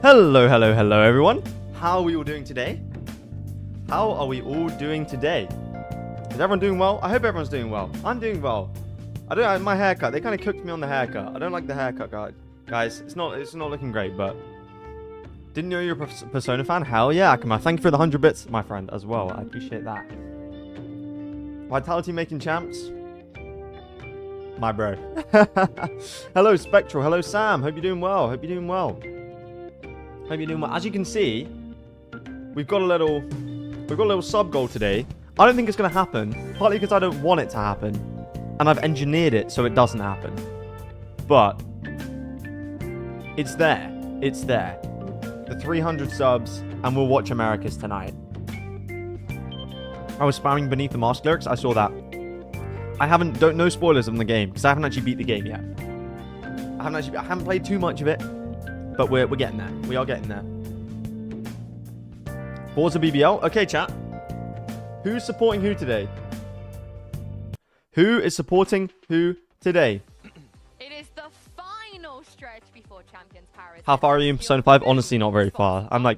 Hello, hello, hello, everyone. How are we all doing today? How are we all doing today? Is everyone doing well? I hope everyone's doing well. I'm doing well. I don't like my haircut. They kind of cooked me on the haircut. I don't like the haircut, guys. It's not looking great, but didn't know you're a Persona fan? Hell yeah, Akama. Thank you for the 100 bits, my friend, as well. I appreciate that. Vitality making champs. My bro. Hello, Spectral. Hello, Sam. Hope you're doing well. Hope you're doing well. Hope you're doing well. As you can see, we've got a little sub goal today. I don't think it's going to happen, partly because I don't want it to happen, and I've engineered it so it doesn't happen. But it's there. It's there. The 300 subs, and we'll watch Americas tonight. I was spamming beneath the mask lyrics. I saw that. Don't know spoilers on the game because I haven't actually beat the game yet. I haven't played too much of it, but we're getting there. We are getting there. Forza BBL. Okay, chat. Who's supporting who today? Who is supporting who today? It is the final stretch before Champions Paris. How far are you in Persona 5? Honestly, not very far. I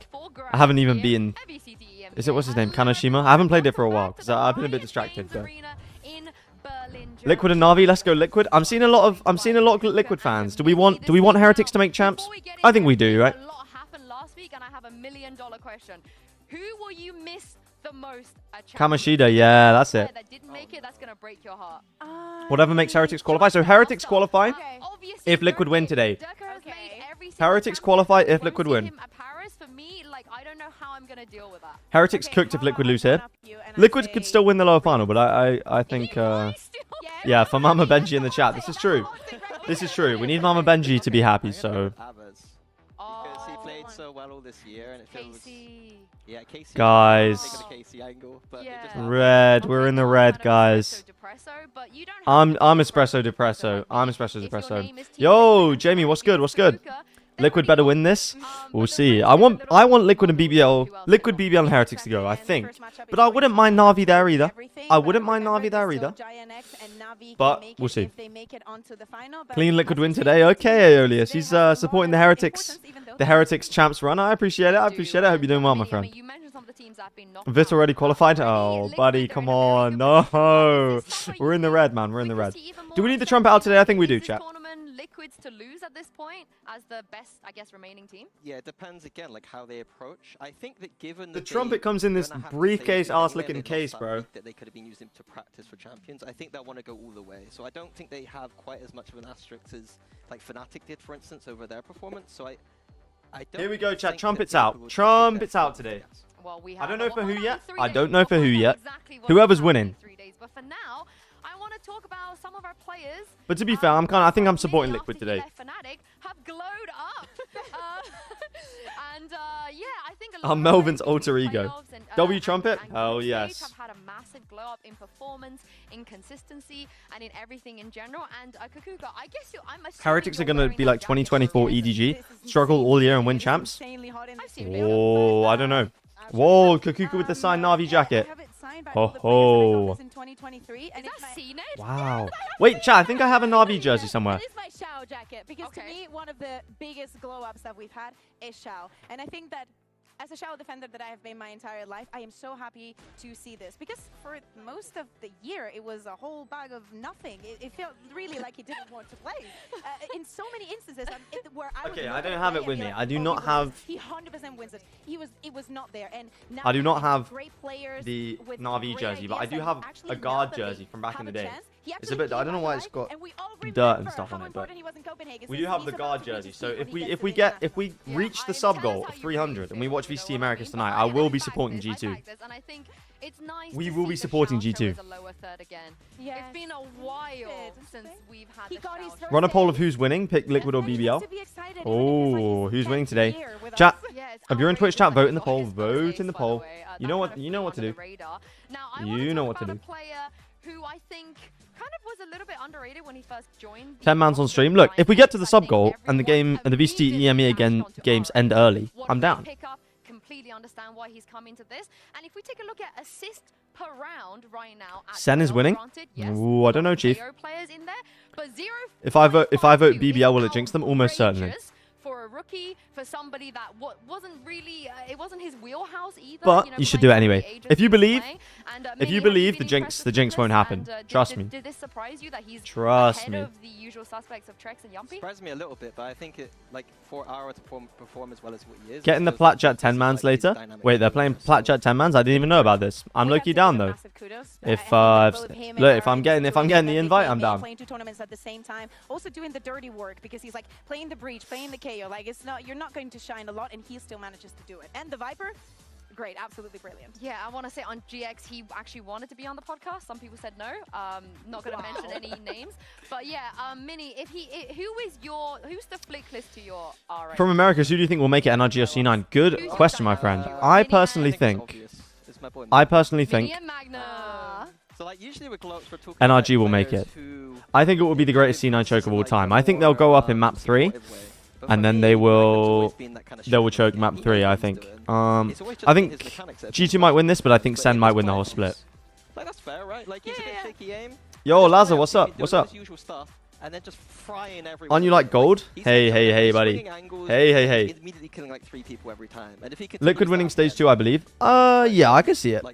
haven't even been. Is it, what's his name? Kanashima? I haven't played it for a while because I've been a bit distracted. But. Liquid and Navi, let's go Liquid. I'm seeing a lot of Liquid fans. Do we want Heretics to make champs? I think we do, right? A lot happened last week, and I have $1 million question. Who will you miss the most at Kamashida, yeah, that's it. That didn't make it, that's gonna break your heart. Whatever makes Heretics qualify. So Heretics qualify if Liquid win today. Heretics qualify if Liquid win. I don't know how I'm gonna deal with that. Heretics cooked if Liquid lose here. Liquid could still win the lower final, but I think yeah, for Mama Benji in the chat, this is true. This is true. We need Mama Benji to be happy, so because he played so well all this year, and it feels yeah, Casey. Guys, red. We're in the red, guys. I'm Espresso Depresso. I'm Espresso Depresso. Yo, Jamie, what's good? What's good? Liquid better win this. We'll see. I want Liquid and BBL, Liquid, BBL and Heretics to go, I think. But I wouldn't mind Navi there either. I wouldn't mind Navi there either. But we'll see. Clean Liquid win today. Okay, Aeolius. He's supporting the Heretics champs run. I appreciate it. I appreciate it. I hope you're doing well, my friend. VIT already qualified? Oh, buddy, come on. No. We're in the red, man. We're in the red. Do we need the trumpet out today? I think we do, chat. Liquids to lose at this point as the best, I guess, remaining team? Yeah, it depends again, like how they approach. I think that given the trumpet comes in this briefcase, ass-licking case, bro. That they could have been using to practice for champions. I think they'll want to go all the way. So I don't think they have quite as much of an asterisk as like Fnatic did, for instance, over their performance. So I don't. Here we go, chat. Trumpets out. Trumpets out today. Well, I don't know for who yet. I don't know for who yet. Whoever's winning. But for now, I want to talk about some of our players. But to be fair, I think I'm supporting Liquid today. Fnatic have glowed up. Yeah, I think a lot I'm Melvin's alter ego. W Trumpet? Oh yes. Have had a massive glow up in performance, in consistency, and in everything in general. And Kakuka, I guess I'm Heretics are gonna be like 2024 EDG, struggle all year and win champs. Oh, I don't know. Whoa, Kakuka with the signed Navi jacket. Ho ho. Wow. Wait, chat, I think I have a Navi jersey somewhere. This is my Shao jacket because to me, one of the biggest glow-ups that we've had is Shao. And I think that as a Shao defender that I have been my entire life, I am so happy to see this. Because for most of the year, it was a whole bag of nothing. It felt really like he didn't want to play. In so many instances where I don't have it with me. I do not have... He 100% wins it. It was not there. And now I do not have the Navi jersey, but I do have a guard jersey from back in the day. It's a bit... I don't know why it's got dirt and stuff on it, but we do have the guard jersey. So if we reach the sub goal of 300 and we watch VCT Americas tonight, I will be supporting G2. We will be supporting G2. It's been a while since we've had Run a poll of who's winning. Pick Liquid or BBL. Oh, who's winning today? Chat. If you're in Twitch chat, vote in the poll. Vote in the poll. You know what to do. You know what to do. Who I think kind of was a little bit underrated when he first joined. 10 mans on stream. Look, if we get to the sub goal and the game and the VCT EMEA games end early, I'm down. Completely understand why he's come into this. And if we take a look at assist per round right now, Sen is winning. Ooh, I don't know, Chief. Players in there, but if I vote BBL, will it jinx them? Almost certainly. for a rookie, for somebody that wasn't really, it wasn't his wheelhouse either. But you know, you should do it playing anyway. the ages If you he was believe, playing. And, if Mini, you have you believe, been the impressed with jinx won't Lucas? happen. And, Trust me. Did this surprise you that he's Trust ahead me. of the usual suspects of Trex and Yumpy? Surprised me a little bit, but I think it, like, for Aura to perform as well as what he is. Getting the Platchat 10-mans later. Wait, they're playing Platchat 10-mans? I didn't even know about this. I'm low-key down, though. If I'm getting the invite, I'm down. Playing 2 tournaments at the same time, also doing the dirty work because he's like playing the breach, playing the KO. Like you're not going to shine a lot, and he still manages to do it. And the Viper, great, absolutely brilliant. Yeah, I want to say on GX he actually wanted to be on the podcast. Some people said no. Not going to mention any names, but yeah, Mini, who's the flick list to your RA? From America, who do you think will make it NRG or C9? Good question, my friend. I personally think. Mini and Magna. So like usually with Globes, we're talking NRG about will make players it. who I think it will be the greatest C9 choke of all time. I think they'll go up in map 3, and then they will choke map 3. I think. I think G2 might win this, but I think Sen might win the whole split. Like that's fair, right? Like he's a bit shaky aim. Yo, Lazar, what's up? What's up? And then just frying everyone. Aren't you like gold? Hey, buddy. Hey. Immediately killing like 3 people every time. And if he Liquid winning stage 2, I believe. Yeah, I can see it.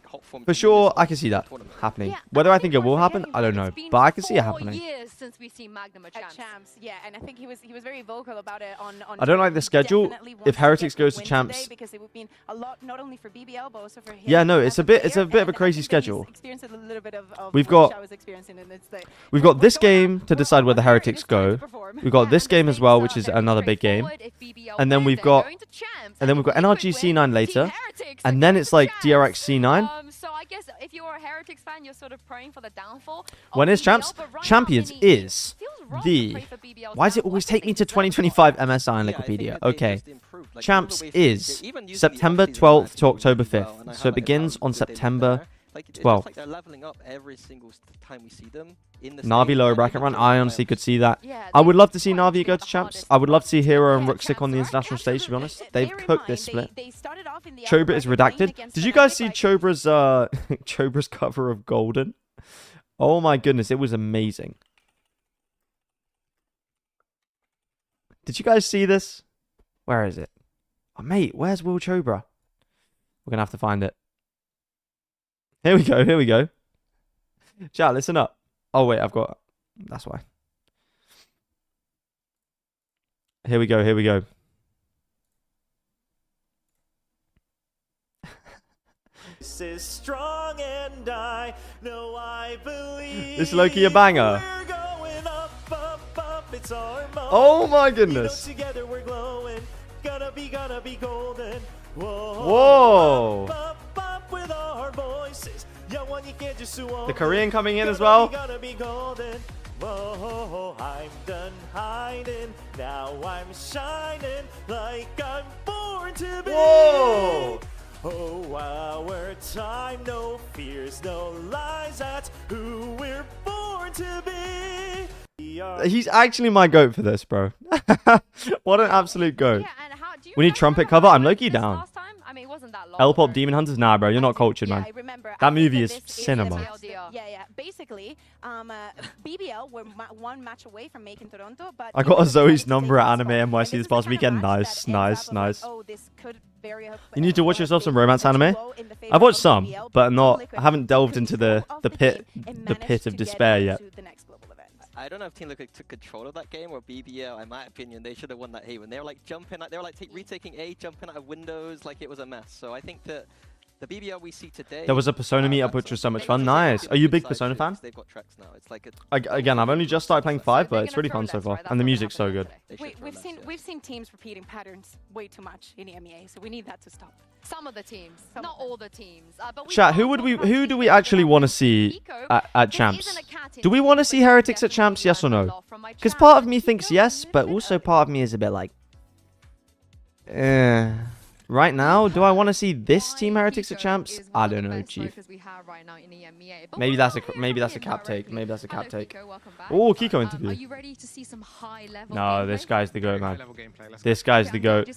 For sure, I can see that happening. Yeah, Whether I think it will happen, I don't know. But I can see it happening. 4 years since we've seen Magnum at Champs. Yeah, and I think he was very vocal about it on I don't like the schedule. Definitely If wants to Heretics get the goes to win Champs. today because it would mean a lot, not only for BBL but also for him. Yeah, no, it's as a bit player, of a and crazy I think that he's schedule. experienced a little bit of We've what got- Xiao is experiencing, and it's like, We've got we're this going game up, to we're decide where the up there, and Heretics it's time to go. perform. We've got this And game the as well, things which are is very another big game. straightforward. If BBL And then win, we've they're got- going to Champs, And then we've got if NRG Liquid win, C9 later. Team Heretics And are then going it's to like Champs. DRX C9. So I guess if you're a Heretics fan, you're sort of praying for the downfall. When of is BBL, Champs? but right now, Champions Mini, it is feels wrong the... to pray for BBL's Why does it downfall. always What do take you me think to is going on? 2025 MSI and Yeah, I think Wikipedia? that they Okay. just improved, like, Champs all the way through is the- even using the September offseason 12th matches to October really well, 5th. and I So it highlighted begins how on good they did September there. Like, it's just 12th. like they're leveling up every single time we see them in the Navi stage, lower and bracket even run. during I the honestly playoffs. could see that. Yeah, I would they love to see quite Navi literally go the to Champs. hardest I would love to see Hero and Yeah, Rook stick on the Champs, right? international stage, to be honest. Bear They've in cooked this mind, split. They started off in the Chobra is upper bracket playing redacted. against Did you Fnatic, guys see like- Chobra's Chobra's cover of Golden? Oh my goodness, it was amazing. Did you guys see this? Where is it? Oh, mate, where's Will Chobra? We're gonna have to find it. Here we go. Here we go. Chat, listen up. Oh wait, I've got. That's why. Here we go. Here we go. This is strong and I know I believe. This is low-key a banger. We're going up, up, up. It's our moment. Oh my You know, goodness. together we're glowing. Gonna be golden. Whoa. Whoa. Up, up with our voices. Young one, you can't just The Korean coming in as well. Gonna be golden. Whoa, I'm done hiding. Now I'm shining like I'm born to be. Whoa. Oh, our time, no fears, no lies. That's who we're born to be. We are He's actually my goat for this, bro. What an absolute goat. Yeah, and how, do you We need guys trumpet remember cover? how I'm I low-key wrote this down. last time? I mean, it wasn't that long. L-Pop ago. Demon Hunters? Nah, bro, you're not cultured, Yeah, man. I remember. That I think movie that is this the cinema. match that- Yeah. Basically, BBL were one match away from making Toronto, but I got a Team Zoe's decided to number take at the Anime spot. And NYC this this is the past kind of weekend. match Nice, that ends nice, up like, nice. oh, this could very You need to watch yourself some big romance push anime. blow in the favor I've watched of some, BBL, but Team not. Liquid I haven't delved took into control the of pit, game and the managed pit to of get despair yet. into the next global event. I don't know if Team Liquid took control of that game or BBL. In my opinion, they should have won that Haven. They were like jumping, they were like retaking A, jumping out of windows, like it was a mess. So I think that the BBL we see today. There was a Persona meetup, which was so much fun. Nice. Are you a big Persona fan? They've got tracks now. It's like Again, I've only just started playing 5, They're but it's gonna really throw fun so less, far. right? That's And the what's music's so happening good. today. They should We, throw we've less, seen yeah. we've seen teams repeating patterns way too much in EMEA, so we need that to stop. Some of the teams, Some not of them. all the teams. But we Chat, can't who talk about do we teams actually without want to mentioning see Pico. at There Champs? isn't a cat in Do we team, want to but see you Heretics at definitely Champs? Yes or learn a no? lot from my Because chat. part of me Pico thinks is yes, a but bit also early. part of me is a bit like, eh. Right now, do I want to see this Team Heretics at champs? I don't know, Chief. Maybe that's a cap take. Maybe that's a cap take. Oh, Kiko interview. Are you ready to see some high level? No, this guy's the GOAT, man. This guy's the GOAT.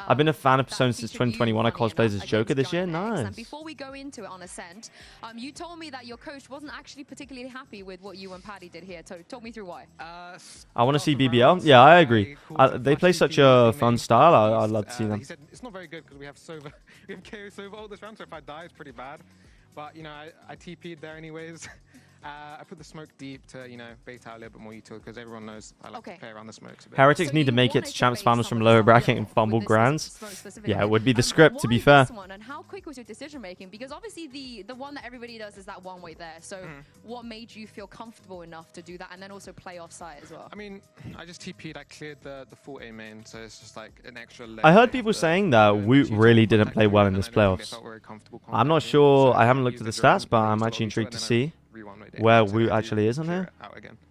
I've been a fan of Persona since 2021. I cosplayed as Joker this year. Nice. Before we go into it on Ascent, you told me that your coach wasn't actually particularly happy with what you and Paddy did here. So talk me through why. I want to see BBL. Yeah, I agree. They play such a fun style. I'd love to see them. He said it's not very good because we have Sova, we have KO Sova all this round, so if I die, it's pretty bad. But you know, I TP'd there anyways. I put the smoke deep to, you know, bait out a little bit more util because everyone knows I like to play around the smokes a bit. Heretics need to make it to champs finals from lower bracket and fumble grands. Yeah, it would be the script, to be fair. And how quick was your decision making? Because obviously the one that everybody does is that one way there. So what made you feel comfortable enough to do that and then also play offside as well? I mean, I just TP'd, I cleared the full A main, so it's just like an extra layer. I heard people saying that Woot really didn't play well in this playoffs. I'm not sure, I haven't looked at the stats, but I'm actually intrigued to see where Woot actually is on here.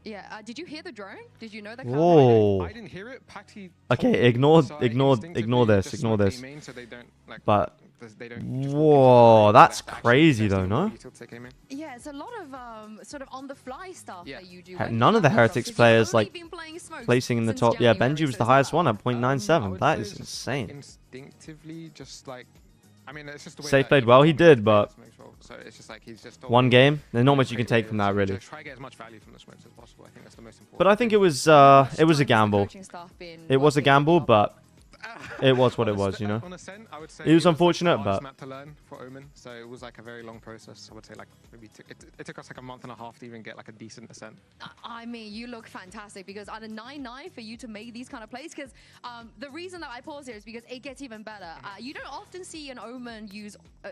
Yeah, did you hear the drone? Did you know that? Whoa. I didn't hear it. Patty Okay, ignore this. But whoa, that's crazy though, no? Yeah, it's a lot of sort of on the fly stuff that you do. None of the Heretics players like placing in the top. Yeah, Benji was the highest one at 0.97. That is insane. Instinctively, just like, I mean, it's just the way Safe played well, he did, but so it's just like he's just one game. There's not much you can take from that, really. Try to get as much value from the smokes as possible. I think that's the most important. But I think it was a gamble. It was a gamble, but it was what it was, you know. It was unfortunate, but map to learn for Omen, so it was like a very long process. I would say like maybe it took us like a month and a half to even get like a decent ascent. I mean, you look fantastic because at a 9-9 for you to make these kind of plays, because the reason that I pause here is because it gets even better. You don't often see an Omen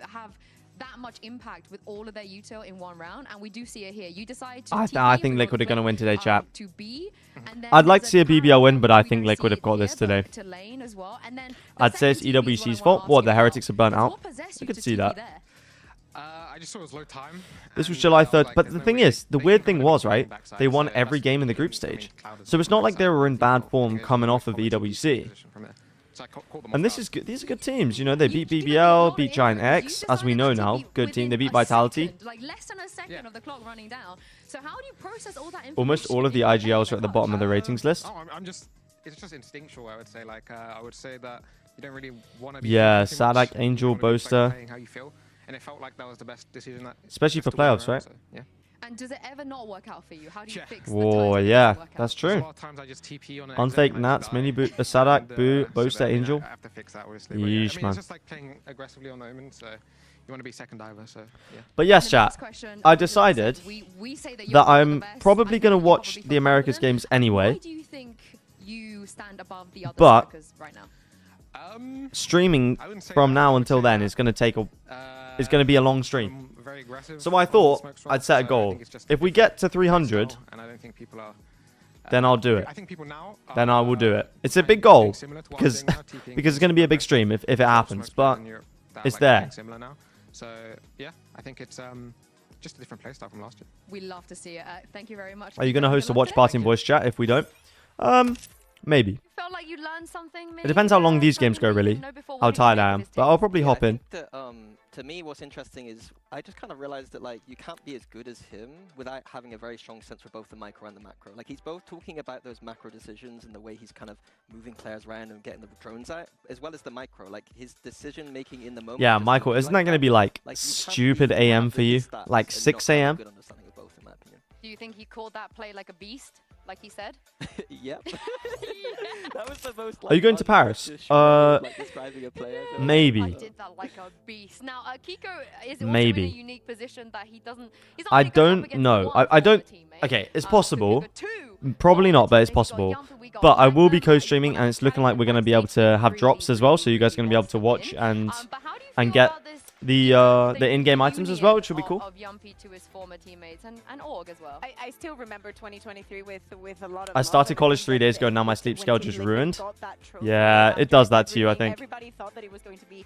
have that much impact with all of their util in one round, and we do see it here. You decide to I think Liquid are going to win today, chat. To B, and then I'd like to see a BBL win, but I think Liquid have got this today. To lane as well. And then I'd say it's EWC's fault. What, the Heretics are burnt out? I could see that. I just saw it was low time. This was July 3rd, but the thing is, the weird thing was, right, they won every game in the group stage. So it's not like they were in bad form coming off of EWC. And this is good. These are good teams. You know, they beat BBL, beat Giant X, as we know now. Good team. They beat Vitality. Like less than a second of the clock running down. So how do you process all that information? Almost all of the IGLs are at the bottom of the ratings list. It's just instinctual, I would say. Like, I would say that you don't really want to be... Yeah, Sadak, Angel, Boaster. How you feel. And it felt like that was the best decision. Especially for playoffs, right? Yeah. And does it ever not work out for you? How do you fix the Whoa, times yeah, that work out? that's true. A lot of times I just TP on an Unfake Nats, Mini Boot, Sadak, Boo, Boaster, Angel. I have to fix that, obviously. Yeesh, man. It's just like playing aggressively on the Omen, so you want to be second diver, so yeah. But yes, chat, I decided that I'm probably going to watch the Americas games anyway. Why do you think you stand above the other But smokers right now? streaming from now until then is going to take a... It's going to be a long stream. So I thought I'd set a goal. If we get to 300, then I'll do it. Then I will do it. It's a big goal because it's going to be a big stream if it happens, but it's there. So yeah, I think it's just a different playstyle from last year. We love to see it. Thank you very much. Are you going to host a watch party in voice chat if we don't? Maybe. Felt like you learned something. It depends how long these games go, really. How tired I am. But I'll probably hop in. To me, what's interesting is I just kind of realized that like you can't be as good as him without having a very strong sense for both the micro and the macro. Like he's both talking about those macro decisions and the way he's kind of moving players around and getting the drones out, as well as the micro. Like his decision making in the moment. Yeah, Michael, isn't that going to be like stupid AM for you? Like 6 AM? Do you think he called that play like a beast, like he said? Yep. That was the most. Are you going to Paris? Maybe. I did that like a beast. Now, Kiko is also Maybe. in a unique position that he doesn't. He's not I really going up don't against know. one I don't. former teammate. Okay, it's possible. We've got two Probably not, but it's teammates. We've got possible. Yamper, we got But I will be Blackburn, co-streaming, we've and got it's looking like we're going to be able to Blackburn, have drops as well, so you guys are going to be able to watch and get the in-game items as well, which will be cool. Of Yumpy to his former teammates and Org as well. I still remember 2023 with a lot of... I started college 3 days ago, now my sleep schedule is ruined. Yeah, it does that to you, I think. Everybody thought that it was going to be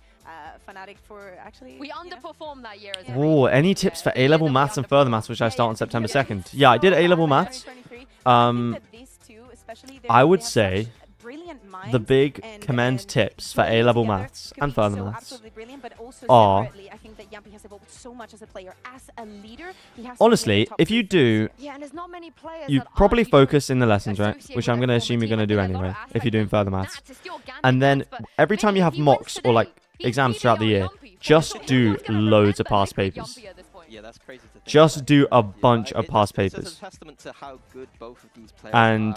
Fnatic for actually... We underperformed that year as well. Oh, any tips for A-level maths and further maths, which I start on September 2nd? Yeah, I did A-level maths. I would say the big commend tips for A-level maths and further maths are, honestly, if you do, you probably focus in the lessons, right? Which I'm going to assume you're going to do anyway, if you're doing further maths. And then every time you have mocks or like exams throughout the year, just do loads of past papers. Yeah, that's crazy to think. Just do a bunch of past papers. And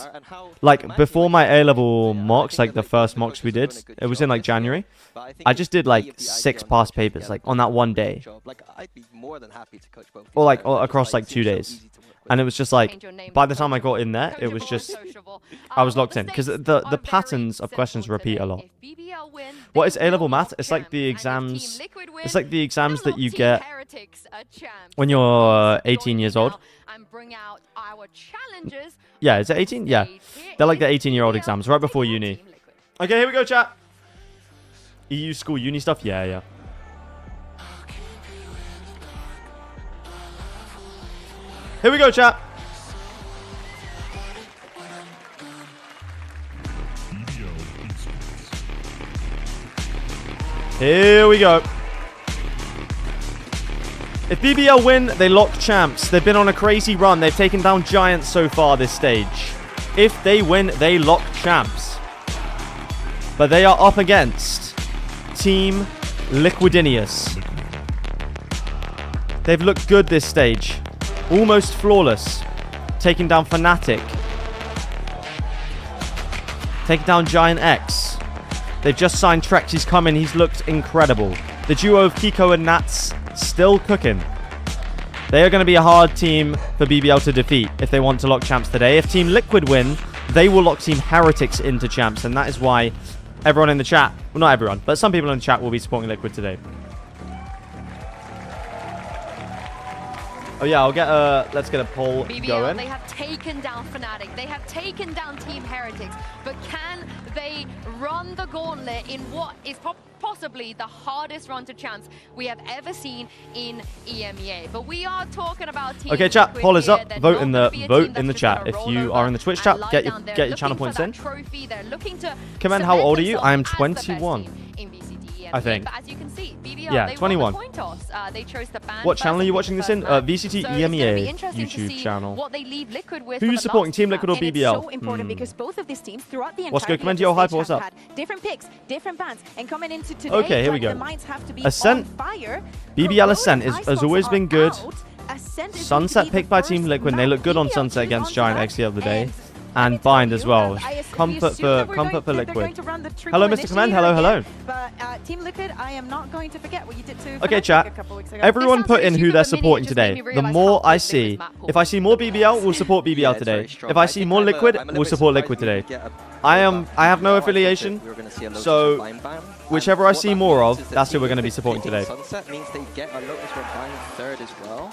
like before my A-level mocks, like the first mocks we did, it was in like January. I just did like 6 past papers, like on that one day. Or like across like 2 days. And it was just like, by the time I got in there, it was just, I was locked in. Because the patterns of questions repeat a lot. What is A-level math? It's like the exams, that you get when you're 18 years old. Yeah, is it 18? Yeah. They're like the 18-year-old exams, right before uni. Okay, here we go, chat. EU school uni stuff? Yeah, yeah. Here we go, chat. Here we go. If BBL win, they lock champs. They've been on a crazy run. They've taken down giants so far this stage. If they win, they lock champs. But they are up against Team Liquidinius. They've looked good this stage. Almost flawless. Taking down Fnatic. Taking down Giant X. They've just signed Trex. He's coming. He's looked incredible. The duo of Kiko and Nats still cooking. They are going to be a hard team for BBL to defeat if they want to lock champs today. If Team Liquid win, they will lock Team Heretics into champs. And that is why everyone in the chat, well, not everyone, but some people in the chat will be supporting Liquid today. Oh yeah, let's get a poll BBL, going. They have taken down Fnatic. They have taken down Team Heretics. But can they run the gauntlet in what is possibly the hardest run to champs we have ever seen in EMEA? But we are talking about Team Okay, chat, Liquid poll is up. here. Vote in the chat. If you are in the Twitch chat, get your channel points in. Comment, how old are you? I am 21. I think. But as you can see, BBL, Yeah, they 21. won the coin toss. They chose the ban What channel are you watching this in? VCT So it's gonna be EMEA interesting to YouTube see channel. what they leave Liquid with Who's for the supporting last Team map. Liquid or And it's BBL? so important because both of these teams throughout the What's entire good? Comment your hype, what's up? different picks, different bans, and coming into today, Okay, here we like, go. the minds have to be Ascent. on fire. BBL Ascent has always been good. Ascent is Sunset going to be picked by the Team first Liquid. They map look good on BBL Sunset choose against on Giant that, X the other day. and And Bind as well. we Comfort assume that for they're going Liquid. to run the Hello, triple Mr. Command. initiator Hello, hello. again, But Team Liquid, I am not going to forget what you did to Okay, Fnatic chat. a couple weeks ago. Everyone sounds put like in a who super they're mini, it supporting just made today. me The realise more how I big this see, map pool if I see more BBL, we'll support BBL today. If I see more Liquid, we'll support Liquid today. I have no affiliation, so whichever I see more of, that's who we're going to be supporting today. Sunset means they get a Lotus Red Bind third as well.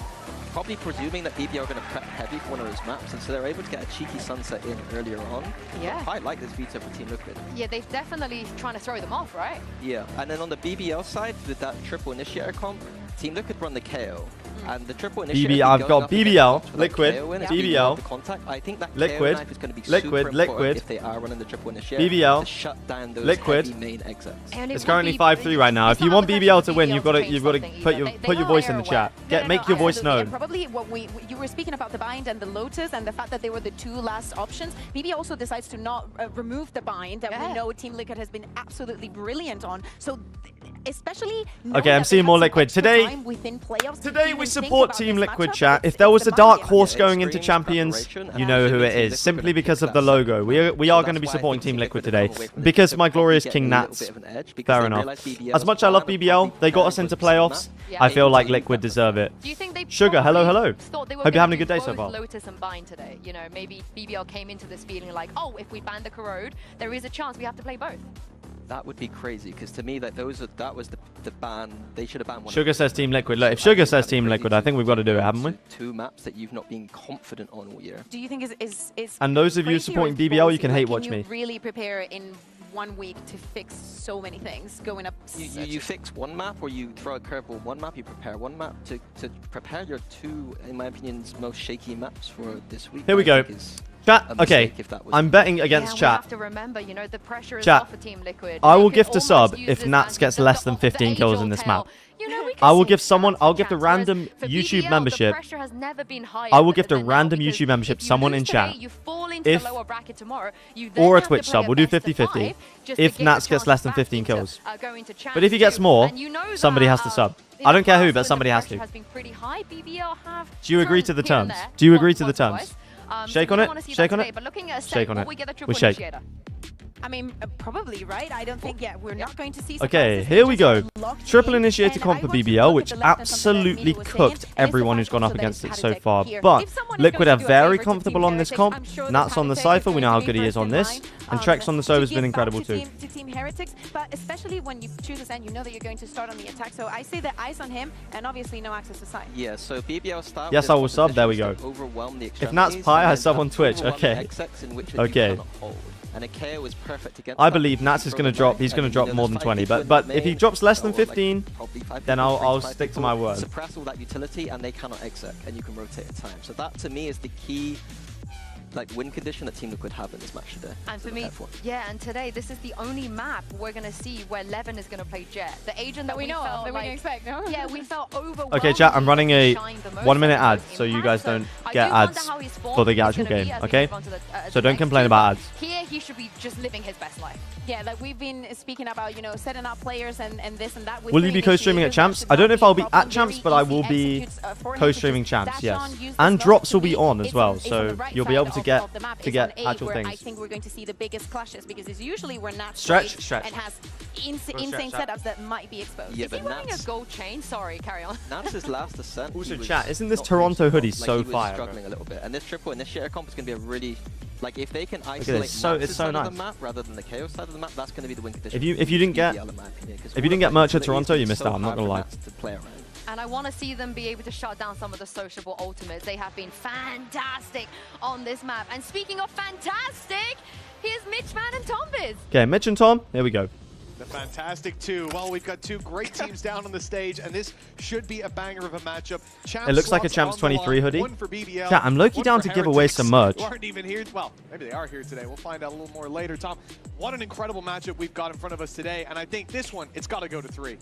Probably presuming that BBL are going to prep heavy for one of those maps, and so they're able to get a cheeky Sunset in earlier on. Yeah. I quite like this veto for Team Liquid. Yeah, they've definitely trying to throw them off, right? Yeah, and then on the BBL side, with that triple initiator comp, Team Liquid run the KO. And the triple initiator. I've got BBL, Liquid, BBL, I think that Liquid, KO knife is going to be Liquid, super Liquid, important if they are running the triple initiator BBL, to shut down those Liquid. heavy main exits. And it It's would currently be- 5-3 right now. If it's you not want the BBL pressure to win, BBL you've got to change something, put you your know, they your are voice in the aware. chat. No, Make your voice absolutely. known. And probably what you were speaking about the bind and the Lotus and the fact that they were the two last options. BB also decides to not remove the bind that we know Team Liquid has been absolutely brilliant on. So especially Okay, I'm seeing more Liquid today. Today we support Team Liquid, chat. If there was a dark horse going into Champions, you know who it is. Simply because of the logo. We are going to be supporting Team Liquid today because my glorious King Nats. Fair enough. As much as I love BBL, they got us into playoffs. I feel like Liquid deserve it. Do you think they Sugar, hello, hello. thought they were Hope you're gonna having a good do day so both far. Lotus and Bind today. You know, maybe BBL came into this feeling like, oh, if we ban the Corrode, there is a chance we have to play both. That would be crazy because to me, that was the ban. They should have banned one. Sugar says Team Liquid. Look, if Sugar says Team Liquid, I think we've got to do it, haven't we? Two maps that you've not been confident on all year. Do you think is And those of you crazy or supporting is BBL, you ballsy? can Like, hate watch you me. really prepare in 1 week to fix so many things going up. You fix one map, or you throw a curveball one map. You prepare one map to prepare your two, in my opinion, most shaky maps for this week. Here we go. Chat, a okay, mistake if that was I'm betting against We chat. have to remember, you know, the pressure is Chat, off for Team Liquid. I will They gift could a almost sub use if this Nats as gets the- less than the 15 kills in age-old this tale. map. You know, we I can will see give someone, that I'll for gift a chats, whereas random for YouTube BBL, membership. The pressure has never been higher I will gift a than now random because YouTube membership, if you someone lose in today, chat. you fall into If- the lower bracket tomorrow, you then Or a have to Twitch play sub. We'll do best of 50-50. five just to If get Nats your gets less than chance 15 back into, kills. going to But if he gets champs more, too. And you know somebody that, has to sub. in I the don't care who, past but when the somebody has pressure to. has been pretty high, BBL have Do you agree to the turned here and terms? there Do you agree to the once or terms? twice. Shake So on we it, don't wanna see shake that on today, it, but looking at a shake set, on will it. we get a We triple shake. initiator? I mean, probably, right? I don't think, we're not going to see Okay, surprises. here we Just go. locked Triple in, initiator and comp I for want to BBL, look which at the left hand side that absolutely Mini was saying, cooked and it's everyone the who's fact gone up also that against it's it so Haditech far. here. But If someone is Liquid going are to do a very favor to comfortable Team on this Heretics, comp. I'm sure Nats that on the Haditech is Cypher, we going know how to good be he is first on in this. line, And Trex on the server has to been give back incredible too. to Team Heretics, but especially when you choose this end, you know that you're going to start on the attack. So I say that eyes on him, and obviously no access to side. Yeah, so BBL start Yes, with I will sub, there we positions go. to overwhelm the If Nats extremities Pi and has then sub on to Twitch, overwhelm the okay. execs in which Okay. you cannot hold. And a KO is perfect against I that. believe Nats is Throw going to the drop. knife, He's going to and, drop you know, more there's than 5 20. people But in the if he main, drops less than so, like, 15, probably 5 then people, 3 I'll 5 stick to people, my word. Suppress all that utility, and they cannot exec, and you can rotate at time. So that to me is the key, like, win condition that Team Liquid have in this match today. And to for me, prepare for. yeah, and today this is the only map we're going to see where Levin is going to play Jet. The agent that we know felt of, that we like, didn't expect, no? Yeah, we felt overwhelmed. Okay, chat, I'm running a shined the most 1 minute on ad, those so you impacts. guys So don't I get do wonder ads how his form for the is actual gonna be game, as we okay? move on to the So don't next complain two, about but ads. Here, he should be just living his best life. Yeah, like we've been speaking about, you know, setting up players and this and that. Will you be co-streaming at Champs? I don't know if I'll be at Champs, but I will be co-streaming Champs, yes. And drops will be on as well, so you'll be able to get actual I things. think we're going to see the biggest clashes because it's usually where Nats Stretch, plays stretch. and has Stretch, insane stretch. setups that might be exposed. Yeah, Is he but wearing a Nats, gold chain? Sorry, carry on. Nats' last ascent. Also, he was chat, isn't this not Toronto doing hoodie well. so Like, he was fire, bro? struggling a little bit, and this triple initiator comp is going to be a really, like, if they can this, isolate it's Nats' so side nice. of the map rather than the chaos side of the map, that's going to be the win condition. If you didn't get BBL, in my opinion, 'cause if you all didn't of get that merch at utility Toronto, is you missed so out, I'm not hard gonna for lie. Nats to play around. And I want to see them be able to shut down some of the sociable ultimates. They have been fantastic on this map. And speaking of fantastic, here's Mitchman and Tombiz. Okay, Mitch and Tom, here we go. The Fantastic 2. Well, we've got two great teams down on the stage, and this should be a banger of a matchup. Champs It looks like a slots Champs on the 23 line, hoodie. One for BBL, Chat, I'm low-key one down for to give away Heretics, some merch. who aren't even here. Well, maybe they are here today. We'll find out a little more later. Tom, what an incredible matchup we've got in front of us today, and I think this one, it's got to go to 3.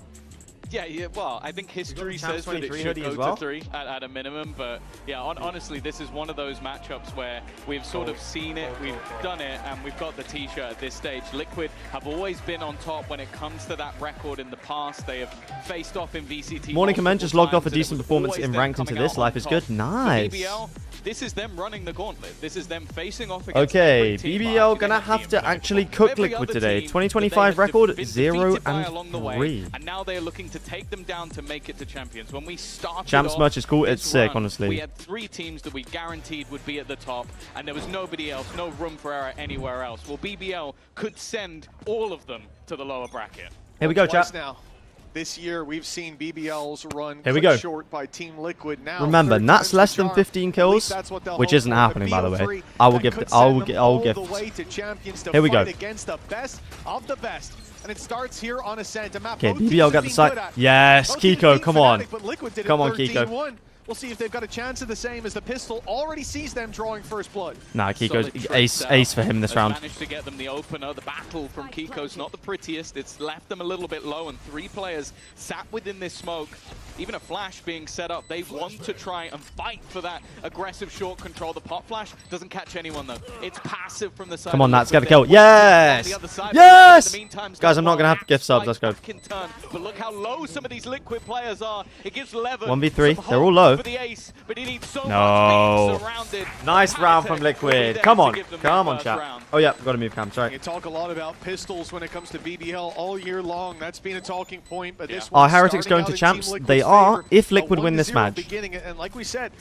Yeah, well, I think history Champs says that it 23 should hoodie go as well? to 3 at a minimum, but yeah, honestly, this is one of those matchups where we've sort of seen it, we've done it, and we've got the t-shirt at this stage. Liquid have always been on top when it comes to that record in the past. They have faced off in VCT. Morning Command just logged off a multiple times, and it decent was performance always in them ranked into coming this. out Life on is top. good. For Nice. BBL, this is them running the gauntlet. This is them facing off against Okay, every team, but BBL actually gonna they have the to invincible. actually From cook every Liquid other today. team 2025 that they record have been 0 defeated by and along the way, 3. and now they are looking to take them down to make it to champions. When we started Champs off merch is cool. this It's sick, run, honestly. we had 3 teams that we guaranteed would be at the top, and there was nobody else, no room for error anywhere else. Well, BBL could send all of them to the lower bracket. Here we go, Twice chat. now. This year, we've seen BBL's run Here we cut go. short by Team Liquid. Now, Remember, third Nats time's the less than charm. 15 At least kills, that's what they'll which hope isn't for. happening, by the way. BO3 I will that give could it. I send will them get. I will all give. the way to champions to Here we go. fight against the best of the best. And it starts here on Ascent, a map Okay, both teams BBL have got the been side. good at. Yes, Both teams Kiko, beat come on. Fnatic, but Liquid did it Come on, Kiko. 13-1. We'll see if they've got a chance of the same as the pistol already sees them drawing first blood. Nah, Kiko's Solid ace. trade Ace for him this has round. managed to get them the opener. The battle from Kiko's not the prettiest. It's left them a little bit low, and 3 players sat within this smoke. Even a flash being set up. They want to try and fight for that aggressive short control. The pop flash doesn't catch anyone, though. It's passive from the side. Come on, of Nats, Liquid get a kill. there. On the Yes! other side, Yes! in the meantime, Guys, I'm not gonna have to gift subs. Let's go. back in turn. But look how low some of these Liquid players are. It gives Levin 1v3. some They're all hope low. for the ace, but he needs so No. much being surrounded. Nice round from Haditech will be Liquid. there Come to on. give them Come that on, first chat. round. Oh, yeah. Gotta move cam. Sorry. You talk a lot about pistols when it comes to BBL all year long. That's been a talking point, but this Are one Heretics starting going out to in Champs? Team Liquid's They are, favor. if A Liquid win this 1-0 match. beginning, and like we said,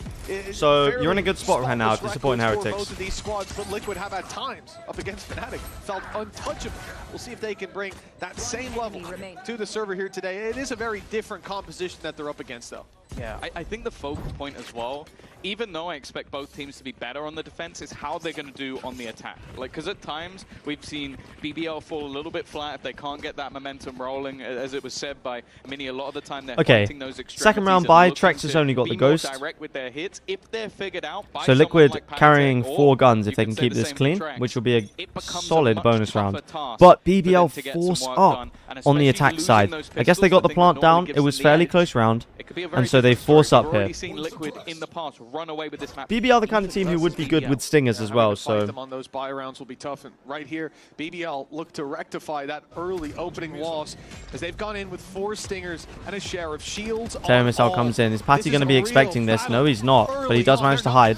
So, fairly you're in a good spot right now if you're supporting spotless records for Heretics. both of these squads, but Liquid have at times up against Fnatic felt untouchable. We'll see if they can bring that same level to the server here today. It is a very different composition that they're up against, though. Yeah, I think the focal point as well, even though I expect both teams to be better on the defense, is how they're going to do on the attack. Like, because at times we've seen BBL fall a little bit flat if they can't get that momentum rolling. As it was said by Mini, a lot of the time they're fighting those extremities. Second round by Trex has only got the Ghost. Direct with their hits. If they're figured out by So Liquid like carrying 4 guns if they can keep this clean, which will be a solid bonus round. But BBL force up on the attack side. I guess they got the plant down. It was fairly close round. And so they force up here. BBL the kind of team who would be good with stingers as well, so them on those buy rounds will be tough. And right here, BBL look to rectify that early opening loss as they've gone in with 4 stingers and a share of shields. Terror Missile comes in. Is Patty going to be expecting this? No, he's not, but he does manage to hide.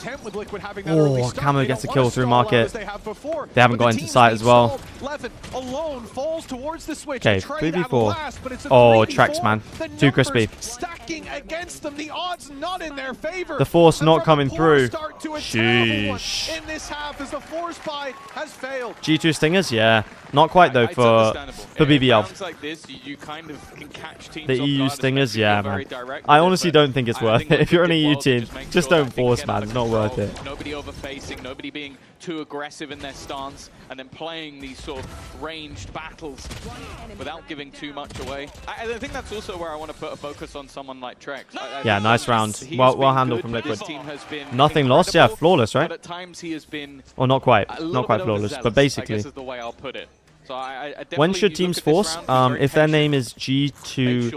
Oh, Camo gets a kill through market. They haven't got into sight as well. Okay, 3v4. Oh, Trex, man. Too crispy. Against them, the odds not in their favor. The force not coming through. Sheesh. In this half as the force buy has failed. G2 stingers, yeah. Not quite though for BBL. Like this, you kind of can catch teams the EU stingers, yeah, man. I honestly don't think it's worth it. If you're an EU team, just don't force, man. It's not worth it. Nobody overfacing, nobody being too aggressive in their stance, and then playing these sort of ranged battles without giving too much away. I think that's also where I want to put a focus on someone like Trex. Yeah, nice round. Well handled from Liquid. Nothing lost, yeah, flawless, right? But at times he has been not quite flawless, but basically. I guess is the way I'll put it. So when should teams force? If their name is G2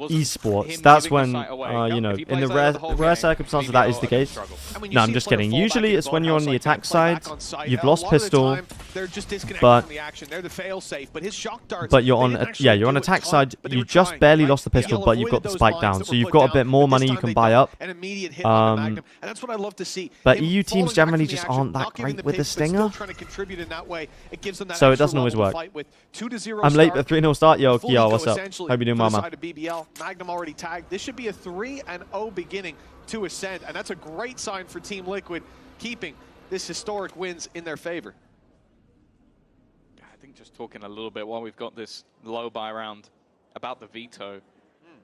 Esports, that's when, you know, in the rare circumstance that is the case. No, I'm just kidding. Usually it's when you're on the attack side, you've lost pistol, but you're on, you're on attack side, you just barely lost the pistol, but you've got the spike down. So you've got a bit more money you can buy up. But EU teams generally just aren't that great with the stinger, so it doesn't always work. I'm late, but 3-0 start. Yo, what's up? Hope you're doing well, man. Magnum already tagged. This should be a 3-0 beginning to Ascend, and that's a great sign for Team Liquid, keeping this historic wins in their favor. I think just talking a little bit while we've got this low buy round about the veto.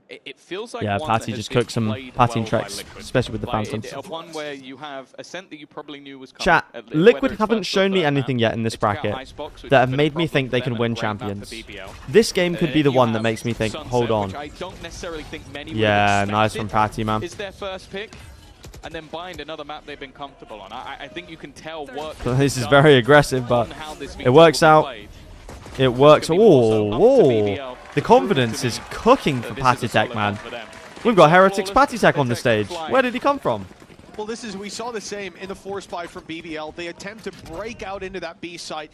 It feels like Patty just cooked some Patty and Trex, especially with the Phantoms. One where you have Ascent that you probably knew was coming. Chat, Liquid haven't shown me anything yet in this bracket that have made me think they can win champions. This game could be the one that makes me think, hold on. Yeah, nice from Patty, man. Is their first pick, and then bind another map they've been comfortable on. I think you can tell what. This is very aggressive, but it works out. It works. Oh. The confidence is cooking for Patitech, man. We've got Heretics Patitech on the stage. Where did he come from? Well, we saw the same in the force buy from BBL. They attempt to break out into that B site,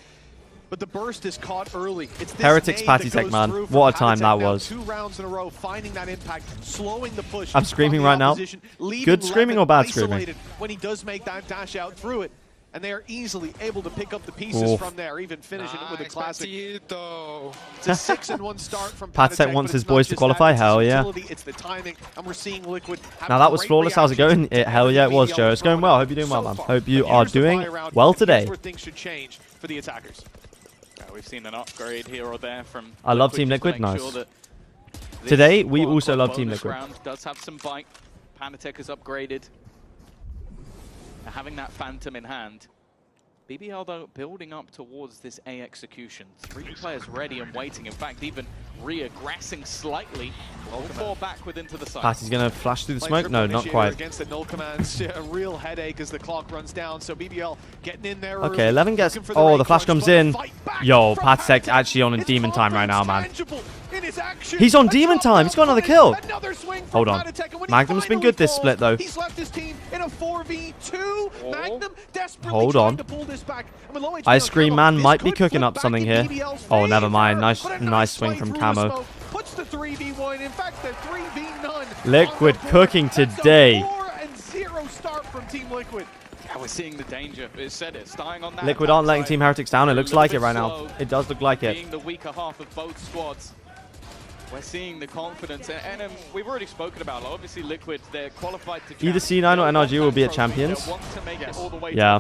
but the burst is caught early. It's this Heretics Patitech, man. What a time that was. 2 rounds in a row, finding that impact, slowing the push. I'm screaming right now. Good screaming or bad screaming? When he does make that dash out through it. And they are easily able to pick up the pieces from there, even finishing it with a classic. It's a 6-1 start from Patitech wants his boys to qualify. Hell yeah. It's the timing, and we're seeing Liquid. Now that was flawless. How's it going? Hell yeah, it was, Joe. It's going well. Hope you're doing well, man. Hope you are doing well today. Things should change for the attackers. We've seen an upgrade here or there from. I love Team Liquid. Nice. Today we also love Team Liquid. Does have some bite. Panatech is upgraded. Having that Phantom in hand. BBL, though, building up towards this A execution. 3 players ready and waiting. In fact, even re-aggressing slightly. All 4 backward into the side. Patty's going to flash through the smoke? No, not quite. Against the null commands, a real headache as the clock runs down. So BBL getting in there. Okay, 11 gets. Oh, the flash comes in. Yo, Patitech's actually on demon time right now, man. He's on demon time. He's got another kill. Hold on. Magnum's been good this split, though. He's left his team in a 4v2. Magnum desperately Hold on. to pull this back. Ice Cream Man might be cooking up something here. Oh, never mind. Nice swing from Camo. Puts the 3v1. In fact, the 3v none. Liquid cooking today. 4-0 start from Team Liquid. Yeah, we're seeing the danger. It said it's dying on that. Liquid aren't letting Team Heretics down. It looks like it right now. It does look like it. Being the weaker half of both squads. We're seeing the confidence, and we've already spoken about it. Obviously, Liquid, they're qualified to either C9 or NRG will be at Champions. Yeah.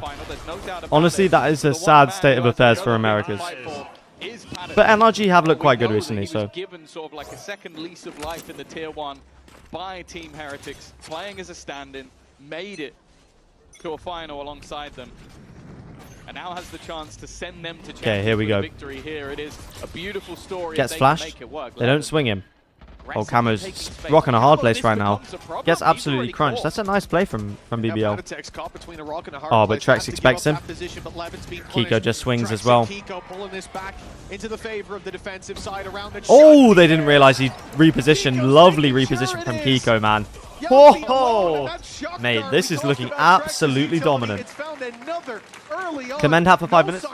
Honestly, that is a sad state of affairs for Americas. is Paddock. But NRG have looked We quite good know that recently, he was so. given sort of like a second lease of life in the Tier 1 by Team Heretics, playing as a stand-in, made it to a final alongside them. And now has the chance to send them to Okay, here we go. victory here. It is a beautiful story. Gets They can flashed. make it work. They don't swing him. Oh, Camo's rocking a hard place right now. Gets absolutely crunched. That's a nice play from BBL. Oh, but Trex expects him. Kiko just swings as well. Oh, they didn't realize he repositioned. Lovely reposition from Kiko, man. Oh, mate, this is looking absolutely dominant. Command hat for 5 minutes.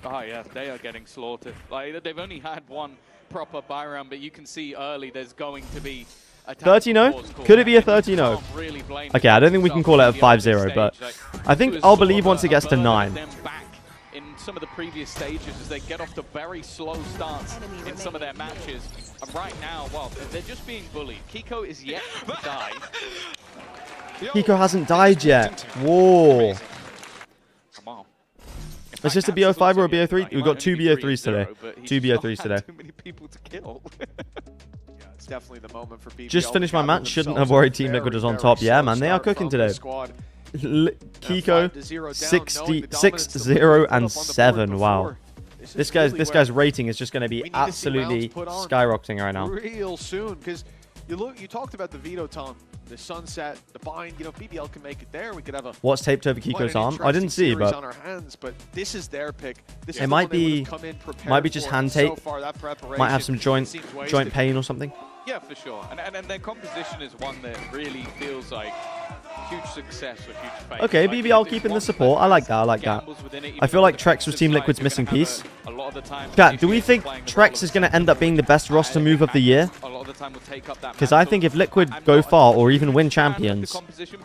Oh yeah, they are getting slaughtered. Like, they've only had one proper buy round, but you can see early there's going to be a 30-0? Could it be a 30-0? Okay, I don't think we can call it a 5-0, but I think I'll believe once it gets to 9. In some of the previous stages as they get off to very slow starts in some of their matches. And right now, well, they're just being bullied. Kiko is yet to die. Kiko hasn't died yet. Whoa. Come on. Is this a BO5 or a BO3? We've got 2 BO3s today. 2 BO3s today. Too many people to kill. It's definitely the moment for BBL. Just finished my match. Shouldn't have worried Team Liquid was on top. Yeah, man, they are cooking today. Kiko 6-0 and 7. Wow. This guy's rating is just going to be absolutely skyrocketing right now. Real soon, because you talked about the veto time, the sunset, the bind. You know, BBL can make it there. We could have a what's taped over Kiko's arm? I didn't see, but on our hands, but this is their pick. This it might be just hand tape. Might have some joint pain or something. Yeah, for sure. And their composition is one that really feels like huge success or huge faith. Okay, BBL keeping the support. I like that. I like that. I feel like Trex was Team Liquid's missing piece. Chat, do we think Trex is going to end up being the best roster move of the year? Because I think if Liquid go far or even win champions,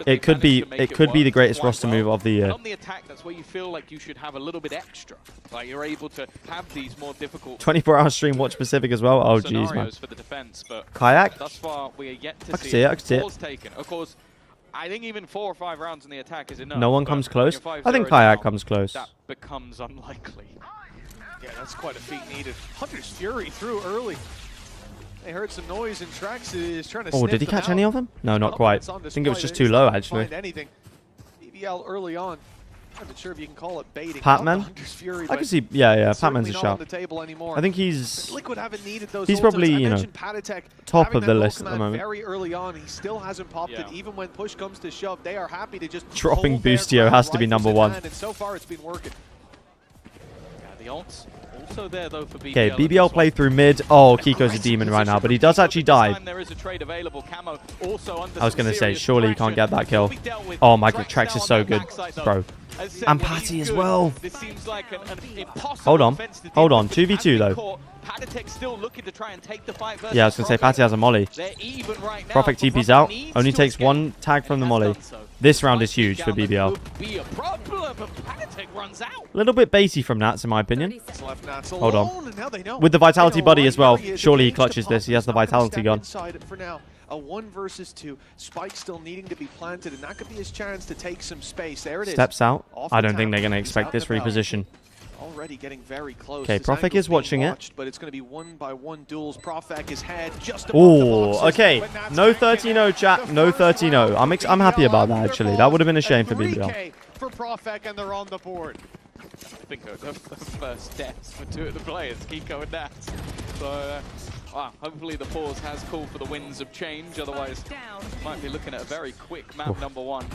it could be the greatest roster move of the year. On the attack, that's where you feel like you should have a little bit extra. Like you're able to have these more difficult 24-hour stream watch Pacific as well. Oh jeez, man. for the defense, but Kayak. thus far we are yet to I can see it. I can see it. Taken. Of course, I think even 4 or 5 rounds in the attack is enough. No one comes close. I think Kayak comes close. That becomes unlikely. Yeah, that's quite a feat needed. Hunter's Fury through early. They heard some noise and Trex is trying to. Oh, did he catch any of them? No, not quite. I think it was just too low, actually. Anything. BBL early on. I'm not sure if you can call it baiting. Patman? I can see. Yeah. Patman's a shot. I think he's probably, you know, top of the list at the moment. Very early on, he still hasn't popped it. Even when push comes to shove, they are happy to just dropping Boostio has to be number 1. And so far, it's been working. Yeah, the ults also there though for BBL. Okay, BBL play through mid. Oh, Kiko's a demon right now, but he does actually die. I was going to say, surely he can't get that kill. Oh my god, Trex is so good, bro. And Patty as well. Hold on. 2v2 though. Yeah, I was going to say Patty has a molly. Prophet TP's out. Only takes 1 tag from the molly. This round is huge for BBL. A little bit baity from Nats in my opinion. Hold on. With the Vitality buddy as well. Surely he clutches this. He has the Vitality gun. A 1 versus 2. Spike still needing to be planted, and that could be his chance to take some space. There it is. Steps out. I don't think they're going to expect this reposition. Already getting very close. Okay, Profek is watching it. But it's going to be 1-by-1 duels. Profek is head just oh, okay. No 30-0 chat. No 30-0. I'm happy about that actually. That would have been a shame for BBL. For Profek, and they're on the board. I think the first deaths for 2 of the players, Kiko and Nats. So, wow, hopefully the pause has called for the winds of change. Otherwise, might be looking at a very quick map number 1.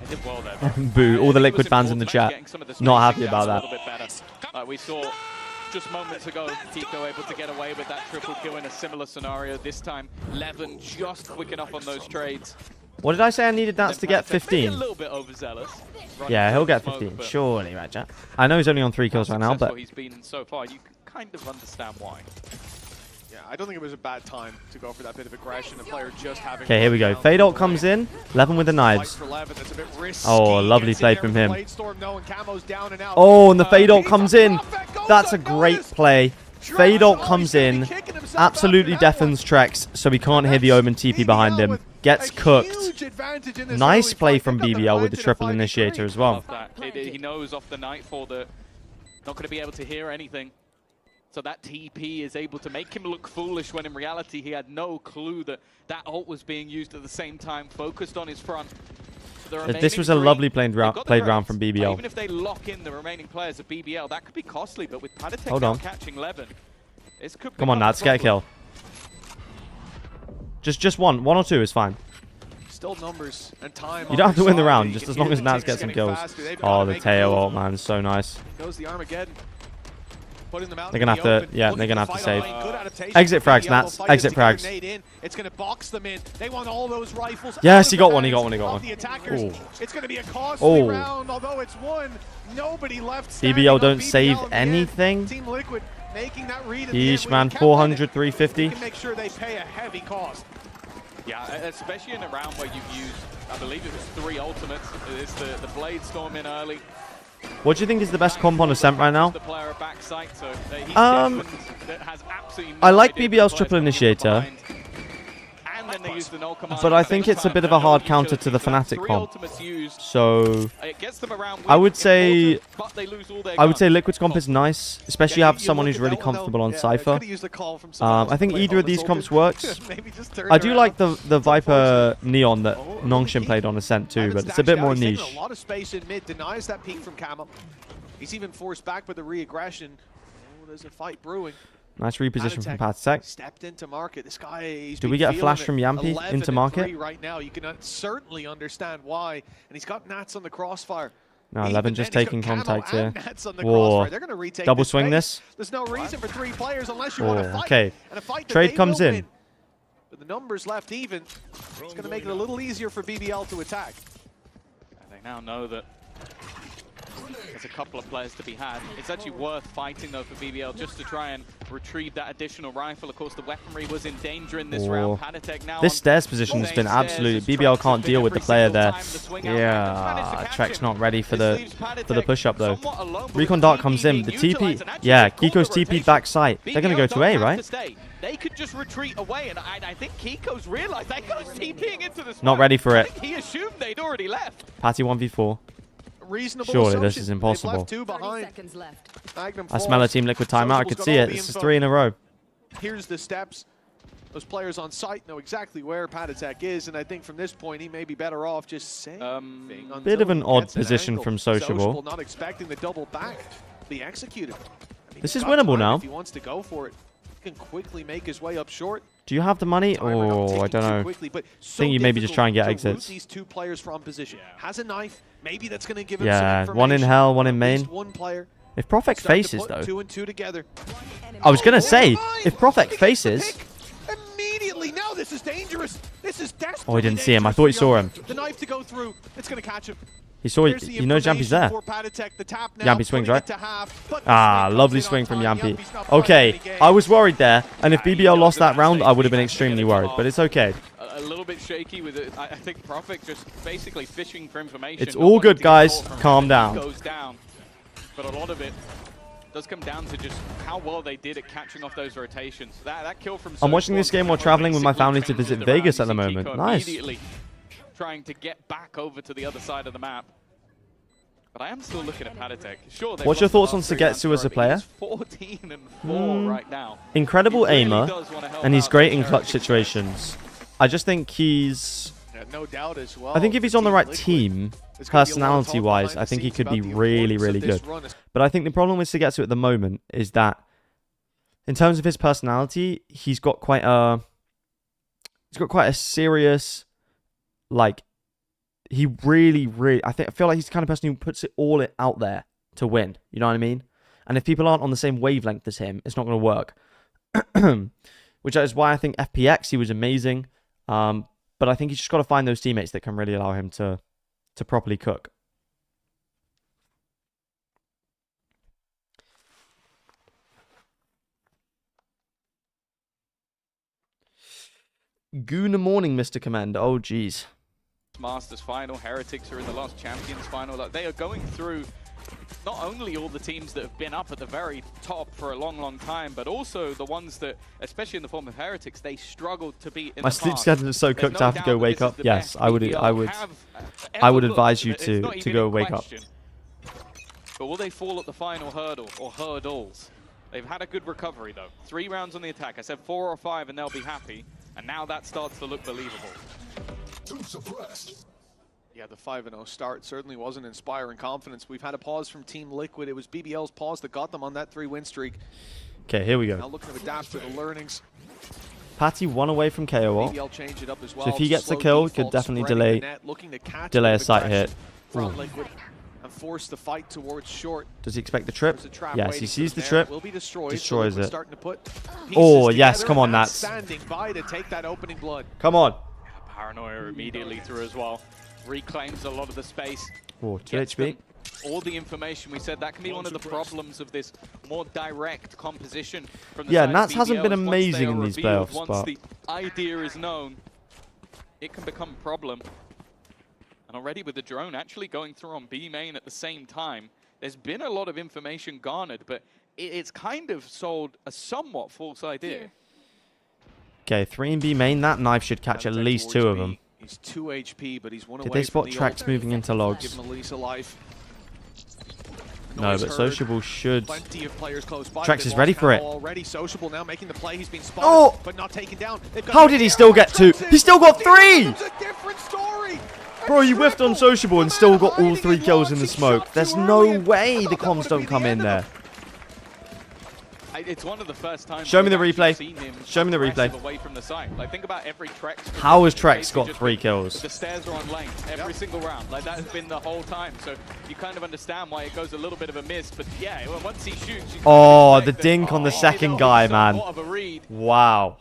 They did well there. Boo, all the Liquid fans in the chat. Not happy about that. We saw just moments ago, Kiko able to get away with that triple kill in a similar scenario. This time, Levin just quick enough on those trades. What did I say I needed Nats to get? 15? A little bit overzealous. Yeah, he'll get 15. Surely, right, chat. I know he's only on 3 kills right now, but he's been so far, you can kind of understand why. Yeah, I don't think it was a bad time to go for that bit of aggression. The player just having. Okay, here we go. Fade ult comes in. Levin with the knives. Oh, lovely play from him. Oh, and the fade ult comes in. That's a great play. Fade ult comes in. Absolutely deafens Trex, so he can't hear the Omen TP behind him. gets cooked. Nice play from They've got BBL with the advantage triple of 5v3. initiator as well. Love that. He knows off the Nightfall that not going to be able to hear anything. So that TP is able to make him look foolish when in reality he had no clue that that ult was being used at the same time, focused on his front. So This was a lovely played round from BBL. Even if they lock in the remaining players of BBL, that could be costly, but with Padatek Hold now on. catching Levin, this could Come on, become a Nats, get a problem. kill. Just one or two is fine. Still numbers and time. You don't have to win the round, You just can as long hear as the Nats ticks gets some getting kills. faster. They've Oh, gotta the make a Teo move. ult, man, so nice. Goes the Armageddon. Putting them out They're in gonna the have to- open, yeah, looking they're gonna to have to fight save. on lane. Good adaptation Exit from frags, BBL. Nats. They'll fight Exit it to get a frags. nade in. It's going to box them in. They want all those rifles. Yes, out he of got the one, he got hands one, he got of one. the attackers. Ooh. It's going to be a costly Oh. round, although it's won. Nobody left standing BBL on don't BBL save in the end. anything. Team Liquid making that read at the end. Yeesh, When man, you can't 400, win it, 350. you can make sure they pay a heavy cost. Yeah, especially in a round where you've used, I believe it was 3 ultimates. It's the Blade Storm in early. What do you think is the best comp on Ascent right now? The player at backside, so he's Desmond that has absolutely no I like idea BBL's the triple player's coming from initiator. behind. And then they use the null command But at I the think same it's a time. bit of They a hard don't counter use to the utility, so that's Fnatic 3 comp. ultimates used. So It gets them around I would with say important, but they lose all their I would say guns. Liquid's comp is nice, especially Yeah, have you someone look who's at really that one, comfortable on yeah, Cypher. could've used a call from someone else I to think play either of on these the comps Soldier. works. Maybe just turn I it do around. like the Viper unfortunate. Neon that Oh, Nongshin peek. played on Ascent too, Haven't but it's a stashed bit out. more He's taking niche. a lot of space in mid, denies that peek from Camel. He's even forced back with the re-aggression. Oh, there's a fight brewing. Nice reposition from Padatek Padatek. stepped into market. This guy, he's Do we been get a feeling flash it. from Yampy 11 into and market? 3 right now. You can certainly understand why. And he's got Nats on the crossfire. No, Even 11 just then, he's taking got Camo contact and here. Nats on the Whoa. crossfire. They're going to retake Double this swing space. this. There's no reason for 3 players unless you Oh, want to fight. okay. And a fight that Trade they comes will in. win. But the numbers left even. It's going to make it a little easier for BBL to attack. And they now know that there's a couple of players to be had. It's actually worth fighting though for BBL just to try and retrieve that additional rifle. Of course, the weaponry was in danger in this round. Padatek now This on stairs position has same been stairs absolutely. as BBL Trex can't has been deal with the every player single there. time the swing out. Just managed to Yeah, catch Trek's him. not ready for This the leaves Padatek push up though. somewhat alone, but Recon with Dart TP comes in. The being TP, utilised, and actually yeah, they've called Kiko's the TP rotation. backside. They're gonna BBL go to don't A, have right? to stay. They could just retreat away, and I think Kiko's realised they goes TPing into the Not ready for I it. think he assumed they'd already left. Patty 1v4. Reasonable Surely this assumption. is They've impossible. left 2 behind. seconds left. Magnum I smell a falls. Team Liquid timeout. I Sociable's could got see all it. the This is info. 3 in a row. Here's the steps. Those players on site know exactly where Padatek is, and I think from this point he may be better off just saving. until Bit of an he odd gets an position angle. from Sociable. Not expecting the double back to be executed. I mean, This he's is got winnable time now. If he wants to go for it, he can quickly make his way up short. Do you have the money? Timer not Oh, I ticking don't too know. quickly, but Think you maybe just try and get so difficult to root exits. These 2 players from position. Has a knife. Maybe that's going to give him Yeah, some one in information. hell, one in At main. least 1 player. If Profek Starting to faces put though. 2 and 2 together. I was gonna say, Oh, if Profek he gets the faces. pick immediately. Now this is dangerous. This is desperate. Oh, I didn't see him. I thought he saw him. The knife to go through. It's going to catch him. He saw Here's it. the You know Jampy's there. information for Padatek. The tap now, Yampy swings, putting right? it to half, but the Ah, swing lovely comes in swing on from time. Yampy. Yampy's not playing Okay, any game. I was worried there, and if Yeah, BBL he lost does that round, that I would have been safety net extremely to worried, get but it's okay. A little bit shaky with it. I think Profik just basically fishing for information. It's not all wanting good, to get guys. caught from Calm him. down. He goes down. But a lot of it does come down to just how well they did at catching off those rotations. That kill from I'm watching Sociable this game while basically traveling with my family to changes visit the Vegas round. at the You see moment. Kiko Nice. immediately trying to get back over to the other side of the map. But I am still looking at Padatek. Sure, they've What's your lost the thoughts on last 3 rounds Sugetsu as a already, but he's player? 14 and 4 right now. Incredible He really aimer, does wanna help and he's out great the in clutch charity. situations. I just think he's... Yeah, no doubt as well. I think if he's on the Team right Liquid, team, there's gonna be a lot of talk personality-wise, behind I the think he scenes could be about the really, importance really of this good. run. But I think the problem with Sugetsu at the moment is that, in terms of his personality, he's got quite a serious, like, he really, I feel like he's the kind of person who puts it all out there to win. You know what I mean? And if people aren't on the same wavelength as him, it's not going to work. Which is why I think FPX, he was amazing. But I think he's just got to find those teammates that can really allow him to properly cook. Good morning, Mr. Command. Oh, jeez. Masters final, Heretics are in the last Champions final. Like, they are going through not only all the teams that have been up at the very top for a long time, but also the ones that, especially in the form of Heretics, they struggled to beat in My the sleep past. schedule is so There's cooked no I have to doubt go that wake this is up. the Yes, best I would BBL have I would ever advise you looked. It's not to even go in wake up. question. But will they fall at the final hurdle or hurdles? They've had a good recovery though. 3 rounds on the attack. I said 4 or 5 and they'll be happy. And now that starts to look believable. Yeah, the 5-0 start certainly wasn't inspiring confidence. We've had a pause from Team Liquid. It was BBL's pause that got them on that 3-win streak. Okay, here we Now go. looking to adapt to the learnings. Patty 1 away from KO. BBL change it up as well. So if he gets the Slow kill, he default, could definitely spreading delay the net, looking to catch a bit of sight aggression hit. from Liquid and force the fight towards short. Does he expect the trip? There's a trap Yes, waiting he for sees them the there. trip. Will be destroyed. Destroys Liquid it. starting to put Oh, pieces yes, together, come on, and Nats. standing by to take that opening blood. Come on. Paranoia immediately through as well. Reclaims a lot of the space. Oh, 2 Gets HP. them all the information. We said that can be one of the problems of this more direct composition from the Yeah, side of Nats hasn't been BBL is once they amazing are in these revealed, playoffs, Once but the idea is known, it can become a problem. And already with the drone actually going through on B main at the same time, there's been a lot of information garnered, but it's kind of sold a somewhat false idea. Okay, 3 in B main. That knife should catch at least 2 of them. He's 2 HP, but he's 1 Did away they spot from the Trax ult. moving into Give logs? him a lease of life. No, Noise but heard. Sociable should. Plenty of players close by. Trax They've is lost ready for it. Camo already. Sociable now making the play. He's been spotted, Oh! but not taken down. They've got How the did he air. still get 2? Trax He still got 3! It's a different story. Bro, you whiffed on Sociable and still got all 3 kills in the smoke. There's no way the comms don't come in there. It's one of the first times. Show me the we've actually replay. seen him Show me the aggressive replay. Away from the site. Like think about every Trex. How has Trex basically got just 3 been- kills? The stairs are on lane every single round. Like that has been the whole time. So you kind of understand why it goes a little bit of a miss. But yeah, once he shoots. You Oh, kind the of expect dink that, on the oh, second you know, guy, so man. what of a read. Wow.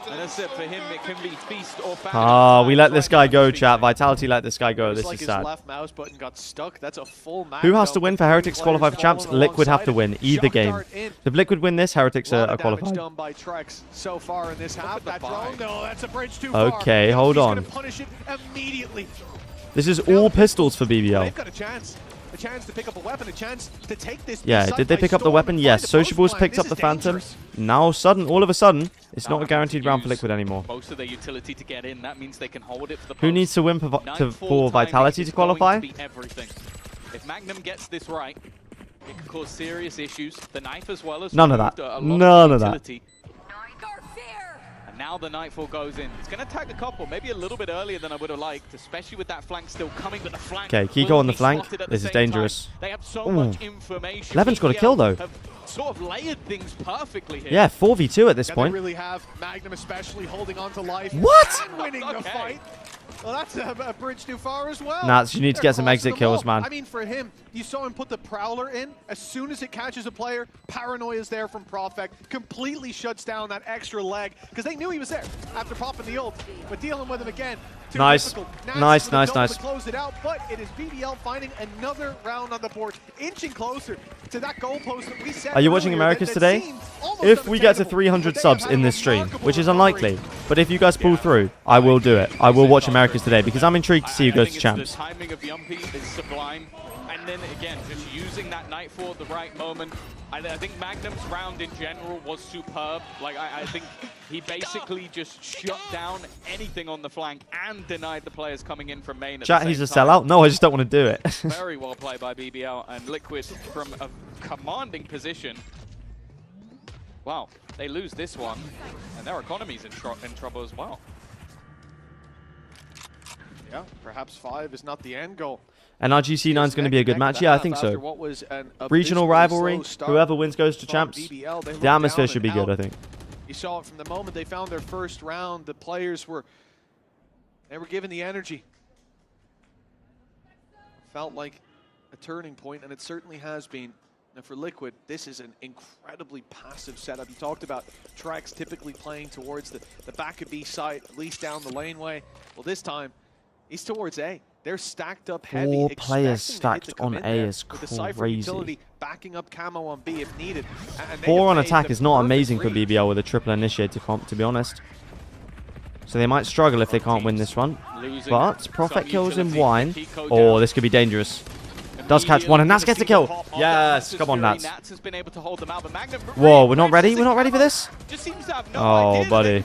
And that's it for him. It can be feast or famine. Ah, we let this guy Right now, go, it's chat. feasting. Vitality let this guy go. Looks This like is his sad. left mouse button got stuck. That's a full Who has to Magnum. win for 3 Heretics players qualify for champs? following Liquid have to alongside win it. either Shock game. dart in. If Liquid win this, Heretics Lot are of damage qualified. done by Trex so far in this half. at the That buy. drone, no, that's a bridge too far. Okay, He's hold gonna on. punish it immediately. This is all pistols for BBL. They've got a chance to pick up a weapon, a chance to take this. Yeah, site did they by pick up the storm weapon? and Yes. find a post Sociables flank. picked This up the is Phantom. dangerous. Now, all of a sudden, it's Now not a having guaranteed to round for use Liquid anymore. Most of their utility to get in. That means they can hold it for the Who post. needs to win for Nightfall timing Vitality is to qualify? going to be everything. If Magnum gets this right, it could cause serious issues. The knife as well as None of removed that. a lot None of that. utility. And now the Nightfall goes in. It's going to tag a couple, maybe a little bit earlier than I would have liked, especially with that flank still coming, but the flank. Okay, Kiko will on the be flank. spotted at This the is same dangerous. time. They have so Ooh. much information. Levin's got a BBL kill, though. Have sort of layered things perfectly here. Yeah, 4v2 at this Yeah, point. they really have. Magnum especially holding on to life. What? And winning the Okay. fight. Well, that's a bridge too far as well. Nats, you need to They're get some crossing exit the kills, ball. man. I mean, for him, you saw him put the Prowler in. As soon as it catches a player, Paranoia is there from Profect. Completely shuts down that extra leg because they knew he was there after popping the ult. But dealing with him again, too Nice. difficult. Nats Nice, with a nice, double nice. to close it out, but it is BBL finding another round on the board, inching closer to that goalpost that we set. Are you watching earlier Americas that today? seemed almost If we get to unattainable. 300 But they subs have in had a this stream, remarkable which is recovery. unlikely, but if you guys pull through, I will do it. I will watch Americas today because I'm intrigued to see who I goes think to it's champs. The timing of Yumpy is sublime. And then again, just using that Nightfall at the right moment. I think Magnum's round in general was superb. Like, I think he basically just shut down anything on the flank and denied the players coming in from main at Chat, the he's a same time. sellout? No, I just don't want to do it. Very well played by BBL and Liquid from a commanding position. Wow, they lose this one, and their economy's in trouble as well. Yeah, perhaps 5 is not the end goal. And our GC9 is going to be a good match. Yeah, I think so. Regional rivalry, whoever wins goes to champs. The atmosphere should be good, I think. You saw it from the moment they found their first round. The players were given the energy. Felt like a turning point, and it certainly has been. And for Liquid, this is an incredibly passive setup. You talked about Trex typically playing towards the back of B side, at least down the laneway. Well, this time, he's towards A. They're stacked up heavy. 4 players expecting the hit to stacked come on in A there is with the Cypher crazy. utility backing up Camo on B if needed. And they 4 have on made attack the is not perfect amazing for read. BBL with a triple initiator comp, to be honest. So they might struggle if they can't win this one. Losing But Prophet some kills in utility. wine. Kiko Oh, down. this could be dangerous. And Does catch one, and Nats gets the kill. Yes, come on, Nats. Whoa, we're not ready? We're not ready for this? Oh, buddy.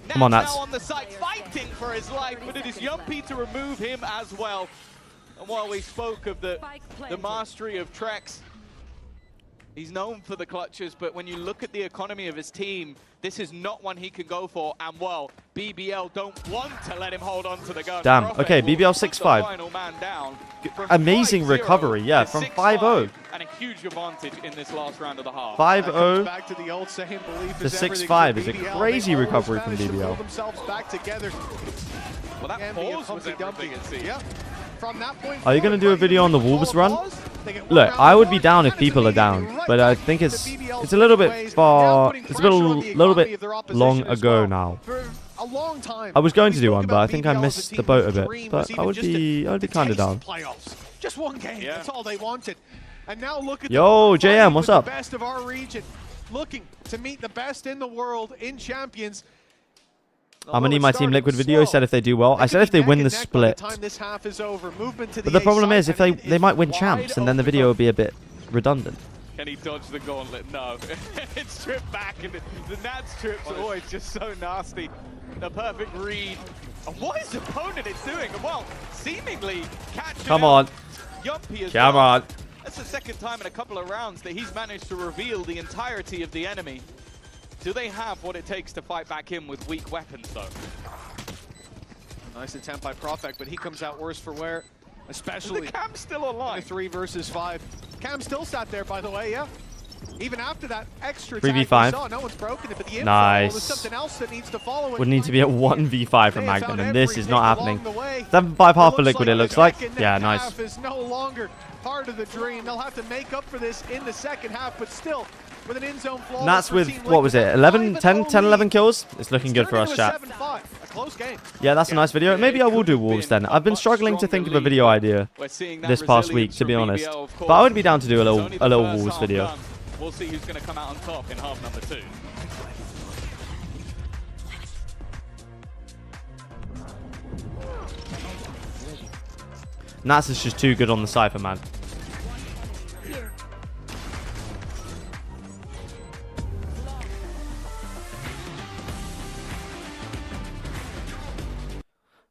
Come on, Nats. On the side, fighting for his life, but it is Yumpy to remove him as well. And while we spoke of the mastery of Trex, he's known for the clutches, but when you look at the economy of his team, this is not one he can go for. And well, BBL don't want to let him hold on to the gun. Damn. Prophet Okay, will BBL put the 6-5. final man down from Amazing 5-0 recovery, yeah, to from 6-5, 5-0. and a huge advantage in this last round of the half. 5-0 Back to the old saying, belief to is everything 6-5 for is a BBL. crazy They always recovery from manage to pull BBL. themselves back together. Well, that Can be a pause was Humpty everything, Dumpty. it seems. Yeah. From that point Are you going to do a forward, video on the Call Wolves a run? pause, they get one Look, round I would of be one, down if and it's people are immediately down, right but I back think to it's BBL's a little ways, bit now far. putting It's a pressure on the little economy bit of their opposition long as ago well. now. For a long time, I was going to we do spoke one, but about I think I BBL as missed team the boat a whose bit. dream But was I even would just be kind of taste down. playoffs. Just one game. Yeah. That's all they wanted. And now look at Yo, them, JM, fighting what's with up? The best of our region, looking to meet the best in the world in champions. I'm gonna need my Team Liquid video. Said if they do well. I said if they win the split. But the problem is if they might win champs, and then the video will be a bit redundant. Can he dodge the gauntlet? No. It's stripped back, and the Nats trips are always just so nasty. The perfect read. And what his opponent is doing, well, seemingly catching Come on. Yumpy as Come well. on. That's the second time in a couple of rounds that he's managed to reveal the entirety of the enemy. Do they have what it takes to fight back in with weak weapons, though? Nice attempt by Profek, but he comes out worse for wear, especially The Cam's still alive. 3 versus 5. Cam still sat there, by the way, yeah. Even after that extra 3v5. tag we saw, no one's broken it, but the info, Nice. there's something else that needs to follow it. Would need to be a 1v5 for They have Magnum, found and this is not everything happening. along the way. 7-5 half for It Liquid, it the looks like. second Yeah, half nice. is no longer part of the dream. They'll have to make up for this in the second half, but still, with an in-zone flaw. Nats with, what was it, 11, 10, 11 kills? It's looking good for us, chat. A close game. Yeah, that's a nice video. Maybe I will do Wolves then. I've been struggling to think of a video idea this past week, to be honest. But I would be down to do a little Wolves video. We'll see who's going to come out on top in half number 2. Nats is just too good on the Cypher, man.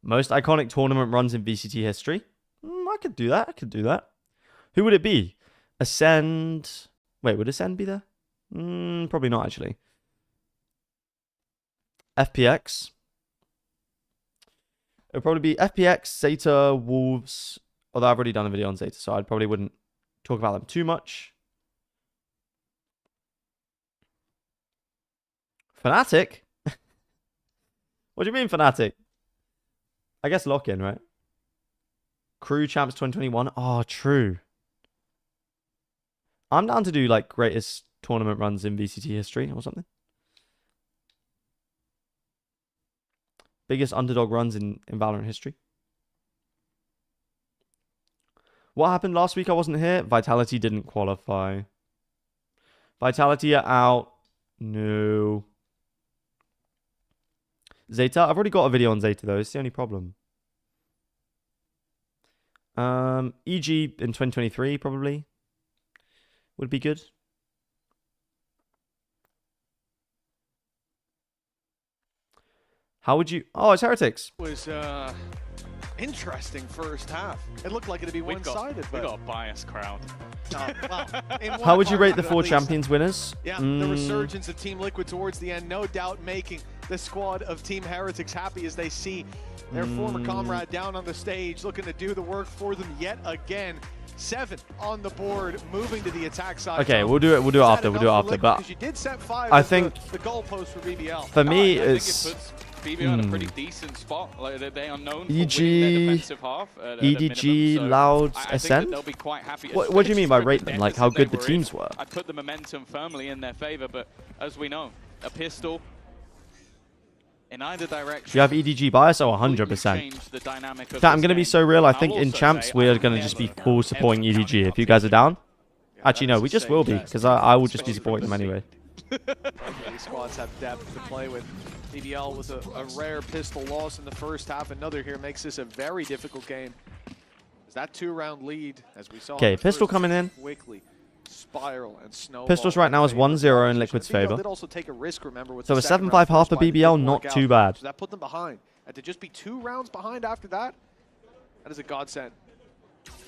Most iconic tournament runs in VCT history? I could do that. I could do that. Who would it be? Ascend. Wait, would Ascend be there? Probably not, actually. FPX. It would probably be FPX, Zeta, Wolves. Although I've already done a video on Zeta, so I probably wouldn't talk about them too much. Fnatic? What do you mean, Fnatic? I guess lock-in, right? Crew Champs 2021. Oh, true. I'm down to do, like, greatest tournament runs in VCT history or something. Biggest underdog runs in Valorant history. What happened last week? I wasn't here. Vitality didn't qualify. Vitality are out. No. Zeta. I've already got a video on Zeta, though. It's the only problem. EG in 2023, probably. Would be good. How would you... Oh, it's Heretics. Was interesting first half. It looked like it'd be one-sided, We but got a biased crowd. How would you rate the part, 4 at least. champions winners? Yeah, the resurgence of Team Liquid towards the end, no doubt making the squad of Team Heretics happy as they see their former comrade down on the stage, looking to do the work for them yet again. 7 on the board, moving to the attack side. Okay, we'll do it. We'll do it after. We'll do it after. But you did set 5 I think the goalpost for BBL. for me, I think it's it puts BBL in a pretty decent spot. Like, they are known for EG, winning their defensive half at a EDG, minimum, so Loud, I think Ascend? that they'll be quite happy. What do you mean by especially rate with them? the Like how deficit good the they were teams in. were? I put the momentum firmly in their favor, but as we know, a pistol in either direction. Do you have EDG bias? Oh, 100%. I'm going to be so real. I think in champs, we're going to just be full supporting EDG. If you guys are down. Actually, no, we just will be, because I will just be supporting them anyway. These squads have depth to play with. BBL with a rare pistol loss in the first half. Another here makes this a very difficult game. That 2-round lead, as we saw. Okay, Pistol coming in. Quickly spiral and snowball. Pistols right now is 1-0 in Liquid's favor. Did also take a risk, remember, with So the a second 7-5 round half first for fight, it BBL, didn't not work too out. bad. So that put them behind. And to just be 2 rounds behind after that, that is a godsend.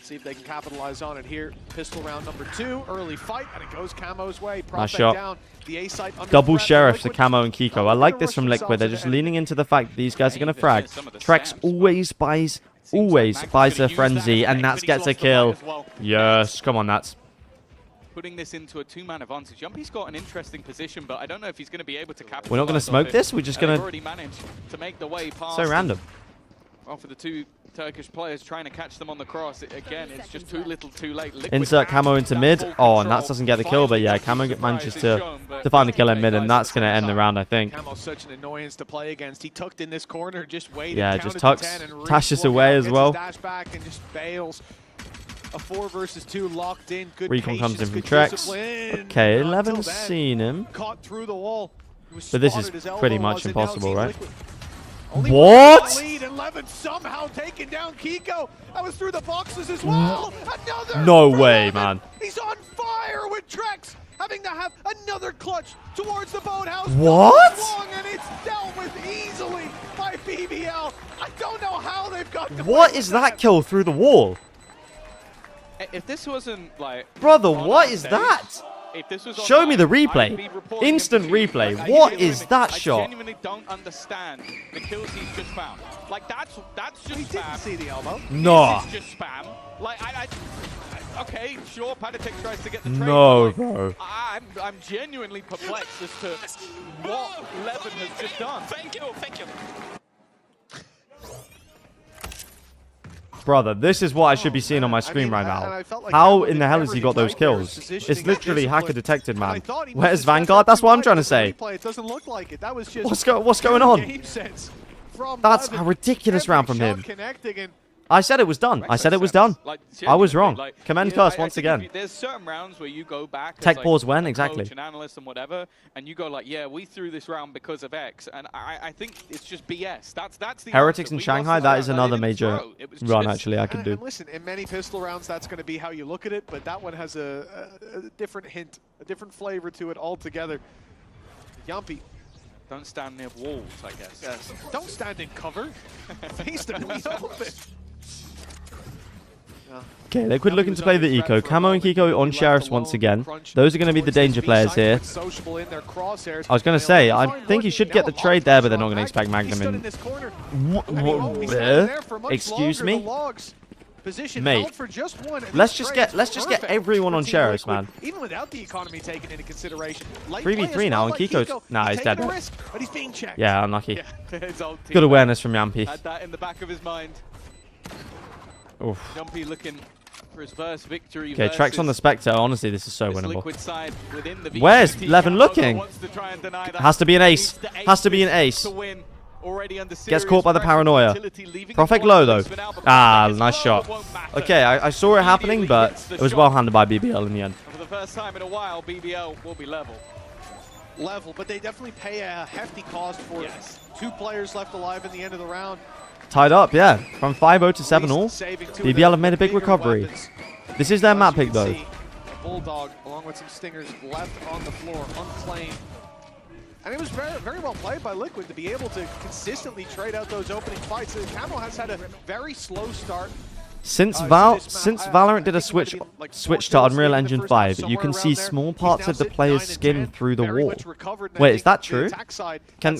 See if they can capitalize on it here. Pistol round number 2, early fight, and it goes Camo's way. Nice shot. Down. The A site under Double threat. Sheriffs to Liquid, Camo and Kiko. I like this from Liquid. They're just leaning into the fact that these guys are going to frag. Trex always buys their frenzy, and Nats gets a kill. Yes, come on, Nats. Putting this into a 2-man advantage. Jumpy's got an interesting position, but I don't know if he's going to be able to capitalize. We're not going to smoke this. We're just going to... already managed to make the way past. So random. Well, for the 2 Turkish players trying to catch them on the cross, again, it's just too little, too late. Liquid Insert Camo into mid. Oh, and Nats doesn't get the kill, but yeah, Camo manages to find the kill in mid, and that's going to end the round, I think. Camo's such an annoyance to play against. He tucked in this corner, just waited. Yeah, just tucks, tashes away as well. Dash back and just bails. A 4 versus 2 locked in. Good Recon comes in patience, from good Trex. discipline. Okay, Until 11's then, seen him. Caught through the wall. He was But this is spotted, his elbow pretty much was, and now impossible, Team right? Liquid. Only What? one lead, and Levin somehow taking down Kiko. That was through the boxes as well. Another No for way, Levin. man. He's on fire with Trex, having to have another clutch towards the boathouse. What? Long, and it's dealt with easily by BBL. I don't know how they've got to What play is with that kill through the wall? If this wasn't like... Brother, on what our is stage, that? if this was Show me the online, replay. I'd be reporting him Instant to replay. Like, What is that shot? I genuinely don't understand the kills he's just found. Like, that's just He didn't spam. see the elbow. No. This is just spam. Like, okay, sure, Padatic tries to get the trade. No, but, like, bro. I'm genuinely perplexed as to what Levin has just done. Thank you. Brother, this is what I should be seeing on my screen right now. How in the hell has he got those kills? It's literally hacker detected, man. Where's Vanguard? That's what I'm trying to say. It doesn't look like it. That was just What's going on? game sense from That's Levin. a ridiculous Every round from shot him. connecting, and I said it was done. I said it was done. Like, I was genuinely, wrong. like, Commend yeah, curse I once think again. there's certain rounds where you go back as, Tech like, pause when, a exactly. coach, an analyst and whatever, and you go like, yeah, we threw this round because of X, and I think it's just BS. That's the Heretics answer. in We Shanghai, lost that this is round. another They didn't major throw. It was run, just- actually, I could do. And listen, in many pistol rounds, that's going to be how you look at it, but that one has a different hint, a different flavor to it altogether. Yumpy. Don't stand near walls, I guess. Yes. Don't stand in cover. Face them in the open. Okay, Liquid looking to play the eco. Camo and Kiko on Sheriffs once again. Those are going to be the danger players here. I was going to say, I think he should get the trade there, but they're not going to expect Magnum in. Excuse me? Mate, let's just get everyone on Sheriffs, man. Even without the economy taken into consideration. 3v3 now, and Kiko's... Nah, he's dead. But he's being checked. Yeah, unlucky. His old Good teammate awareness from Yampy. had that in the back of his mind. Oof. Jumpy looking for his first victory. Okay, Trex on the Spectre. Honestly, this is so winnable. Liquid side within the Where's VCT. Levin Camo looking? wants to try and deny that. Has to be an ace. Needs the Has to be an ace. to win. Already under Gets caught by the paranoia. Perfect low, though. Ah, nice shot. Okay, I saw it happening, but it was well handled by BBL in the end. And for the first time in a while, BBL will be level. Level, but they definitely pay a hefty cost for it. 2 players left alive in the end of the round. Tied up, yeah. From 5-0 to 7-all. BBL have made a big recovery. This is their map pick, though. Bulldog, along with some stingers, left on the floor, unclaimed. And it was very, very well played by Liquid to be able to consistently trade out those opening fights. Camo has had a very slow start. Since Valorant did a switch to Unreal Engine 5, you can see small parts of the player's skin through the wall. Wait, is that true? Can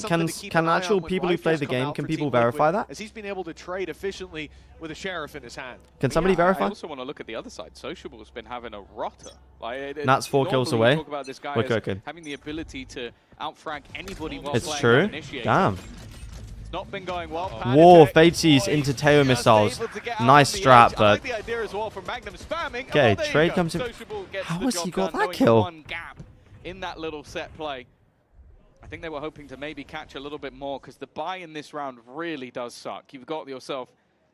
actual people who play the game, can people verify that? As he's been able to trade efficiently with a sheriff in his hand. Can somebody I verify? also want to look at the other side. Sociable's been having a rotter. Like, Nat's 4 kills normally we away. talk about this guy We're as cooking. having the ability to outfrag anybody while It's playing true. on initiator. Damn. It's not been going well. Whoa, Padatic, Fade sees into Teo missiles. Nice strap, I but... like the idea as well from Magnum spamming. Okay, There you trade go. comes in. Sociable gets How the has job he got done, that knowing kill? One gap in that little set play. I think they were hoping to maybe catch a little bit more because the buy in this round really does suck. You've got yourself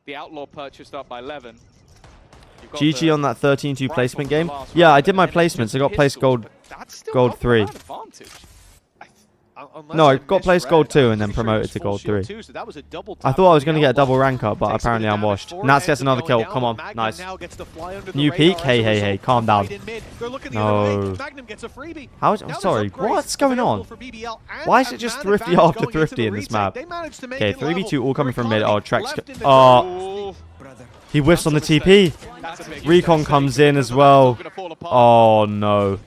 the Outlaw purchased up by Levin. GG on that 13-2 placement game. Yeah, I did my placements. I got placed gold 3. No, I got placed gold 2 and then promoted to gold 3. I thought I was going to get a double rank up, but apparently I'm washed. Nats gets another kill. Come on. Nice. New peak. Hey. Calm down. No. How is... I'm sorry. What's going on? Why is it just Thrifty after Thrifty in this map? Okay, 3v2 all coming from mid. Oh, Trex. Oh. He whiffs on the TP. Recon comes in as well. Oh, no.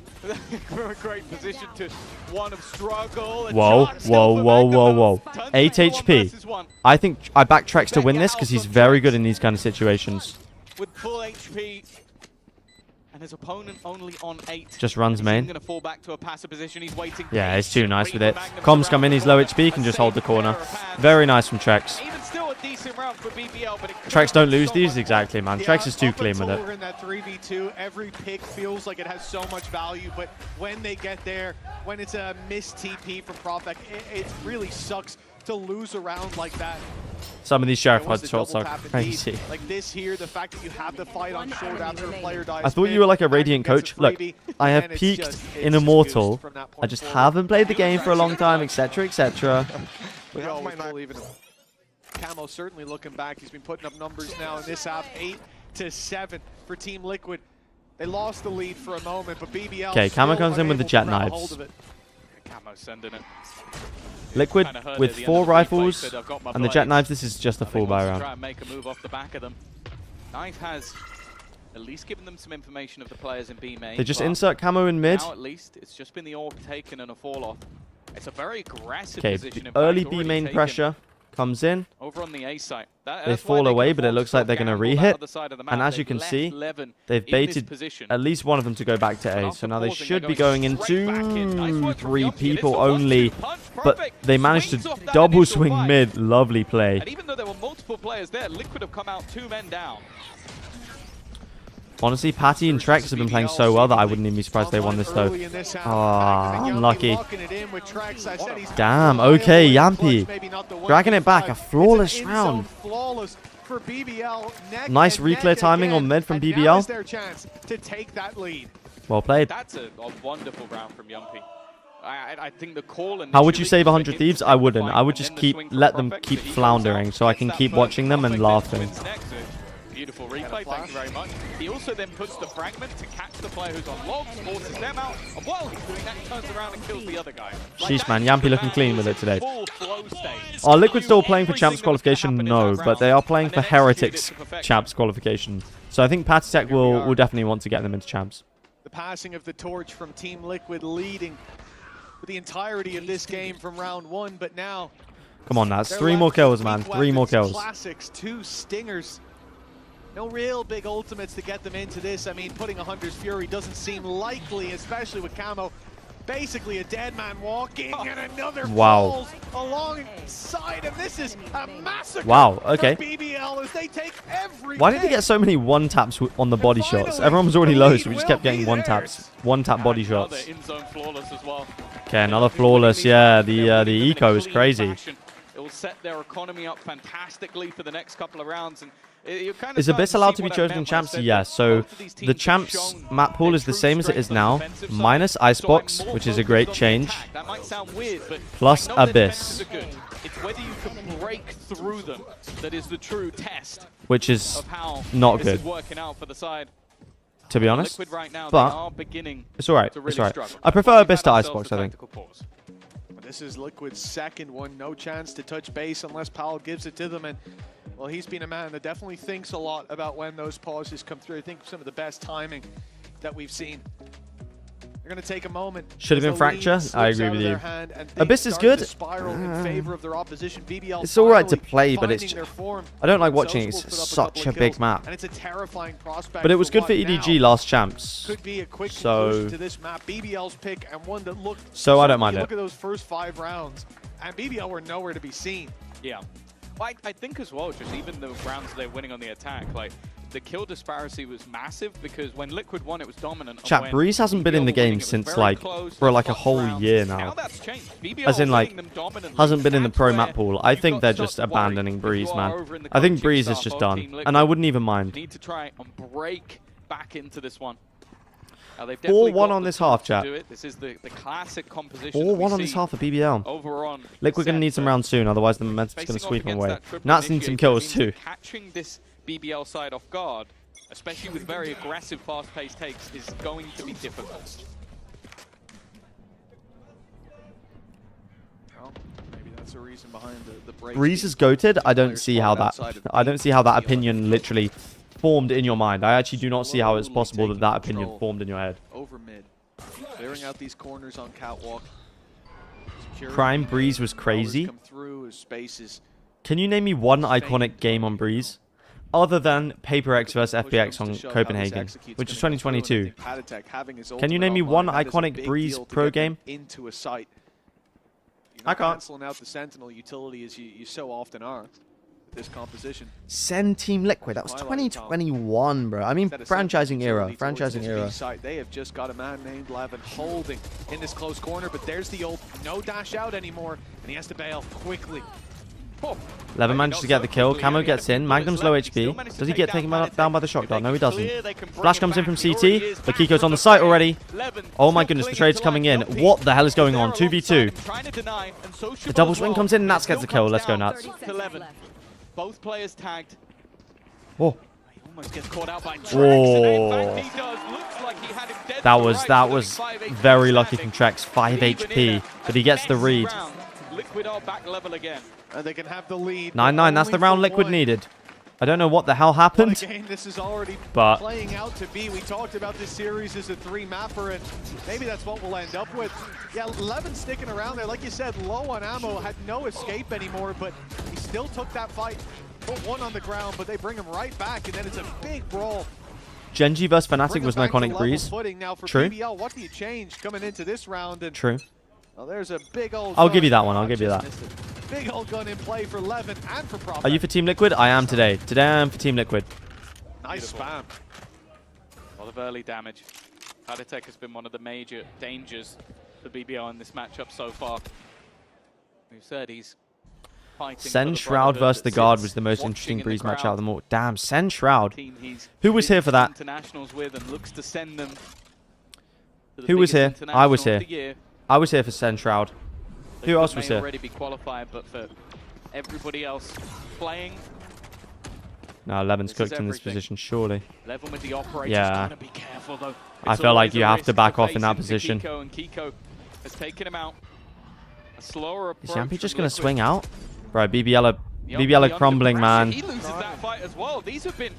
Great position to one of struggle. Whoa. 8 HP. I think I back Trex to win this because he's very good in these kind of situations. With full HP. And his opponent only on 8. Just runs main. Going to fall back to a passive position. He's waiting. Yeah, he's too nice with it. Comms come in. He's low HP. Can just hold the corner. Very nice from Trex. Even still a decent round for BBL, but Trex don't lose these exactly, man. Trex is too clean with it. In that 3v2, every pick feels like it has so much value, but when they get there, when it's a missed TP from Profek, it really sucks to lose a round like that. Some of these Sheriff HUD shots are crazy. Like this here, the fact that you have the fight on short after a player dies. I thought you were like a Radiant coach. Look, I have peaked in Immortal. I just haven't played the game for a long time, etc, etc. Camo certainly looking back. He's been putting up numbers now in this half. 8-7 for Team Liquid. They lost the lead for a moment, but BBL. Okay, Camo comes in with the jet knives. Camo sending it. Liquid with 4 rifles and the jet knives. This is just a full buy round. Try and make a move off the back of them. Knife has at least given them some information of the players in B main. They just insert Camo in mid. Now at least it's just been the orb taken and a fall off. It's a very aggressive Okay, position. early B main pressure comes in. Over on the A site. They fall away, but it looks like they're going to re-hit. And as you can see, they've baited at least one of them to go back to A. So now they should be going into 3 people only. But they managed to double swing mid. Lovely play. And even though there were multiple players there, Liquid have come out 2 men down. Honestly, Patty and Trex have been playing so well that I wouldn't even be surprised they won this though. Ah, unlucky. Damn, okay, Yampy. Dragging it back, a flawless round. Nice reclear timing on mid from BBL. Well played. That's a wonderful round from Yampy. I think the call. How would you save 100 Thieves? I wouldn't. I would just let them keep floundering so I can keep watching them and laughing. Beautiful replay, thank you very much. He also then puts the fragment to catch the player who's on logs, forces them out, and while he's doing that, he turns around and kills the other guy. Sheesh, man, Yampy looking clean with it today. Are Liquid still playing for Champs qualification? No, but they are playing for Heretics Champs qualification. So I think Patitech will definitely want to get them into Champs. The passing of the torch from Team Liquid leading for the entirety of this game from round 1, but now... Come on, that's 3 more kills, man. 3 more kills. Classics, 2 stingers. No real big ultimates to get them into this. I mean, putting a Hunter's Fury doesn't seem likely, especially with Camo. Basically a dead man walking and another falls alongside him. This is a massacre. Wow, okay. For BBL as they take every Why did they get so many 1-taps on the body shots? Everyone was already low, so we just kept getting 1-taps. 1-tap body shots. Okay, another flawless. Yeah, the eco is crazy. It will set their economy up fantastically for the next couple of rounds. And is Abyss allowed to be chosen in Champs? Yes. So the Champs map pool is the same as it is now, minus Icebox, which is a great change, plus Abyss, it's whether you can break through them that is the true test, which is not good, to be honest. But it's alright. It's alright. I prefer Abyss to Icebox, I think. This is Liquid's second one. No chance to touch base unless Powell gives it to them. And, well, he's been a man that definitely thinks a lot about when those pauses come through. I think some of the best timing that we've seen. They're going to take a moment. Should have been Fracture. I agree with you. Abyss is good. It's alright to play, but it's I don't like watching it. It's such a big map. And it's a terrifying prospect. But it was good for EDG last Champs. Could be a quick to this map. BBL's pick and one that looked. So I don't mind it. Look at those first 5 rounds, and BBL were nowhere to be seen. Yeah. Well, I think as well, just even the rounds they're winning on the attack, like the kill disparity was massive because when Liquid won, it was dominant. Chat, Breeze hasn't been in the game since like for like a whole year now. As in like hasn't been in the pro map pool. I think they're just abandoning Breeze, man. I think Breeze is just done, and I wouldn't even mind. Need to try and break back into this one. They've definitely 4-1 got on the this tools half, to chat. do it. This is the classic composition. 4-1 on this half for BBL. Over on Liquid going to need some rounds soon, otherwise the momentum's going to sweep them away. Nats need some kills too. Catching this BBL side off guard, especially with very aggressive, fast-paced takes, is going to be difficult. Well, maybe that's the reason behind the break. Breeze is goated. I don't see how that. I don't see how that opinion literally formed in your mind. I actually do not see how it's possible that that opinion formed in your head. Over mid, clearing out these corners on catwalk. Prime Breeze was crazy. Come through, his spaces. Can you name me one iconic game on Breeze, other than Paper X vs FBX on Copenhagen, which is 2022? Can you name me one iconic Breeze pro game? Into a site. I can't. Canceling out the Sentinel utility as you so often are. This composition. Send Team Liquid. That was 2021, bro. I mean, franchising era. Franchising era. Site. They have just got a man named Levin holding in this close corner, but there's the old no dash out anymore, and he has to bail quickly. Oh, Levin manages to get the kill. Camo gets in. Magnum's low HP. Does he get taken down by the shock dart? No, he doesn't. Flash comes in from CT, but Kiko's on the site already. Oh my goodness, the trade's coming in. What the hell is going on? 2v2. The double swing comes in, and Nats gets the kill. Let's go, Nats. Both players tagged. Oh. He almost gets caught out by Trex. Whoa. He does. Looks like he had him dead That was very lucky from Trex. 5 HP, but he gets the read. Liquid are back level again. And they can have the lead. 9-9. That's the round Liquid needed. I don't know what the hell happened. Again, this is already but playing out to be. We talked about this series as a 3-mapper, and maybe that's what we'll end up with. Yeah, Levin sticking around there. Like you said, low on ammo, had no escape anymore, but he still took that fight. Put one on the ground, but they bring him right back, and then it's a big brawl. Genji vs Fnatic was an iconic Breeze. Now for True. BBL, what do you change coming into this round? And True. well, there's a big old I'll give you that one. I'll give you that. Big old gun in play for Levin and for Prop. Are you for Team Liquid? I am today. Today I am for Team Liquid. Nice spam. A lot of early damage. Haditech has been one of the major dangers for BBL in this matchup so far. We've said he's fighting. Sen Shroud versus the Guard was the most interesting Breeze match out of them all. Damn, Sen Shroud. Who was here for that? Internationals with and looks to send them. Who was here? I was here. I was here for Sen Shroud. Who else was here? Already be qualified, but for everybody else playing. No, Levin's cooked in this position, surely. Levin with the operator. Yeah. Be careful, though. I feel like you have to back off in that position. Kiko, and Kiko has taken him out. A slower approach. Is Yampy just going to swing out? Bro, BBL are crumbling, man. He loses that fight as well. These have been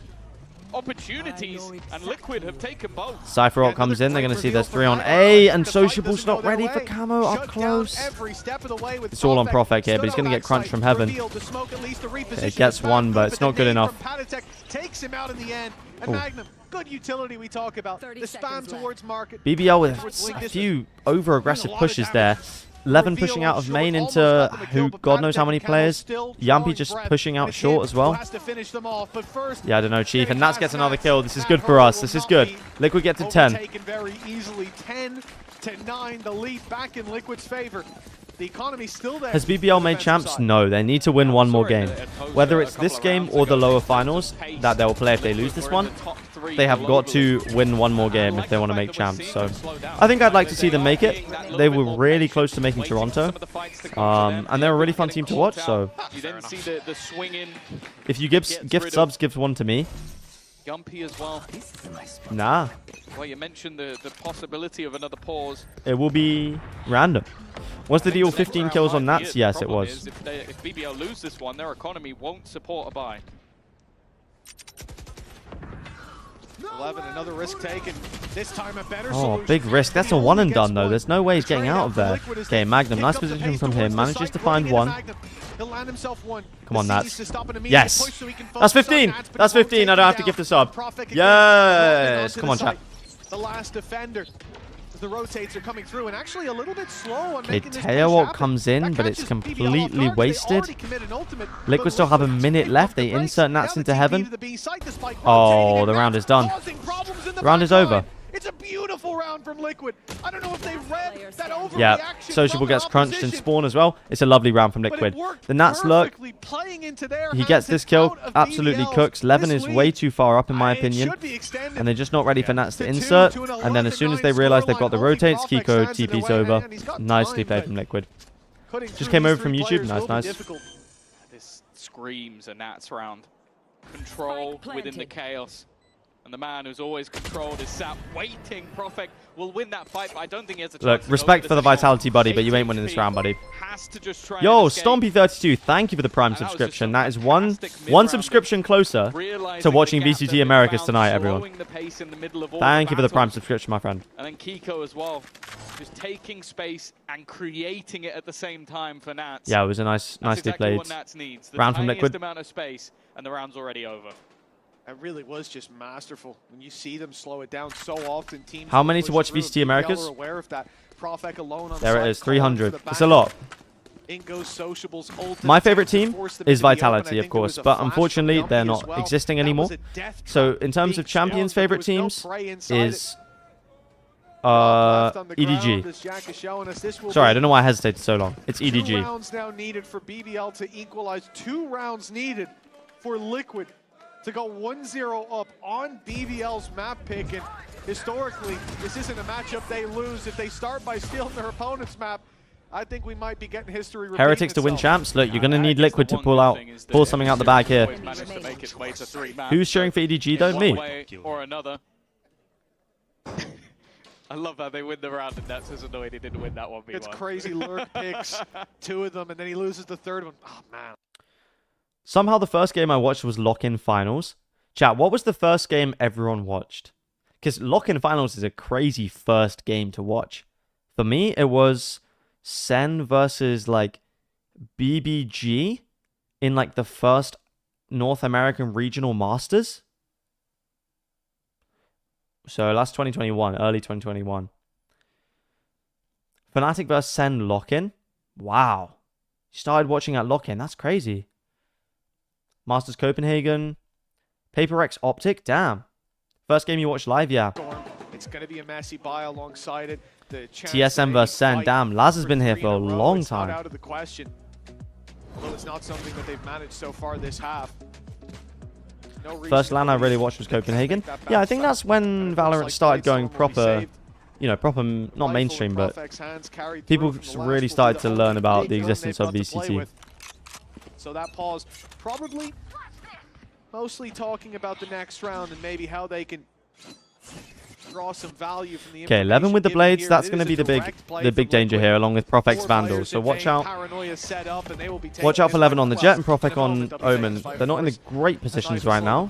opportunities, and Liquid have taken both. Cypher ult comes in. They're going to see there's 3 on A, and Sociable's not ready for Camo up close. It's all on Profek here, but he's going to get crunched from heaven. It gets one, but it's not good enough. Takes him out in the end. And Magnum, good utility we talk about. The spam towards market. BBL with a few over-aggressive pushes there. Levin pushing out of main into who God knows how many players. Yampy just pushing out short as well. Yeah, I don't know, Chief. And Nats gets another kill. This is good for us. This is good. Liquid get to 10. Very easily, 10-9, the lead back in Liquid's favor. The economy's still there. Has BBL made champs? No, they need to win one more game. Whether it's this game or the lower finals that they'll play if they lose this one, they have got to win one more game if they want to make champs. So I think I'd like to see them make it. They were really close to making Toronto. And they're a really fun team to watch. So if you gift subs, give one to me. Yumpy as well. Nah. Well, you mentioned the possibility of another pause. It will be random. Was the deal 15 kills on Nats? Yes, it was. If BBL lose this one, their economy won't support a buy. 11, another risk taken. This time a better solution. Big risk. That's a one and done, though. There's no way he's getting out of there. Okay, Magnum, nice position from him. Manages to find one. Come on, Nats. Yes. That's 15. That's 15. I don't have to gift a sub. Yes. Come on, chat. The last defender. The rotates are coming through and actually a little bit slow on making this ult comes in, but it's completely wasted. Liquid still have a minute left. They insert Nats into heaven. Oh, the round is done. The round is over. It's a beautiful round from Liquid. I don't know if they read that overreaction. Yeah, Sociable gets crunched in spawn as well. It's a lovely round from Liquid. The Nats lurk. He gets this kill, absolutely cooks. Levin is way too far up in my opinion. And they're just not ready for Nats to insert. And then as soon as they realize they've got the rotates, Kiko TP's over. Nicely played from Liquid. Just came over from YouTube. Nice. This screams a Nats round. Control within the chaos. And the man who's always controlled is sat waiting. Profek will win that fight, but I don't think he has a chance. Look, respect for the Vitality, buddy, but you ain't winning this round, buddy. Yo, Stompy32, thank you for the Prime subscription. That is one subscription closer to watching VCT Americas tonight, everyone. Thank you for the Prime subscription, my friend. And then Kiko as well, just taking space and creating it at the same time for Nats. Yeah, it was a nicely played round from Liquid. Amount of space, and the round's already over. It really was just masterful. When you see them slow it down so often, teams. How many to watch VCT Americas? Aware of that. Profek alone on There it is, 300. It's a lot. In goes Sociable's ult. My favorite team is Vitality, of course, but unfortunately they're not existing anymore. So in terms of champions' favorite teams is EDG. Sorry, I don't know why I hesitated so long. It's EDG. 2 rounds now needed for BBL to equalize. 2 rounds needed for Liquid to go 1-0 up on BBL's map pick. And historically, this isn't a matchup they lose. If they start by stealing their opponent's map, I think we might be getting history repeating Heretics to win champs. Look, you're going to need Liquid to pull something out the bag here. Who's cheering for EDG though? Me. Or another. I love how they win the round and Nats is annoyed he didn't win that 1v1. It's crazy. Lurk picks 2 of them and then he loses the 3rd one. Oh, man. Somehow the first game I watched was Lock-In Finals. Chat, what was the first game everyone watched? Because Lock-In Finals is a crazy first game to watch. For me, it was Sen versus, like, BBG in, like, the first North American Regional Masters. So, last 2021, early 2021. Fnatic versus Sen Lock-In. Wow. You started watching at Lock-In. That's crazy. Masters Copenhagen. Paper X Optic. Damn. First game you watched live, yeah. It's going to be a messy buy alongside it. The TSM versus Sen. Damn, Laz has been here for a long time. Out of the question. Although it's not something that they've managed so far this half. First LAN I really watched was Copenhagen. Yeah, I think that's when Valorant started going proper, you know, proper, not mainstream, but people really started to learn about the existence of VCT. So that pause, probably mostly talking about the next round and maybe how they can draw some value from the. Okay, 11 with the blades. That's going to be the big danger here, along with Profek's Vandal. So watch out. Watch out for 11 on the Jet and Profek on Omen. They're not in the great positions right now.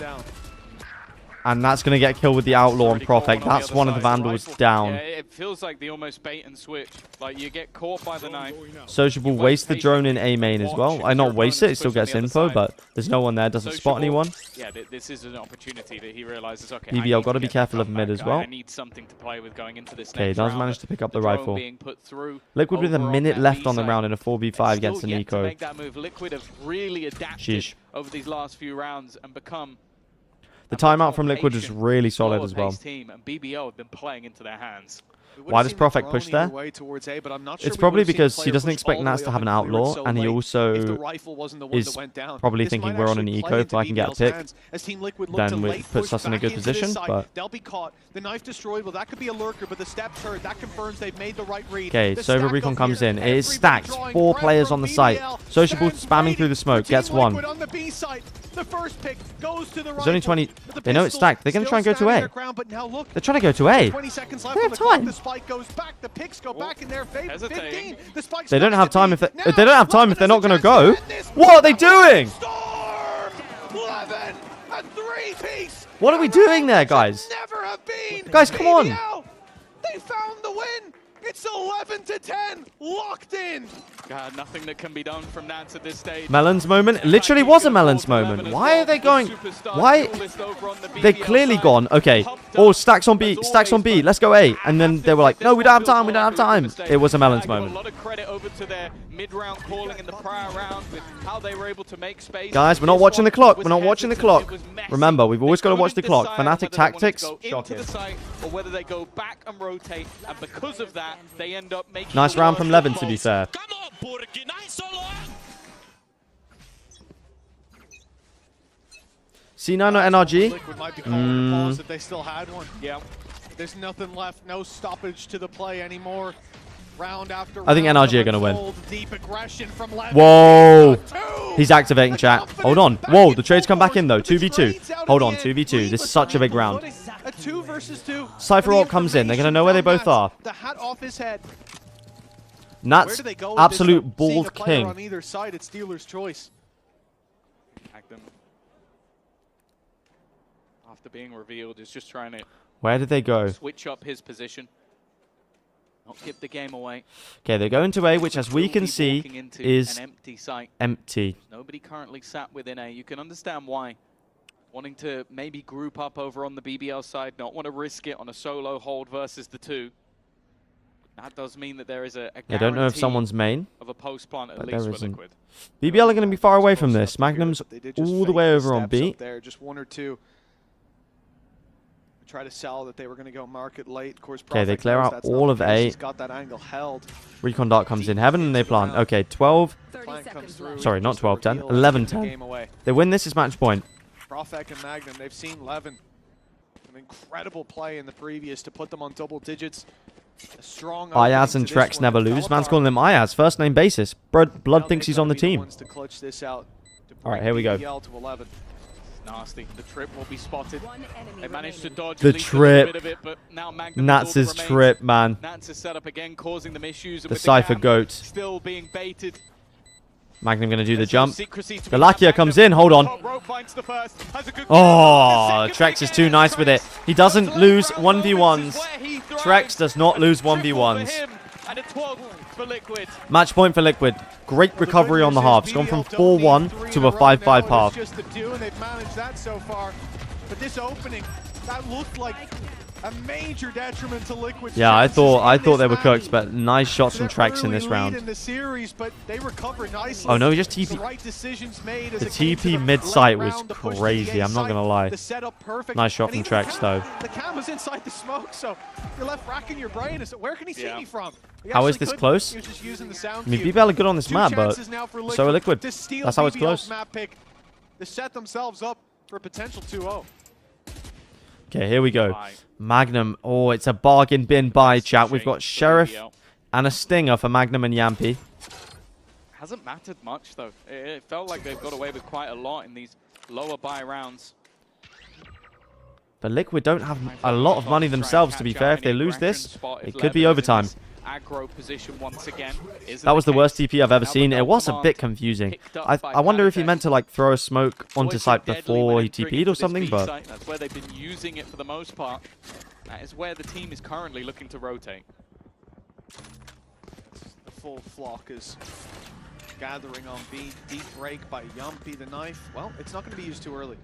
And that's going to get killed with the Outlaw and Profek. That's one of the Vandals down. Yeah, it feels like the almost bait and switch. Like, you get caught by the knife. Sociable wastes the drone in A main as well. I not waste it, it still gets info, but there's no one there, doesn't spot anyone. Yeah, this is an opportunity that he realizes, okay, BBL got to be careful of mid as well. I need something to play with going into this. Okay, does manage to pick up the rifle. Liquid with a minute left on the round in a 4v5 against an Eco. Liquid have really adapted over these last few rounds and become. The timeout from Liquid is really solid as well. Team and BBL have been playing into their hands. Why does Profek push there? It's probably because he doesn't expect Nats to have an Outlaw, and he also is probably thinking we're on an Eco, if I can get a pick, then it puts us in a good position, but... Okay, Sova Recon comes in. It is stacked. 4 players on the site. Sociable spamming through the smoke. Gets 1. There's only 20... They know it's stacked. They're going to try and go to A. They're trying to go to A. They have time. They don't have time if they're not going to go. What are they doing? What are we doing there, guys? Guys, come on. They found the win. It's 11 to 10, locked in. God, nothing that can be done from Nance at this stage. Melon's moment. Literally was a Melon's moment. Why are they going? Why? They've clearly gone. Okay. Oh, stacks on B. Stacks on B. Let's go A. And then they were like, no, we don't have time. We don't have time. It was a Melon's moment. A lot of credit over to their mid-round calling in the prior round with how they were able to make space. Guys, we're not watching the clock. We're not watching the clock. Remember, we've always got to watch the clock. Fnatic tactics. Into the site or whether they go back and rotate, and because of that, they end up making. Nice round from Levin, to be fair. C9 or NRG? Liquid might be calling the pause if they still had one. Yeah. There's nothing left. No stoppage to the play anymore. Round after round. I think NRG are going to win. Deep aggression from Levin. Whoa. He's activating chat. Hold on. Whoa, the trade's come back in, though. 2v2. Hold on, 2v2. This is such a big round. A 2 versus 2. Cypher Orc comes in. They're going to know where they both are. The hat off his head. Nats, absolute bald king. On either side, it's dealer's choice. After being revealed, is just trying to Where did they go? switch up his position, not give the game away. Okay, they're going to A, which, as we can see, is an empty site. Empty. Nobody currently sat within A. You can understand why. Wanting to maybe group up over on the BBL side, not want to risk it on a solo hold versus the two. That does mean that there is a I don't know if someone's main, of a post plant at but least there for isn't. Liquid. BBL are going to be far away from this. Magnum's all the way over on B. There, just 1 or 2. Try to sell that they were going to go market late. Of course, okay, they clear out all of A. Got that angle held. Recon Dart comes in heaven and they plant. Okay, 12. Sorry, not 12, 10. 11, 10. They win this is match point. Profek and Magnum, they've seen Levin. An incredible play in the previous to put them on double digits. A strong Ayaz and Trex never lose. Man's calling them Ayaz. First name basis. Blood thinks he's on the team. Alright, here we go. Nasty. The trip will be spotted. They managed to dodge the at least trip. A little bit of it, but now Magnum Nats's trip, man. Nats is set up again, causing them issues. The Cypher goat. Still being baited. Magnum going to do the jump. The Lakia comes in. Hold on. Oh, Trex is too nice with it. He doesn't lose 1v1s. Trex does not lose 1v1s. Match point for Liquid. Great recovery on the half. It's gone from 4-1 to a 5-5 half. They've managed that so far. But this opening, that looked like a major detriment to Liquid. Yeah, I thought they were cooked, but nice shots from Trex in this round. Oh no, he just TP. The TP mid-sight was crazy, I'm not gonna lie. Nice shot from Trex though. The cam was inside the smoke, so you're left racking your brain. Where can he see me from? How is this close? I mean, BBL are good on this map, but so are Liquid. That's how it's close. They set themselves up for a potential 2-0. Okay, here we go. Magnum. Oh, it's a bargain bin buy, chat. We've got Sheriff and a Stinger for Magnum and Yampy. Hasn't mattered much, though. It felt like they've got away with quite a lot in these lower buy rounds. But Liquid don't have a lot of money themselves, to be fair. If they lose this, it could be overtime. Aggro position once again. That was the worst TP I've ever seen. It was a bit confusing. I wonder if he meant to like throw a smoke onto site before he TP'd or something, but that's where they've been using it for the most part. That is where the team is currently looking to rotate. The full flock is gathering on B. Deep break by Yumpy. The knife, well, it's not going to be used too early.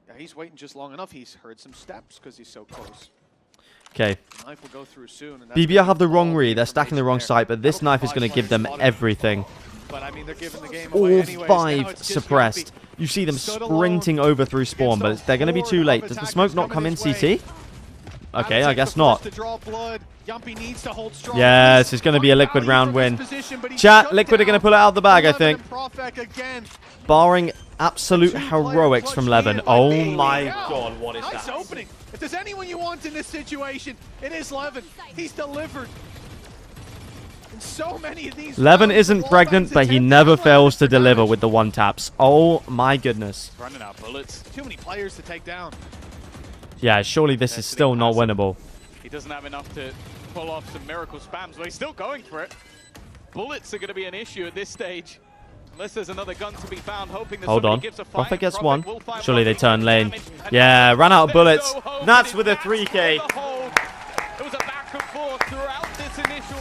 Yeah, he's waiting just long enough. He's heard some steps because he's so close. okay. Knife will go through soon, and BBL have the wrong read. They're stacking the wrong site, but this knife is going to give them everything. But I mean, they're giving the game away All 5 suppressed. You see them sprinting over through spawn, but they're going to be too late. Does the smoke not come in CT? Okay, I guess not. Yes, it's going to be a Liquid round win. Chat, Liquid are going to pull it out of the bag, I think. Barring absolute heroics from Levin. Oh my god, what is that? Opening. If there's anyone you want in this situation, it is Levin. He's delivered. And so many of these Levin isn't pregnant, but he never fails to deliver with the one-taps. Oh my goodness. Running out bullets. Too many players to take down. Yeah, surely this is still not winnable. He doesn't have enough to pull off some miracle spams, but he's still going for it. Bullets are going to be an issue at this stage. Unless there's another gun to be found, hoping that hold on. gives a fight. Profit gets one. Surely they turn lane. Yeah, ran out of bullets. That's with a 3K. It was a back and forth throughout this initial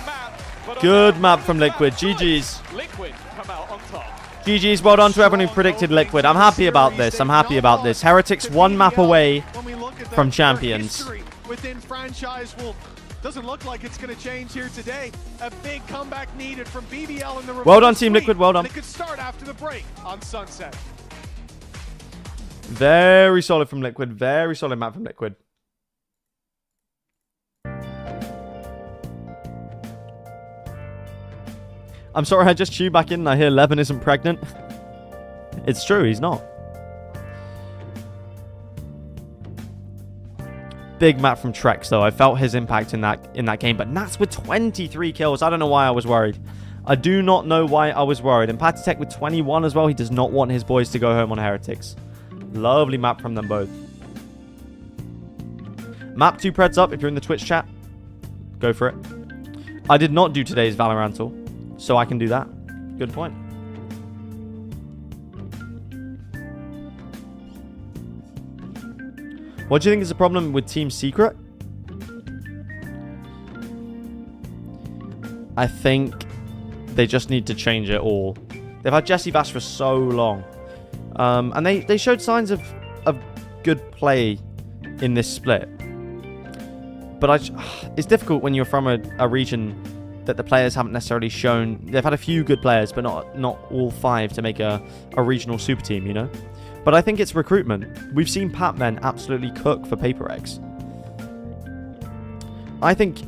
Good map from Liquid. GG's. Liquid come out on top. GG's. Well done to everyone who predicted Liquid. I'm happy about this. I'm happy about this. Heretics one map away from champions. Within franchise doesn't look like it's going to change here today. A big comeback needed from BBL in the well done, Team Liquid. Well done. It could start after the break on Sunset. Very solid from Liquid. Very solid map from Liquid. I'm sorry, I just tuned back in and I hear Levin isn't pregnant. It's true, he's not. Big map from Trex, though. I felt his impact in that game. But Nats with 23 kills. I don't know why I was worried. I do not know why I was worried. And Patitech with 21 as well. He does not want his boys to go home on Heretics. Lovely map from them both. Map 2 Preds up if you're in the Twitch chat. Go for it. I did not do today's Valorantal, so I can do that. Good point. What do you think is the problem with Team Secret? I think they just need to change it all. They've had Jesse Bash for so long. And they showed signs of good play in this split. But it's difficult when you're from a region that the players haven't necessarily shown. They've had a few good players, but not all 5 to make a regional super team, you know? But I think it's recruitment. We've seen Patmen absolutely cook for Paper X. I think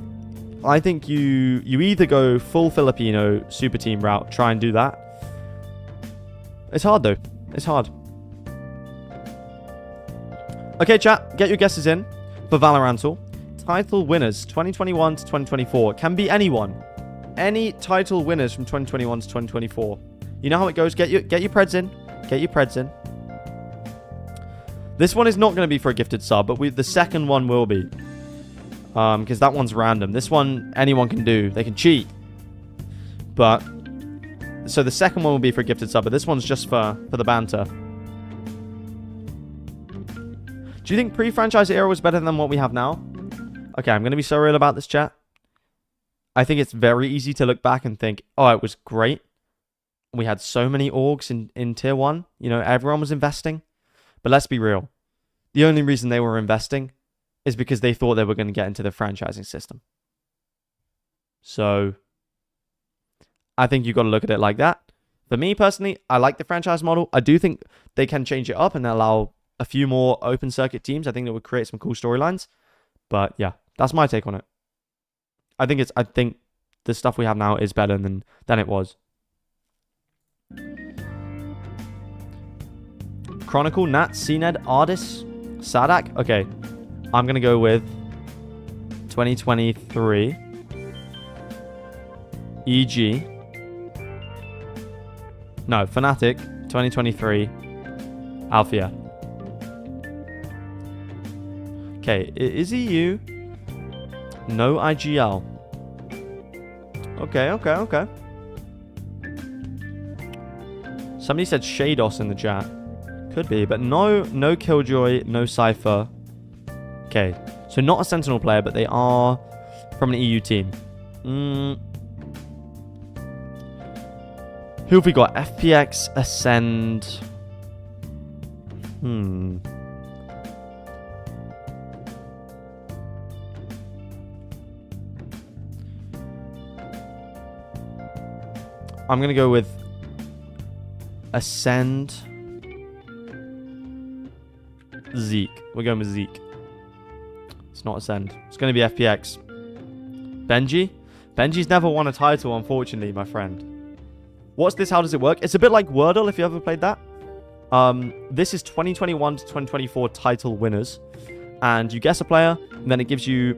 you either go full Filipino super team route, try and do that. It's hard though. It's hard. Okay, chat, get your guesses in for Valorantal. Title winners 2021 to 2024. Can be anyone. Any title winners from 2021 to 2024. You know how it goes. Get your Preds in. Get your Preds in. This one is not going to be for a gifted sub, but the second one will be. Because that one's random. This one, anyone can do. They can cheat. But, so the second one will be for a gifted sub, but this one's just for the banter. Do you think pre-franchise era was better than what we have now? Okay, I'm going to be so real about this, chat. I think it's very easy to look back and think, oh, it was great. We had so many orgs in Tier 1. You know, everyone was investing. But let's be real. The only reason they were investing is because they thought they were going to get into the franchising system. So, I think you've got to look at it like that. For me, personally, I like the franchise model. I do think they can change it up and allow a few more open circuit teams. I think that would create some cool storylines. But yeah, that's my take on it. I think the stuff we have now is better than it was. Chronicle, Nat, CNED, Ardis, Sadak. Okay, I'm going to go with 2023. EG. No, Fnatic, 2023. Althea. Okay, is EU? No IGL. Okay. Somebody said Shados in the chat. Could be, but no Killjoy, no Cypher. Okay, so not a Sentinel player, but they are from an EU team. Who have we got? FPX, Ascend. I'm going to go with Ascend. Zeke. We're going with Zeke. It's not Ascend. It's going to be FPX. Benji? Benji's never won a title, unfortunately, my friend. What's this? How does it work? It's a bit like Wordle, if you ever played that. This is 2021 to 2024 title winners. And you guess a player, and then it gives you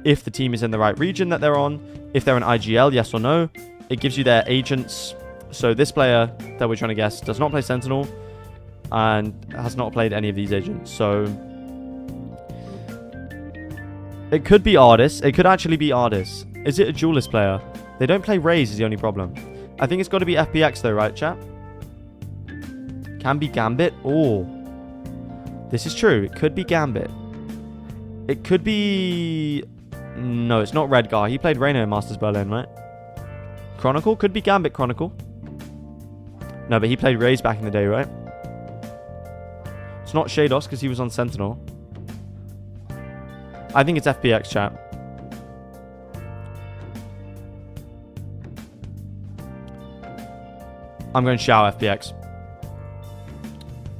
if the team is in the right region that they're on, if they're an IGL, yes or no. It gives you their agents. So this player that we're trying to guess does not play Sentinel and has not played any of these agents. So it could be Ardis. It could actually be Ardis. Is it a duelist player? They don't play Raze is the only problem. I think it's got to be FPX though, right, chat? Can be Gambit. Oh, this is true. It could be Gambit. It could be No, it's not Redgar. He played Reyna in Masters Berlin, right? Chronicle? Could be Gambit Chronicle. No, but he played Raze back in the day, right? It's not Shados because he was on Sentinel. I think it's FPX, chat. I'm going to shout FPX.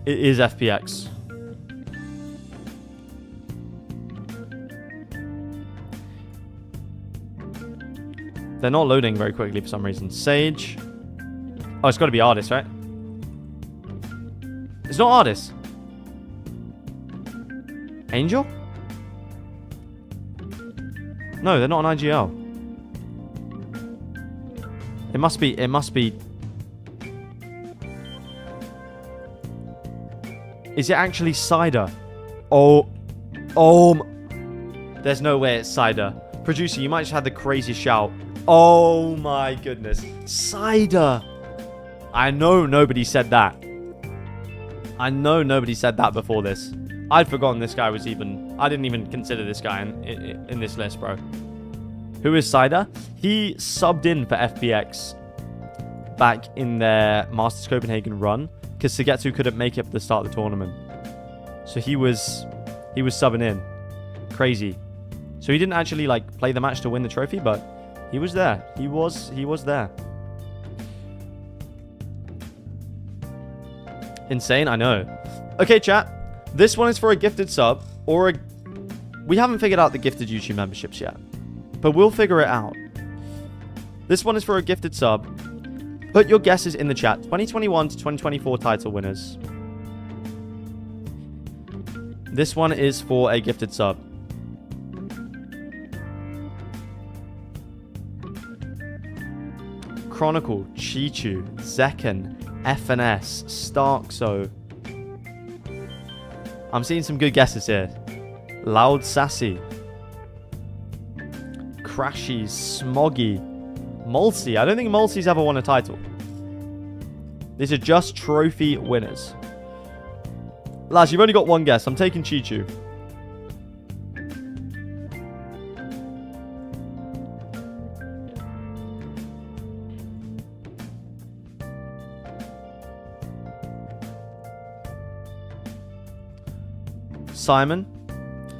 It is FPX. They're not loading very quickly for some reason. Sage. Oh, it's got to be Artis, right? It's not Artis. Angel? No, they're not an IGL. It must be. Is it actually Cider? Oh. There's no way it's Cider. Producer, you might just have the craziest shout. Oh my goodness. Cider. I know nobody said that. I know nobody said that before this. I'd forgotten this guy was even... I didn't even consider this guy in this list, bro. Who is Cider? He subbed in for FPX back in their Masters Copenhagen run because Sugetsu couldn't make it for the start of the tournament. So he was subbing in. Crazy. So he didn't actually like play the match to win the trophy, but he was there. He was there. Insane, I know. Okay, chat. This one is for a gifted sub or a... We haven't figured out the gifted YouTube memberships yet, but we'll figure it out. This one is for a gifted sub. Put your guesses in the chat. 2021 to 2024 title winners. This one is for a gifted sub. Chronicle, Chichu, Zekken, FNS, Starkso. I'm seeing some good guesses here. Loud Sassy. Crashies, Smoggy, Mulsey. I don't think Mulsey's ever won a title. These are just trophy winners. Laz, you've only got one guess. I'm taking Chichu. Simon.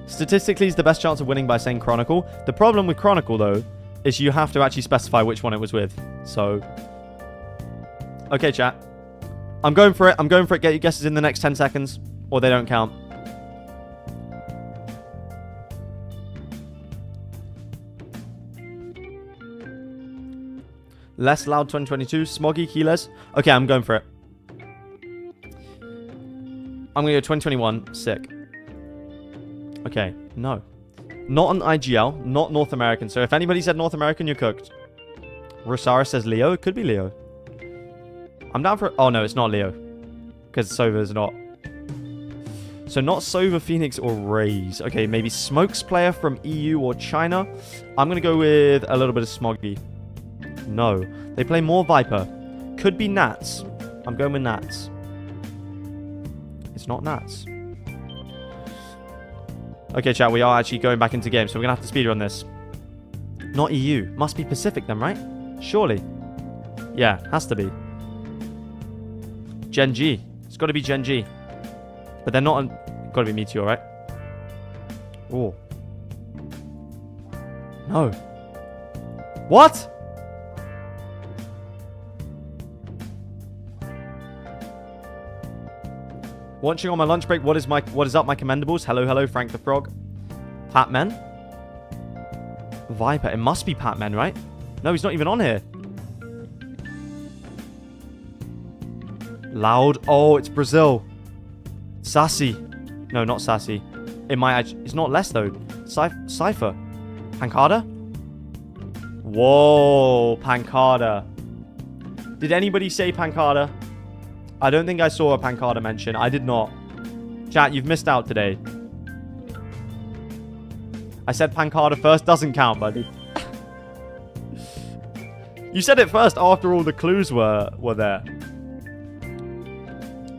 Statistically, is the best chance of winning by saying Chronicle. The problem with Chronicle, though, is you have to actually specify which one it was with. So, okay, chat. I'm going for it. I'm going for it. Get your guesses in the next 10 seconds, or they don't count. Less Loud 2022. Smoggy, Keyless. Okay, I'm going for it. I'm going to go 2021. Sick. Okay, no. Not an IGL, not North American. So if anybody said North American, you're cooked. Rosara says Leo. It could be Leo. I'm down for... Oh, no, it's not Leo. Because Sova's not. So not Sova, Phoenix, or Raze. Okay, maybe Smokes player from EU or China. I'm going to go with a little bit of Smoggy. No. They play more Viper. Could be Nats. I'm going with Nats. It's not Nats. Okay, chat, we are actually going back into game, so we're going to have to speedrun this. Not EU. Must be Pacific then, right? Surely. Yeah, has to be. Gen G. It's got to be Gen G. But they're not... Got to be Meteor, right? Oh. No. What? Watching on my lunch break. What is up, my commendables? Hello, Frank the Frog. Patman. Viper. It must be Patman, right? No, he's not even on here. Loud. Oh, it's Brazil. Sassy. No, not Sassy. It might actually... It's not less, though. Cypher. Pancada? Whoa, Pancada. Did anybody say Pancada? I don't think I saw a Pancada mention. I did not. Chat, you've missed out today. I said Pancada first. Doesn't count, buddy. You said it first after all the clues were there.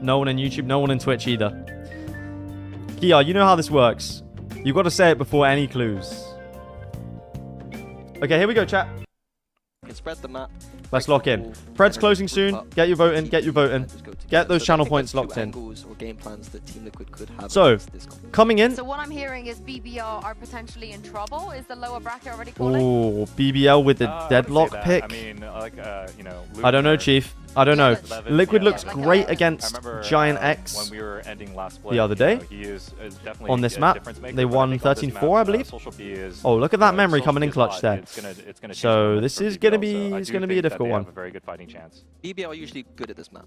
No one on YouTube, no one on Twitch either. Kia, you know how this works. You've got to say it before any clues. Okay, here we go, chat. You can spread the map. Let's lock in. Fred's closing soon. Get your vote in. Get your vote in. Get those channel points locked in. So, coming in. So what I'm hearing is BBL are potentially in trouble. Is the lower bracket already calling? Oh, BBL with the deadlock pick. I mean, you know, I don't know, Chief. I don't know. Liquid looks like great against Giant X when we were ending last the other day. he is definitely On this map. They won 13-4, I believe. Oh, look at that memory coming in clutch there. So this is gonna be a difficult one. A very good fighting chance. BBL are usually good at this map.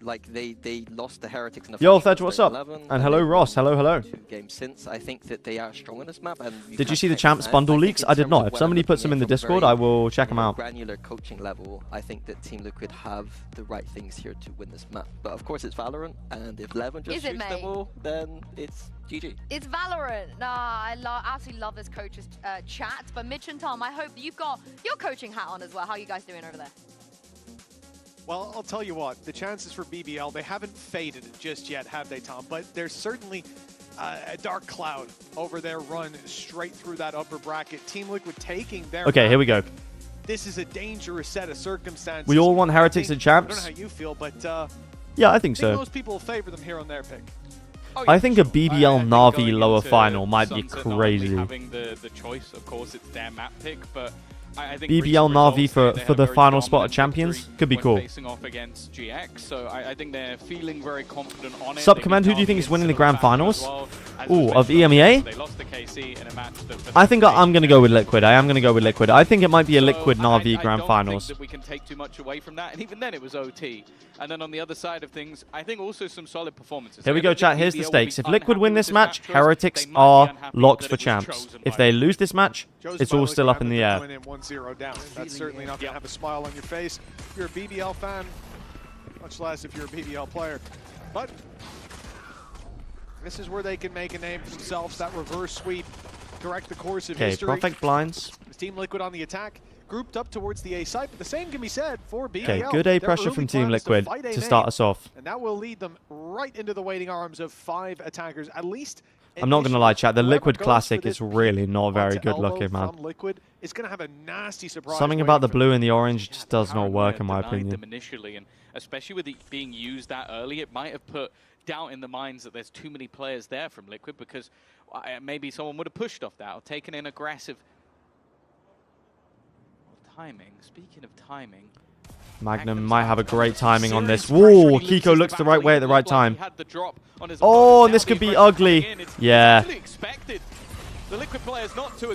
Like they lost the Heretics in the Yo, Thedge, what's up? And hello, Ross. Hello, hello. 2 games since. I think that they are strong on this map. And Did you see the champs bundle leaks? I did not. If somebody puts them in the Discord, I will check them out. Granular coaching level, I think that Team Liquid have the right things here to win this map. But of course, it's Valorant, and if Levin just shoots them all, then it's GG. It's Valorant. Nah, I absolutely love this coach's chat. But Mitch and Tom, I hope you've got your coaching hat on as well. How are you guys doing over there? Well, I'll tell you what, the chances for BBL, they haven't faded just yet, have they, Tom? But there's certainly a dark cloud over their run straight through that upper bracket. Team Liquid taking their Okay, here we go. This is a dangerous set of circumstances. We all want Heretics and champs. I don't know how you feel, but yeah, I think so. most people will favor them here on their pick. I think a BBL Navi lower final might be crazy. Having the choice, of course, it's their map pick, but I think BBL Navi for the final spot of champions could be cool. Facing off against GX, so I think they're feeling very confident on it. Sup, Command, who do you think is winning the grand finals? Ooh, of EMEA? They lost to KC in a match I think I'm going to go with Liquid. I am going to go with Liquid. I think it might be a Liquid Navi grand finals. I don't think that we can take too much away from that, and even then it was OT. And then on the other side of things, I think also some solid performances. Here we go, chat. Here's the stakes. If Liquid win this match, Heretics are locked for champs. If they lose this match, it's all still up in the air. That's certainly not going to have a smile on your face. If you're a BBL fan, much less if you're a BBL player. But this is where they can make a name for themselves. That reverse sweep, correct the course of history. Okay, Prophet blinds. Team Liquid on the attack, grouped up towards the A site, but the same can be said for BBL. Okay, good A pressure from Team Liquid to start us off. And that will lead them right into the waiting arms of 5 attackers, at least. I'm not going to lie, chat. The Liquid Classic is really not very good looking, man. Liquid is going to have a nasty surprise. Something about the blue and the orange just does not work, in my opinion. Them initially, and especially with it being used that early, it might have put doubt in the minds that there's too many players there from Liquid, because maybe someone would have pushed off that or taken an aggressive timing. Speaking of timing, Magnum might have a great timing on this. Whoa, Kiko looks the right way at the right time. Oh, this could be ugly. Yeah.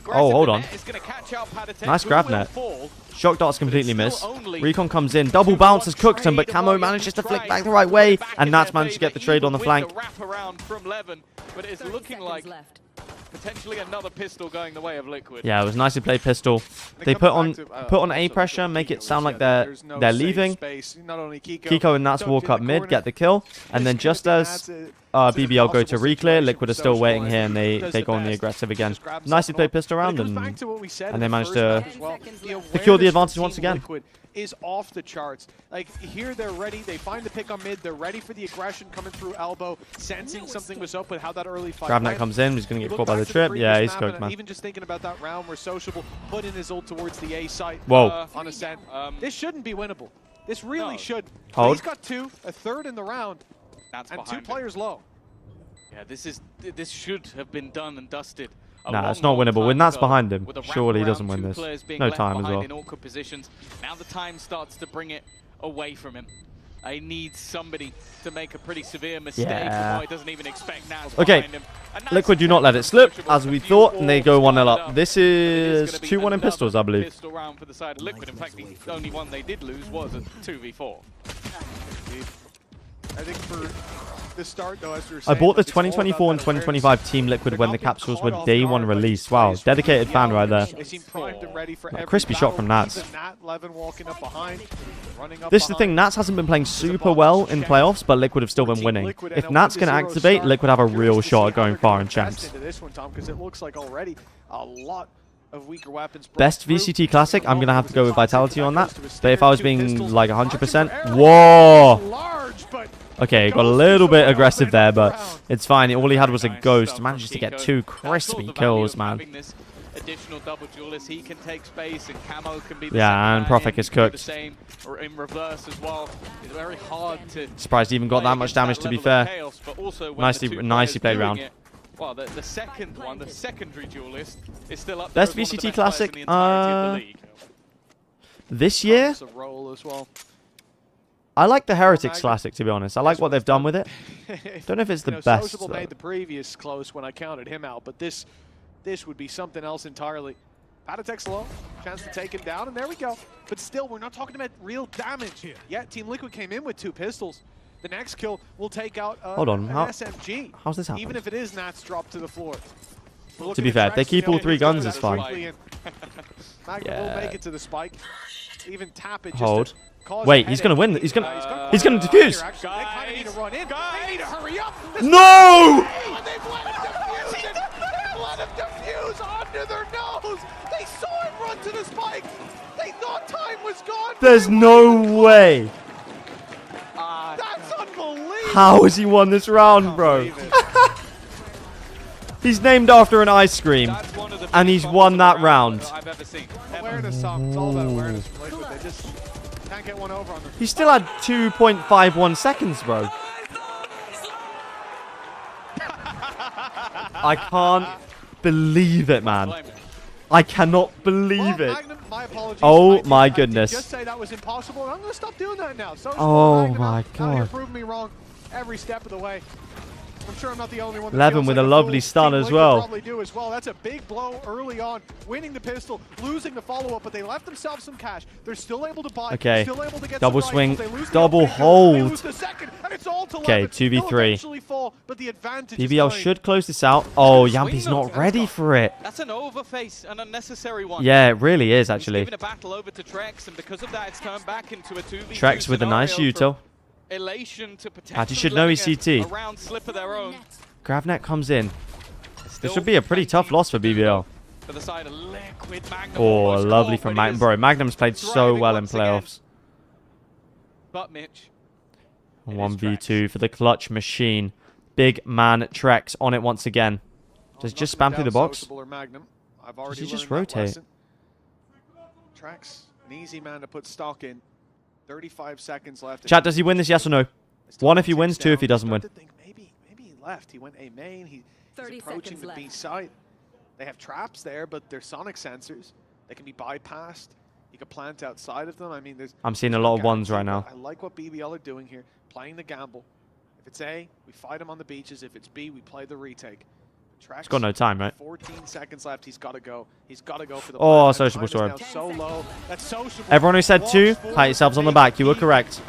Oh, hold on. Nice grab net. Shock darts completely miss. Recon comes in. Double bounce has cooked him, but Camo manages to flick back the right way, and Nats managed to get the trade on the flank. But it's looking like potentially another pistol going the way of Liquid. Yeah, it was nicely played pistol. They put on A pressure, make it sound like they're leaving. Kiko and Nats walk up mid, get the kill, and then just as BBL go to reclear, Liquid are still waiting here, and they go on the aggressive again. Nicely played pistol round, and they managed to secure the advantage once again. Is off the charts. Like, here they're ready. They find the pick on mid. They're ready for the aggression coming through elbow, sensing something was up with how that early fight Grabnet comes in. He's going to get caught by the trip. Yeah, he's cooked, man. Even just thinking about that round where Sociable put in his ult towards the A site. Whoa. On Ascent. This shouldn't be winnable. This really should. Hold. He's got 2, a third in the round, and 2 players low. Yeah, this should have been done and dusted. Nah, it's not winnable. When that's behind him, surely he doesn't win this. No time as well. In awkward positions. Now the time starts to bring it away from him. I need somebody to make a pretty severe mistake. Yeah. He doesn't even expect Nats Okay, behind him. Liquid do not let it slip, as we thought, and they go 1-0 up. This is 2-1 in pistols, I believe. Pistol round for the side of Liquid. In fact, the only one they did lose was a 2v4. I think for the start, though, as we were I saying, bought the it's all 2024 and about that 2025 Team Liquid when the They're not capsules being were caught day off 1 guard by release. these Wow, plays. dedicated fan right there. They seem primed and ready for A every crispy shot from battle. Nats. Even Nat, Levin walking up behind, running up This is the behind. thing, Nats hasn't been playing super well in playoffs, but Liquid have still been winning. If Nats can activate, Liquid have a real shot at going far in champs. Into this one, Tom, because it looks like already a lot of weaker weapons. Best VCT Classic, I'm going to have to go with Vitality on that. But if I was being like 100%, whoa! Okay, got a little bit aggressive there, but it's fine. All he had was a ghost. Manages to get 2 crispy kills, man. additional double duelist. He can take space, and Camo can be the Yeah, and Prophet is cooked. The same, or in reverse as well. It's very hard to. Surprised he even got that much damage, to be fair. Chaos, but also when Nicely played round. Well, the second one, the secondary duelist, is still up Best there as one of the VCT best players Classic, in the entirety of the league. This year, It's a roll as well. I like the Heretics Classic, to be honest. I like what they've done with it. Don't know if it's the best. Sociable made the previous close when I counted him out, but this would be something else entirely. Patatek's low, chance to take him down, and there we go. But still, we're not talking about real damage. Yeah, Team Liquid came in with 2 pistols. The next kill will take out Hold on, an SMG. How's this happening? Even if it is Nats dropped to the floor. To be fair, if they keep all 3 guns, it's fine. Magnum will make it to the spike. Even tap it. Hold. Wait, he's gonna win. He's gonna defuse. They kind of need to run in. They need to hurry up. No! They've let him defuse under their nose. They saw him run to the spike. They thought time was gone. There's no way. That's unbelievable. How has he won this round, bro? He's named after an ice cream, and he's won that round. Awareness song. It's all about awareness from Liquid. They just can't get one over on them. He still had 2.51 seconds, bro. I can't believe it, man. I cannot believe it. Magnum, my apologies. Oh my goodness. Just say that was impossible. I'm gonna stop doing that now. So Oh my god. Proving me wrong every step of the way. I'm sure I'm not the only one. 11 with a lovely stun as well. Probably do as well. That's a big blow early on, winning the pistol, losing the follow-up, but they left themselves some cash. They're still able to buy. Okay. Still able to get Double some swing, rifles. They lose the double upgrade, hold. they lose the second, and it's all to Okay, 11. 2v3. They'll eventually fall, but the advantage is BBL coming. should close this out. Oh, Yampi's not ready for it. That's an overface, an unnecessary one. Yeah, it really is, actually. He's given a battle over to Trex, and because of that, it's turned back into a 2v2 Trex with a nice util. Elation to He should know he's CT. a round slip of their own. Gravnet comes in. This should be a pretty tough loss for BBL. For the side of Liquid, Magnum Oh, almost lovely caught, from but he Magnum. is Bro, Magnum's played so thriving well in once again. playoffs. But Mitch. 1v2 for the clutch machine. Big man Trex on it once again. Does he just spam through the box? Does he just rotate? Trex, an easy man to put stock in. 35 seconds left. Chat, does he win this, yes or no? 1 if he wins, 2 if he doesn't win. Maybe he left. He went A main. He's 30 approaching seconds the left. B site. They have traps there, but they're sonic sensors. They can be bypassed. You can plant outside of them. I mean, there's. I'm seeing a lot of ones right now. I like what BBL are doing here, playing the gamble. If it's A, we fight him on the beaches. If it's B, we play the retake. He's got no time, right? 14 seconds left. He's got to go. He's got to go for the. Oh, plan. sociable Time is storm. now so low. That's sociable. Everyone who said 2, pat yourselves on the back. You were correct.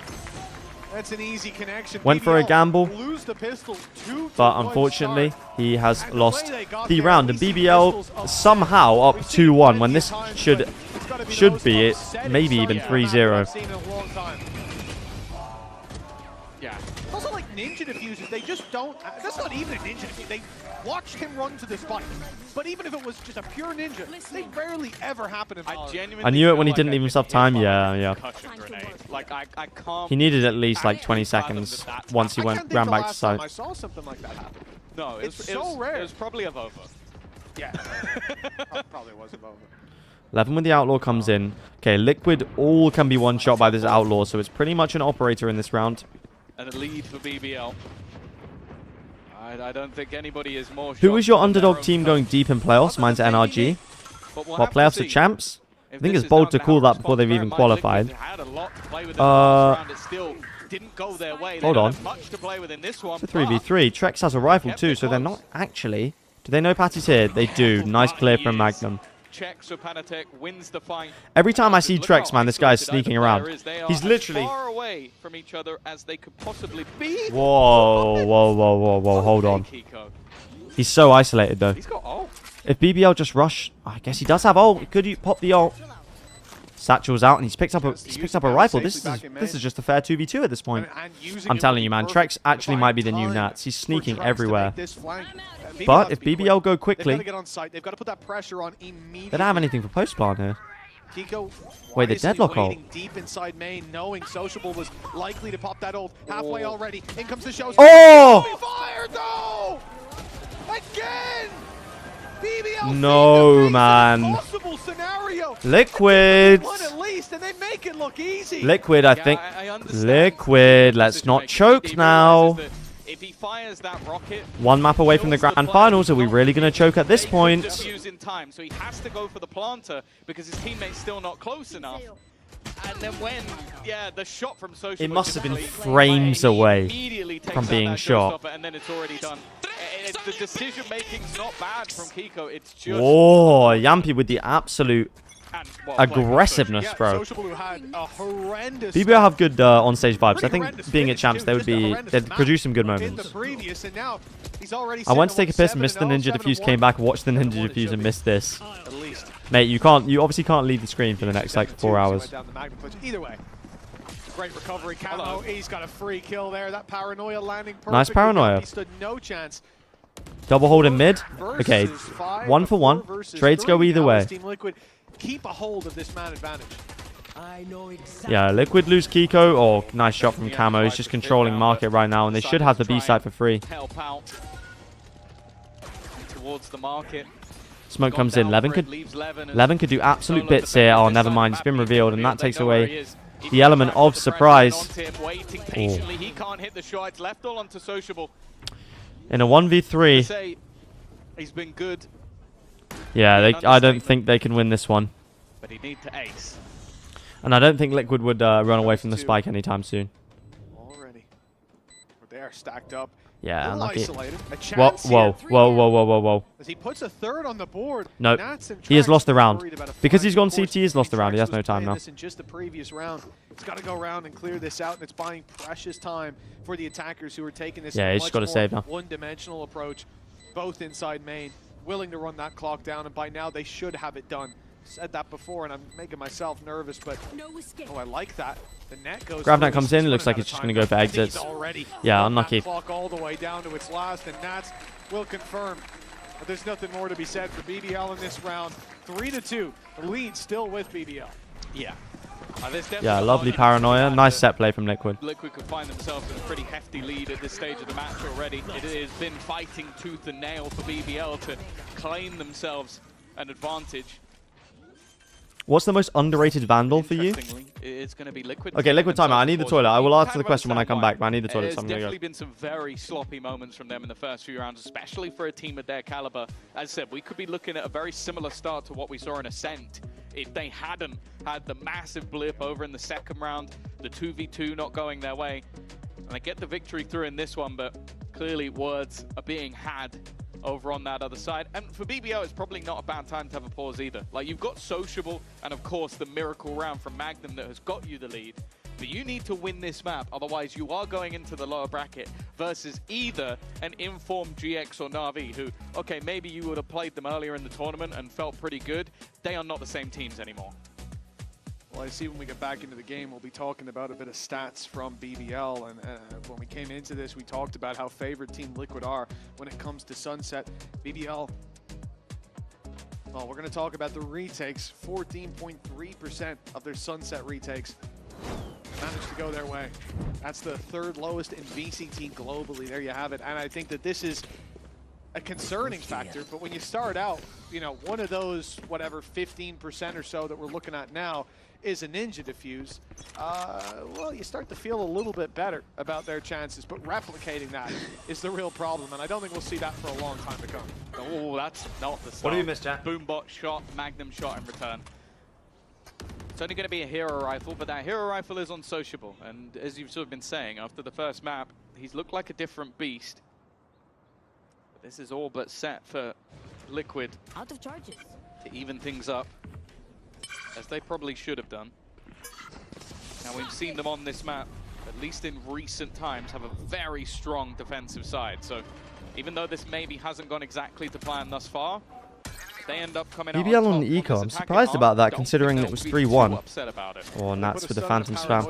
That's an easy connection. Went for a BBL gamble, lose the pistol, 2 to but 1 unfortunately, start. he has And the lost way they got the there, round. And we see BBL pistols somehow up We've seen 2-1 when plenty this of times, should but it's gotta be should those be it, upsetting maybe even starts that 3-0. I've seen in a long time. Yeah. It's also like ninja diffusers, they just don't. That's not even a ninja diffuser. They watched him run to the spike. But even if it was just a pure ninja, they rarely ever happen in Valorant. I knew it when he didn't leave himself time. Yeah. Like I can't. He needed at least like 20 seconds once he I can't think ran the back to last time site. I saw something like that happen. No, It's so rare. It was probably a Vova. Yeah. Probably wasn't over. 11 with the Outlaw comes in. Okay, Liquid all can be one shot by this Outlaw, so it's pretty much an operator in this round. And a lead for BBL. I don't think anybody is more. Who is your shocked than their underdog own team going coach. deep in playoffs? Mine's NRG. But we'll What, have to playoffs are see. champs? I If think this it's is bold down to call how that before response, they've bear even in mind, qualified. Liquid had a lot to play with in the last round. It still didn't go their way. They Hold don't on. have much to play with in this one. It's a 3v3. Trex has a rifle too, so they're not actually... Do they know Patty's here? They do. Nice clear from Magnum. Checks so Panatek wins the fight. Every time I see Look how Trex, man, this guy's isolated sneaking either around. player is. They are He's as literally... far away from each other as they could possibly be. Whoa, hold on. Okay, Kiko. He's so isolated though. He's got ult. If BBL just rush, I guess he does have ult. Could you pop the ult? Satchel's out and he's picked up a rifle. This is just a fair 2v2 at this point. I'm telling you, man, Trex actually might be the new Nats. He's sneaking everywhere. But if BBL go quickly, they don't have anything for post plant here. Wait, the deadlock ult. Deep inside main, knowing Sociable was likely to pop that ult halfway already. In comes the show. Oh! Fire, no! Again! BBL No, man. Liquid. Liquid, I think. Liquid, let's not choke now. If he fires that rocket, one map away from the grand finals. Are we really going to choke at this point? In time, so he has to go for the planter because his teammate's still not close enough. And then when, the shot from Social, it must have been frames away from being shot. And then it's already done. The decision making's not bad from Kiko. It's just Yampy with the absolute aggressiveness, bro. BBL have good on-stage vibes. I think being at champs, they'd produce some good moments. I went to take a piss, missed the ninja defuse, came back, watched the ninja defuse, and missed this. Mate, you obviously can't leave the screen for the next like 4 hours. Either way. Great recovery, Camo. He's got a free kill there. That paranoia landing perfectly. Nice paranoia. He stood no chance. Double hold in mid. Okay, 1 for 1. Trades go either way. Team Liquid keep a hold of this man advantage. Yeah, Liquid lose Kiko. Oh, nice shot from Camo. He's just controlling market right now, and they should have the B side for free. Help out towards the market. Smoke comes in. Levin could do absolute bits here. Oh, never mind. It's been revealed, and that takes away the element of surprise. He can't hit the shot. It's left all onto Sociable. In a 1v3. He's been good. Yeah, I don't think they can win this one. But he needs to ace. And I don't think Liquid would run away from the spike anytime soon. Already. They are stacked up. Yeah, unlucky. Whoa. As he puts a third on the board. Nope. He has lost the round. Because he's gone CT, he's lost the round. He has no time now. In just the previous round. He's got to go around and clear this out, and it's buying precious time for the attackers who are taking this he's just got to save now. One-dimensional approach, both inside main, willing to run that clock down, and by now they should have it done. Said that before, and I'm making myself nervous, but I like that. The net goes. GravNat comes in. It looks like it's just going to go for exits. Yeah, unlucky. Clock all the way down to its last, and Nats will confirm. But there's nothing more to be said for BBL in this round. 3-2. The lead still with BBL. Yeah. Yeah, lovely paranoia. Nice set play from Liquid. Liquid could find themselves in a pretty hefty lead at this stage of the match already. It has been fighting tooth and nail for BBL to claim themselves an advantage. What's the most underrated Vandal for you? It's going to be Liquid. Okay, Liquid timeout. I need the toilet. I will answer the question when I come back, but I need the toilet, so I'm going to go. There's definitely been some very sloppy moments from them in the first few rounds, especially for a team of their caliber. As I said, we could be looking at a very similar start to what we saw in Ascent if they hadn't had the massive blip over in the second round, the 2v2 not going their way. And they get the victory through in this one, but clearly words are being had over on that other side. And for BBL, it's probably not a bad time to have a pause either. Like, you've got Sociable and, of course, the miracle round from Magnum that has got you the lead. But you need to win this map, otherwise you are going into the lower bracket versus either an informed GX or NAVI who, okay, maybe you would have played them earlier in the tournament and felt pretty good. They are not the same teams anymore. Well, I see when we get back into the game, we'll be talking about a bit of stats from BBL. And when we came into this, we talked about how favored Team Liquid are when it comes to Sunset. BBL, well, we're going to talk about the retakes. 14.3% of their Sunset retakes managed to go their way. That's the third lowest in VCT globally. There you have it. And I think that this is a concerning factor, but when you start out, you know, one of those, whatever, 15% or so that we're looking at now is a ninja defuse. Well, you start to feel a little bit better about their chances, but replicating that is the real problem, and I don't think we'll see that for a long time to come. Oh, that's not the start. What do you miss, Jack? Boombot shot, Magnum shot in return. It's only going to be a hero rifle, but that hero rifle is on Sociable, and as you've sort of been saying, after the first map, he's looked like a different beast. But this is all but set for Liquid. Out of charges. To even things up, as they probably should have done. Now, we've seen them on this map, at least in recent times, have a very strong defensive side. So even though this maybe hasn't gone exactly to plan thus far, they end up coming out BBL on the eco. I'm surprised about that, considering it was 3-1. Oh, Nats with the Phantom spam.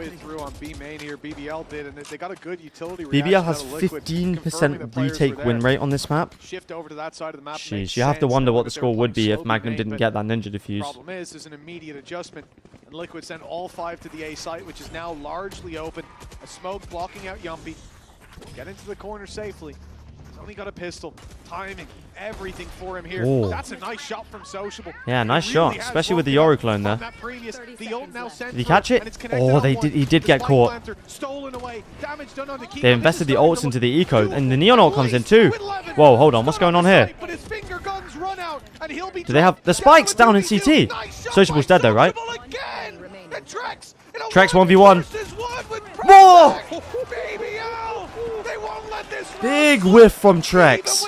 BBL has 15% retake win rate on this map. Jeez, you have to wonder what the score would be if Magnum didn't get that ninja defuse. Problem is, there's an immediate adjustment, and Liquid sent all 5 to the A site, which is now largely open. A smoke blocking out Yumpy. Get into the corner safely. only got a pistol. Timing, everything for him here. Ooh. That's a nice shot from Sociable. Yeah, nice He shot, really has especially with the woken Yoru up clone there. from that previous- the ult now sent Did he through, catch it? and it's connected Oh, on they one. did. He did The get spike caught. planter stolen away. Damage done on the Kiko. They invested the ults into the eco, and the Neon ult comes in too. Whoa, hold on, what's going on here? But his finger guns run out, and he'll be Do they have the spikes down in CT? Sociable's dead though, right? Trex 1v1. Whoa! Big whiff from Trex.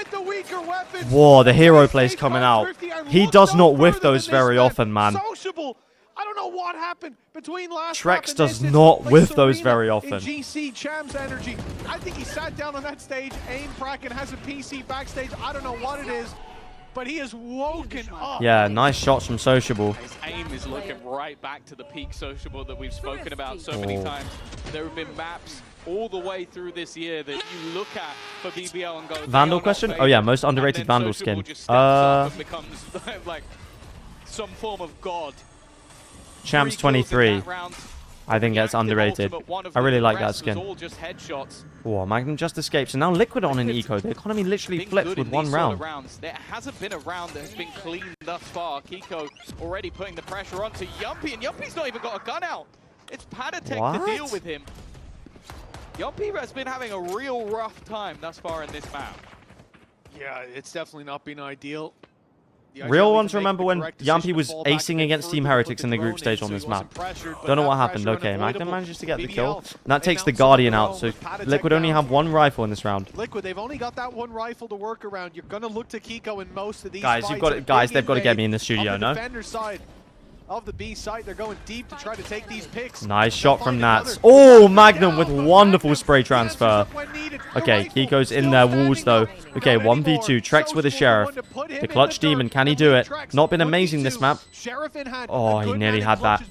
Whoa, the hero play's coming out. He does not whiff those very often, man. I don't know what happened between last Trex does not whiff those very often. GC Champs energy. I think he sat down on that stage. Aim Kraken has a PC backstage. I don't know what it is, but he is woken up. Yeah, nice shots from Sociable. His aim is looking right back to the peak Sociable that we've spoken about so many times. There have been maps all the way through this year that you look at for BBL and go, Vandal question? Oh yeah, most underrated Vandal skin. Just steps up and becomes like some form of god. Champs 23. I think that's underrated. I really like that skin. Whoa, Magnum just escapes. And now Liquid on an eco. The economy literally flips with one round. There hasn't been a round that has been clean thus far. Kiko already putting the pressure onto Yumpy, and Yumpy's not even got a gun out. It's Padatek to deal with him. Yumpy has been having a real rough time thus far in this map. Yeah, it's definitely not been ideal. Real ones remember when Yumpy was acing against Team Heretics in the group stage on this map. Don't know what happened. Okay, Magnum manages to get the kill. And that takes the Guardian out, so Liquid only have one rifle in this round. Liquid, they've only got that one rifle to work around. You're gonna look to Kiko in most of these Guys, you've got it. Guys, they've got to get me in the studio, no? Of the B side, they're going deep to try to take these picks. Nice shot from Nats. Oh, Magnum with wonderful spray transfer. Okay, Kiko's in their walls though. Okay, 1v2. Trex with a Sheriff. The Clutch Demon, can he do it? Not been amazing this map. Oh, he nearly had that.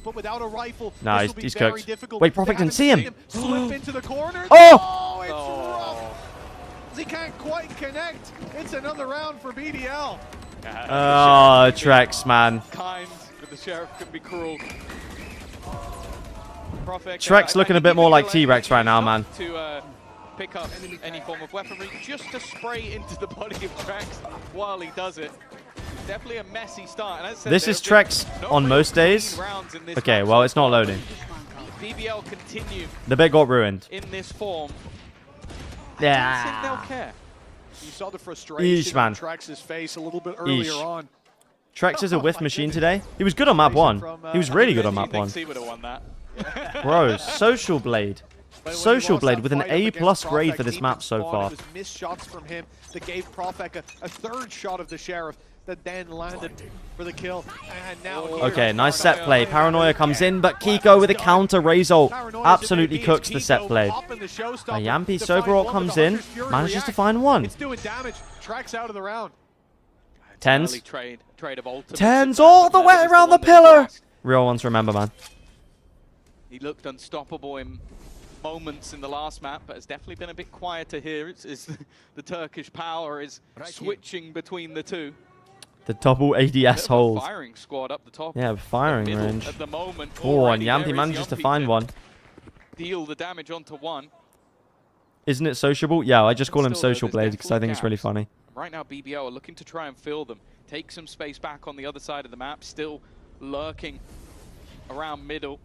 No, he's cooked. Wait, Prophet didn't see him. Oh! He can't quite connect. It's another round for BBL. Oh, Trex, man. The Sheriff could be cruel. Trex looking a bit more like T-Rex right now, man. To pick up any form of weaponry, just to spray into the body of Trex while he does it. Definitely a messy start. And as I said, this is Trex on most days. Okay, well, it's not loading. BBL continue. The bit got ruined. In this form. Yeah. I don't think they'll care. You saw the frustration man. on Trex's face a little bit earlier on. Trex is a whiff machine today. He was good on map 1. He was really good on map 1. He would have won that. Bro, Social Blade. Social Blade with an A+ grade for this map so far. It was missed shots from him that gave Profek a third shot of the Sheriff that then landed for the kill. And now okay, nice set play. Paranoia comes in, but Kiko with a counter raise ult absolutely cooks the set play. Yampy Sober ult comes in, manages to find one. It's doing damage. Tracks out of the round. Tens. Tens all the way around the pillar. Real ones remember, man. He looked unstoppable in moments in the last map, but has definitely been a bit quieter here. It's the Turkish power is switching between the two. The double ADS hold. Firing squad up the top. Yeah, firing range. At the moment. Oh, and Yampy manages to find one. Deal the damage onto one. Isn't it sociable? Yeah, I just call him Social Blade because I think it's really funny. Right now, BBL are looking to try and fill them. Take some space back on the other side of the map. Still lurking around middle.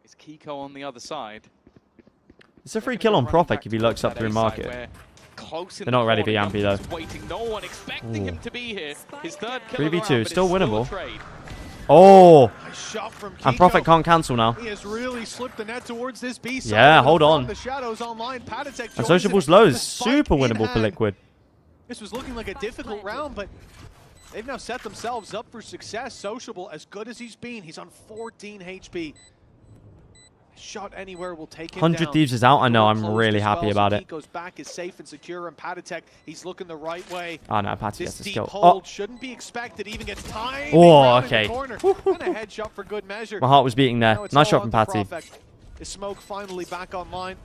It's Kiko on the other side. It's a free kill on Profek if he lurks up through market. They're not ready for Yampy though. Waiting, no one expecting him to be here. His third kill 3v2, still winnable. Oh! And Profek can't cancel now. He has really slipped the net towards this B side. Yeah, hold on. The shadows online. And Sociable's low is super winnable for Liquid. This was looking like a difficult round, but they've now set themselves up for success. Sociable, as good as he's been, he's on 14 HP. Shot anywhere will take him 100 down. Thieves is out. I know. I'm really happy about it. Kiko's back is safe and secure, and Padatek, he's looking the right way. Oh no, Patty gets This the deep kill. hold Oh, shouldn't be expected. Even gets time. Oh, okay. And a headshot for good measure. my heart was beating there. Nice shot from Patty. Is Smoke finally back online?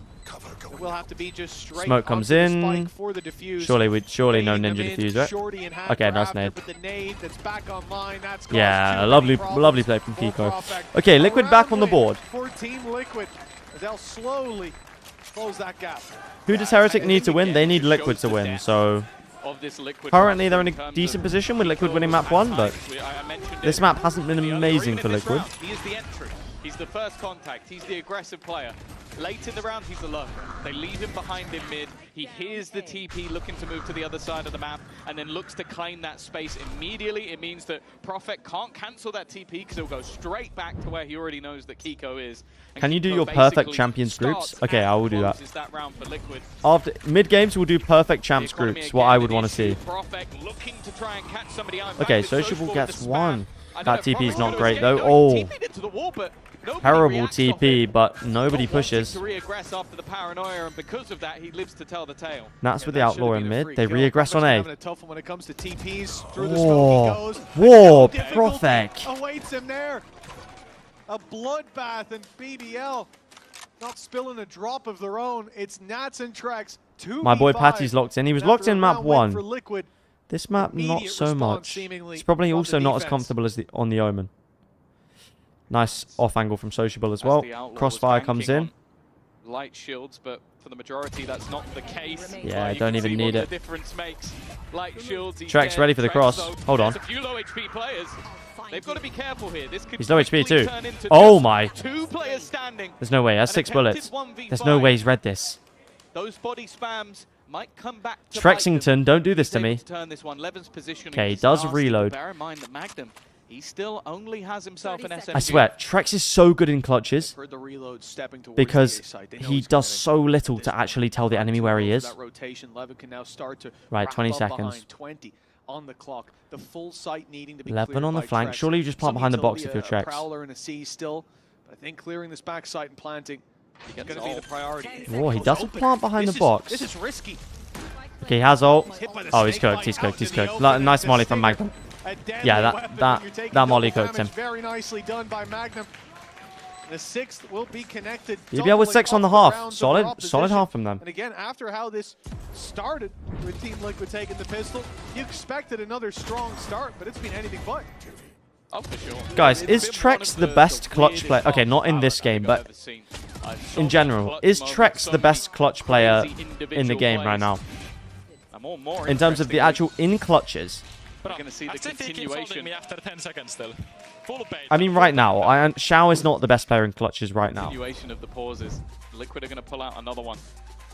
It will have to be just straight. Smoke comes in. For the defuse. Surely no ninja defuse, right? Okay, nice nade. But the nade that's back online, that's Yeah, a lovely play from Kiko. Okay, Liquid back on the board. For Team Liquid, they'll slowly close that gap. Who does Heretic need to win? They need Liquid to win. So currently they're in a decent position with Liquid winning map 1, but this map hasn't been amazing for Liquid. He is the entry. He's the first contact. He's the aggressive player. Late in the round, he's alone. They leave him behind in mid. He hears the TP looking to move to the other side of the map and then looks to claim that space immediately. It means that Prophet can't cancel that TP because he'll go straight back to where he already knows that Kiko is. And Can you do Kiko your perfect basically champions groups? starts Okay, I will do that. closes that round for Liquid. After mid games, we'll do perfect champs The economy groups. What again I an would want to issue. see. Prophet looking to try and catch somebody out. In Okay, fact, with Sociable with gets the spam, one. I don't That know, TP is Prophet's not gonna great escape. though. No, Oh, he TP'd into the wall, but nobody terrible reacts off TP, it. but nobody Not wanting pushes. to re-aggress after the paranoia, and because of that, he lives to tell the tale. That's with the that should've Outlaw been in a mid. free They kill. re-aggress on Prophet's A. having a tough one when it comes to TPs. Through the Whoa. smoke he goes. Whoa, And difficulty Prophet. awaits him there. A bloodbath, and BBL not spilling a drop of their own. It's Nats and Trex. My boy Patty's locked in. He was locked in map 1. For Liquid. This map, not Immediate so response much. seemingly It's probably from also the not as defense. comfortable as on the Omen. Nice off angle from Sociable as As well. the Outlaw was Crossfire comes ganking in. on light shields, but for the majority, that's not the case. Yeah, You don't can even see need what it. the difference makes. Light shields. He's Trex dead. ready for the Trex, cross. though, Hold on. there's a few low HP players. They've got to be careful here. This could He's low HP quickly too. turn into Oh just my. 2 players standing. There's no way. He has An 6 attempted bullets. 1v5. There's no way he's read this. Those body spams might come back to bite them. Trexington, don't do this He's to able me. to turn this one. Levin's positioning Okay, he is does nasty, reload. but bear in mind that Magnum, he still only has himself an SMG. I swear, Trex is so good in clutches For the reload stepping towards because the A side. They know he it's does coming. so little This to one, actually tell the enemy where he is. that rotation, Levin can now start to Right, wrap 20 up seconds. behind 20 on the clock. The full site needing to be 11 cleared on the by flank. Trex. Surely you just plant Some behind the needs to box be if you're a Trex. Prowler and a C still, but I think clearing this backside and planting is going to be the priority. Oh, he Goes doesn't open. plant behind This the is- box. This is risky. Okay, he has ult. Hit by the Oh, he's snake cooked. bite He's out cooked. He's in the cooked. open, Nice and molly it's from a Magnum. deadly Yeah, weapon that when you're taking that molly double cooked him. damage. Very nicely done by Magnum. The 6th will be connected. BBL with 6 on the doubling up half. rounds of Solid opposition. half from them. And again, after how this started with Team Liquid taking the pistol, you expected another strong start, but it's been anything but. Oh, for sure. Guys, It's is been one Trex of the best clutch weirdest player? Okay, not in power this game, I've but ever seen. So in many general, clutch is moments, Trex so the many best clutch player crazy in the individual game right plays. now? And more In terms of the interestingly, actual in clutches? we're going to see the continuation. me after 10 seconds still. Full of bait. I mean, right now, Shao is not the best player in clutches right now. Continuation of the pauses. Liquid are going to pull out another one.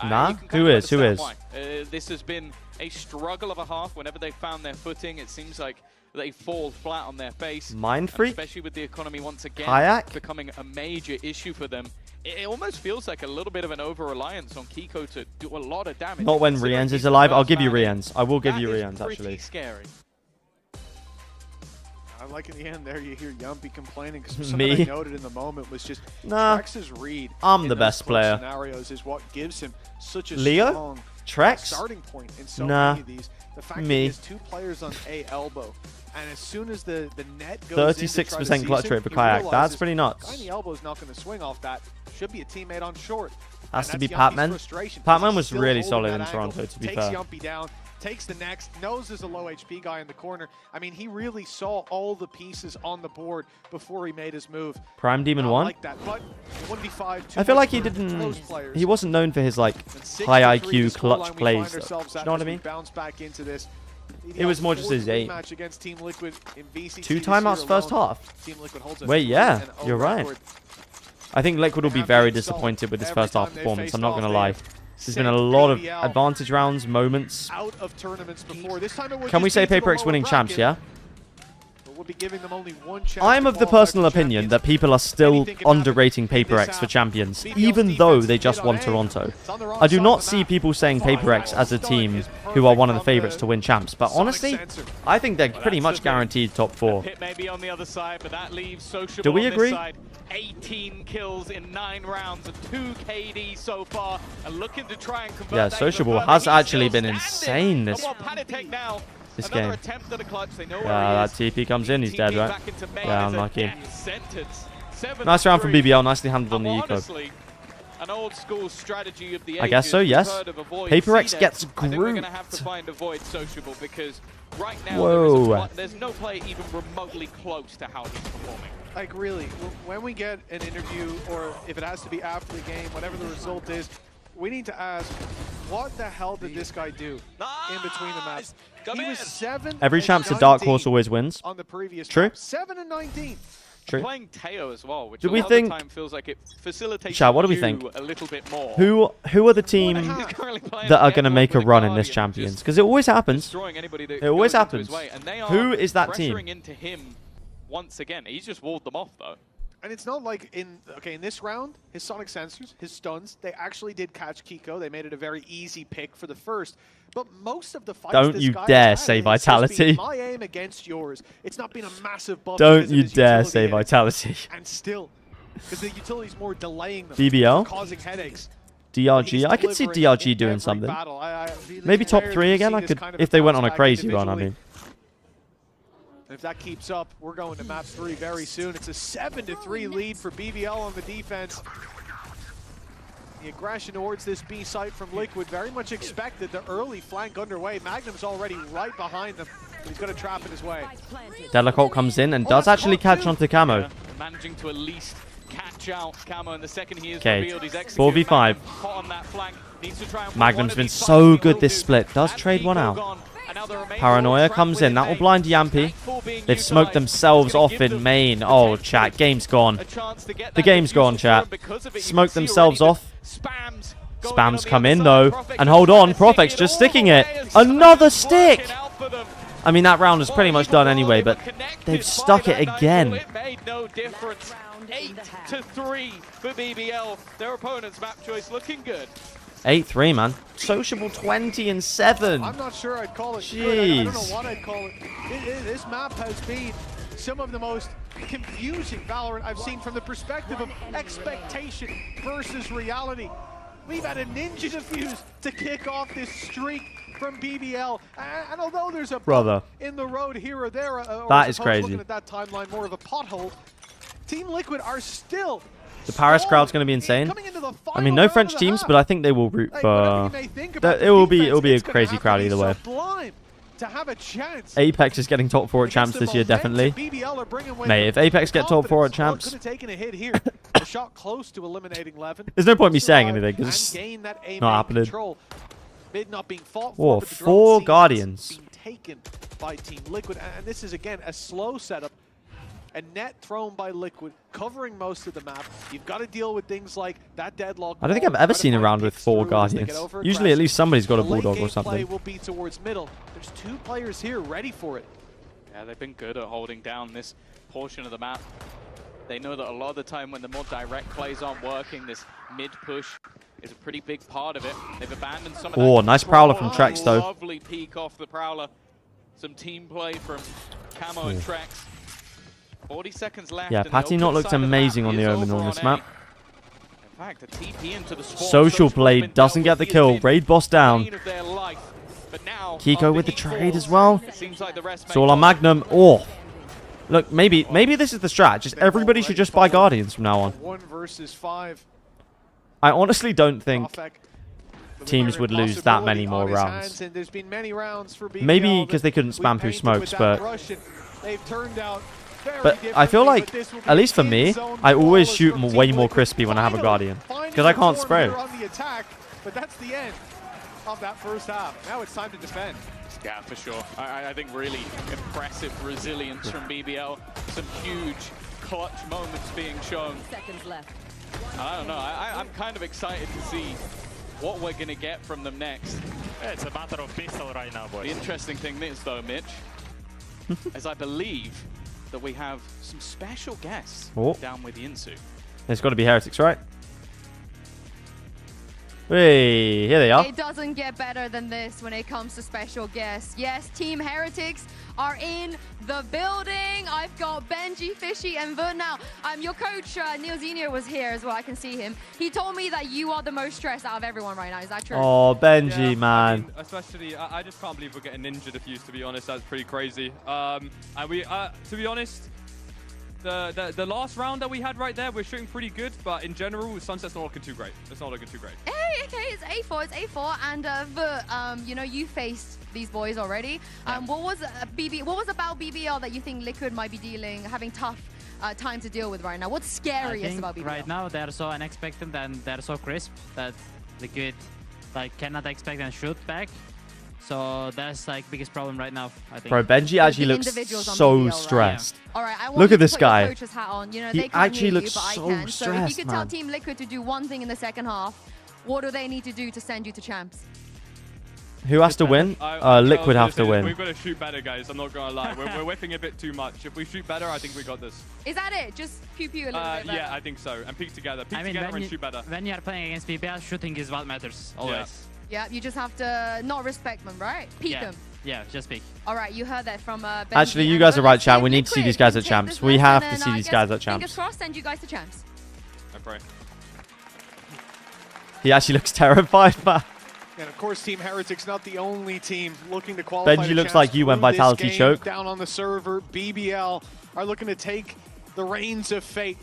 Nah? You can kind Who of is? Who understand is? why. This has been a struggle of a half. Whenever they found their footing, it seems like they fall flat on their face. Mind And Freak? especially with the economy once again Kayak? becoming a major issue for them. It almost feels like a little bit of an over-reliance on Kiko to do a lot of damage. Not when considering Riens he's is the alive. I'll first give you man in. Riens. I will give That you is Riens, pretty actually. scary. I like in the end there you hear Yumpy complaining because Me? something I noted in the moment was just Nah, Trex's read. I'm in the those best close player. Scenarios is what gives him such a Leo? strong Trex? starting point in so Nah. many of these. The fact that Me. he has 2 players on A elbow, and as soon as the net goes in to try to 36% seize clutch him, rate for he Kayak. realizes That's pretty guy in nuts. the elbow is not going to swing off that. Should be a teammate on short. Has And to be that's Yumpy's Patman. frustration, 'cause Patman he's was still really holding solid that in angle, Toronto, to be takes fair. Yumpy down, takes the next, knows there's a low HP guy in the corner. I mean, he really saw all the pieces on the board before he made his move. Prime Demon Not 1? like that, but 1v5, too I feel much like he for didn't. those players. He wasn't known for his like And 6-3 high the IQ scoreline clutch we find plays. Though. ourselves Do you at know what I as we mean? bounce back into this. It was more just his Fourth aim. rematch against Team Liquid in VCT 2 this timeouts year first alone. half. Team Liquid holds a Wait, yeah, 3-0 you're right. record. I think Liquid will be Have very been solid. disappointed with this Every first half time they performance. I'm faced not off, going to they lie. have There's been a sent lot of BBL advantage rounds, moments. out of tournaments before. This time it was Can we just say into the Paper X lower winning champs, bracket, yeah? but we'll be giving them only one chance I'm to of the qualify personal for opinion champions. that people are still Anything can happen underrating in Paper this X for half. champions, BBL's even though defense they is just hit won on A. Toronto. It's on the wrong I do side not of the see map. people saying Paper X as a team who are one of the favorites to win champs, but honestly, I think they're pretty much guaranteed top 4. Pit may be on the other side, but that leaves Sociable Do we on agree? this side. 18 kills in 9 rounds and 2 KD so far, and looking to try and convert Yeah, that even Sociable further. has He's actually still been standing. insane this- And what Panitek now? this Another game. attempt at a clutch. They know Yeah, where he that is. TP comes in, he's dead, TP right? back into May Yeah, as a unlucky. death sentence. 7-3. Nice round from BBL, nicely handled on the And eco. honestly, an old school strategy of the I guess ages. so, We've yes. heard of avoid Paper X CNET. gets I think we're going to have grouped. to find avoid Sociable because right now Whoa. there's no player even remotely close to how he's performing. Like really, when we get an interview, or if it has to be after the game, whatever the result is, we need to ask, what the hell did this guy do in between the maps? He was 7. Every champ's a dark horse always wins. On the previous True. map. 7 and 19. True. Playing Teo as well, which Do a we lot think- of the time feels like it facilitates Shao, what do we think? you a little bit more. Who are the team He's currently playing that are going to Edward make a with run in Guardian, this Champions? just Because it always happens. destroying anybody that It always goes into his happens. way, and they are Who is that team? pressuring into him once again. He's just walled them off though. And it's not like in this round, his sonic sensors, his stuns, they actually did catch Kiko. They made it a very easy pick for the first. But most of the fights Don't this you guy dare has had, say it's just Vitality. been my aim against yours. It's not been a massive buff. Don't because of you his dare utility say hit. Vitality. And still, because the utility's more delaying them, BBL? causing headaches. DRG. I could see DRG doing something. Maybe top 3 again. I could, if they went on a crazy run. I mean. If that keeps up, we're going to map 3 very soon. It's a 7-3 lead for BBL on the defense. The aggression towards this B site from Liquid, very much expected. The early flank underway. Magnum's already right behind them, but he's going to trap it his way. Deadlock ult comes in and does actually catch onto Camo. Yeah, managing to at least catch out Camo in the second he is Okay, revealed. He's executed. 4v5. Magnum hot on that flank. Needs to try and win one Magnum's of been these so fights. He good will this do. split. Does That's trade one Kiko out. gone. And now the remaining Paranoia four comes trapped in. That will within blind main. Yampy. Nightfall being They've smoked utilised. themselves It's gonna off give in them main. Oh, chat. Game's gone. a chance to get The that game's gone, defusal chat. through, and because of it, you Smoked can see themselves already off. that Spams going Spams on the come other in side. though. Profex And hold on. just trying to Profex stick just all sticking the it. way and Spams Another working stick. out for them. I mean, that round was pretty much done anyway, but they've stuck it again. It made no difference. 8-3 for BBL. Their opponent's map choice looking good. 8-3, man. Sociable 20 and 7. I'm not sure I'd call it Jeez. good. I don't know what I'd call it. This map has been some of the most confusing Valorant I've seen from the perspective of expectation versus reality. We've had a ninja defuse to kick off this streak from BBL, and although there's a bump in the road here or there, or that is crazy. Looking at that timeline, more of a pothole. Team Liquid are still. The Paris crowd's going to be insane. I mean, no French teams, but I think they will root for. It will be a crazy crowd either way. To have a chance. Apex is getting top 4 at champs this year, definitely. Mate, if Apex get top 4 at champs, could have taken a hit here. A shot close to eliminating Levin. there's no point me saying anything because it's not happening. Mid not being fought Whoa, for, but the 4 drone Guardians. being taken by Team Liquid, and this is again a slow setup. A net thrown by Liquid, covering most of the map. You've got to deal with things like that deadlock. I don't think I've ever seen a round with 4 Guardians. Usually at least somebody's got a Bulldog or something. Play will be towards middle. There's 2 players here ready for it. Yeah, they've been good at holding down this portion of the map. They know that a lot of the time when the more direct plays aren't working, this mid push is a pretty big part of it. They've abandoned some of that. Oh, nice Prowler from Trex though. Lovely peek off the Prowler. Some team play from Camo and Trex. 40 seconds left. Yeah, Patty not looked amazing on the Omen on this map. In fact, a TP into the spawn. Social play doesn't get the kill. Raid boss down. But now, Kiko with the trade as well. it seems like the rest It's all on Magnum. Oh, look, maybe this is the strat. Just everybody should just buy Guardians from now on. 1 versus 5. I honestly don't think teams would lose that many more rounds. Maybe because they couldn't spam through smokes, but I feel like, at least for me, I always shoot way more crispy when I have a Guardian. Because I can't spray. But that's the end of that first half. Now it's time to defend. Yeah, for sure. I think really impressive resilience from BBL. Some huge clutch moments being shown. Seconds left. I don't know. I'm kind of excited to see what we're going to get from them next. Yeah, it's a matter of pistol right now, boys. The interesting thing is, though, Mitch, is I believe that we have some special guests down with Yinsu. It's got to be Heretics, right? Hey, here they are. It doesn't get better than this when it comes to special guests. Yes, Team Heretics are in the building. I've got Benji, Fishy, and VIT now. Your coach, Neil Zenio, was here as well. I can see him. He told me that you are the most stressed out of everyone right now. Is that true? Oh, Benji, yeah, man. I mean, especially, I just can't believe we're getting ninja defused, to be honest. That's pretty crazy. And we, to be honest, the last round that we had right there, we're shooting pretty good, but in general, Sunset's not looking too great. It's not looking too great. Hey, okay, it's A4, and VIT, you know, you faced these boys already. What was about BBL that you think Liquid might be having tough time to deal with right now? What's scariest about BBL? Right now they're so unexpected and they're so crisp that Liquid like cannot expect and shoot back. So that's like biggest problem right now, I think. Bro, Benji actually looks so BBL, stressed. All right, I want Look you at to this put your guy. coach's hat on. You know, He they can't actually hear looks you, but so I can. So if you stressed, could tell man. Team Liquid to do one thing in the second half, what do they need to do to send you to champs? Who has to win? Liquid have to win. We've got to shoot better, guys. I'm not going to lie. We're whiffing a bit too much. If we shoot better, I think we got this. Is that it? Just pew pew a little bit better? Yeah, I think so. And peek together. Peek I mean, together and shoot better. when you are playing against BBL, shooting is what matters, always. Yeah, you just have to not respect them, right? Peek them. Yeah, just peek. All right, you heard that from Benji. Actually, you guys are right, chat. We need to see these guys at champs. We have to see these guys at Fingers champs. crossed, send you guys to champs. I pray. He actually looks terrified, man. And of course, Team Heretic's not the only team looking to qualify. Benji looks like you when Vitality choke. Down on the server, BBL are looking to take the reins of fate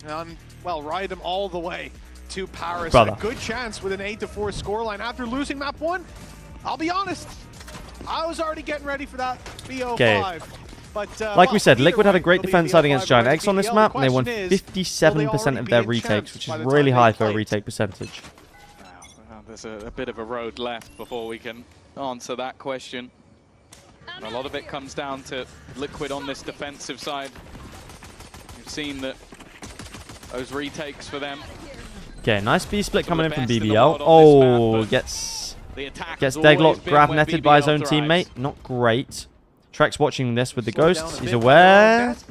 and, well, ride them all the way to Paris. Brother. A good chance with an 8-4 scoreline after losing map 1. I'll be honest, I was already getting ready for that BO5. Okay. But, Like we said, either Liquid had a way, great it'll be defense side against BO5 Giant or X on this BBL. map, The and they won question is, will they 57% already of be their in retakes, champs which by is the time really they high for a play? retake percentage. There's a bit of a road left before we can answer that question. And a lot of it comes down to Liquid on this defensive side. You've seen that those retakes for them. Okay, nice B split coming in from best in the BBL. world on Oh, this map, gets The attack gets has always deadlocked, been grab where netted by his BBL own thrives. teammate. Not great. Trex watching this with the Slow down ghosts. a He's bit with aware. the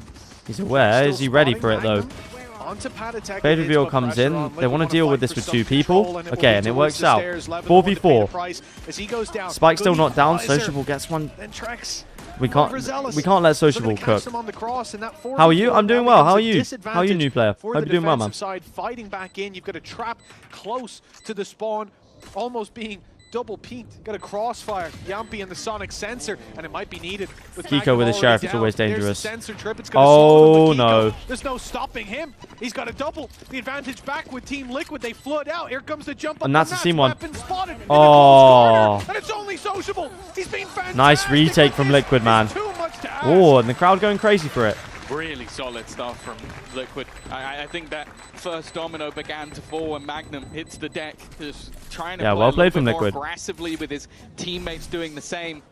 He's aware. Is he ready Still for it though? spotting Onto Patatek, Fade it is, reveal but comes pressure in. on They Liquid want to wanna deal fight with this for with some 2 people. control, and it will Okay, be and it towards works the out. stairs. Levin willing to pay the 4v4. price as he goes down. Spike's still Good not down. equalizer. Sociable gets one. Then Trex We can't overzealous. let So Sociable gonna catch cook. them on the cross, and that How are you? 4v4 I'm doing now well. How are becomes a you? How are you, new player? for Hope the you're doing well, man. defensive side, fighting back in. You've got a trap close to the spawn, almost being double peeked. Got a crossfire, Yampy and the sonic sensor, and it might be needed. With Kiko Magnum with a already sheriff, it's down. always There's the dangerous. sensor trip. It's gonna Oh, solo, but Kiko, no. there's no stopping him. He's got a double. The advantage back with Team Liquid. They flood out. Here comes the jump up. And that's the the scene one. weapon spotted in the Oh. close corner, and it's only Sociable. He's been fantastic. Nice retake from Liquid, man. Too much to ask. Oh, and the crowd going crazy for it. Really solid stuff from Liquid. I think that first domino began to fall when Magnum hits the deck, just trying to Yeah, play well a played little from bit more Liquid. aggressively with his teammates doing the same.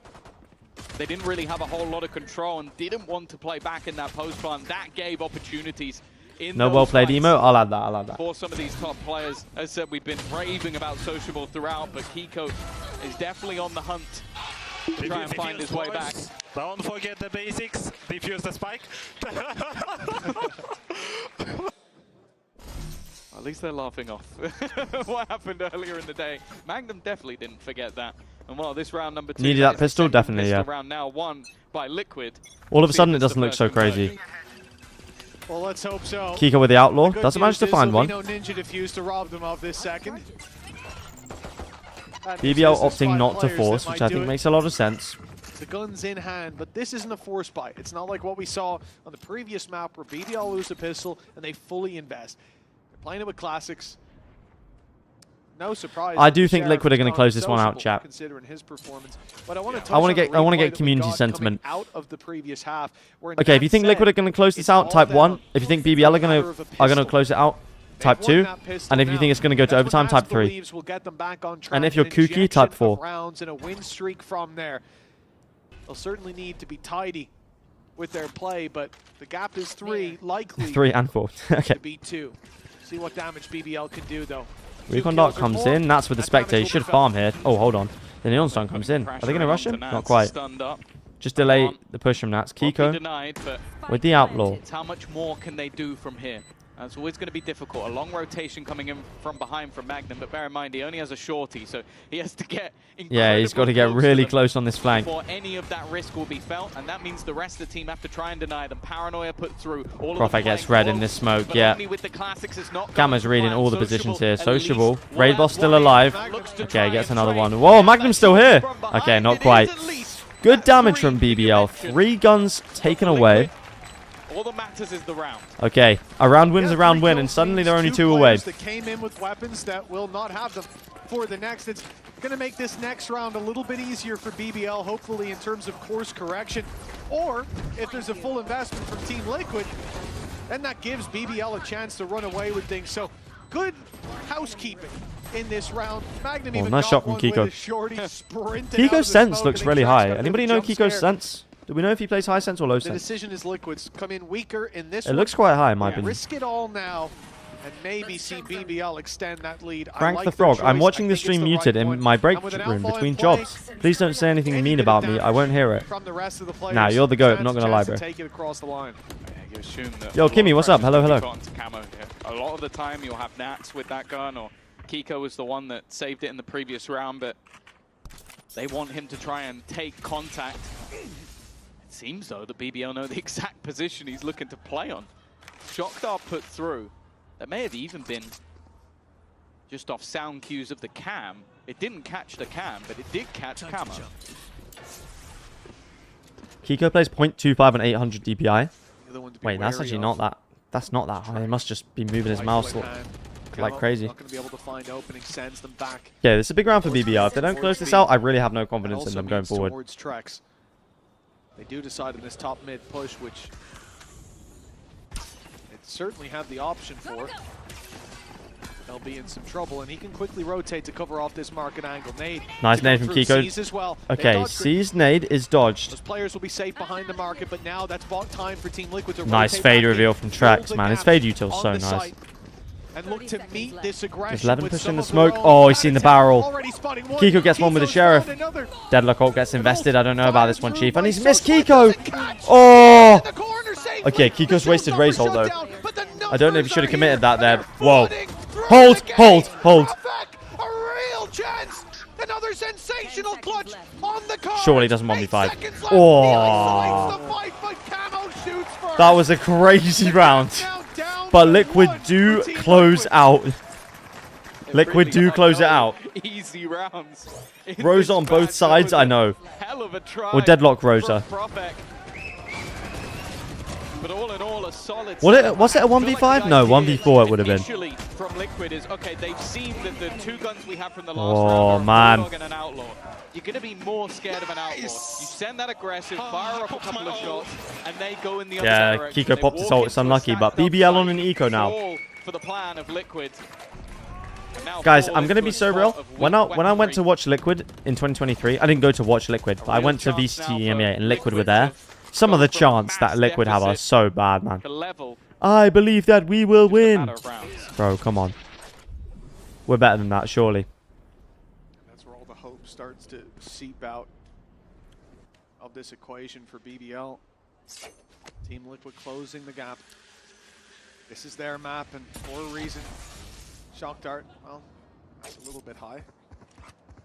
They didn't really have a whole lot of control and didn't want to play back in that post plan. That gave opportunities in No those well played fights emo. I'll add that. I'll add that. for some of these top players. As I said, we've been raving about Sociable throughout, but Kiko is definitely on the hunt to try and find his way back. Don't forget the basics. Defuse the spike. At least they're laughing off what happened earlier in the day. Magnum definitely didn't forget that. And well, this round number 2. Needed that is the pistol? second Definitely, pistol yeah. round now won by Liquid. All of a See if sudden, it it's the doesn't look first so conversion. crazy. Well, let's hope so. Kiko with the outlaw. The good Doesn't manage to news is find there'll one. be no ninja defuse to rob them of this second. That BBL means there's opting 5 not to players force, that which might I do think it. makes a lot of sense. The gun's in hand, but this isn't a force buy. It's not like what we saw on the previous map where BBL lose a pistol and they fully invest. They're playing it with classics. No surprise. I that do the think Sheriff Liquid are has going to gone close this one out, sociable chat. Considering his performance, but I want to touch I want on to the get replay that we community got sentiment. coming out of the previous half. where in Okay, if that you think set, Liquid are going to close this it's out, all type down 1. If you think BBL are matter going of a to pistol. close it out, type They've 2. won that pistol And if you now. think it's going to go to That's what overtime, type Maz 3. believes will get them back on track. And if you're An kooky, type injection 4. of rounds and a win streak from there. They'll certainly need to be tidy with their play, but the gap is 3, likely 3 and 4. Okay. to be 2. See what damage BBL can do, though. Recon Dart comes in. That's with the Spectre. He should farm here. Oh, hold on. The Neon Stone comes in. Are they going to rush him? Not quite. Stunned up. Just delay the push from Nats. Won't be Kiko denied, but with the outlaw. it's how much more can they do from here? That's always going to be difficult. A long rotation coming in from behind from Magnum, but bear in mind he only has a shorty, so he has to get Yeah, he's got to get really close on this flank. before any of that risk will be felt, and that means the rest of the team have to try and deny them. Paranoia put through all Prophet of the gets flank red in close, this smoke, but yeah. only with the classics, it's not Gamma's going reading to all the plan. positions here. at least Sociable. one Raid boss still out. alive. Looks to Okay, try gets and another trade. one. Whoa, Magnum's still here. From Okay, behind, not it is quite. at least Good damage three from for the BBL. connection. 3 guns taken away. All that matters is the round. Okay, a round win's Yeah, a round 3 win, kills and suddenly means they're only 2 2 away. players that came in with weapons that will not have them for the next. It's going to make this next round a little bit easier for BBL, hopefully in terms of course correction. Or if there's a full investment from Team Liquid, then that gives BBL a chance to run away with things. So good housekeeping in this round. Magnum Oh, even nice got shot from one with Kiko. a shorty sprinting out of Kiko's the sense smoke, looks and really Trax high. got Anybody the know jump Kiko's scare. sense? Do we know if he plays high sense or low The sense? decision is Liquid's come in weaker in this It one. looks quite high in my opinion. Risk it all now and maybe see BBL extend that lead. I Frank like the their Frog. choice. I'm watching I the think it's stream the muted right in one. my break And with an room outlaw in between play, jobs. Please don't say anything any mean bit of about me. I damage won't hear it. From the rest of the players, Nah, you're the goat. I'm not stands gonna a lie, chance bro. to take it across the line. You assume that Yo, a lot Kimmy, of what's up? pressure's Hello, gonna hello. be put onto Camo here. A lot of the time you'll have Nats with that gun, or Kiko was the one that saved it in the previous round, but they want him to try and take contact. It seems, though, that BBL know the exact position he's looking to play on. Shockdar put through. That may have even been just off sound cues of the cam. It didn't catch the cam, but it did catch Camo. Kiko plays 0.25 and 800 DPI. Wait, that's wary actually of. not that. That's not that high. He must just be moving his mouse like crazy. Not going to be able to find opening, sends them back. Yeah, this is a big round for BBL. If they don't close this out, I really have no confidence in them going forward. Towards Trax. They do decide in this top mid push, which they certainly have the option for. They'll be in some trouble, and he can quickly rotate to cover off this market angle. Nade. Nice nade from Kiko. Sees as well. Okay, C's nade is dodged. Those players will be safe behind the market, but now that's bought time for Team Liquid to Nice rotate fade back reveal in, from build Trax, the man. His gap fade util's on so the nice. site, and look to meet this aggression. There's Levin with pushing some the of their smoke. own. Oh, he's seen the barrel. Already spotting one. Kiko gets one with the Kiko's sheriff. found another. Deadlock ult gets invested. I don't know about this one, Chief. And he's missed Doesn't Kiko. catch. Oh! In the corner, safely. Okay, Kiko's The wasted showstopper Raze ult, though. shut down, but the I don't know if he numbers should have are committed here, that there. and they're Whoa. flooding through Hold, the hold, gate. hold. Traffic, a real chance. Another sensational clutch on the card. Surely doesn't 1v5. 8 seconds left. Oh. He isolates the fight, but Camo shoots first. That was a crazy round. Now down But to Liquid one do for Team close Liquid. out. It Liquid really do are close it no out. Easy rounds. in Rosa this on both match. sides, That was I know. a hell of a try Or deadlock Rosa. from Propek. But all in all, a solid. Was it a 1v5? No, 1v4 it would have been. Initially from Liquid is, okay, they've seen that the two guns we have from the last Oh, round are a man. Bulldog and an Outlaw. You're going to be more scared of an Outlaw. You send that aggressive, fire up a couple of shots, and they go in the other Yeah, direction. Kiko They popped his walk ult. It's into a unlucky, but stacked up BBL on site. an eco now. All for the plan of Liquid. And now Guys, fall I'm gonna into be a so spot real. of When weak I went weaponry. to watch Liquid in 2023, I didn't go to watch Liquid, but I real went to chance VCT now EMEA for and Liquid were Liquid there. to Some of go the from a chants that mass Liquid have are deficit so bad, man. to level. I believe that we will Just a win. matter of rounds. Bro, come on. We're better than that, surely. That's where all the hope starts to seep out of this equation for BBL. Team Liquid closing the gap. This is their map, and for a reason, Shock Dart, well, that's a little bit high.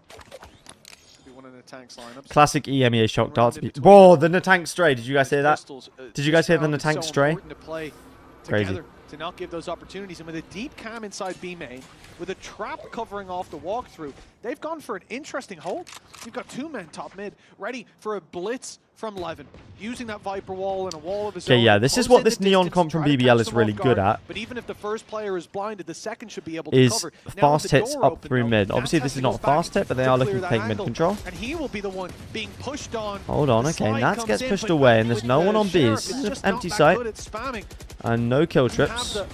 Could be one of the tanks lineups. Classic EMEA shock darts. Around in between. Whoa, the Natank stray. Did you guys hear that? Crystals, Did you guys this hear the round is Natank so stray? important to play Crazy. together, to not give those opportunities. And with a deep cam inside B main, with a trap covering off the walkthrough, they've gone for an interesting hold. You've got two men top mid, ready for a blitz from Levin, using that Viper wall and a wall of his own. Okay, yeah, this is Close what in this the neon distance, comp from try to BBL catch is them really off good guard, at. But even if the first player is blinded, the second should be able to Is cover. Now with fast the hits door up open, through though, mid. Nats Obviously, has this to is go not a back fast hit, but they to are clear looking to that take mid angle, control. and he will be the one being pushed on. Hold on, The okay, slide Nats comes gets in, pushed but away, Nats and there's with no the one on sheriff Bs. is This is just empty not that site. good at spamming. And no kill Have trips. the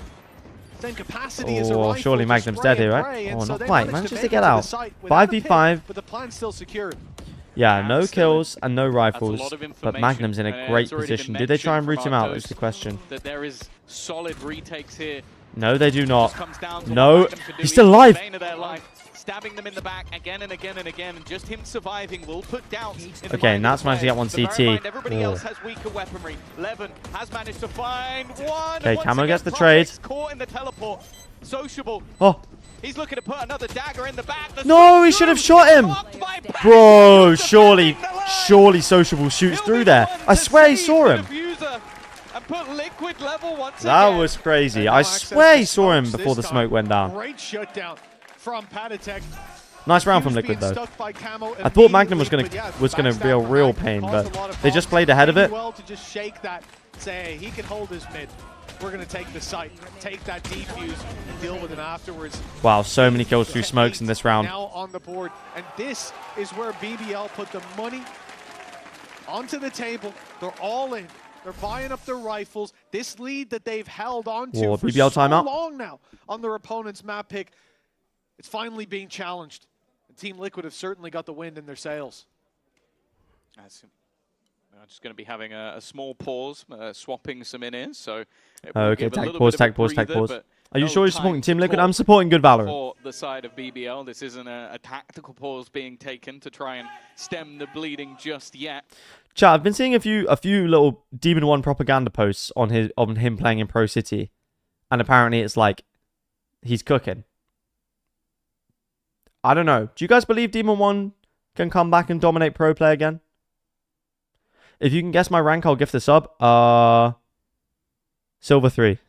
same capacity as a Oh, rifle surely to Magnum's spray dead here, and right? pray, and Oh, so not they quite. managed Manages to make get it the out. site without a pick, 5v5. but the plan's still secured. Yeah, no That's kills and no That's a rifles. lot of But information, Magnum's in a and great it's already been position. Do they try and root mentioned him from out is Arctos the question. That there is solid retakes here. No, they do not. Just comes down to No, what Magnum can do. he's still in the alive. bane of their life, stabbing them in the back again and again and again, and just him surviving will put doubts in the Okay, mind of Nats the managed to get players. one But bear in CT. mind, everybody Oh. else has weaker weaponry. Levin has managed to find one. Okay, Once Camo again, gets the trade. Propek's caught in the teleport. Sociable. Oh, He's looking to put another dagger in the back. The no, he shot should have through. shot him. Blocked by Pack. Bro, He's surely, defending the line. surely Sociable shoots He'll through be there. the one I to swear he save saw the him. diffuser and put Liquid level once That again. was crazy. No I access swear to he saw him smokes before the this smoke time. went down. Great shutdown from Patatek. Nice round from Hughes Liquid being though. stuck by Camo I thought Magnum was immediately, gonna but yeah, be a backstab from real Magnum pain, caused but a lot of they just problems. played ahead of Did it. well to just shake that, say, hey, he can hold his mid. We're gonna take the site, take that defuse, and deal with him afterwards. Wow, so many kills through smokes in this round. Now on the board, and this is where BBL put the money onto the table. They're all in. They're buying up their rifles. This lead that they've held on to Whoa, for BBL so timeout. long now on their opponent's map pick, it's finally being challenged. And Team Liquid have certainly got the wind in their sails. I'm just going to be having a small pause, swapping some in-ears. So Okay, tag pause, tag pause, tag pause. Are you sure you're supporting Team Liquid? I'm supporting Good Valorant. For the side of BBL, this isn't a tactical pause being taken to try and stem the bleeding just yet. Chat, I've been seeing a few little Demon 1 propaganda posts on him playing in Pro City, and apparently it's like he's cooking. I don't know. Do you guys believe Demon 1 can come back and dominate Pro Play again? If you can guess my rank, I'll gift the sub. Silver 3.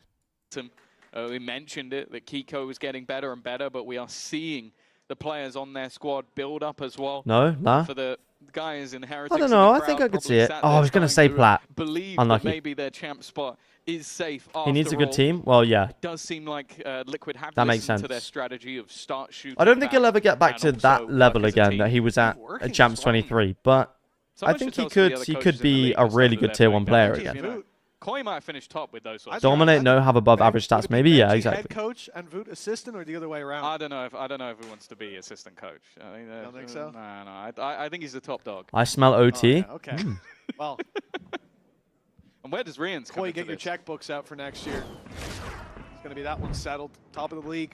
We mentioned it, that Kiko was getting better and better, but we are seeing the players on their squad build up as well. No, nah. For the guys in Heretics. I don't know. I think I could see it. Oh, I was going to say Plat. Believe Unlucky. that maybe their champ spot is safe. He needs a good team. Well, yeah. It does seem like Liquid have that makes sense. To their strategy of start shooting. I don't think he'll ever get back to that level again that he was at Champs 23, but I think he could be a really good tier 1 player again. Koi might have finished top with those sorts. Dominate, no, have above average stats, maybe, yeah, exactly. Head coach and VOOT assistant, or the other way around? I don't know if he wants to be assistant coach. You don't think so? No. I think he's the top dog. I smell OT. Oh, okay. Well. And where does Rian's come Koi, get your checkbooks out for next year. It's going to be that one settled. Top of the league.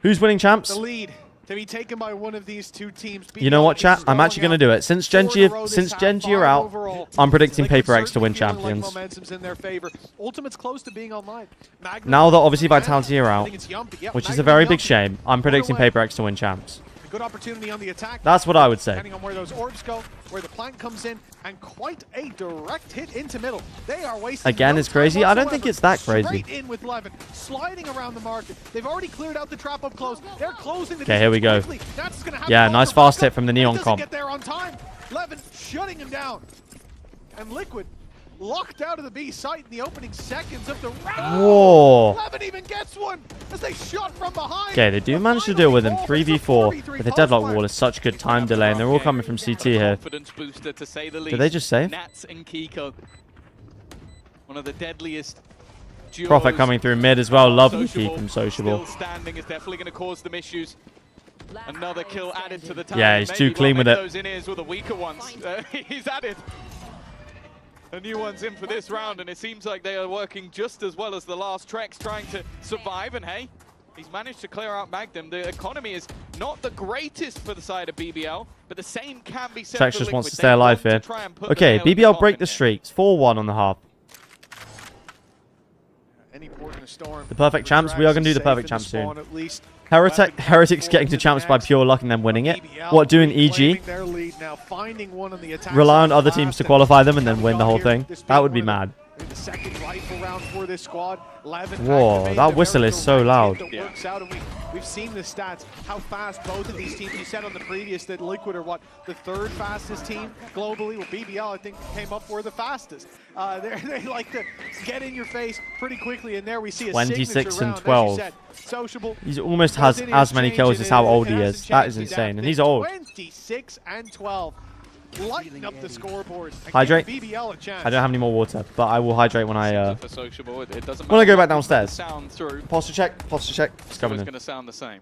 Who's winning champs? The lead to be taken by one of these two teams. You know what, chat? I'm actually going to do it. Since Genji are out, I'm predicting Paper X to win champions. In their favor. Ultimate's close to being online. Now that obviously Vitality are out, which is a very big shame, I'm predicting Paper X to win champs. Good opportunity on the attack. That's what I would say. Depending on where those orbs go, where the plant comes in, and quite a direct hit into middle. They are wasting. Again, it's crazy. I don't think it's that crazy. Straight in with Levin, sliding around the market. They've already cleared out the trap up close. They're closing the. Okay, here we go. That's gonna happen. Yeah, nice fast hit from the Neon comp. Get there on time. Levin shutting him down, and Liquid locked out of the B site in the opening seconds of the round. Whoa. Levin even gets one as they shot from behind. Okay, they do manage to deal with him 3v4, but the deadlock wall is such good time delay, and they're all coming from CT here. Did they just save? Nats and Kiko, one of the deadliest duos. Prophet coming through mid as well. Lovely peek from Sociable. Still standing is definitely going to cause them issues. Another kill added to the time. Yeah, he's too clean with it. Those in-ears were the weaker ones. He's added a new one's in for this round, and it seems like they are working just as well as the last Trex, trying to survive. And hey, he's managed to clear out Magnum. The economy is not the greatest for the side of BBL, but the same can be said. Trex just wants to stay alive here. Okay, BBL break the streaks. 4-1 on the half. The perfect champs. We are going to do the perfect champs soon. Heretics getting to champs by pure luck and then winning it. What, doing EG? Rely on other teams to qualify them and then win the whole thing? That would be mad. Whoa, that whistle is so loud. We've seen the stats, how fast both of these teams. You said on the previous that Liquid are what, the third fastest team globally. Well, BBL I think came up for the fastest. They like to get in your face pretty quickly, and there we see a 26 and round, 12. Sociable. He almost has as many kills as how old he is. That is insane, and he's old. 26 and 12. Lighting up the scoreboard. Hydrate. BBL a chance. I don't have any more water, but I will hydrate when I go back downstairs. Posture check. Posture check. It's coming in. Going to sound the same.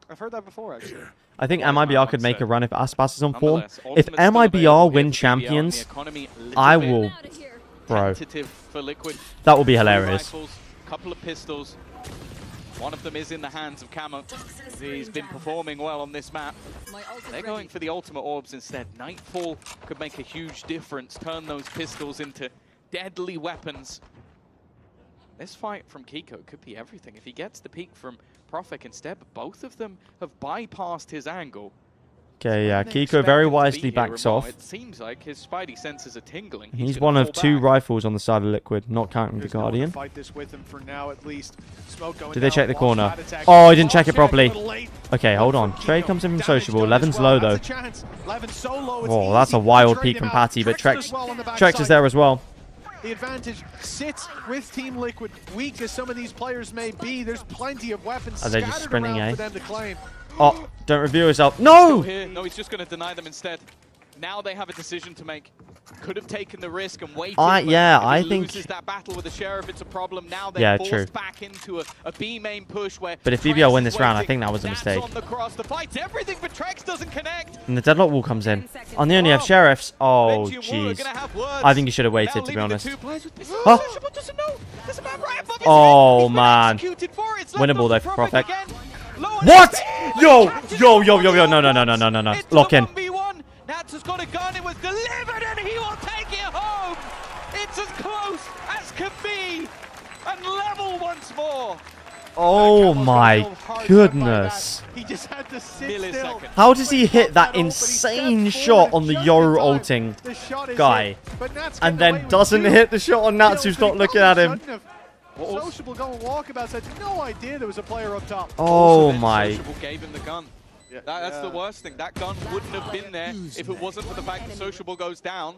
I've heard that before, actually. I think MIBR could make a run if Aspas is on form. If MIBR win champions, I will, bro. That will be hilarious. Couple of pistols. One of them is in the hands of Camo. He's been performing well on this map. They're going for the ultimate orbs instead. Nightfall could make a huge difference, turn those pistols into deadly weapons. This fight from Kiko could be everything. If he gets the peek from Profik instead, but both of them have bypassed his angle. Okay, yeah, Kiko very wisely backs off. It seems like his spidey senses are tingling. He's one of 2 rifles on the side of Liquid, not counting the Guardian. Did they check the corner? Oh, he didn't check it properly. Okay, hold on. Trey comes in from Sociable. Levin's low, though. Oh, that's a wild peek from Patty, but Trex is there as well. The advantage sits with Team Liquid. Weak as some of these players may be, there's plenty of weapons Are they just sprinting, for them to claim. Oh, don't reveal yourself. No! No, he's just going to deny them instead. Now they have a decision to make. Could have taken the risk and waited. Yeah, if I it think. loses that battle with the Sheriff, it's a problem. Now they're forced back into a B main push where. But if BBL win this round, I think that was a mistake. On the cross, the fight's everything, but Trex doesn't connect. And the deadlock wall comes in. And they only have Sheriffs. Oh, jeez. I think you should have waited, to be honest. Oh, man. Winnable, though, for Profit. What? Yo! Yo, yo, yo, yo. No, no, no, no, no, no, no. Lock in. Nats has got a gun. It was delivered, and he will take it home. It's as close as can be. And level once more. Oh, my goodness. He just had to sit still. How does he hit that insane shot on the Yoru ulting guy and then doesn't hit the shot on Nats who's not looking at him? Sociable going walkabout had no idea there was a player up top. Oh, my. Sociable gave him the gun. That's the worst thing. That gun wouldn't have been there if it wasn't for the fact that Sociable goes down.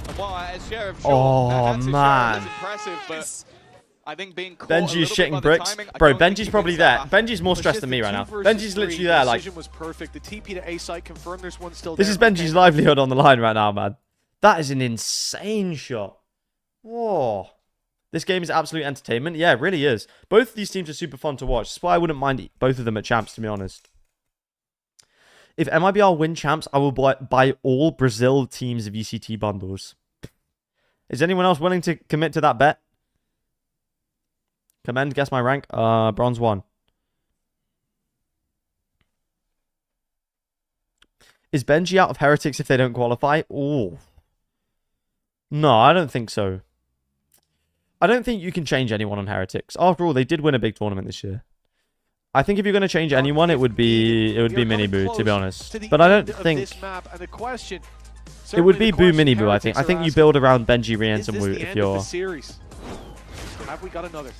And while as Sheriff, oh, man. That's impressive, but I think being caught Benji is shitting bricks. Bro, Benji's probably there. Benji's more stressed than me right now. Benji's literally there, like. Was perfect. The TP to A site confirmed there's one still this there. is Benji's livelihood on the line right now, man. That is an insane shot. Whoa. This game is absolute entertainment. Yeah, it really is. Both of these teams are super fun to watch. That's why I wouldn't mind both of them at champs, to be honest. If MIBR win champs, I will buy all Brazil teams VCT bundles. Is anyone else willing to commit to that bet? Commend, guess my rank. Bronze 1. Is Benji out of Heretics if they don't qualify? Oh. No, I don't think so. I don't think you can change anyone on Heretics. After all, they did win a big tournament this year. I think if you're going to change anyone, it would be Miniboo, to be honest. But I don't think it would be Boo Miniboo. I think you build around Benji, Riens, and Woot if you're. Have we got another?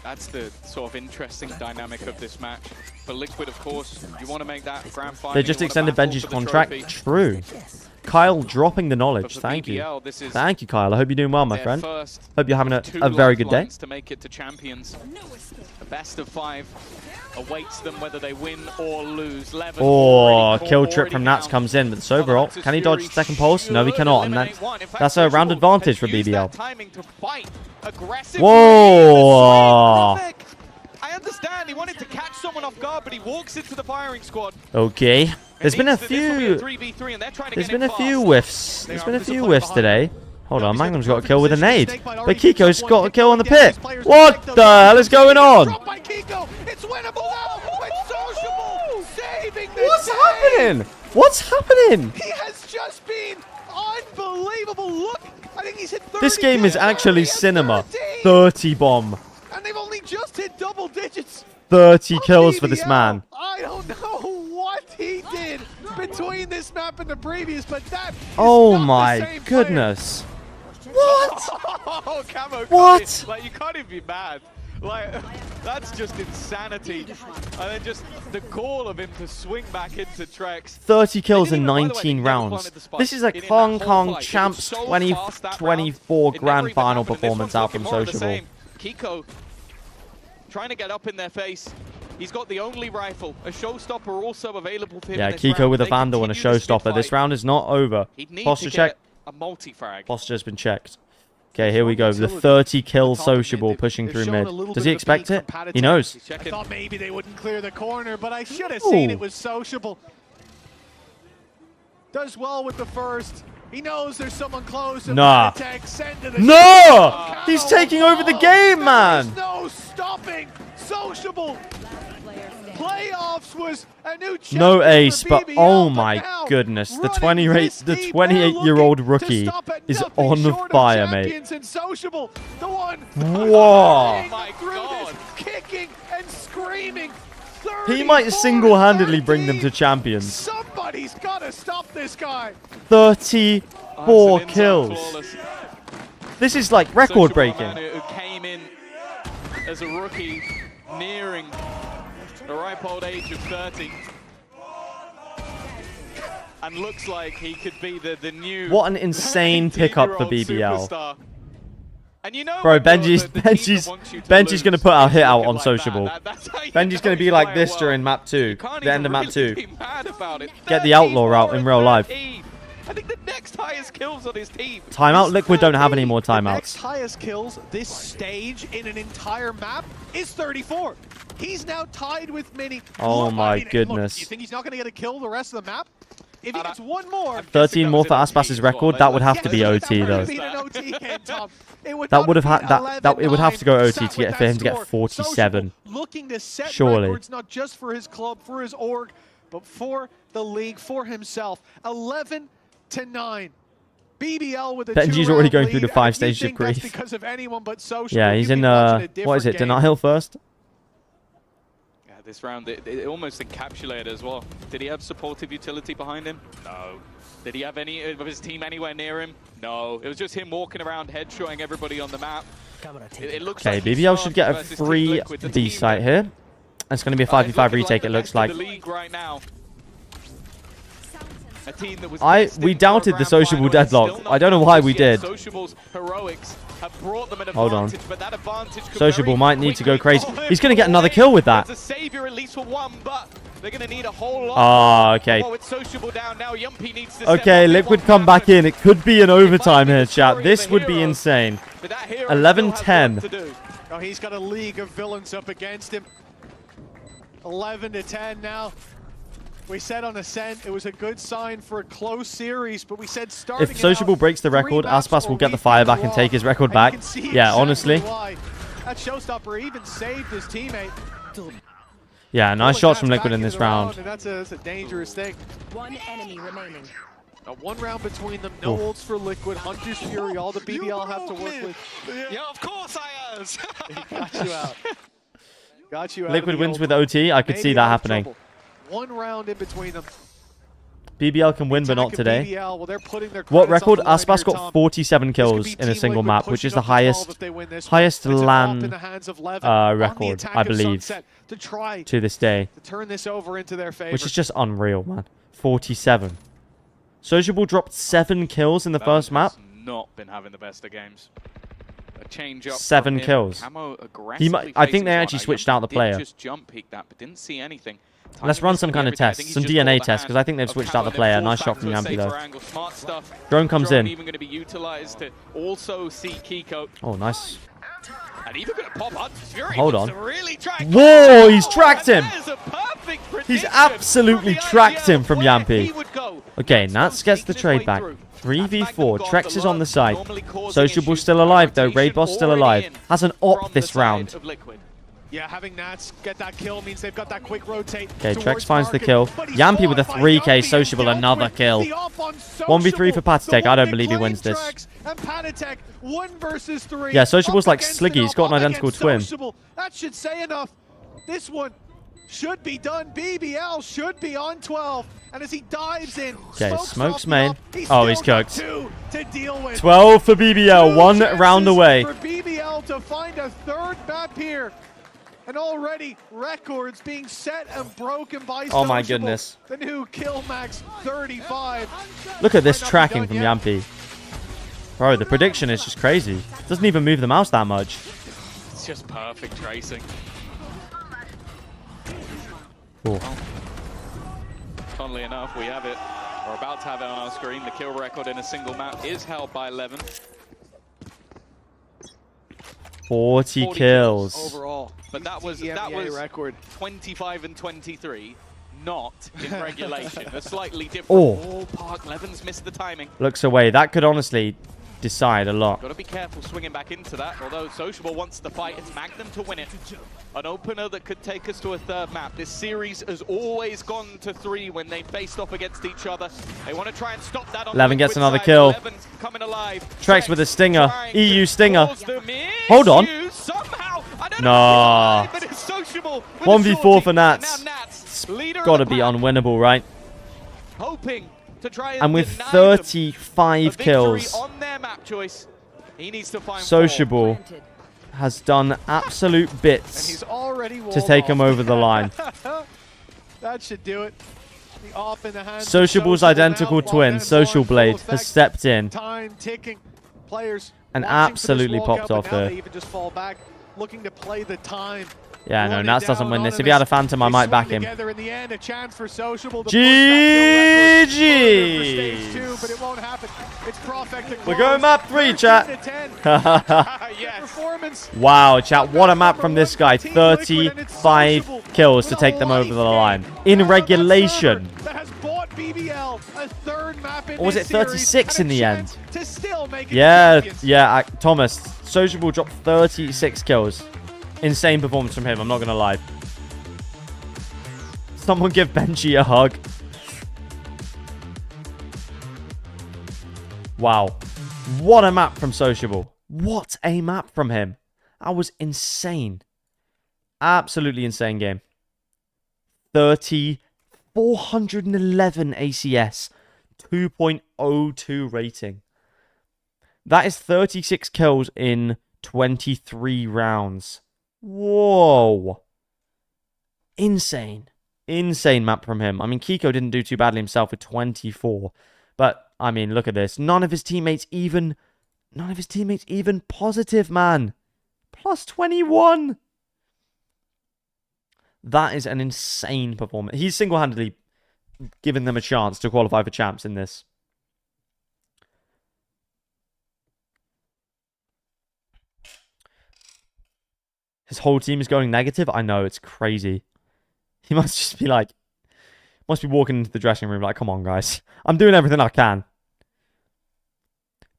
That's the sort of interesting dynamic of this match. For Liquid, of course, you want to make that grand final. They just extended Benji's contract. True. Kyle dropping the knowledge. Thank you. Thank you, Kyle. I hope you're doing well, my friend. Hope you're having a very good day. To make it to champions. The best of 5 awaits them whether they win or lose. Oh, kill trip from Nats comes in with the Sober ult. Can he dodge second pulse? No, he cannot. And that's a round advantage for BBL. Whoa. I understand he wanted to catch someone off guard, but he walks into the firing squad. Okay. There's been a few. There's been a few whiffs. There's been a few whiffs today. Hold on, Magnum's got a kill with a nade. But Kiko's got a kill on the pit. What the hell is going on? What's happening? What's happening? He has just been unbelievable. Look, I think he's hit 30. This game is actually cinema. 30 bomb. And they've only just hit double digits. 30 kills for this man. I don't know what he did between this map and the previous, but that. Oh my goodness. What? Oh, Camo, what? Like, you can't even be mad. Like, that's just insanity. And then just the call of him to swing back into Trex. 30 kills in 19 rounds. This is a Hong Kong Champs 2024 Grand Final performance out from Sociable. Kiko trying to get up in their face. He's got the only rifle. A showstopper also available for him. Yeah, Kiko with a Vandal and a showstopper. This round is not over. Posture check. A multi-frag. Posture's been checked. Okay, here we go. The 30 kill Sociable pushing through mid. Does he expect it? He knows. I thought maybe they wouldn't clear the corner, but I should have seen it was Sociable. Does well with the first. He knows there's someone close. Nah. No! He's taking over the game, man! There's no stopping Sociable. Playoffs was a new no ace, but oh my goodness, the 28-year-old rookie is on fire, mate. Whoa! Oh my God. Kicking and screaming. He might single-handedly bring them to champions. Somebody's got to stop this guy. 34 kills. This is like record-breaking. Who came in as a rookie, nearing the ripe old age of 30. And looks like he could be the new. What an insane pickup for BBL. Superstar. And you know, bro, Benji's going to put our hit out on Sociable. Benji's going to be like this during map 2, the end of map 2. Get the outlaw out in real life. I think the next highest kills on his team. Timeout. Liquid don't have any more The next timeouts. highest kills this stage in an entire map is 34. He's now tied with Mini. Oh my Look, goodness. you think he's not going to get a kill the rest of the map? If he gets one more... 13 more for Aspas's record. That would have to be OT though. That would have had that it would have to go OT to get for him to get 47. Looking to set Surely. records, not just for his club, for his org, but for the league, for himself. 11-9. BBL with a Benji's already going through the 5 stages of grief. Because of anyone but Social. Yeah, he's in what is it? Denial first. Yeah, this round it almost encapsulated as well. Did he have supportive utility behind him? No. Did he have any of his team anywhere near him? No. It was just him walking around, headshotting everybody on the map. It looks Okay, like BBL should get a free B site here. It's going to be a 5v5 retake, it looks like. Right now. A team that was We doubted the sociable deadlock. I don't know why we did. Sociable's heroics have brought them an Hold on. advantage, but that advantage could Sociable very might need to go quickly crazy. fall He's going to get another kill with that. It's a savior at least for one, but they're going to need a whole lot. Ah, okay. Oh, it's Sociable down now. Yumpy needs to Okay, Liquid come back in. It could be an overtime here, chat. This would be insane. 11-10. Oh, he's got a league of villains up against him. 11-10 now. We said on Ascent it was a good sign for a close series, but we said starting If Sociable breaks the record, Aspas will get the fire back and take his record back. Yeah, honestly. That showstopper even saved his teammate. Yeah, nice shots from Liquid in this round. That's a dangerous thing. One enemy remaining. One round between them, no ults for Liquid, Hunter's Fury, all the BBL have to work with. Yeah, of course I was. Got you out. Got you out. Liquid wins with OT. I could see that happening. One round in between them. BBL can win, but not today. BBL, well, they're putting their What credits on record? the line Aspas here, got Tom. 47 kills in a single map, which is the highest LAN record, I believe, to this day. To turn this over into their favor. Which is just unreal, man. 47. Sociable dropped 7 kills in the first map. Not been having the best of games. A change up 7 kills. I think they actually switched out the player. Just jump peek that, but didn't see anything. Let's run some kind of test, some DNA test, because I think they've switched out the player. Nice shot from Yampy though. Drone comes in. Even going to be utilized to also see Kiko. Oh, nice. And even going to pop Hunter's Fury. Hold on. Really Whoa, he's tracked him. He's absolutely tracked him from Yampy. Okay, Nats gets the trade back. 3v4. Trex is on the side. Sociable's still alive though. Raid Boss still alive. Has an op this round. Yeah, having Nats get that kill means they've got that quick rotate. Okay, Trex finds the kill. Yampy with a 3k, Sociable another kill. 1v3 for Patatech. I don't believe he wins this. Yeah, Sociable's like Sliggy. He's got an identical twin. That should say enough. This one should be done. BBL should be on 12. And as he dives in, okay, Smoke's main. Oh, he's cooked. 12 for BBL. 1 round away. For BBL to find a third map here. And already records being set and broken by Oh my Sociable. goodness. The new kill max 35. Look at this tracking from Yampy. Bro, the prediction is just crazy. Doesn't even move the mouse that much. It's just perfect tracing. Cool. Funnily enough, we have it. We're about to have it on our screen. The kill record in a single map is held by 11. 40 kills Overall. But that was record. 25 and 23, not in regulation. A slightly different ballpark. Levin's missed the timing. Looks away. That could honestly decide a lot. Got to be careful swinging back into that. Although Sociable wants the fight, it's Magnum to win it. An opener that could take us to a third map. This series has always gone to 3 when they faced off against each other. They want to try and stop that. On 11 the gets Liquid another side. kill. 11's coming alive. Trex with a stinger. EU stinger. Hold on. Somehow. Nah. 1v4 for Nats. It's gotta be unwinnable, right? Hoping to try And with 35 kills, on their map choice, he needs to find Sociable has done absolute bits to take him over the line. That should do it. The off in the hands Sociable's identical twin, Social Blade, has stepped in Time ticking. Players and watching for this absolutely walkout, popped but off now there. they even just fall back, looking to play the time. Yeah, no, Nats doesn't win this. If he had a Phantom, I might back him. GG! We're going map 3, chat. Wow, chat, what a map from this guy. 35 kills to take them over the line. In regulation. Or was it 36 in the end? Yeah, Thomas. Sociable dropped 36 kills. Insane performance from him, I'm not going to lie. Someone give Benji a hug. Wow. What a map from Sociable. What a map from him. That was insane. Absolutely insane game. 411 ACS. 2.02 rating. That is 36 kills in 23 rounds. Whoa. Insane. Insane map from him. I mean, Kiko didn't do too badly himself with 24. But, I mean, look at this. None of his teammates even positive, man. Plus 21. That is an insane performance. He's single-handedly given them a chance to qualify for champs in this. His whole team is going negative. I know, it's crazy. He must just be like, must be walking into the dressing room like, come on, guys. I'm doing everything I can.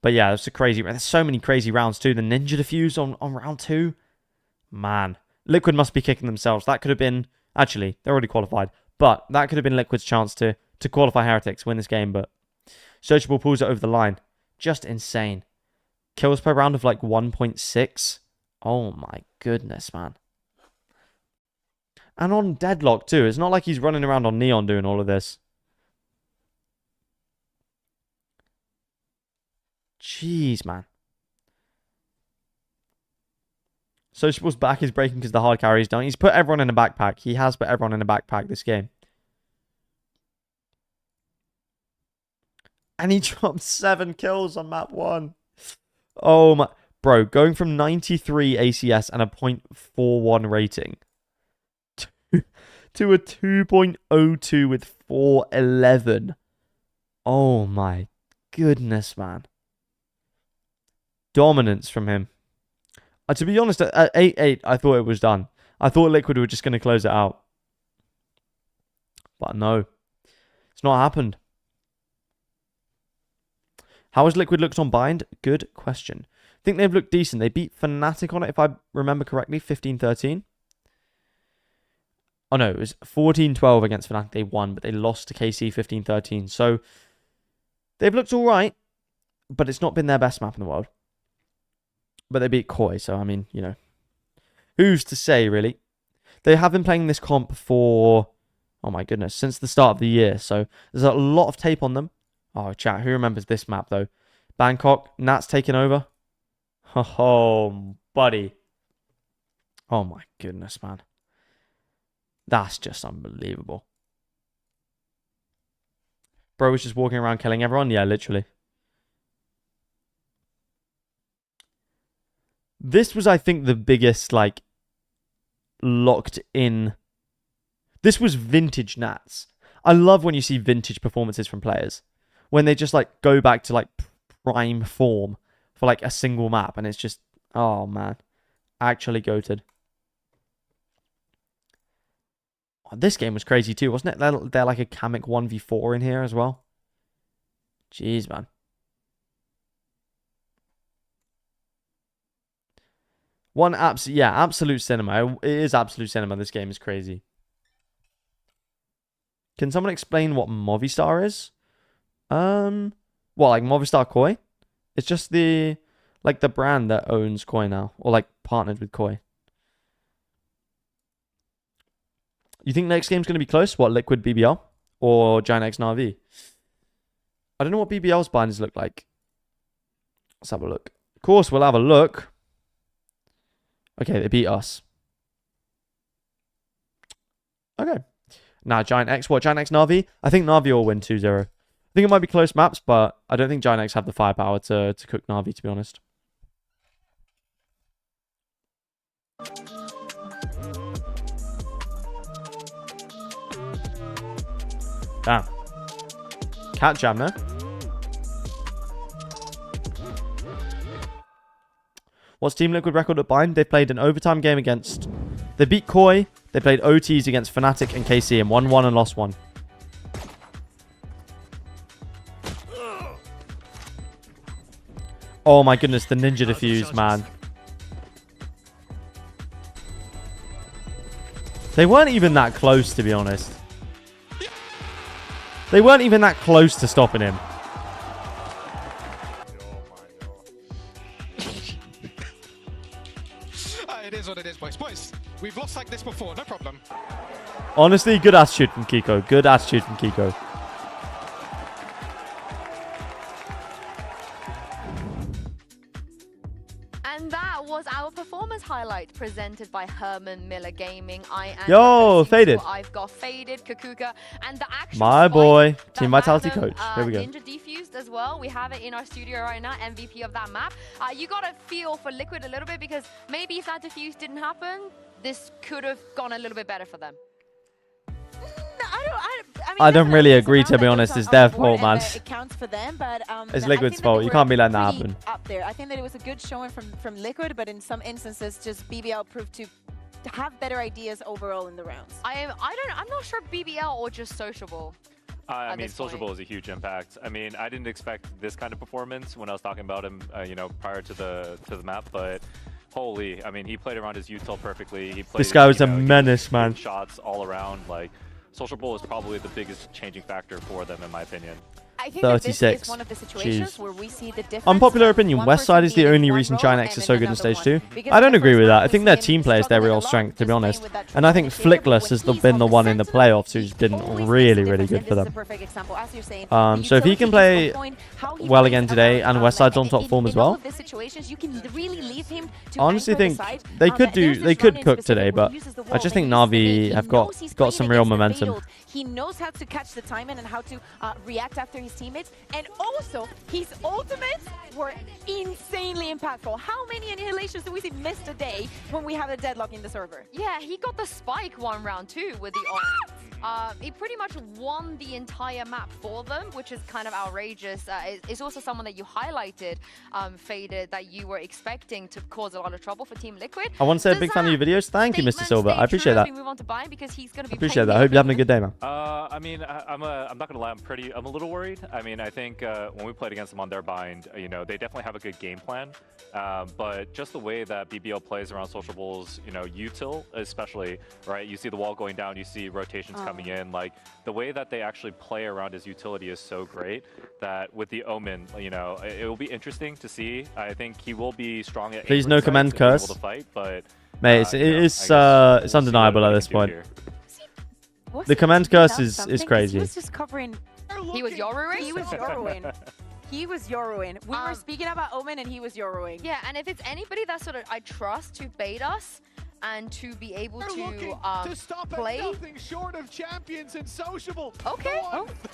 But yeah, it's a crazy. There's so many crazy rounds too. The Ninja Defuse on round 2. Man. Liquid must be kicking themselves. That could have been, actually, they're already qualified. But that could have been Liquid's chance to qualify Heretics, win this game. But Sociable pulls it over the line. Just insane. Kills per round of like 1.6. Oh my goodness, man. And on Deadlock too. It's not like he's running around on Neon doing all of this. Jeez, man. Sociable's back is breaking because the hard carry's done. He's put everyone in a backpack. He has put everyone in a backpack this game. And he dropped 7 kills on map 1. Oh my... Bro, going from 93 ACS and a 0.41 rating to a 2.02 with 411. Oh my goodness, man. Dominance from him. To be honest, at 8-8, I thought it was done. I thought Liquid were just going to close it out. But no. It's not happened. How has Liquid looked on Bind? Good question. I think they've looked decent. They beat Fnatic on it, if I remember correctly, 15-13. Oh no, it was 14-12 against Fnatic. They won, but they lost to KC 15-13. So they've looked all right, but it's not been their best map in the world. But they beat Koi, so I mean, you know, who's to say, really? They have been playing this comp for, oh my goodness, since the start of the year. So there's a lot of tape on them. Oh, chat, who remembers this map, though? Bangkok, Nats taking over. Oh, buddy. Oh my goodness, man. That's just unbelievable. Bro was just walking around killing everyone? Yeah, literally. This was, I think, the biggest, like, locked in. This was vintage Nats. I love when you see vintage performances from players. When they just, like, go back to, like, prime form for, like, a single map. And it's just, oh, man. Actually goated. Oh, this game was crazy, too, wasn't it? They're like, a Kamek 1v4 in here as well. Jeez, man. Absolute cinema. It is absolute cinema. This game is crazy. Can someone explain what Movistar is? What, like Movistar Koi? It's just the, like, the brand that owns Koi now. Or, like, partnered with Koi. You think next game's going to be close? What, Liquid BBL? Or Giant X NAVI? I don't know what BBL's binders look like. Let's have a look. Of course, we'll have a look. Okay, they beat us. Okay. Now, Giant X. What, Giant X NAVI? I think NAVI will win 2-0. I think it might be close maps, but I don't think Giant X have the firepower to cook NAVI, to be honest. Damn. Cat jam, no? What's Team Liquid record at Bind? They played an overtime game against... They beat Koi. They played OTs against Fnatic and KC and won 1 and lost 1. Oh my goodness, the ninja defuse, man. They weren't even that close, to be honest. They weren't even that close to stopping him. It is what it is, boys. Boys, we've lost like this before, no problem. Honestly, good attitude from Kiko. Good attitude from Kiko. And that was our performance highlight presented by Herman Miller Gaming. I am Yo, Faded. I've got Faded, Kakuka, and the actual My boy, Team that Vitality Magnum, coach. Here we go. Ninja defused as well. We have it in our studio right now, MVP of that map. You got to feel for Liquid a little bit because maybe if that defuse didn't happen, this could have gone a little bit better for them. I don't really agree, to be honest. It's their fault, man. It counts for them, but It's Liquid's fault. You can't be letting that happen. Up there. I think that it was a good showing from Liquid, but in some instances, just BBL proved to have better ideas overall in the rounds. I'm not sure BBL or just Sociable. I mean, Sociable is a huge impact. I mean, I didn't expect this kind of performance when I was talking about him, you know, prior to the map, but holy, I mean, he played around his util perfectly. He played, This guy was a menace, man. Shots all around. Like, Sociable is probably the biggest changing factor for them, in my opinion. I think 36. that this is one of the situations where we see the difference. Unpopular opinion, Westside is the only reason Chinex is so good in Stage 2. I don't agree with that. I think their team play is their real strength, to be honest. And I think Flickless has been the one in the playoffs who's been really, really good for them. So if he can play well again today and Westside's on top form as well, I honestly think they could cook today, but I just think Navi have got some real momentum. He knows how to catch the timing and how to react after his teammates. And also, his ultimates were insanely impactful. How many annihilations do we see missed a day when we have a deadlock in the server? Yeah, he got the spike one round too with the ult. He pretty much won the entire map for them, which is kind of outrageous. It's also someone that you highlighted, Faded, that you were expecting to cause a lot of trouble for Team Liquid. I want to say a big fan of your videos. Thank you, Mr. Silver. I appreciate that. Move on to Bind because he's going to be Appreciate that. I hope you're having a good day, man. I mean, I'm not gonna lie. I'm a little worried. I mean, I think when we played against them on their Bind, you know, they definitely have a good game plan. But just the way that BBL plays around Sociable's, you know, util especially, right? You see the wall going down, you see rotations coming in. Like the way that they actually play around his utility is so great that with the Omen, you know, it will be interesting to see. I think he will be strong at. Please no command curse. Able to fight, but mate, it's undeniable at this point. The command curse is crazy. He was just covering. He was Yoruing? He was Yoruing. He was Yoruing. We were speaking about Omen and he was Yoruing. Yeah, and if it's anybody that sort of I trust to bait us and to be able to stop play. Nothing short of champions and Sociable. Okay.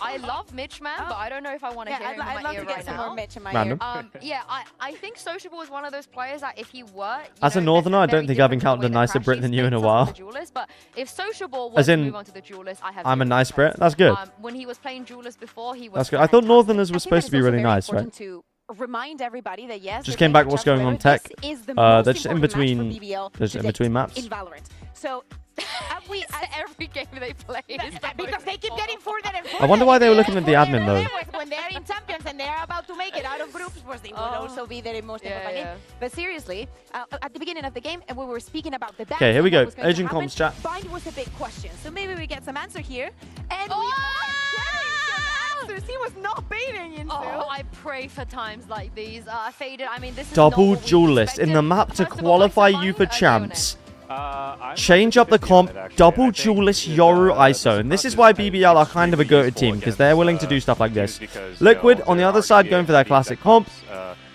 I love Mitch, man, but I don't know if I want to hear him in my ear right now. More Mitch in my ear. Yeah, I think Sociable is one of those players that if he were... As a Northerner, I don't think I've encountered a nicer Brit than you in a while. But if Sociable was to move on to the Duelist, I have... I'm a nice Brit. That's good. When he was playing Duelist before, he was... That's good. I thought Northerners were supposed to be really nice, right? Remind everybody that yes, just came back. What's going on tech? They're just in between. There's in between maps. In Valorant. So every game they play because they keep getting further and further. I wonder why they were looking at the admin though. When they're in champions and they're about to make it out of groups, they would also be their most important game. But seriously, at the beginning of the game, and we were speaking about the okay, here we go. Agent comms chat. Bind was a big question, so maybe we get some answer here. And he was not baiting into. Oh, I pray for times like these. Faded. I mean, this is double duelist in the map to qualify you for champs. Change up the comp, double duelist Yoru ISO. And this is why BBL are kind of a goated team, because they're willing to do stuff like this. Liquid, on the other side, going for their classic comp.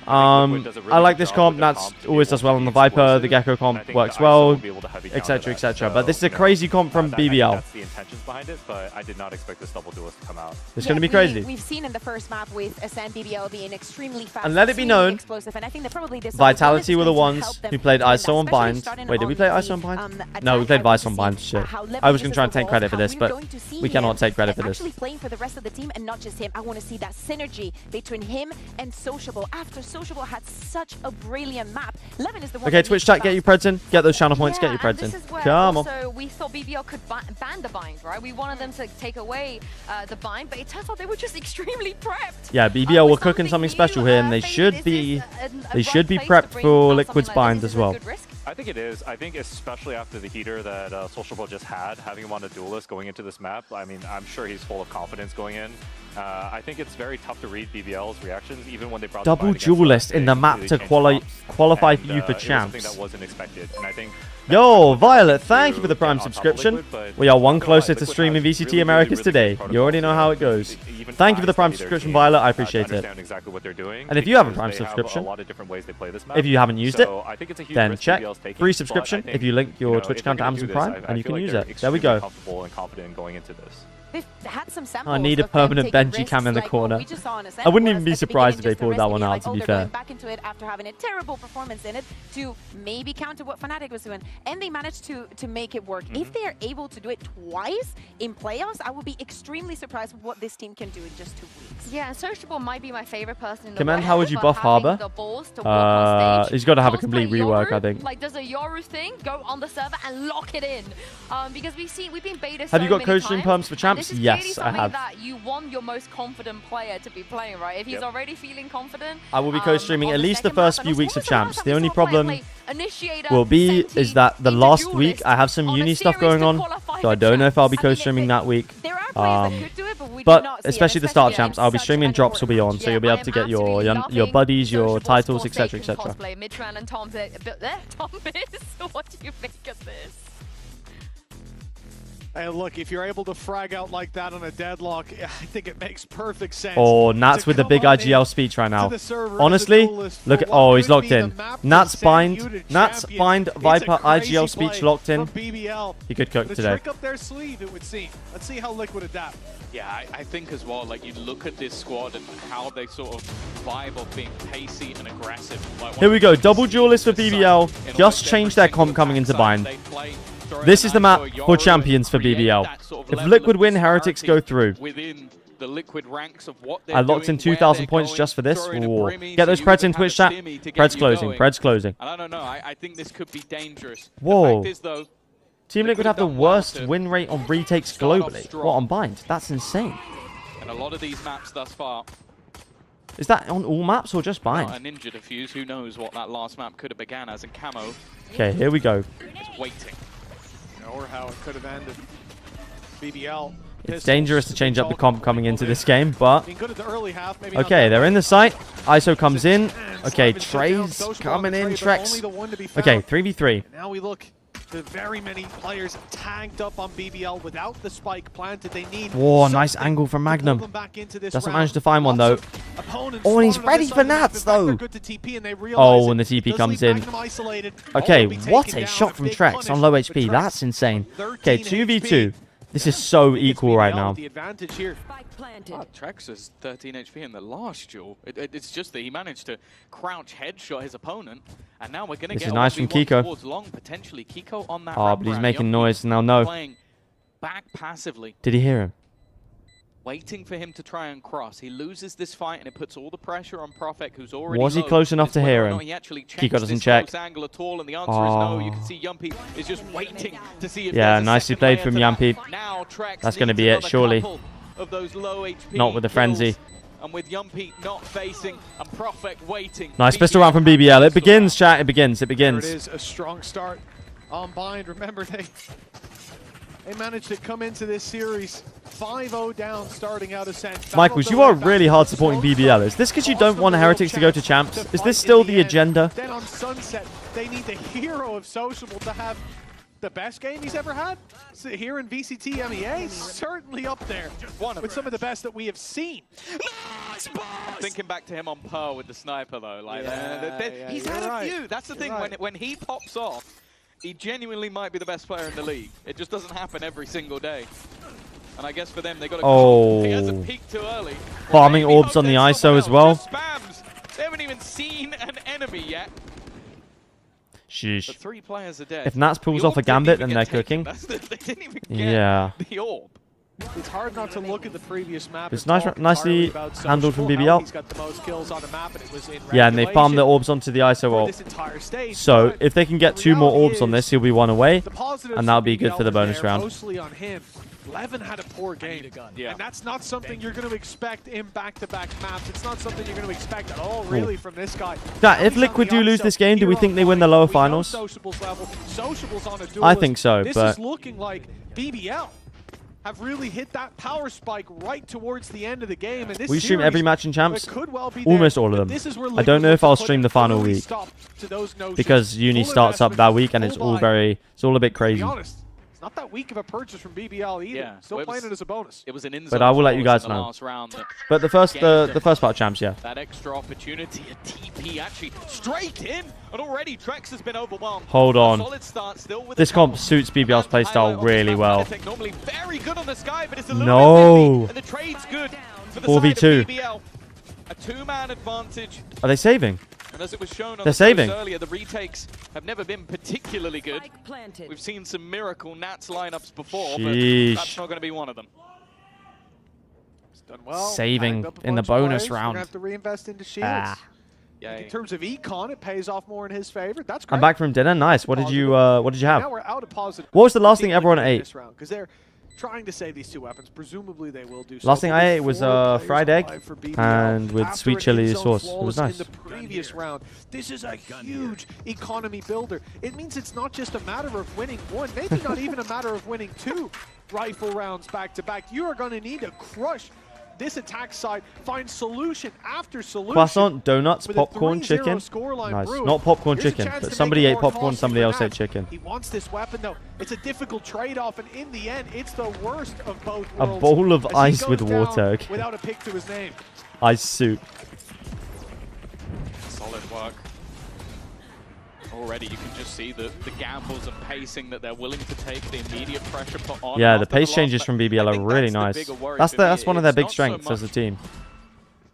I like this comp. Nats always does well on the Viper. The Gecko comp works well, etc., etc. But this is a crazy comp from BBL. That's the intentions behind it, but I did not expect this double duelist to come out. It's going to be crazy. We've seen in the first map with Ascent BBL being extremely fast. And let it be known, explosive, and I think that probably this Vitality were the ones who played ISO on Bind. Wait, did we play ISO on Bind? No, we played Vice on Bind. Shit. I was going to try and take credit for this, but we cannot take credit for this. Actually playing for the rest of the team and not just him. I want to see that synergy between him and Sociable. After Sociable had such a brilliant map, Levin is the one. Okay, Twitch chat, get your preds in. Get those channel points, get your preds in. Come on. So we thought BBL could ban the bind, right? We wanted them to take away the bind, but it turns out they were just extremely prepped. Yeah, BBL were cooking something special here, and they should be prepped for Liquid's bind as well. I think it is. I think especially after the heater that Sociable just had, having him on a duelist going into this map, I mean, I'm sure he's full of confidence going in. I think it's very tough to read BBL's reactions, even when they brought double duelist in the map to qualify for you for champs. That wasn't expected, and I think. Yo, Violet, thank you for the Prime subscription. We are one closer to streaming VCT Americas today. You already know how it goes. Thank you for the Prime subscription, Violet. I appreciate it. And if you have a Prime subscription, if you haven't used it, then check free subscription if you link your Twitch account to Amazon Prime, and you can use it. There we go. They've had some samples. I need a permanent Benji cam in the corner. I wouldn't even be surprised if they pulled that one out, to be fair. Back into it after having a terrible performance in it to maybe counter what Fnatic was doing, and they managed to make it work. If they are able to do it twice in playoffs, I would be extremely surprised with what this team can do in just 2 weeks. Yeah, and Sociable might be my favorite person in the Command, world, how would you buff Harbor? He's got to have a complete rework, I think. Like, does a Yoru thing go on the server and lock it in? Because we've been beta. Have you got coach stream perms for champs? Yes, I have. That you want your most confident player to be playing, right? If he's already feeling confident, I will be co-streaming at least the first few weeks of champs. The only problem will be is that the last week I have some uni stuff going on, so I don't know if I'll be co-streaming that week. But especially the start champs, I'll be streaming. Drops will be on, so you'll be able to get your buddies, your titles, etc., etc. Tom Biz, what do you think of this? Hey, look, if you're able to frag out like that on a deadlock, I think it makes perfect sense. Oh, Nats with the big IGL speech right now. Honestly, look at, oh, he's locked in. Nats bind Viper IGL speech locked in. He could cook today. Trick up their sleeve, it would seem. Let's see how Liquid adapt. Yeah, I think as well, like, you look at this squad and how they sort of vibe of being pacey and aggressive. Like, here we go, double duelist for BBL. Just changed their comp coming into bind. This is the map for champions for BBL. If Liquid win, Heretics go through. I locked in 2,000 points just for this. Ooh. Get those Preds in Twitch chat. Preds closing. Preds closing. I don't know. I think this could be dangerous. Whoa. Team Liquid have the worst win rate on retakes globally. What, on bind? That's insane. And a lot of these maps thus far. Is that on all maps or just bind? A ninja defuse. Who knows what that last map could have began as in camo. Okay, here we go. Just waiting. Or how it could have ended. BBL. It's dangerous to change up the comp coming into this game, but... Okay, they're in the site. ISO comes in. Okay, Trey's coming in. Trex. Okay, 3v3. Now we look. The very many players tagged up on BBL without the spike planted. They need. Whoa, nice angle from Magnum. Doesn't manage to find one though. Oh, and he's ready for Nats though. Oh, and the TP comes in. Okay, what a shot from Trex on low HP. That's insane. Okay, 2v2. This is so equal right now. Trex is 13 HP in the last duel. It's just that he managed to crouch headshot his opponent, and now we're going to get nice from Kiko. Long, potentially. Kiko on that but he's making noise now. No. Playing back passively. Did he hear him? Waiting for him to try and cross. He loses this fight, and it puts all the pressure on Profek, who's already. Was he close enough to hear him? Kiko doesn't check. Angle at all, and the answer is no. You can see Yumpy is just waiting to see if nicely played from Yumpy. That's going to be it, surely. Of those low HP not with the frenzy. And with Yumpy not facing and Profek waiting. Nice pistol round from BBL. It begins, chat. It begins. It begins. There it is, a strong start on bind. Remember, they managed to come into this series 5-0 down, starting out Ascent. Michaels, you are really hard supporting BBL. Is this because you don't want Heretics to go to champs? Is this still the agenda? Then on Sunset, they need the hero of Sociable to have the best game he's ever had here in VCT EMEA? Certainly up there with some of the best that we have seen. Thinking back to him on Pearl with the sniper though, like he's you're had a right. few. That's the You're thing. right. When he pops off, he genuinely might be the best player in the league. It just doesn't happen every single day. And I guess for them, they got to. Oh. He hasn't peaked too early. Farming Maybe orbs hope on the there's ISO someone as well. else. Just spams. They haven't even seen an enemy yet. Sheesh. But 3 players are dead. If Nats pulls The off a orb didn't gambit, even then they're get taken. cooking. They didn't even get Yeah. the orb. It's hard not to look at the previous map. It's and nice, talk nicely entirely about handled from Social, how BBL. he's got the most kills on the map, and it was in Yeah, and they farm the regulation orbs onto the ISO for ult. this entire stage. So But if they can get the 2 more reality orbs on is, this, he'll be 1 away. the positives And that'll be from good for the BBL were bonus there round. Mostly on him. Levin had a poor game, Yeah. and that's not something you're going to expect in back-to-back maps. It's not something you're going to expect at all, really, from this guy. Yeah, Now if he's on Liquid the do lose ISO, this game, do we here think on they win the point. lower We know finals? Sociable's level. Sociable's on a I duelist. think so, This but is looking like BBL have really hit that power spike right towards the end of the game. And this we stream series every match in Champs, could well be almost there, all of but them. this is where I don't know Liquid if I'll look to stream put the final early week stop to those notions. because uni Full starts up investment, that week and it's full all buy. it's all a bit To be crazy. honest, it's not that weak of a purchase from BBL either. Yeah. Still Well, playing it as a bonus. It was an But I will let you guys in the know. last round that But the first part of Champs, yeah. that extra opportunity, a TP actually straight in, and already Trex has been overwhelmed. Hold on. A solid start still with This the comp double. suits BBL's And playstyle highlight on really this well. Kinetic, normally very good on the sky, but it's a little No. bit whippy, and the trade's good for the 4v2. side of BBL. A 2-man advantage. Are they saving? And as it was shown on They're the saving. post earlier, the retakes have never been particularly good. We've seen some miracle Nats lineups before, Sheesh. but that's not going to be one of them. It's done well. Saving Backed up a in the bunch of bonus players. We're round. gonna have to reinvest into shields. Ah. In terms of econ, it pays off more in his favor. That's great. I'm back from dinner. Nice. What did you Now have? we're out of positive. What was the last thing everyone ate? Because they're trying to save these 2 weapons. Presumably they will do so. Last thing But I with ate was 4 players fried egg alive for BBL and with after sweet an chili in-zone sauce. It was flawless nice. In the previous round, this is a huge economy builder. It means it's not just a matter of winning 1, maybe not even a matter of winning 2 rifle rounds back to back. You are going to need to crush this attack side, find solution after solution. Croissant, donuts, with a popcorn, 3-0 chicken. scoreline Nice. brewing. Not popcorn Here's a chicken, chance but to somebody make it ate more popcorn, costly somebody for else ate Nats. chicken. He wants this weapon though. It's a difficult trade-off, and in the end, it's the worst of both A worlds. bowl of as he ice goes with down water. Okay. without a pick to his name. Ice soup. Solid work. Already you can just see the gambles and pacing that they're willing to take, the immediate pressure put on. Yeah, the after pace last changes ma- from BBL I are think really that's the nice. bigger worry That's for me. that's one of their It's big not so strengths as a much team.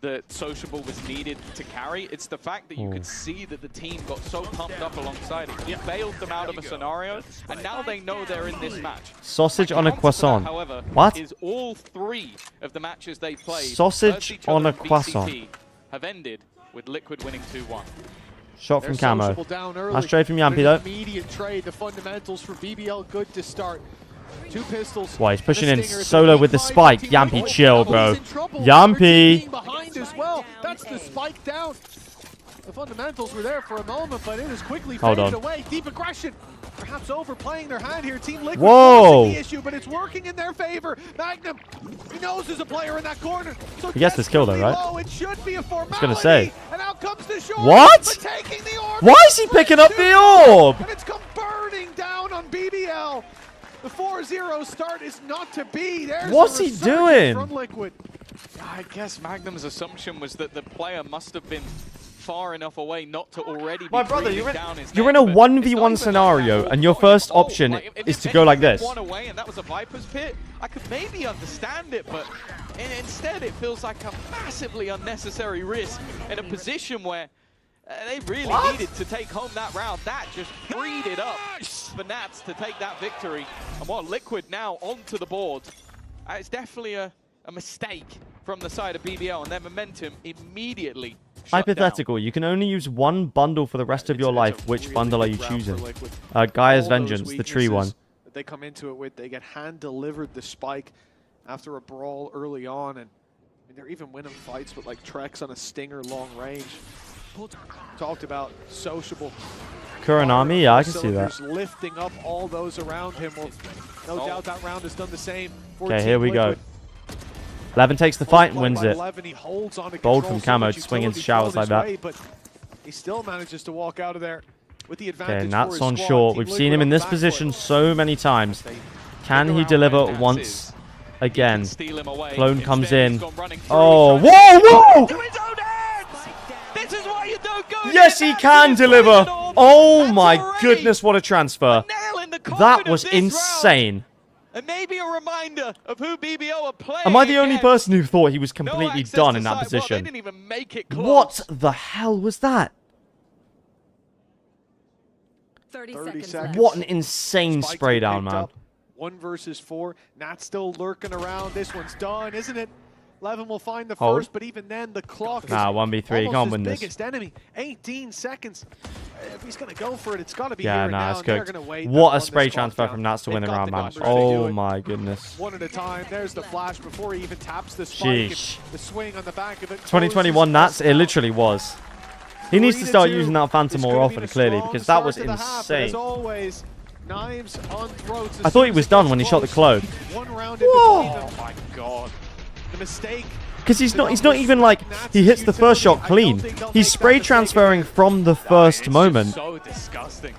that Sociable was needed to carry. It's the fact that you could see that the team got so pumped up alongside it. It bailed them out of a scenario, and now they know they're in this match. Sausage on a The answer to that, croissant. however, What? is all 3 of the matches they played Sausage versus each on other a in croissant. VCT have ended with Liquid winning 2-1. Shot from They're Camo. Sociable down early, Nice trade from but Yampy an though. Immediate trade. The fundamentals for BBL good to start. 2 pistols. Why, he's pushing and in a stinger. It's a solo with the 3-5 spike. team Yampy, fight. chill, bro. He's in trouble. Yampy. They're being behind as well. That's the spike down. The fundamentals were there for a moment, but it has quickly Hold faded on. away. Deep aggression. Perhaps overplaying their hand here. Team Liquid Whoa. forcing the issue, but it's working in their favor. Magnum, he knows there's a player in that corner. So He gets this kill though, right? low. It should be a formality. gonna say. And out comes the short. What? But taking the orb. Why is he picking up the orb? And it's come burning down on BBL. The 4-0 start is not to be. There's What's a he resurgence doing? From Liquid. I guess Magnum's assumption was that the player must have been far enough away not to already be My brother, breathing down his you're in neck, a but 1v1 it's not even scenario, like that. and your Not first even close. option Like, if is to anything go like had this. One away and that was a Viper's pit, I could maybe understand it, but instead it feels like a massively unnecessary risk in a position where they really needed to take home that round. That just freed it up for Nats to take that victory. And what Liquid now onto the board. It's definitely a mistake from the side of BBL, and their momentum immediately shut Hypothetical, you can only use 1 bundle for the rest of your life. Which bundle are you choosing? Gaia's Vengeance, the tree one. That they come into it with, they get hand-delivered the spike after a brawl early on, and they're even winning fights with like Trex on a stinger long range. Talked about Sociable. Kuranami, yeah, I can see that. Cylinders lifting up all those around him. Well, no doubt that round has done the same. For Okay, Team here we go. Liquid. Levin takes the fight and wins it. Levin, he holds on to Bold control, from so Camo much to swing utility into showers thrown like his that. way, but he still manages to walk out of there with the advantage. Okay, Nats on short. We've seen him in this position so many times. Can he deliver once again? Clone comes in. Oh, whoa, whoa! Yes, he can deliver. Oh my goodness, what a transfer. That was insane. And maybe a reminder of who BBL are playing. Am I the only person who thought he was completely done in that position? Well, they didn't even make it close. What the hell was that? 30 seconds. What an insane spray down, man. 1 versus 4. Nats still lurking around. This one's done, isn't it? Levin will find the Hold. first, but even then, the clock is 1v3. Can't win this. biggest enemy. 18 seconds. If he's going to go for it, it's got to be Yeah, here and nah, now. it's and they're cooked. gonna wait What on a this spray clock transfer down. from Nats to win the They've got round, the man. guns ready to do Oh it. my goodness. One at a time. There's the flash before he even taps the spike. Sheesh. The swing on the back of it. 2021 Nats, it literally was. He needs to start using that Phantom more often, clearly, because that was insane. As always, knives on throats. I thought he was done when he shot the clone. One round in Whoa! between them. Oh my god. The mistake. Because he's not even like, he hits the first shot clean. He's spray transferring from the first moment. So disgusting.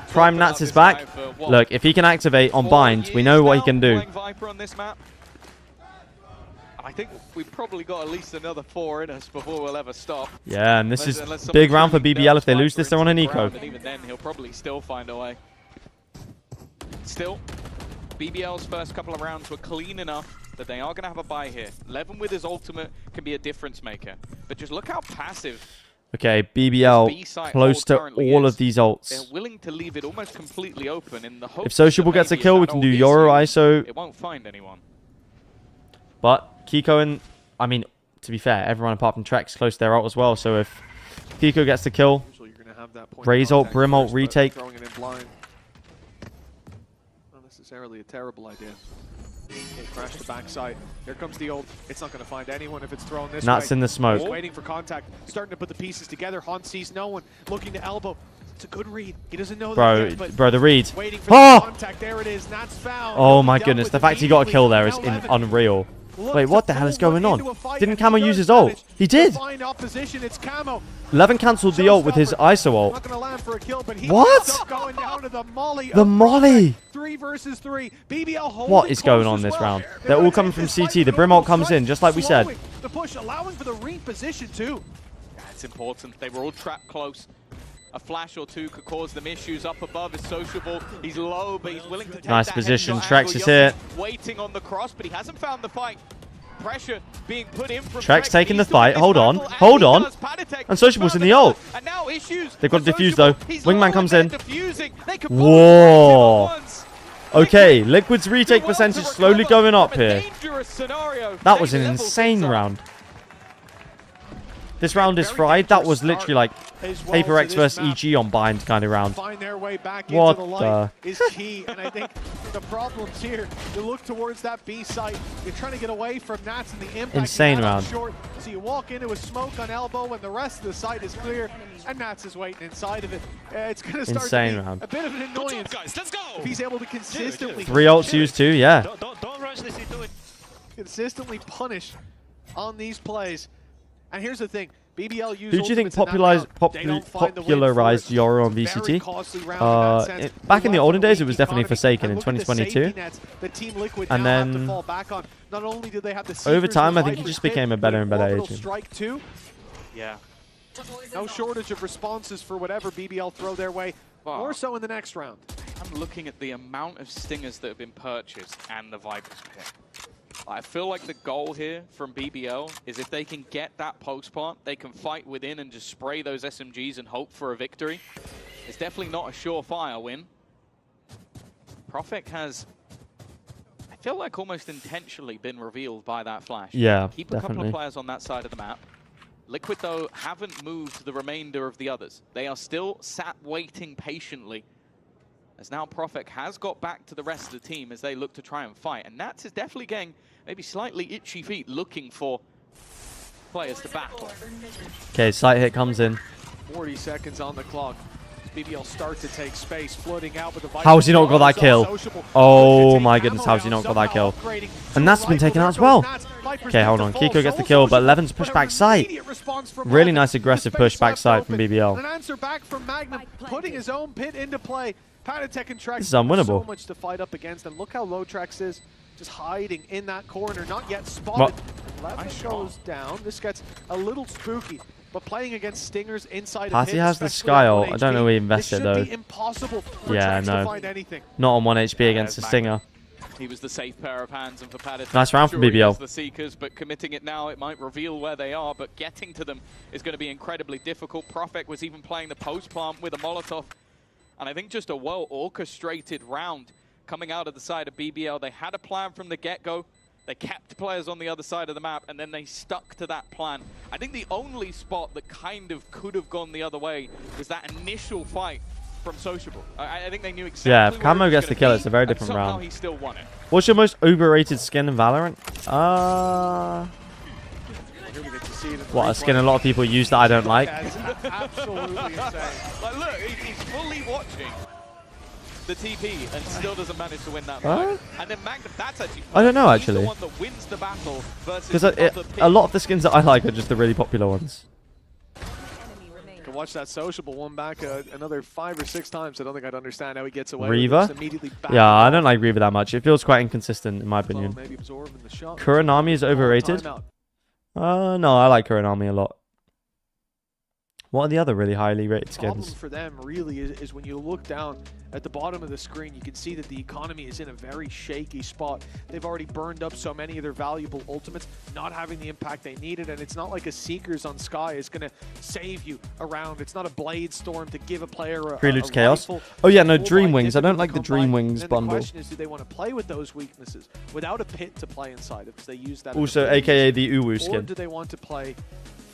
Prime Nats is back. Look, if he can activate on bind, we know what he can do. Viper on this map. I think we've probably got at least another 4 in us before we'll ever stop. Yeah, and this is big round for BBL. If they lose this, they're on an eco. And even then, he'll probably still find a way. Still, BBL's first couple of rounds were clean enough that they are going to have a buy here. Levin with his ultimate can be a difference maker. But just look how passive. Okay, BBL close to all of these ults. They're willing to leave it almost completely open in the hope If Sociable gets a kill, we can do Yoru ISO. It won't find anyone. But Kiko and, I mean, to be fair, everyone apart from Trex close to their ult as well. So if Kiko gets the kill, Raze ult, Brim ult, retake. Throwing it in blind. Not necessarily a terrible idea. Okay, crash the backside. Here comes the ult. It's not going to find anyone if it's thrown this way. Nats in the smoke. He's waiting for contact. Starting to put the pieces together. Hunt sees no one. Looking to elbow. It's a good read. He doesn't know that yet, but Bro, the read. waiting for the contact. There it is. Nats found. Oh my goodness, the fact he got a kill there is unreal. Wait, what the hell is going on? Didn't Camo use his ult? He did! Levin cancelled the ult with his ISO ult. What? The molly! 3 versus 3. BBL what is going on this round? They're all coming from CT. The Brim ult comes in, just like we said. The push, allowing for the reposition too. That's important. They were all trapped close. A flash or two could cause them issues. Up above is Sociable. He's low, but he's willing to take nice that position. headshot. Trex is here. Waiting on the cross, but he hasn't found the fight. Pressure being put in from Trex taking the fight. Hold on. Hold on. And Sociable's in the ult. And now issues. They've got to defuse though. Wingman comes in. They can Whoa. Okay, Liquid's retake percentage slowly going up here. That was an insane round. This round is fried. That was literally like Paper X versus EG on bind kind of round. Find their way back what into the light is key, and I think the problems here, you look towards that B site, you're trying to get away from Nats and the impact. Insane round. Short, so you walk into a smoke on elbow and the rest of the site is clear, and Nats is waiting inside of it. It's going to start insane to be round. a bit of an annoyance. Guys, let's go. If he's able to consistently 3 ults used too, yeah. Don't rush this, do it. Consistently punish on these plays. And here's the thing. BBL who do you think popularized Yoru on VCT? Back in the olden days, it was definitely Forsaken in 2022. And then over time, I think he just became a better and better agent. Yeah. No shortage of responses for whatever BBL throw their way. More so in the next round. I'm looking at the amount of stingers that have been purchased and the Viper's Pit. I feel like the goal here from BBL is if they can get that post plant, they can fight within and just spray those SMGs and hope for a victory. It's definitely not a surefire win. Profek has, I feel like, almost intentionally been revealed by that flash. Yeah, Keep a couple of players on that side of the map. Liquid, though, haven't moved the remainder of the others. They are still sat waiting patiently. As now Profek has got back to the rest of the team as they look to try and fight. And Nats is definitely getting maybe slightly itchy feet looking for players to battle. Okay, site hit comes in. 40 seconds on the clock. BBL start to take space, floating out with the how has he not got that kill? Oh my goodness, how has he not got that kill? And that's been taken out as well. Okay, hold on. Kiko gets the kill, but Levin's pushed back side. Really nice aggressive push back side from BBL. An answer back from Magnum, putting his own pit into play. Patatek and Trax, this is unwinnable. So much to fight up against, and look how low Trax is, just hiding in that corner, not yet spotted. Levin goes down. This gets a little spooky, but playing against Stingers inside Patty has the Sky ult. I don't know where he invested though. Impossible for yeah, Trax no. to find anything. Not on 1 HP against the Stinger. He was the safe pair of hands, and for Patatek, nice round from BBL. The Seekers, but committing it now, it might reveal where they are, but getting to them is going to be incredibly difficult. Profek was even playing the post plant with a Molotov, and I think just a well-orchestrated round coming out of the side of BBL. They had a plan from the get-go. They kept players on the other side of the map, and then they stuck to that plan. I think the only spot that kind of could have gone the other way was that initial fight from Sociable. I think they knew exactly. Yeah, if Camo gets the kill, it's a very different round. He still won it. What's your most overrated skin in Valorant? What, a skin a lot of people use that I don't like? Absolutely insane. Like, look, he's fully watching the TP and still doesn't manage to win that fight. And then Magnum, that's actually I don't know actually. The one that wins the battle because a lot of the skins that I like are just the really popular ones. To watch that Sociable one back another 5 or 6 times, I don't think I'd understand how he gets away. Reaver? Yeah, I don't like Reaver that much. It feels quite inconsistent in my opinion. Kuranami is overrated. No, I like Kuranami a lot. What are the other really highly rated skins? The problem for them really is when you look down at the bottom of the screen, you can see that the economy is in a very shaky spot. They've already burned up so many of their valuable ultimates, not having the impact they needed, and it's not like a Seekers on Sky is going to save you around. It's not a Blade Storm to give a player a Prelude's Chaos. Oh yeah, no, Dream Wings. I don't like the Dream Wings bundle. The question is, do they want to play with those weaknesses without a pit to play inside if they use that? Also, aka the Uwu skin. Or do they want to play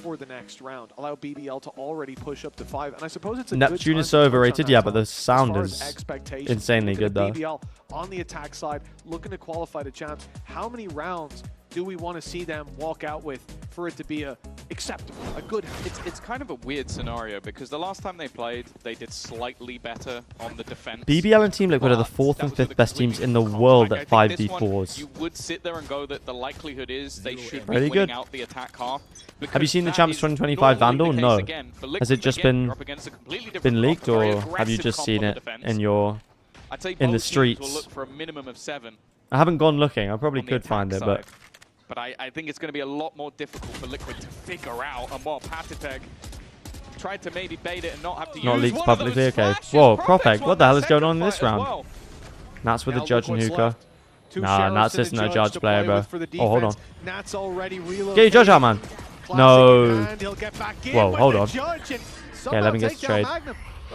for the next round, allow BBL to already push up to 5, and I suppose it's a Neptune is so overrated, yeah, but the sound is insanely good though. BBL on the attack side, looking to qualify to champs. How many rounds do we want to see them walk out with for it to be acceptable, a good? It's kind of a weird scenario because the last time they played, they did slightly better on the defense. BBL and Team Liquid are the 4th and 5th best teams in the world at 5v4s. You would sit there and go that the likelihood is they should be really winning good. Out the attack half. Have you seen the Champs 2025 Vandal? No. Has it just been leaked, or have you just seen it in the streets? Will look for a minimum of 7. I haven't gone looking. I probably could find it, but I think it's going to be a lot more difficult for Liquid to figure out. And while Patatek tried to maybe bait it and not have to not use leaked one publicly. Of those Okay. flashes, Whoa, Profek's Profek. What the hell is going on in this round? Well. Nats with the judge and hookah. Left. Nah, Nats isn't a judge player, bro. Oh, hold on. Nats already get your judge out, man. No. Whoa, hold on. Okay, Levin gets the trade.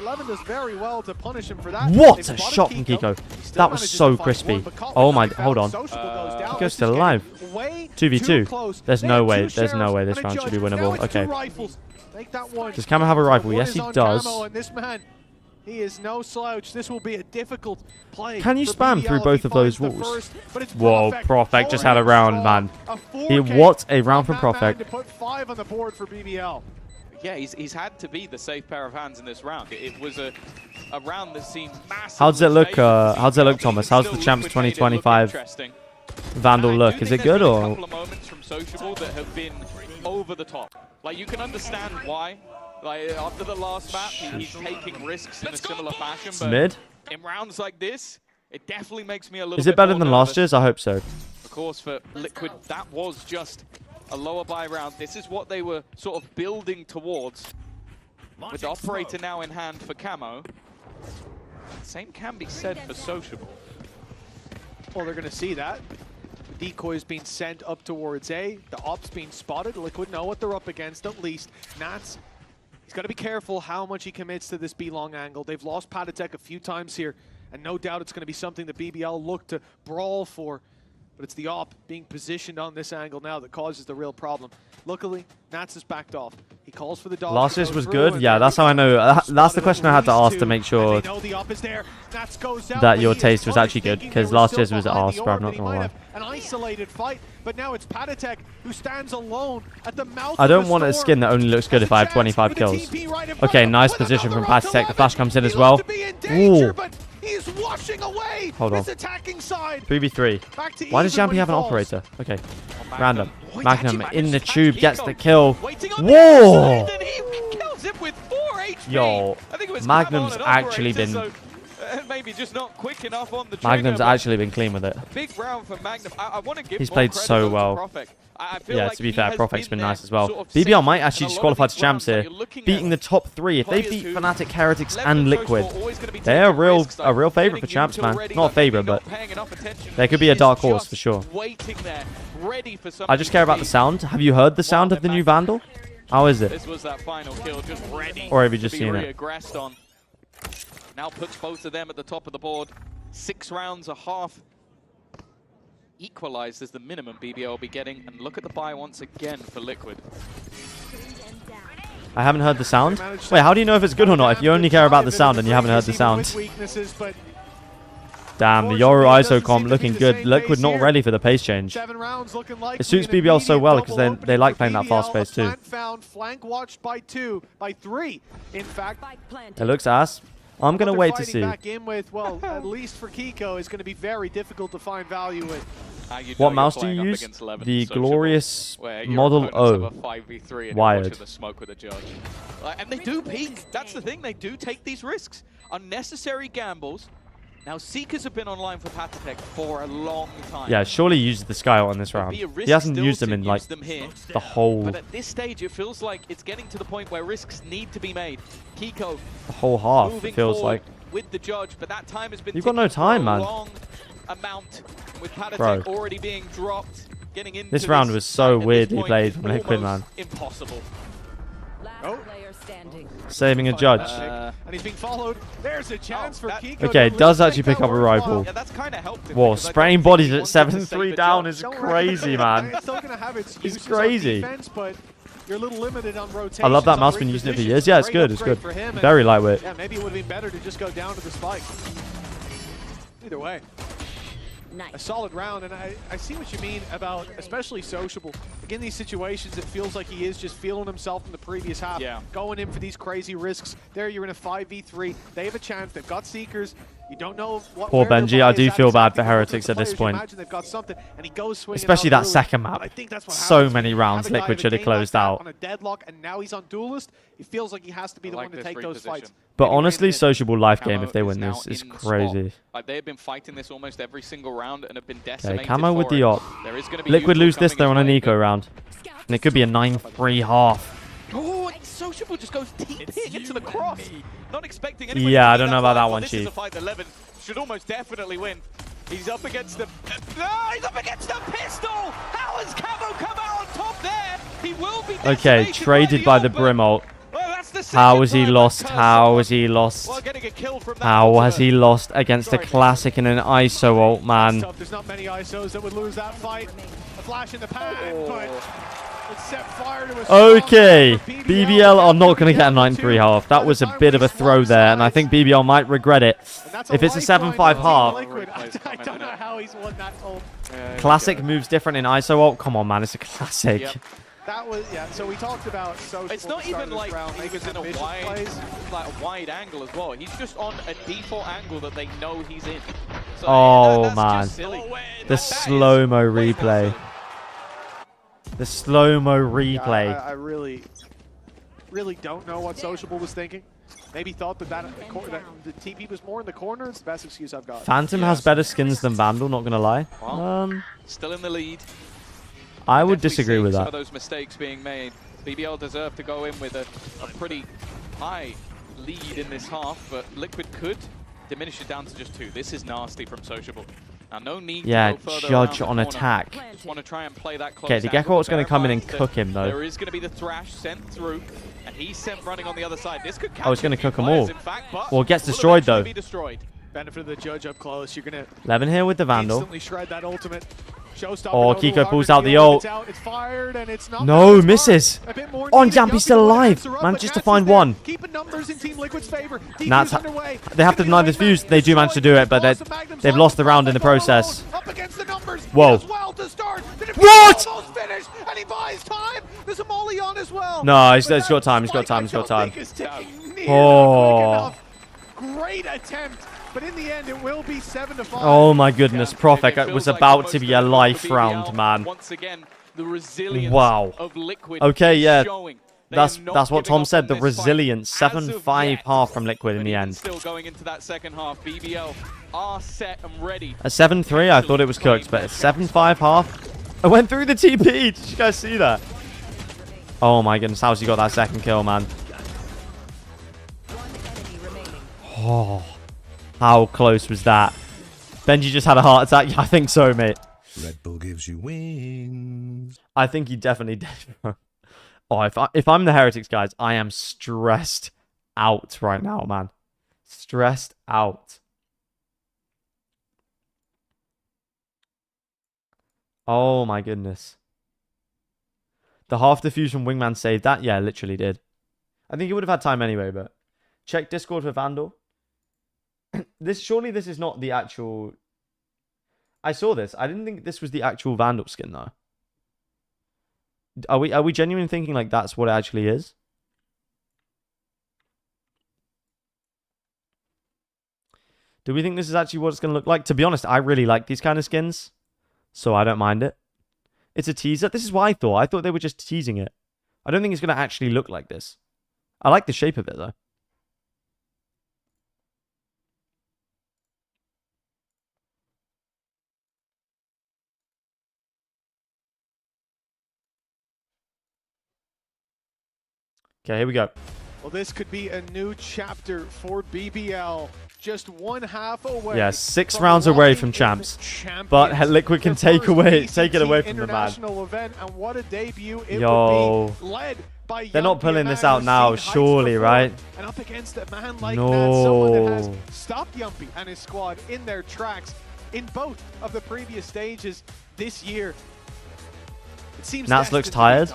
Levin does very well to punish him for that. What a shot from Kiko. That was so crispy. Oh my, hold on. Kiko's still alive. 2v2. There's no way this round should be winnable. Okay. Does Camo have a rifle? Yes, he does. He is no slouch. This will be a difficult play. Can you spam through both of those walls? Whoa, Profek just had a round, man. What a round from Profek. To put 5 on the board for BBL. Yeah, he's had to be the safe pair of hands in this round. It was a round that seemed massive. How does it look? How's it look, Thomas? How's the Champs 2025 Vandal look? Is it good or? A couple of moments from Sociable that have been over the top. Like you can understand why. Like after the last map, he's taking risks in a similar fashion. But mid. In rounds like this, it definitely makes me a little. Is it better than last year's? I hope so. Of course, for Liquid, that was just a lower buy round. This is what they were sort of building towards. With the operator now in hand for Camo. Same can be said for Sociable. Well, they're going to see that. The decoy's being sent up towards A. The op's being spotted. Liquid know what they're up against at least. Nats, he's got to be careful how much he commits to this B-long angle. They've lost Patatek a few times here, and no doubt it's going to be something that BBL look to brawl for. But it's the op being positioned on this angle now that causes the real problem. Luckily, Nats has backed off. He calls for the dog. Last year's was good. Yeah, that's how I know. That's the question I had to ask to make sure that your taste was actually good, because last year's was arse, bro. I'm not gonna lie. An isolated fight, but now it's Patatek who stands alone at the mouth. I don't want a skin that only looks good if I have 25 kills. Okay, nice position from Patatek. The flash comes in as well. Ooh. He's washing away. Hold on. 3v3. Why does Jampy have an operator? Okay. Random. Magnum in the tube gets the kill. Whoa! Yo, Magnum's actually been... Maybe just not quick enough on the trigger, Magnum's actually been clean with it. Big round for Magnum. I want to give He's played so well. Yeah, to be fair, Profec's been nice as well. BBL might actually just qualify to champs here, beating the top 3. If they beat Fnatic, Heretics, and Liquid, they're a real favorite for champs, man. Not a favorite, but they could be a dark horse for sure. I just care about the sound. Have you heard the sound of the new Vandal? How is it? This was that final kill, just ready. Or have you just seen it? Now puts both of them at the top of the board. 6 rounds, a half. Equalized is the minimum BBL will be getting. And look at the buy once again for Liquid. I haven't heard the sound. Wait, how do you know if it's good or not if you only care about the sound and you haven't heard the sound? Damn, the Yoru ISO comp looking good. Liquid not ready for the pace change. It suits BBL so well because they like playing that fast pace too. Flank watched by 2, by 3. In fact, it looks ass. I'm going to wait to see. Back in with, well, at least for Kiko, is going to be very difficult to find value with. What mouse do you use? The glorious Model O. Wired. And they do peak. That's the thing. They do take these risks. Unnecessary gambles. Now, Seekers have been online for Patatech for a long time. Yeah, surely use the Sky on this round. He hasn't used them in, like, the whole... But at this stage, it feels like it's getting to the point where risks need to be made. Kiko... The whole half, it feels like. With the judge, but that time has been You've got no time, man. Long amount with Patatech already being dropped, getting into this round was so weirdly played from Liquid, man. Impossible. Saving a judge. And he's being followed. There's a chance for Kiko. Okay, does actually pick up a rifle. Yeah, that's kind of helped him. Whoa, spraying bodies at 7-3 down is crazy, man. It's still gonna have its It's crazy. Defense, but you're a little limited on rotation. I love that mouse. Been using it for years. Yeah, it's good. It's good. Very lightweight. Yeah, maybe it would have been better to just go down to the spike. Either way. A solid round, and I see what you mean about especially Sociable. Again, these situations, it feels like he is just feeling himself in the previous half, going in for these crazy risks. There, you're in a 5v3. They have a chance. They've got Seekers. You don't know what. Poor Benji. I do feel bad for Heretics at this point. They've got something, and he goes swinging. Especially that second map. So many rounds Liquid should have closed out. On a deadlock, and now he's on Duelist. He feels like he has to be the one to take those fights. But honestly, Sociable life game if they win this is crazy. Like they have been fighting this almost every single round and have been decimated. Okay, Camo with the op. Liquid lose this, they're on an eco round. And it could be a 9-3 half. Oh, Sociable just goes TPing into the cross. Not expecting anyone. Yeah, I don't know about that one, Chief. This is a fight that Levin should almost definitely win. He's up against the... he's up against the pistol! How has Camo come out on top there? He will be okay, traded by the Brim ult. How has he lost? How has he lost? How has he lost against a classic in an ISO ult, man? There's not many ISOs that would lose that fight. A flash in the pan, but it set fire to a okay, BBL are not going to get a 9-3 half. That was a bit of a throw there, and I think BBL might regret it. If it's a 7-5 half. I don't know how he's won that ult. Classic moves different in ISO ult. Come on, man, it's a classic. Yep. That was, yeah, so we talked about Sociable. It's not even like he was in a wide angle as well. He's just on a default angle that they know he's in. So oh, man. The slow-mo replay. The slow-mo replay. Yeah, I really don't know what Sociable was thinking. Maybe thought that the TP was more in the corner. It's the best excuse I've got. Phantom has better skins than Vandal, not going to lie. Well, still in the lead. I would disagree with that. Some of those mistakes being made. BBL deserve to go in with a pretty high lead in this half, but Liquid could diminish it down to just 2. This is nasty from Sociable. Now, no need to go further Judge around on the attack. Just want to try and play that close. Okay, the Gecko is going to come in and cook him, though. There is going to be the Thrash sent through, and he's sent running on the other side. This could catch I was going to cook them all. Fact, well, it gets destroyed, though. Benefit of the Judge up close. You're going to Levin here with the Vandal. Instantly shred that ultimate. Oh, Kiko pulls out the ult. It's fired and it's not no, misses. On Jampy's still alive. Manages to find one. Keeping numbers in Team Liquid's favor. That's they have to deny this fuse. They do manage to do it, but they've lost the round in the process. Whoa. What? No, he's got time. He's got time. He's got time. Oh. Great attempt. But in the end, it will be 7-5. Oh my goodness, Profec, it was about to be a life round, man. Once again, the resilience Wow. of Liquid. Okay, yeah. Showing. That's what Tom said. The resilience. 7-5 half from Liquid in the end. Still going into that second half. BBL are set and ready. At 7-3, I thought it was cooked, but at 7-5 half, I went through the TP. Did you guys see that? Oh my goodness, how's he got that second kill, man? Oh, how close was that? Benji just had a heart attack. I think so, mate. Red Bull gives you wings. I think he definitely did. Oh, if I'm the Heretics, guys, I am stressed out right now, man. Stressed out. Oh my goodness. The half diffuse from Wingman saved that? Yeah, literally did. I think he would have had time anyway, but check Discord for Vandal. Surely this is not the actual... I saw this. I didn't think this was the actual Vandal skin though. Are we genuinely thinking like that's what it actually is? Do we think this is actually what it's going to look like? To be honest, I really like these kind of skins, so I don't mind it. It's a teaser. This is what I thought. I thought they were just teasing it. I don't think it's going to actually look like this. I like the shape of it, though. Okay, here we go. Well, this could be a new chapter for BBL. Just one half away. Yeah, 6 rounds away from champs. But Liquid can take it away from the man. Event, and what a debut it Yo. would be, led by They're not Yumpy, pulling a this man out who's now, seen surely, heights right? before. And up against a man like No. that, someone that has stopped Yumpy and his squad in their tracks in both of the previous stages this year. It seems Nats looks tired.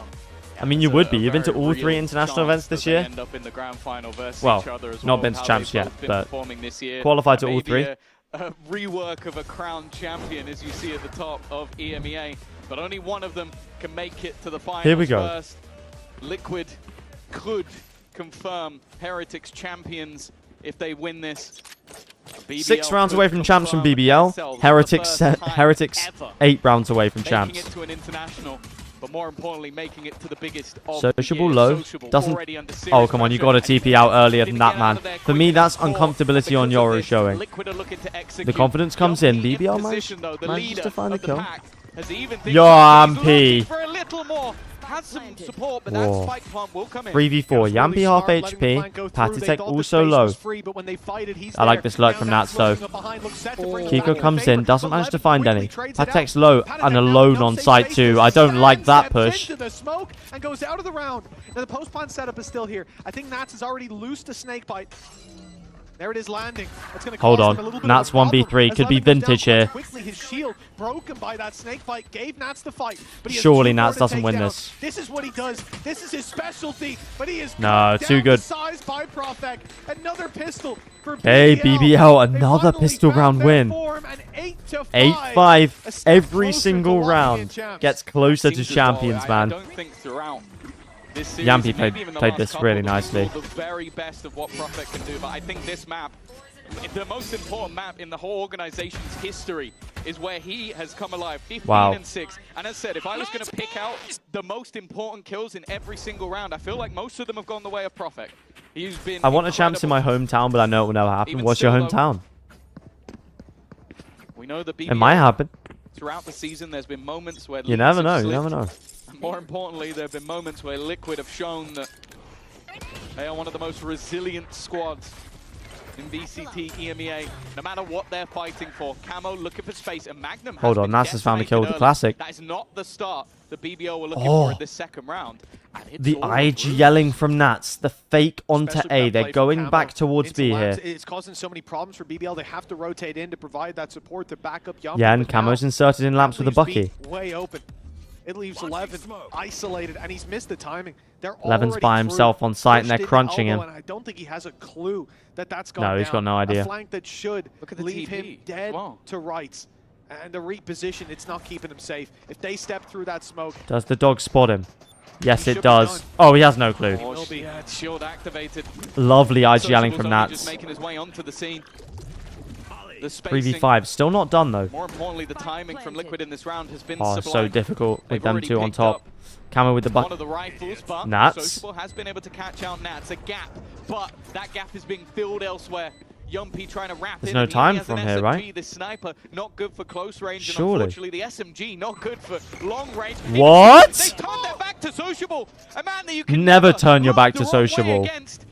I mean, you would be. You've been to all real 3 international events this year. End up in the grand final versus Well, each other as not well, been to how champs they've yet, both been but performing this year. qualified to all Maybe 3. A rework of a crowned champion, as you see at the top of EMEA, but only one of them can make it to the finals. Here we go. First. Liquid could confirm Heretics champions if they win this. BBL 6 rounds away from champs from confirm BBL. themselves for the Heretics first time ever 8 rounds away from making champs. it to an international, but more importantly, making it to the biggest of Sociable the year. low. Sociable, Doesn't... already under serious Oh, come on. You got to TP out earlier than that, man. For me, that's uncomfortability on Yoru showing. The confidence comes in. BBL managed to find a kill. Yo, Yampy. Has some support, but that Whoa. spike plant will come in. 3v4. Yampy half HP. Patatech also low. I like this lurk from Nats though. Kiko comes in, doesn't manage to find any. Patatech's low and alone on site too. I don't like that push. The smoke and goes out of the round. Now the post plant setup is still here. I think Nats has already loosed a snake bite. There it is landing. That's gonna Hold cause him a on. little bit Nats of a problem 1v3. as Could be Levin goes vintage down here. quite quickly. His shield broken by that snake bite gave Nats the fight. But he has Surely two more Nats to doesn't take win down. this. This is what he does. This is his specialty. But he is No, too good. size by Profek. Another pistol for Hey, BBL. BBL, They another finally pistol found round their win. form, and 8-5. 8-5 A step every closer single to locking in round. champs. Gets closer to Seems as champions, though, I man. don't think throughout this series, Yampy and maybe even the played last this couple, really that we nicely. saw the very best of what Prophet can do, but I think this map, the most important map in the whole organization's history, is where he has come alive. 15 Wow. and 6. And as I said, if I was going to pick out the most important kills in every single round, I feel like most of them have gone the way of Prophet. He's been I want a champs in my hometown, but I know it will never happen. Even What's your still, though, hometown? We know the BBL, It might happen. throughout the season, there's been moments where You never leads know. have You never slipped. know. And more importantly, there have been moments where Liquid have shown that they are one of the most resilient squads in VCT EMEA. No matter what they're fighting for, Camo looking for space, and Magnum Hold has on, been Nas has found a kill with the decimated classic. early. That is not the start the BBL were looking Oh. for in this second round. And it's The all IG through. yelling from Nats. The fake onto Especially A. that They're play from going Camo back towards into B labs. here. It's causing so many problems for BBL. They have to rotate in to provide that support to back up Yumpy. Yeah, and but now Camo's inserted in lamps with a leaves Bucky. B way open. It leaves 11 isolated, and he's missed the timing. They're 11's already by through, himself on site, and they're pushed into crunching elbow, him. And I don't think he has a clue that that's gone No, he's got down. no idea. A flank that should Look at the leave TP him dead as well. to rights. And the reposition, it's not keeping him safe. If they step through that smoke, Does the dog spot him? Yes, He it should be does. done. Oh, he has no clue. Oh, will be. yeah, shield activated. Lovely IG yelling Sociable's from only Nats. just making his way onto the scene. The spacing, 3v5. Still not done, though. more importantly, the timing from Liquid in this round has been Oh, sublime. so difficult with They've them already two on picked top. up Camo with the one butt. of the rifles, but Nats. Sociable has been able to catch out Nats. A gap, but that gap is being filled elsewhere. Yumpy trying to wrap There's in. no and he time has an from here, SMG. right? This sniper not good for close range, and Surely. unfortunately the SMG not good for long range. What? They turned their back to Sociable. A man that you can Never turn your look back the to wrong way Sociable. against.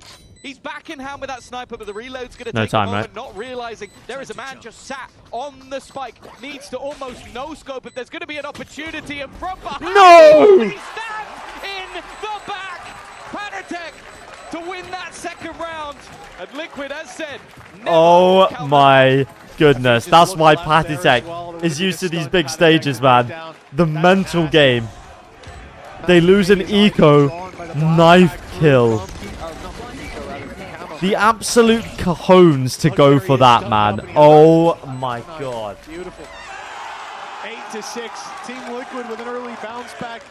He's back in hand with that sniper, but the reload's going to No take time, a moment, right? not realizing there is a man just sat on the spike. Needs to almost no scope if there's going to be an opportunity, and from behind, No! he stands in the back. Panatech to win that second round. And Liquid has said, never Oh count my goodness. That's why Patitech is used to these big stages, man. The mental game. They lose an eco. Knife kill. The absolute cojones to go for that, man. Oh my god. Beautiful. 8-6. Team Liquid with an early bounce back.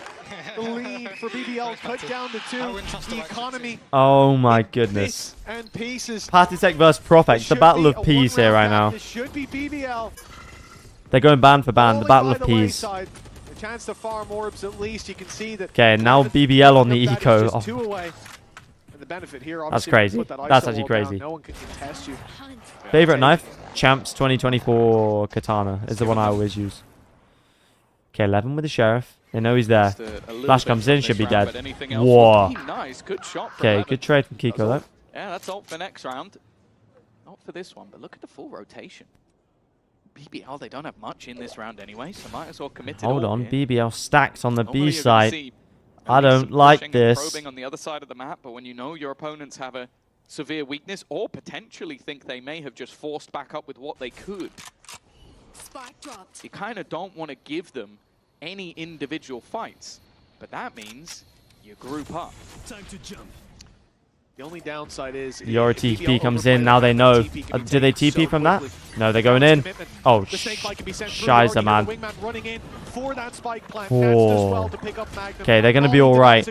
The lead for BBL cut down to 2. The economy Oh my goodness. and pieces. Patitech versus Profect. The battle of peas here right now. This should be BBL. They're going band for band. The Only battle by of the peas. wayside. A chance to farm orbs at least. You can see that. Okay, now BBL on the that is eco. just Oh, 2 away. And the benefit here, That's obviously, crazy. put that That's ISO actually wall down. crazy. No one can contest you. favorite knife? Champs 2024 Katana is the one I always use. Okay, 11 with the Sheriff. They know he's there. Just a little Flash bit comes from in, this should be round, dead. but anything else Whoa. would be nice. Good shot from Okay, Evan. good trade from Kiko though. Yeah, that's all for next round. Not for this one, but look at the full rotation. BBL, they don't have much in this round anyway, so might as well commit it Hold all on, here. BBL stacked on the Normally B you're gonna side. see I at least don't some like pushing and this. probing on the other side of the map, but when you know your opponents have a severe weakness or potentially think they may have just forced back up with what they could, Spike dropped. you kind of don't want to give them any individual fights. But that means you group up. Time to jump. The only downside is The RTP comes in, now they know. Do they TP from that? No, they're going in. Oh, Shiza, man. Oh. Okay, they're going to be alright.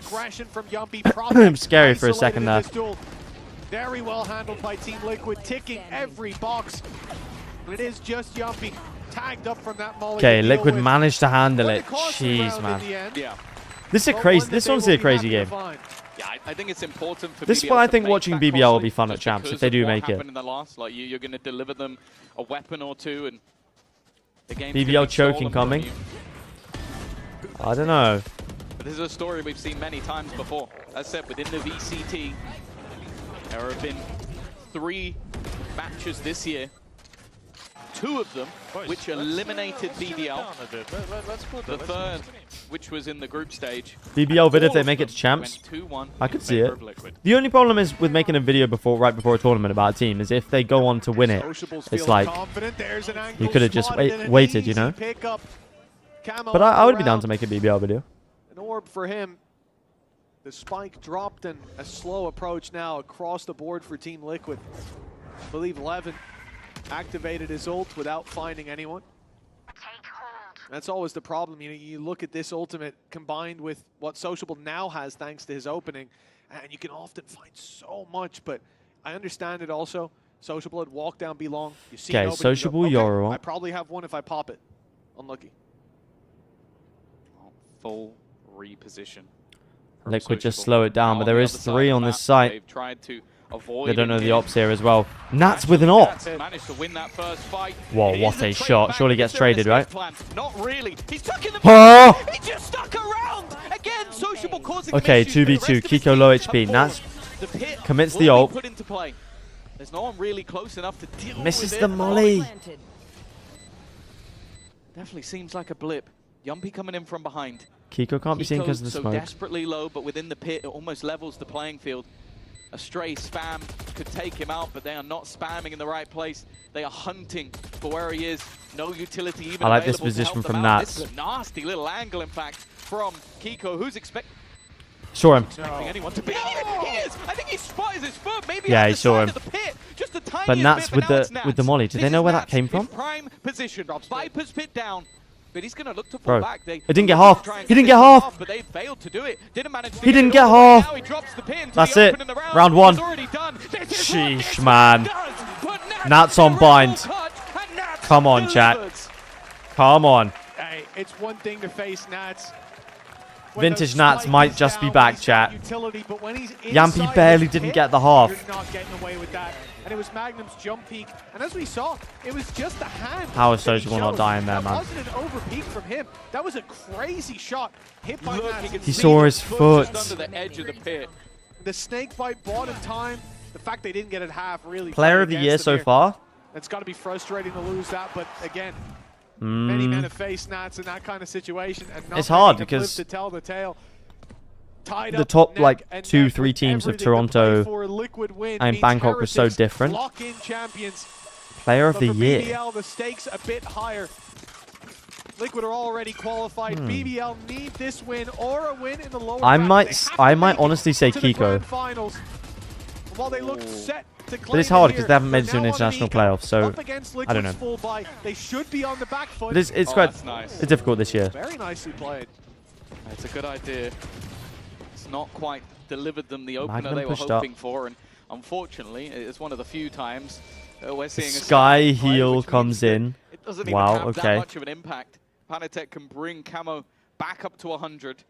Scary for a second there. Very well handled by Team Liquid, ticking every box. But it is just Yumpy tagged up from that molly. Okay, Liquid managed to handle it. Jeez, man. Yeah. This is a crazy. This one's a crazy game. Yeah, I think it's important for This is BBL why I to think make watching that BBL will costly be fun at just Champs if because they of do what make it. happened in the last. Like you're going to deliver them a weapon or two, and the game's BBL gonna be stolen choking from coming. you. I don't know. But this is a story we've seen many times before. As said, within the VCT, there have been 3 matches this year. 2 of them, which eliminated BBL. The third, which was in the group stage. BBL vid if they All make of it to them Champs. went 2-1 I in could see favor it. of Liquid. The only problem is with making a video right before a tournament about a team is if they go on to win it, it's like you could have just waited, you know. But I would be down to make a BBL video. An orb for him. The spike dropped and a slow approach now across the board for Team Liquid. I believe Levin activated his ult without finding anyone. That's always the problem. You know, you look at this ultimate combined with what Sociable now has thanks to his opening, and you can often find so much, but I understand it also. Sociable had walked down B long. You see Okay, Sociable, you're I probably have one if I pop it. Unlucky. Full reposition. Liquid just slow it down, but there is 3 on this site. They've tried to avoid They don't know the it. ops here as well. Nats with an op. Managed to win that first fight. Whoa, It what is a trade shot. back. Surely gets Is there an traded, right? escape plan? Not really. He's stuck in the Oh! He just stuck around. Again, Sociable causing Okay, issues, but the 2v2. rest of his Kiko low team HP. have Nats fallen. The pit commits will the be ult. put into play. There's no one really close enough to deal Misses with the it. molly. Definitely seems like a blip. Yumpy coming in from behind. Kiko can't be seen because of the so smoke. desperately low, but within the pit, it almost levels the playing field. A stray spam could take him out, but they are not spamming in the right place. They are hunting for where he is. No utility even I like this available to help position them from out. Nats. This is a nasty little angle, in fact, from Kiko, who's expecting Saw him. anyone to be. He is! I think he spotted his foot, maybe Yeah, at he the saw side him. of the pit. Just the tiniest But Nats bit, with but now it's the Nats. molly. Do they This know is where that Nats came in from? prime position. Viper's pit down. But he's going to look to fall Bro, back. They it didn't get look half. to try and He didn't finish get him half. off, but they failed to do it. Didn't manage to He didn't it get all the way. half. Now he drops the pin to That's the it. open in the Round 1. It's already done. This is what Sheesh, this man. does. But Nats on the bind. cut, and Come on, chat. Come on. Hey, it's one thing to face Nats. Vintage Nats might just be back, chat. Yampy barely didn't get the half. You're not getting away with that. And it was Magnum's jump peak. And as we saw, it was just a hand. How is Sociable not dying there, that man? wasn't an over peak from him. That was a crazy shot. Hit by Nats. He saw his foot. Under the edge of the pit. The snake bite bought him time. The fact they didn't get it half really. Player of the year so far? It's got to be frustrating to lose that, but again, many men have faced Nats in that kind of situation. And It's hard because to tell the tale. The top like 2-3 teams of Toronto and Bangkok were so different. Player of the year. BBL, the stakes a bit higher. Liquid are already qualified. BBL need this win or a win in the lower. I might honestly say Kiko. While they look set to claim But it's hard because they haven't made it to an international playoff, so I don't know. They should be on the back foot. But it's quite nice. it's difficult this year. Very nicely played. It's a good idea. It's not quite delivered them the opener Magnum they were pushed hoping up. for, and unfortunately, it's one of the few times we're seeing a Sky second play, heal which comes means in. It doesn't Wow, even have okay. that much of an impact. Panatek can bring Camo back up to 100.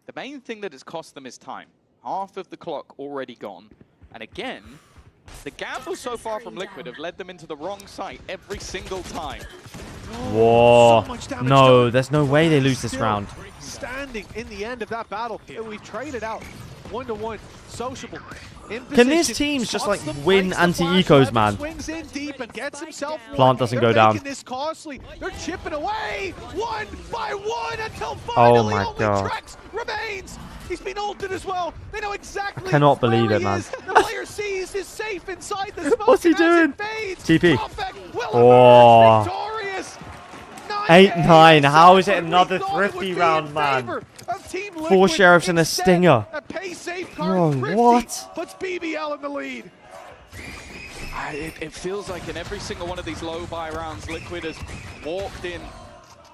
The main thing that has cost them is time. Half of the clock already gone. And again, the gambles so far from Liquid have led them into the wrong site every single time. Whoa. So much damage No, done. there's no way they lose this Still round. Standing in the end of that battle, and we've traded out 1-to-1. Sociable. Can these teams just like win anti-ecos, man? Swings in deep and gets himself one. Plant doesn't They're go down. making this costly. They're chipping away one by one until Oh finally my only God. Trex remains. He's been ulted as well. They know exactly. Cannot believe where it, he man. is. The player sees he's safe inside the smoke. What's he and as doing? it fades, TP. Prophet will Oh. emerge victorious. 8-9. How is it But we another thought it would thrifty be round, in man? favor of Team 4 Liquid. sheriffs and a Instead, stinger. a pay safe Bro, card. Thrifty what? puts BBL in the lead. It feels like in every single one of these low buy rounds, Liquid has walked in to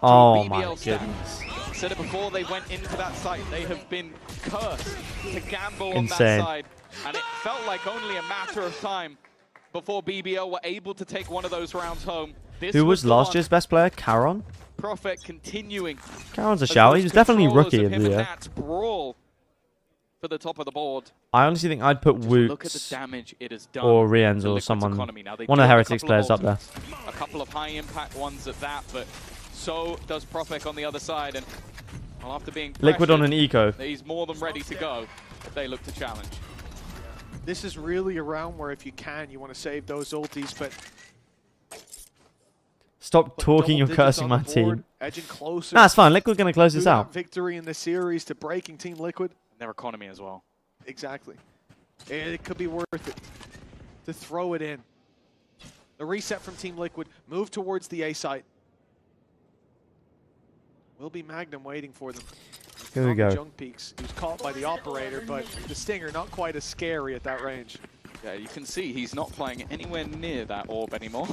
Oh a my BBL stack. goodness. Said it before they went into that site, they have been cursed to gamble on Insane. that side. And it felt like only a matter of time before BBL were able to take one of those rounds home. This Who was the last one. year's best player? Caron? Prophet continuing. Caron's a as shout. those He was definitely controllers rookie of him the and year. Nats brawl for the top of the board. I honestly think I'd put Just look at the Woots damage it has done or to Rienz or Liquid's someone. economy. Now, they One do of the have a Heretics couple of players up there. ultimates, a couple of high impact ones at that, but so does Prophet on the other side. And well, after being Liquid on pressured, an eco. he's more than ready to go if they look to challenge. This is really a round where if you can, you want to save those ultis, but Stop But talking, you're double digits cursing on my the board, team. edging closer. Nah, it's fine. Liquid gonna close to this that out. Victory in the series to breaking Team Liquid. Their economy as well. Exactly. It could be worth it to throw it in. The reset from Team Liquid, move towards the A site. Will be Magnum waiting for them. Here we On the go. Junk Peaks. He was caught by the operator, but the Stinger not quite as scary at that range. Yeah, you can see he's not playing anywhere near that orb anymore.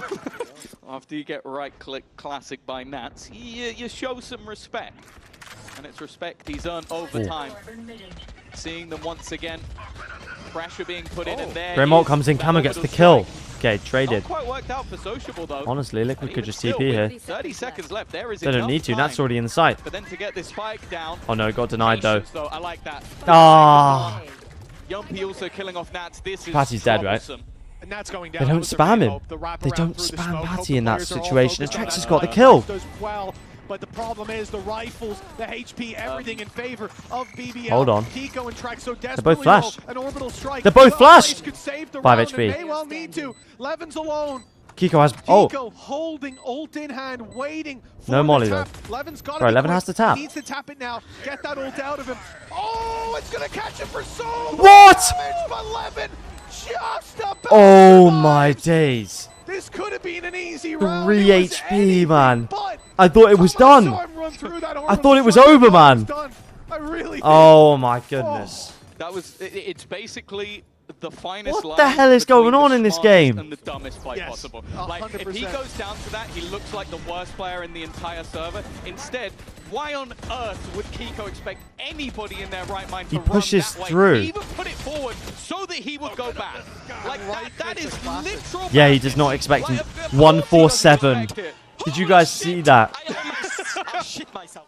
After you get right-click classic by Nats, you show some respect. And it's respect he's earned over time. Seeing them once again. Pressure being put in, and there Greymolt is comes in, that Camo gets the orbital kill. strike. Okay, traded. Not quite worked out for Sociable though. Honestly, Liquid And could even just still, TP here. with 30 seconds left, there is They don't enough need to. time. Nat's already in the site. But then to get this spike down. Oh no, got denied though. Patience, though, I like that. Ah. Yumpy also killing off Nats. This is Patty's dead, right? troublesome. And that's going down. They don't with the spam him. reload, the wraparound They don't through the spam smoke. Hope Patty the in that players are all situation. And focused on Trex has that. got the kill. Does well, but the problem is the rifles, the HP, everything in favor of BBL. Hold on. Kiko and Trex so They're desperately both flashed. low. An orbital strike. They're both flashed. Could save the 5 round, HP. and may well need to. Levin's alone. Kiko has. Oh, Kiko holding ult in hand, waiting for No the molly, tap. though. Levin's got Bro, Levin has to tap. He needs to tap it now. Get that ult out of him. Oh, it's gonna catch him for so much What? damage, but Levin just about oh survives. my days. This could have been an easy round. 3 It was HP, anything man. but. I thought it was I done. saw him run through that I thought it was orbital over, strike. man. It was done. I really Oh my goodness. That was, it's basically the finest What the line hell is between going on the in this smartest game? and the dumbest play Yes, possible. 100%. Like, if he goes down to that, he looks like the worst player in the entire server. Instead, why on earth would Kiko expect anybody in their right mind to He pushes run that through. way? He even put it forward so that he would go back. Like, that is literal. Yeah, he does not expect him. 147. Did you guys see that? I shit myself.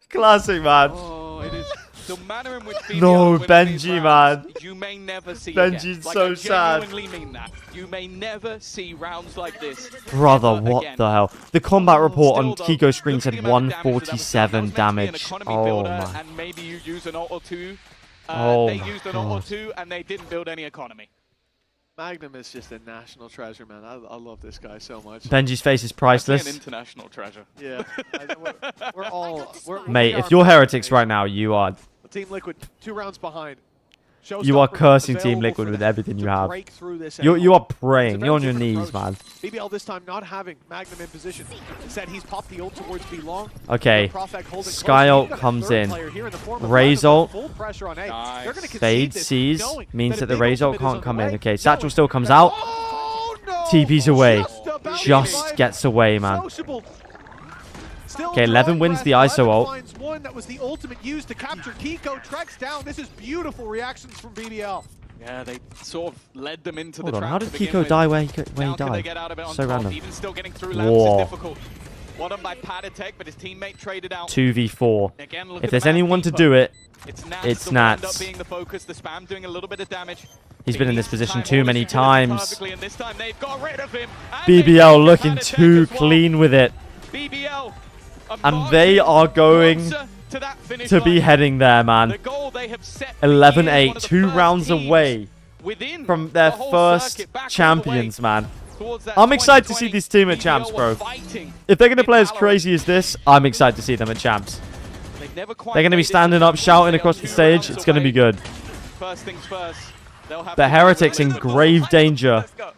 Classic, man. Oh, it is. The manner in which BBL No, win these Benji, rounds, man. You may never see Benji's again. Like, so I sad. genuinely mean that. You may never see rounds like this. Brother, ever what again. the hell? The combat report on Still, though, Kiko's screen look at said the amount of damage that was done. That 147 was meant to be an damage. economy Oh builder, my. and maybe you use an ult or two. Oh they my used an ult or God. two, and they didn't build any economy. Magnum is just a national treasure, man. I love this guy so much. Benji's face is Actually, priceless. an international treasure. Yeah, we're all. Mate, we if are you're Magnum heretics fans. right now, you are Team Liquid 2 rounds behind. you are Showstopper cursing Team available Liquid for with them everything you to have. break through this You angle. are It's a praying. very You're on your different knees, approach. man. BBL this time not having Magnum in position. Instead, he's popped the ult towards B long. Okay. Prophet holding Sky close. ult You've got a comes third in. player here in the form of Raze Magnum, ult. full pressure on A. Nice. They're gonna concede Fade this, sees knowing means that the a big Raze ult ultimate is can't come on in. the way, Okay, Satchel knowing still comes that- out. Oh, no! TP's away. Just about Just to gets away, man. Sociable. Still Okay, Levin drawing wins the breath. ISO Levin ult. finds one that was the ultimate used to capture Kiko. Treks down. This is beautiful reactions from BBL. Yeah, they sort of led them into Hold the on, trap how to did begin Kiko with. die where he Now can they died? get out of it on So top? random. Even still getting through lamps Whoa. is difficult. Well done by Padatek, but his teammate traded out. 2v4. Again, look If at there's the man anyone to deeper. do it, It's Nats it's that will end up Nats. being the focus. The spam doing a little bit of damage. He's He been in needs this position time too all many his utility times. perfectly, and this time they've got rid of him. And they BBL got looking Padatek too as well. clean with it. BBL, a And they margin are going closer to that finish to be line. heading there, The man. goal they have set for 11-8, years, one of the 2 first rounds teams away within from their the whole first circuit, back all the way champions, man. towards that I'm excited to see 2020. this team at BBL champs, were bro. fighting If they're going to in play as Valorant. crazy as this, I'm excited to see them at champs. They've never quite They're going to be made it standing to up, the shouting They are across the 2 stage. rounds It's going to be away. good. First things first. They'll have The to Heretics in Let's go. grave Let's go. danger. Let's go.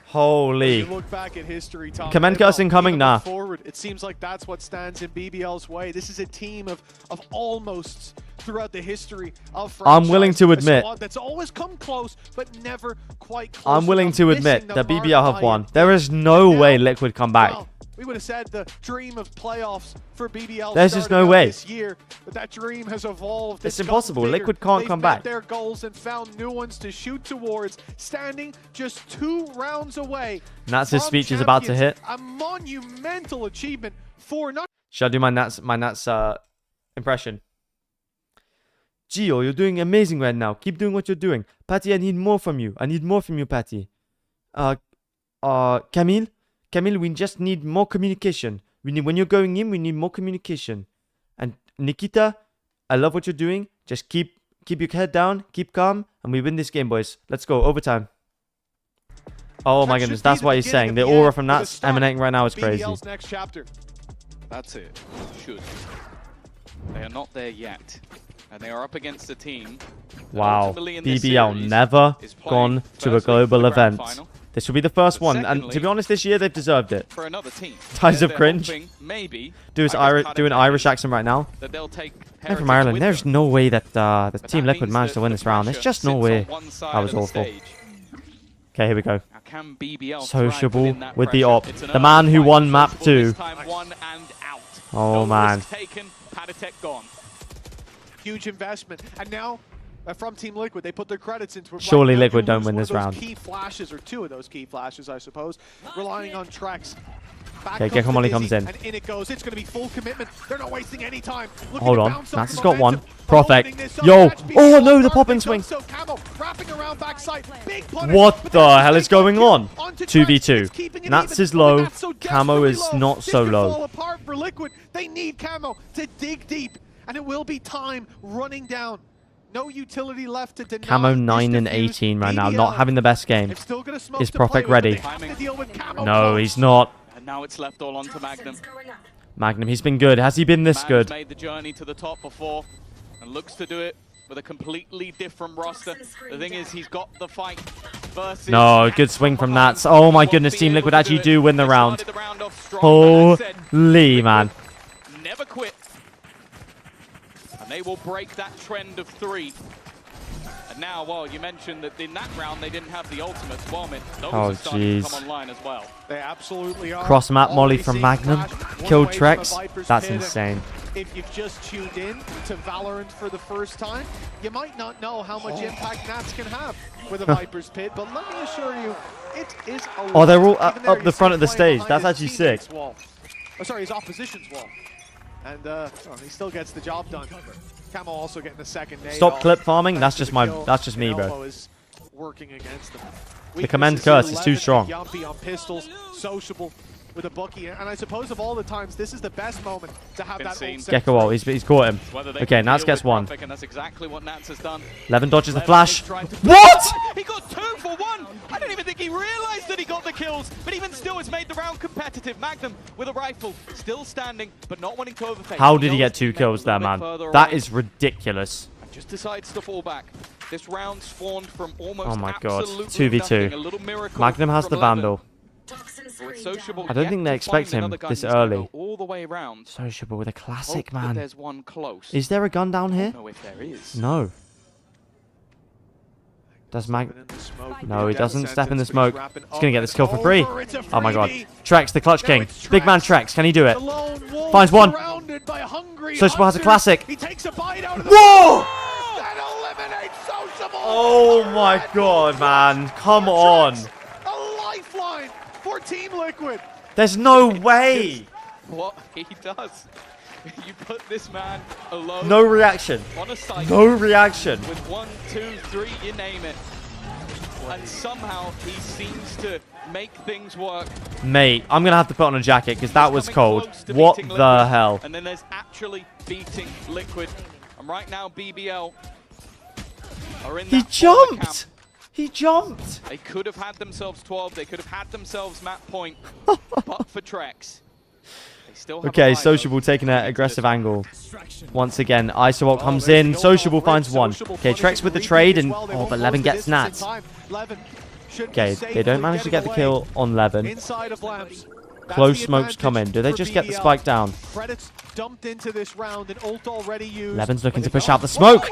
Holy. You look back at history, Tom. Command They've curse all incoming? even Nah. Forward. It seems like that's what stands in BBL's way. This is a team of almosts throughout the history of I'm willing to franchise. A admit- squad that's always come close, but never quite close I'm willing enough, to missing admit the that mark BBL have by won. a There is no Now, way Liquid come back. well, we would have said the dream of playoffs for BBL. There's just started no out way. This year, but that dream has evolved. It's gotten impossible. bigger. Liquid can't They've come met back. their goals and found new ones to shoot towards, standing just 2 rounds away. Nats' from speech is about to champions. hit. A monumental achievement for not Should I do my Nats impression? Gio, you're doing amazing right now. Keep doing what you're doing. Patty, I need more from you. I need more from you, Patty. Camille, we just need more communication. When you're going in, we need more communication. And Nikita, I love what you're doing. Just keep your head down, keep calm, and we win this game, boys. Let's go, overtime. Oh my That goodness, should be that's the what he's beginning saying. of The the aura end from for the Nats start emanating right now is crazy. BBL's next chapter. That's it. Should. They are not there yet. And they are up against a team that Wow, ultimately in this BBL series never is playing gone to a firstly for global the grand event. final, This will be the first but one, and to secondly, be honest, this year they've deserved it. for another team. Times of They're cringe. hoping, maybe, Do an I guess Irish Padatek, accent right now. that they'll take I'm from Heretics Ireland. with There's them. no way that the But Team that Liquid means managed to that win the this round. There's pressure just no sits way. on one side That was of the awful. stage. Okay, here we go. Now, can BBL thrive Sociable within that with the pressure? op. It's an The man early who fight. won map Sociable 2. this time, won and out. Oh, No man. risk taken. Padatek gone. Huge investment. And now, from Team Liquid, they put their credits into it. Surely now, Liquid you don't lose win one this of those round. Key flashes, or 2 of those key flashes, I suppose. Relying on Trex. Back Okay, comes the Gekomoli Dizzy, comes in. And in it goes. It's going to be full commitment. They're not wasting any time. Looking Hold to on. bounce off Nats the has got one. momentum, Perfect. holding this up. Yo. Catch Oh, BBL. no, the Arc pop and makes swing. So Camo wrapping around backside. Big punish, What but the there's hell the is stake going kill on? onto Trex. 2v2. It's keeping it Nats even, is but low. Nats so Camo desperately is low. not This so could low. fall apart for Liquid. They need Camo to dig deep, and it will be time running down. No utility left to deny. Camo this 9 and defuse. 18 right now. BBL, Not having the best game. they've still got a smoke Is to play Prophet with, ready? but they have to deal with Camo No, close. he's not. And now it's left all onto Magnum. Magnum, he's been good. Has he been this Man good? has made the journey to the top before and looks to do it with a completely different roster. The thing is, he's got the fight versus... No, good swing from Nats. Oh my goodness, Team Liquid actually do win the round. Holy, man. Never quit. And they will break that trend of 3. And now, well, you mentioned that in that round they didn't have the ultimates. Well, those are starting to come online as well. They absolutely are. Cross map molly from Magnum. Killed Trex. That's insane. If you've just tuned in to Valorant for the first time, you might not know how much impact Nats can have with a Viper's Pit, but let me assure you, it is a lot. Oh, they're all up the front of the stage. That's actually sick. Oh, sorry, his opposition's wall. And he still gets the job done. Camo also getting the second nade. Stop clip farming. That's just me, bro. Working against them. The command curse is too strong. Yumpy on pistols, sociable with a Bucky, and I suppose of all the times, this is the best moment to have that ult set. Gecko ult, he's caught him. Okay, Nats gets one. And that's exactly what Nats has done. Levin dodges the flash. What? He got 2 for 1. I don't even think he realized that he got the kills, but even still has made the round competitive. Magnum with a rifle, still standing, but not wanting to overtake. How did he get 2 kills there, man? That is ridiculous. Just decides to fall back. This round spawned from almost oh my god, absolutely 2v2. Magnum has the Vandal. I don't think they expect him this early. All the way around. Sociable with a classic, man. There's one close. Is there a gun down here? No, if there is. No. Does No, he doesn't step in the smoke. He's going to get this kill for free. Oh my god. Trex, the clutch king. Big man Trex, can he do it? Finds one. Sociable has a classic. Whoa! Oh my god, man. Come on. For Team Liquid. There's no way. What he does. You put this man alone. No reaction. On a site no reaction. With 1, 2, 3, you name it. And somehow he seems to make things work. Mate, I'm going to have to put on a jacket because that was cold. What the hell? And then there's actually beating Liquid. And right now BBL are in that He jumped. He jumped. They could have had themselves 12. They could have had themselves map point. But for Trex. Okay, Sociable taking an aggressive angle. Once again, ISO comes in. Sociable finds one. Okay, Trex with the trade, and but Levin gets Nats. Okay, they don't manage to get the kill on Levin. Close smokes come in. Do they just get the spike down? Levin's looking to push out the smoke.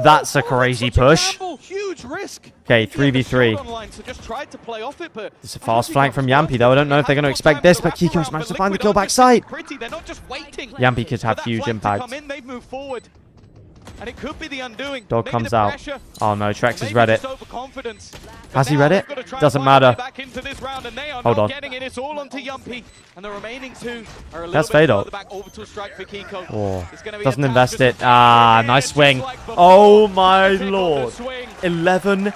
That's a crazy push. Okay, 3v3. It's a fast flank from Yampy, though. I don't know if they're going to expect this, but Kiko's managed to find the kill backside. Yampy could have huge impact. And it could be the undoing. Dog comes out. Oh no, Trex has read it. Has he read it? Doesn't matter. Hold on. That's fade ult. Oh, doesn't invest it. Ah, nice swing. Oh my lord. 11-11.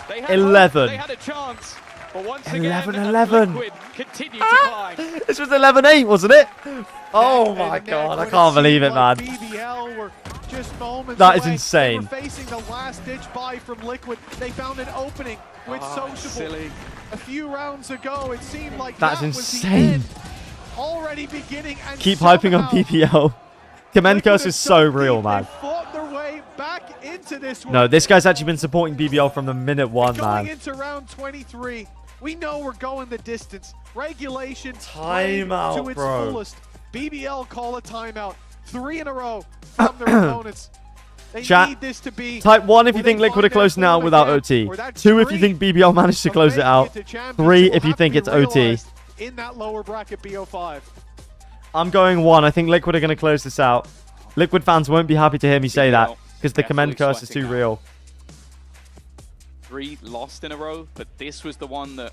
11-11. This was 11-8, wasn't it? Oh my god, I can't believe it, man. That is insane. Facing the last ditch buy from Liquid. They found an opening with Sociable. A few rounds ago, it seemed like that's insane. Already beginning and keep hyping on BBL. Command curse is so real, man. No, this guy's actually been supporting BBL from the minute 1, man. Going into round 23, we know we're going the distance. Regulation timeout, to its bro. Fullest. BBL call a timeout. 3 in a row from their opponents. They Chat, need this to be type 1 if you think Liquid are close now without OT. 2 if you think BBL managed to close it out. 3 if you think it's OT. In that lower bracket BO5. I'm going 1. I think Liquid are going to close this out. Liquid fans won't be happy to hear me say that because the command curse is too real. 3 lost in a row, but this was the one that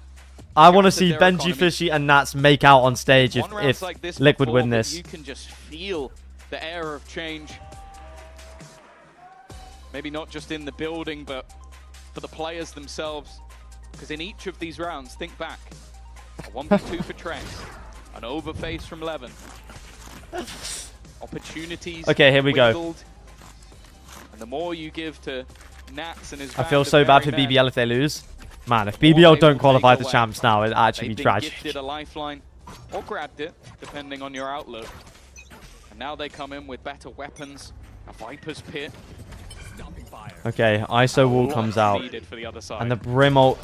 I want to see Benji, Fishy, and Nats make out on stage if like Liquid win this. You can just feel the air of change. Maybe not just in the building, but for the players themselves. Because in each of these rounds, think back. A 1v2 for Trex. An overface from Levin. Opportunities. Okay, here we go. And the more you give to Nats and his I feel so bad for BBL if they lose. Man, if BBL don't qualify the champs now, it'd actually be tragic. Gifted a lifeline or grabbed it, depending on your outlook. And now they come in with better weapons. A Viper's Pit. Okay, ISO wall comes out. And the Brim ult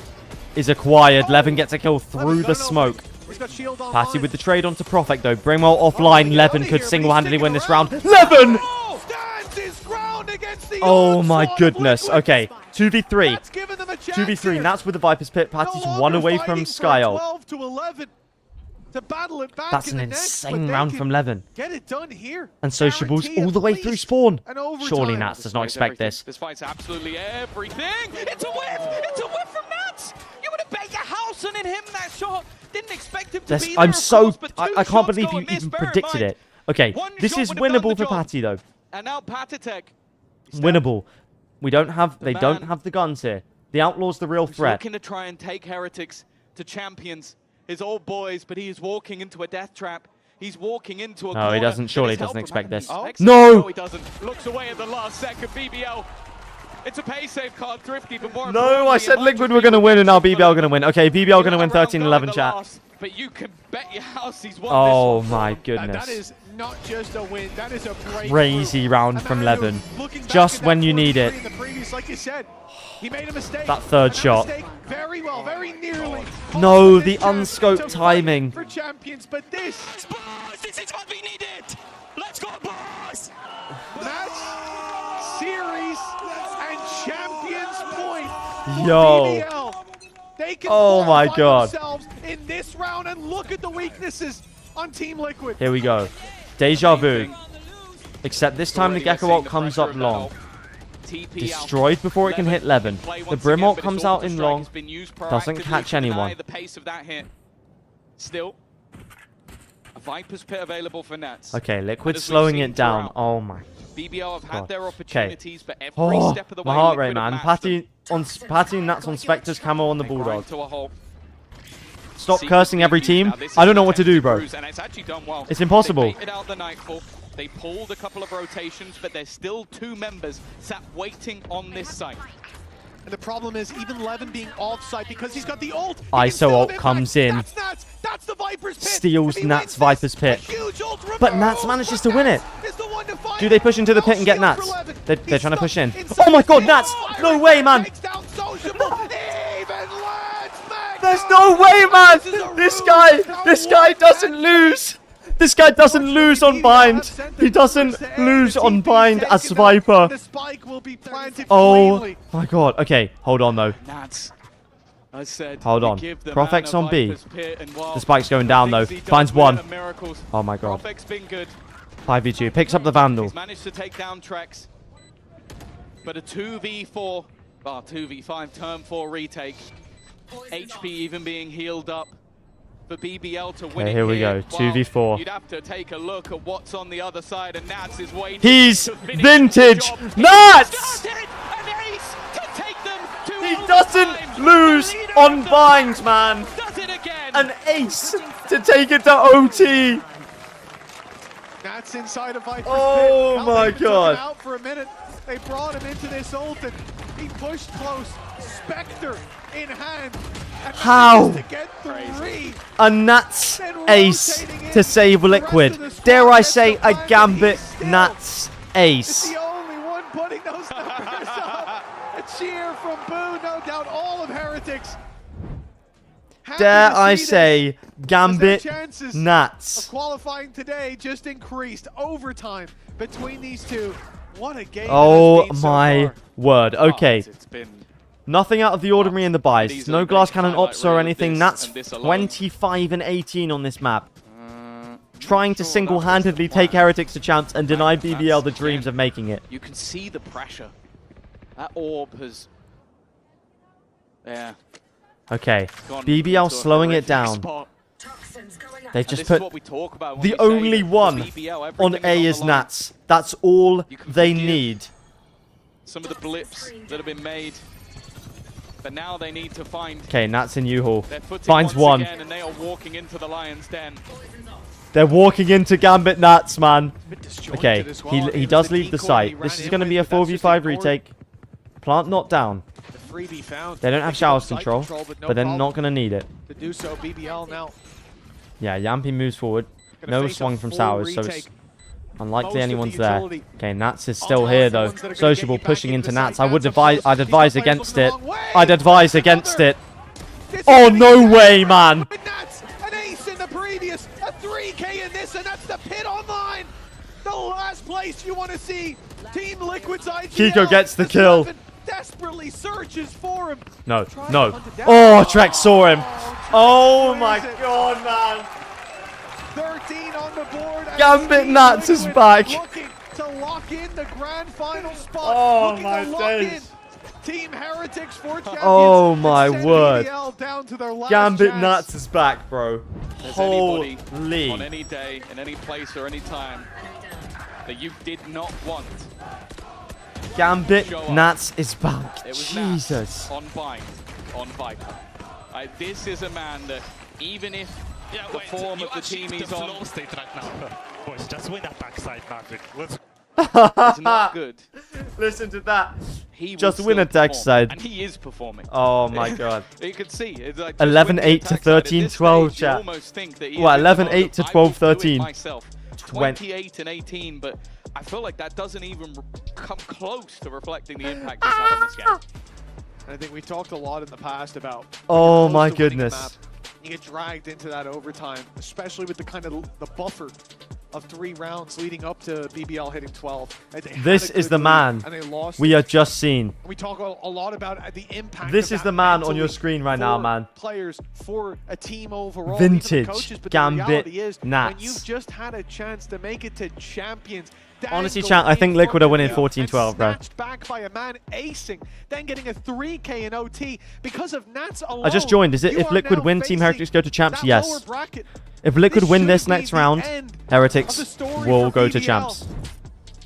is acquired. Levin gets a kill through the smoke. Patty with the trade onto Profect though. Brim ult offline. Levin could single-handedly win this round. Levin! Oh my goodness. Okay, 2v3. 2v3. Nats with the Viper's Pit. Patty's 1 away from Skyle. That's an insane round from Levin. Get it done here. And Sociable's all the way through spawn. Surely Nats does not expect this. This fight's absolutely everything. It's a whiff! It's a whiff from Nats! You would have bet your house on him that shot. Didn't expect him to be there, I'm so... of course, but I can't believe you go amiss, even bear in predicted mind. it. Okay, this shot is would have done winnable the for job. Patty, though. And now Patatech. Winnable. We don't have... They don't man have the guns here. The Outlaw's the real He's threat. looking to try and take Heretics to champions. His old boys, but he is walking into a death trap. He's walking into a No, he corner doesn't. that Surely is he doesn't helped from expect this. enemies. No! No, he doesn't. Looks away at the last second. BBL. It's a pay save card, Thrifty, but more No, I said Liquid were going to win, and now BBL going to win. Okay, BBL going to win 13-11 chat. But you can bet your house he's won Oh this my That goodness. is not just a win. That is a breakthrough. Crazy round from Levin. Looking back Just at when that you need 4-3 it. in the previous, like you said, he made a mistake. That third And shot. mistake very well, very nearly. No, This the chance unscoped to fight timing. for champions, but this This is what we needed. Let's go, boys. match, series, and champions point. for Yo. BBL. They can Oh my qualify God. themselves in this round, and look at the weaknesses on Team Liquid. Here we go. Deja vu. Except this time the Already Gecko seeing ult the comes pressure up of that long. ult. TP out. Destroyed before it can hit Levin. Play The once Brim again, ult but comes his out auto in strike long. has been used Doesn't proactively catch to deny anyone. The pace of that hit. Still, a Viper's Pit available for Nats. Okay, And Liquid as we've slowing seen it down. throughout, Oh my. BBL have God. had their opportunities, but every Oh, step of the my way, heart rate, Liquid have man. matched them. Patty and Nats on Spectre's camo on the They grind Bulldog. to a halt. Stop Secret cursing every previews. team. Now, this is I don't know an what to attempted do, bro. cruise, and it's actually done well. It's impossible. They baited out the Nightfall. They pulled a couple of rotations, but there's still 2 members sat waiting on this site. And the problem is even Levin being offside because he's got the ult. ISO ult comes in. That's Nats. That's the Viper's Pit. Steals If he Nats wins this, Viper's Pit. a huge ult But removes. Nats manages to win it. Is the one to find Do they it. push into the No pit and get shield Nats? for Levin. They're He's trying to stuck push in. inside Oh my the god, pit. Nats! Oh, No Iron way, Man man! takes down Sociable. Even Lance Mac. There's no way, man! This is a This rude guy how doesn't one lose! This guy doesn't lose on bind! He doesn't lose on bind as Viper! The spike will be planted Oh cleanly. my god. Okay, hold on though. Nats, I said, Hold we on. give the Profex man a on B. Viper's Pit, and while The spike's going down though. things he does Finds win one. at Miracles, Oh my god. Profex been good. 5v2. Picks up the Vandal. He's managed to take down Trex, but a 2v4, well, 2v5 turn 4 retake. HP even being healed up for BBL to win Okay, it here we go. Well, 2v4. You'd have to take a look at what's on the other side, and Nats is waiting. He's to finish vintage the job. Nats! Started an ace to take them to He overtime. doesn't lose The leader on of the binds, match man! Does it again. An ace to take it to OT! Nats inside of Viper's Oh Pit. my Viper took him God. out for a minute. They brought him into this ult and he pushed close. Spectre in hand. And How? manages to get 3. A Nats ace to save Liquid. Dare I say a Gambit Nats It's ace. the only one putting those numbers up. A cheer from Boo, no doubt all of Heretics. Happy Dare to I see this, say as their Gambit chances Nats. of qualifying today just increased. Overtime between these two. What a game Oh it has been so my far. word. Okay. It's been Nothing out of the ordinary in the buys. These No are glass the cannon highlight ops or reel of anything. this Nats and this alone. 25 and 18 on this map. not Trying to sure that was the single-handedly take plan. Heretics to champs and deny That's BBL the dreams again. of making it. You can see the pressure. That orb has, yeah, Okay. gone BBL into a slowing it horrific down. spot. They've And just this is put what we talk about when the we say only that for one BBL, on everything A on is the line. Nats. That's all You can they forgive need. Some of the blips that have been made, but now they need to find Okay, Nats in U-Haul. their footing Finds once one. again, and they are walking into the Lion's Den. They're walking into Gambit Nats, man. Bit disjointed Okay, as well. he It was does the leave the decoy site. he This ran is in going to with, be a but that's just 4v5 ignored. retake. Plant not down. The freebie found. They don't have Picking showers up site control, no but they're problem not going to need it. to do so. BBL now Yeah, Yampy moves forward. gonna No face a swung from full Sowers, so retake. it's unlikely Most of anyone's the there. utility. Okay, Nats is All still the here ones though. that are gonna get Sociable you back pushing into into the Nats. site. I would Nats up advise. close. I'd He's advise got players against looking it. the long way. I'd advise Another. against it. This is Oh gonna be no huge. way, man! Nats, an ace in the previous, a 3K in this, and that's the pit online. The last place you want to see Team Liquid's IGL. Kiko gets the kill. Desperately searches for him. No, no. Oh, Trex saw him. Oh my god, man. 13 on the board. Gambit Nuts is back. Looking to lock in the grand final spot. Oh my days. Team Heretics for champions. Oh my word. BBL down to their last Gambit chance. Nuts is back, bro. Holy. Holy. On any day, in any place or any time that you did not want. Gambit Nuts is back. It was Jesus. Nats on Bind, on Viper. This is a man that even if the form of the team he's on state right now. Boys, just win that backside, Maverick. Let's it's not good. Listen to that. He Just will win a still deck perform, side. and he is performing. Oh my god. You can see it's like 11-8 to 13-12, chat. chat. Almost think that What, 11-8 to 12-13? Myself, 28 and 18, but I feel like that doesn't even come close to reflecting the impact he's had on this game. I think we talked a lot in the past about. Oh my goodness. You get dragged into that overtime, especially with the kind of the buffer of 3 rounds leading up to BBL hitting 12. This is the man we are just seen. We talk a lot about the impact. This is the man on your screen right now, man. Players for a team overall. Vintage coaches, but Gambit the reality is, Nats. when you've just had a chance to make it to champions. Honestly, chat, I think Liquid are winning 14-12, bro. Back by a man acing, then getting a 3K in OT because of Nats alone. I just joined. Is it if Liquid win, Team Heretics go to champs? Yes. If Liquid win this next round, Heretics will go to champs.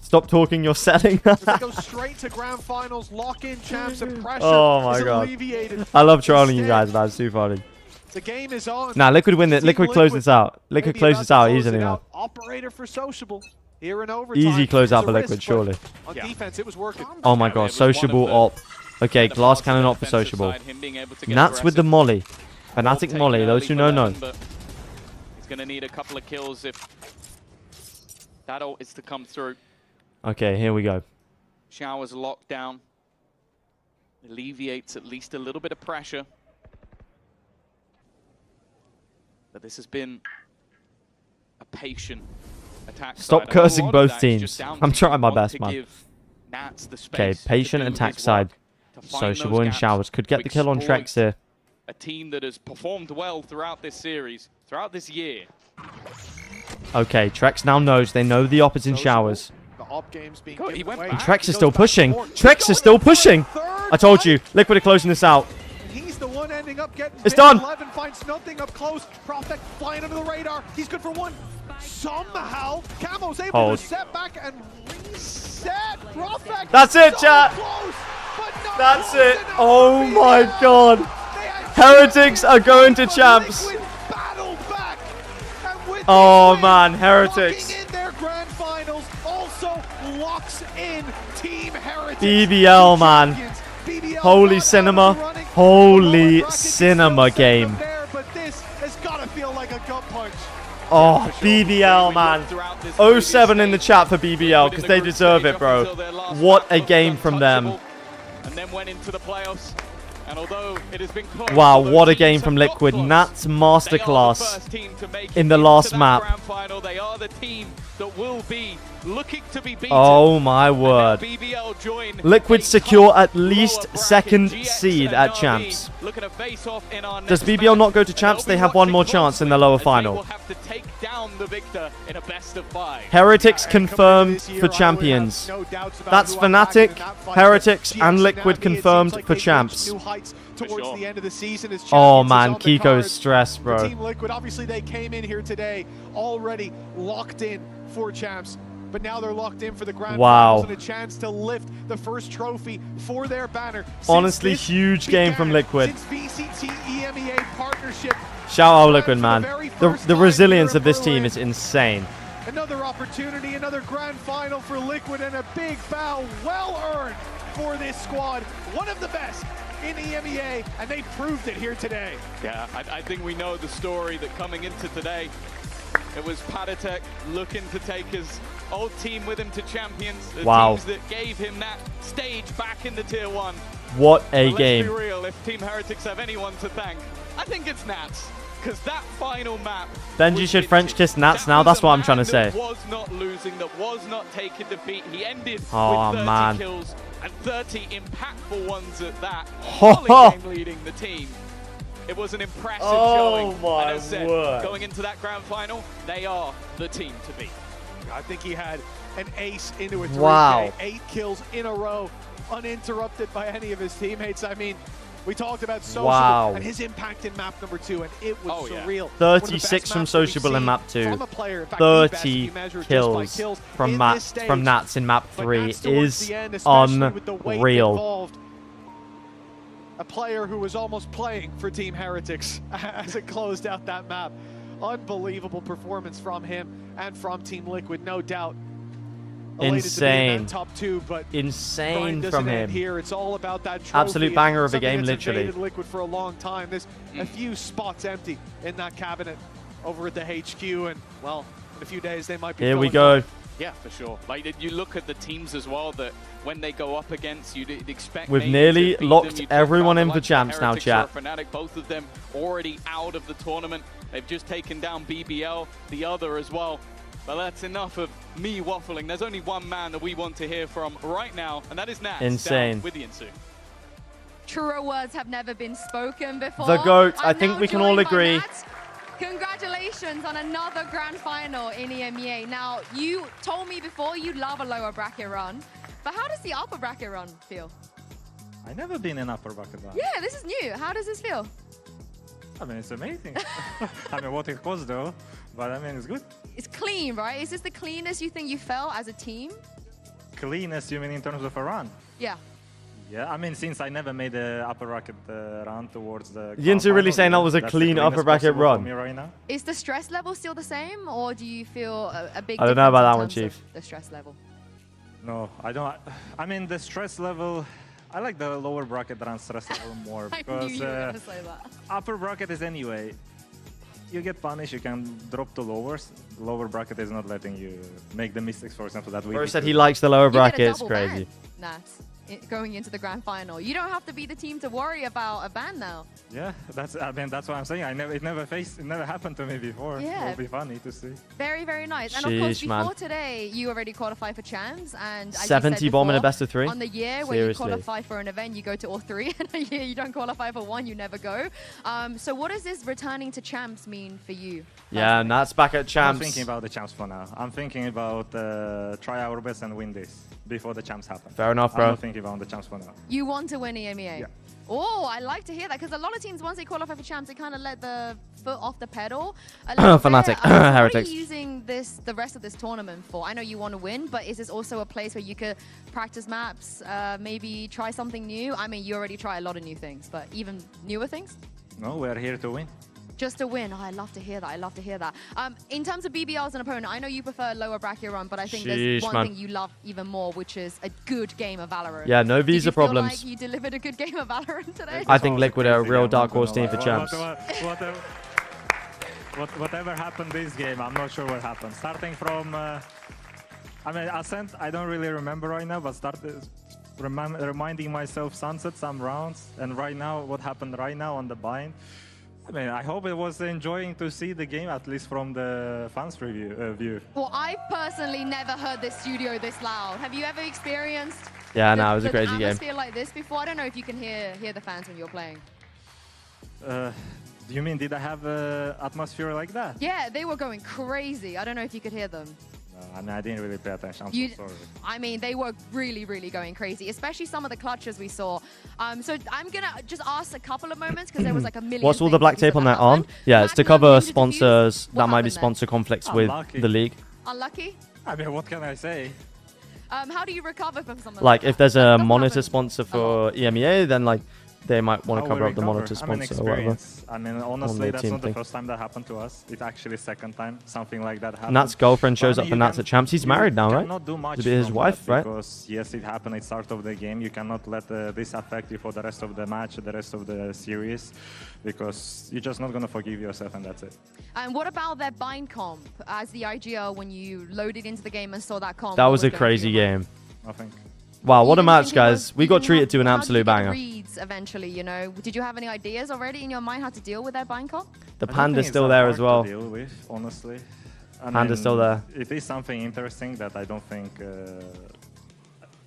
Stop talking, you're selling. They go straight to grand finals, lock in champs, and pressure Oh my is god. alleviated. I love trolling you guys, man. It's too funny. The game is on. Nah, Liquid win it. Liquid close this out. Liquid close this out easily, man. Operator for Sociable. Here in overtime. Easy close out for Liquid, surely. On defense, it was working. Oh my god, Sociable op. Okay, glass cannon op for Sociable. Nats with the molly. Fnatic molly, those who know. He's going to need a couple of kills if that ult is to come through. Okay, here we go. Showers locked down. Alleviates at least a little bit of pressure. But this has been a patient attack. Stop cursing both teams. I'm trying my best, man. Okay, patient attack side. Sociable in showers. Could get the kill on Trex here. A team that has performed well throughout this series, throughout this year. Okay, Trex now knows. They know the op is in showers. The op game's being He went And back. Trex is still pushing. Trex is still pushing. I told you, Liquid are closing this out. He's the one ending up getting It's done. 11 finds nothing up close. Prophet flying under the radar. He's good for one. Somehow, Camo's able Hold. to step back and reset. Prophet. That's it, so chat. close, but not That's close it. enough Oh for my BBL. god. They had Heretics are going to champs. Liquid battle back. And with Oh this man, win, Heretics. locking in their grand finals also locks in Team Heretics. BBL, man. BBL Holy not cinema. out of the running. Holy Bracket cinema still set game. up there, but this has got to feel like a gut punch. Oh, BBL, man. 07 in the chat for BBL, because they deserve it, bro. What a game from them. And then went into the playoffs. And although it has been close, Wow, what a game from Liquid. Nats masterclass in the last map. They are the team that will be looking to be beaten. Oh my word. BBL join Liquid secure at least second seed at champs. Does BBL not go to champs? They have one more chance in the lower final. Heretics confirmed for champions. That's Fnatic, Heretics, and Liquid confirmed for champs. Oh man, Kiko's stressed, bro. Team Liquid, obviously they came in here today already locked in for champs. But now they're locked in for the grand finals and a chance to lift the first trophy for their banner. Honestly, huge game from Liquid. Since VCT EMEA partnership. Shout out Liquid, man. The resilience of this team is insane. Another opportunity, another grand final for Liquid, and a big bow well earned for this squad. One of the best in EMEA, and they proved it here today. Yeah, I think we know the story that coming into today, it was Patatek looking to take his old team with him to champions. The teams that gave him that stage back in the tier 1. What a Let's game. be real, if Team Heretics have anyone to thank, I think it's Nats. because that final map. Benji should French kiss Nats now. That's what I'm trying to say. Was not losing, that was not taking defeat. He ended with 30 kills and 30 impactful ones at that. Early game leading the team. It was an impressive showing. My and as said, word. going into that grand final, they are the team to beat. I think he had an ace into a 3K. Wow. 8 kills in a row, uninterrupted by any of his teammates. I mean, we talked about Sociable and his impact in map number 2, and it was surreal. 36 from Sociable in map 2. 30 kills from Nats in map 3 is unreal. A player who was almost playing for Team Heretics as it closed out that map. Unbelievable performance from him and from Team Liquid, no doubt. Insane. Top 2, but insane from him. Here, it's all about that absolute banger of a game, literally. Liquid for a long time. There's a few spots empty in that cabinet over at the HQ, and well, in a few days they might be. Here we go. Yeah, for sure. Like you look at the teams as well that when they go up against, you'd expect. We've nearly locked everyone in for champs now, chat. Fnatic, both of them already out of the tournament. They've just taken down BBL, the other as well. But that's enough of me waffling. There's only one man that we want to hear from right now, and that is Nats. Insane. With the Insu. Truer words have never been spoken before. The GOAT. I think we can all agree. Congratulations on another grand final in EMEA. Now, you told me before you love a lower bracket run, but how does the upper bracket run feel? I've never been in upper bracket run. Yeah, this is new. How does this feel? I mean, it's amazing. I mean, what it costs though, but I mean, it's good. It's clean, right? Is this the cleanest you think you felt as a team? Cleanest, you mean in terms of a run? Yeah. Yeah, I mean, since I never made the upper bracket run towards the... Yinsu really saying that was a clean upper bracket run. Right now. Is the stress level still the same, or do you feel a big I don't know about that one, Chief. The stress level? No, I don't. I mean, the stress level... I like the lower bracket run stress level more because I knew you were gonna say that. Upper bracket is anyway, you get punished, you can drop to lowers. Lower bracket is not letting you make the mistakes, for example, that we Bro said he likes the lower bracket, it's crazy. Nats, going into the grand final. You don't have to be the team to worry about a ban now. Yeah, I mean, that's what I'm saying. It never happened to me before. Yeah. It'll be funny to see. Very, very nice. And of course, before today, you already qualified for champs. And as 70 you said bomb in a before, best of 3? On the year where you qualify for an event, you go to all 3. And a year you don't qualify for 1, you never go. So what does this returning to champs mean for you? Yeah, and that's back at champs. I'm thinking about the champs for now. I'm thinking about try our best and win this before the champs happen. Fair enough, bro. I'm not thinking about the champs for now. You want to win EMEA? Yeah. Oh, I like to hear that, because a lot of teams, once they qualify for champs, they kind of let the foot off the pedal. Fnatic, Heretics. What are you using the rest of this tournament for? I know you want to win, but is this also a place where you could practice maps, maybe try something new? I mean, you already try a lot of new things, but even newer things? No, we're here to win. Just a win. Oh, I love to hear that. I love to hear that. In terms of BBL as an opponent, I know you prefer lower bracket run, but I think there's one thing you love even more, which is a good game of Valorant. Yeah, no visa problems. Like you delivered a good game of Valorant today? I think Liquid are a real dark horse team for champs. Whatever happened this game, I'm not sure what happened. Starting from, I mean, Ascent, I don't really remember right now, but started reminding myself Sunset some rounds, and right now, what happened right now on the bind. I mean, I hope it was enjoying to see the game, at least from the fans' view. Well, I personally never heard this studio this loud. Have you ever experienced it was a crazy game. Atmosphere like this before? I don't know if you can hear the fans when you're playing. You mean, did I have an atmosphere like that? Yeah, they were going crazy. I don't know if you could hear them. I mean, I didn't really pay attention. I'm so sorry. I mean, they were really, really going crazy, especially some of the clutches we saw. So I'm going to just ask a couple of moments because there was like a million. What's all the black tape on their arm? Yeah, it's to cover sponsors that might be sponsor conflicts with the league. Unlucky? I mean, what can I say? How do you recover from something like if there's a monitor sponsor for EMEA, then like they might want to cover up the monitor sponsor or whatever. I mean, honestly, that's not the first time that happened to us. It's actually second time something like that happened. Nat's girlfriend shows up for Nats at champs. He's married now, right? Cannot do much to be his wife, right? Because yes, it happened at the start of the game. You cannot let this affect you for the rest of the match, the rest of the series, because you're just not going to forgive yourself, and that's it. And what about their bind comp as the IGL when you loaded into the game and saw that comp? That was a crazy game. Nothing. Wow, what a Even match, thinking guys. of- We you got didn't treated have- to an how did you absolute get the banger. reads eventually, you know? Did you have any ideas already in your mind how to deal with that bind comp? The I don't panda's think it's still that there hard as well. to deal with, honestly. I Panda's mean, still there. It is something interesting that I don't think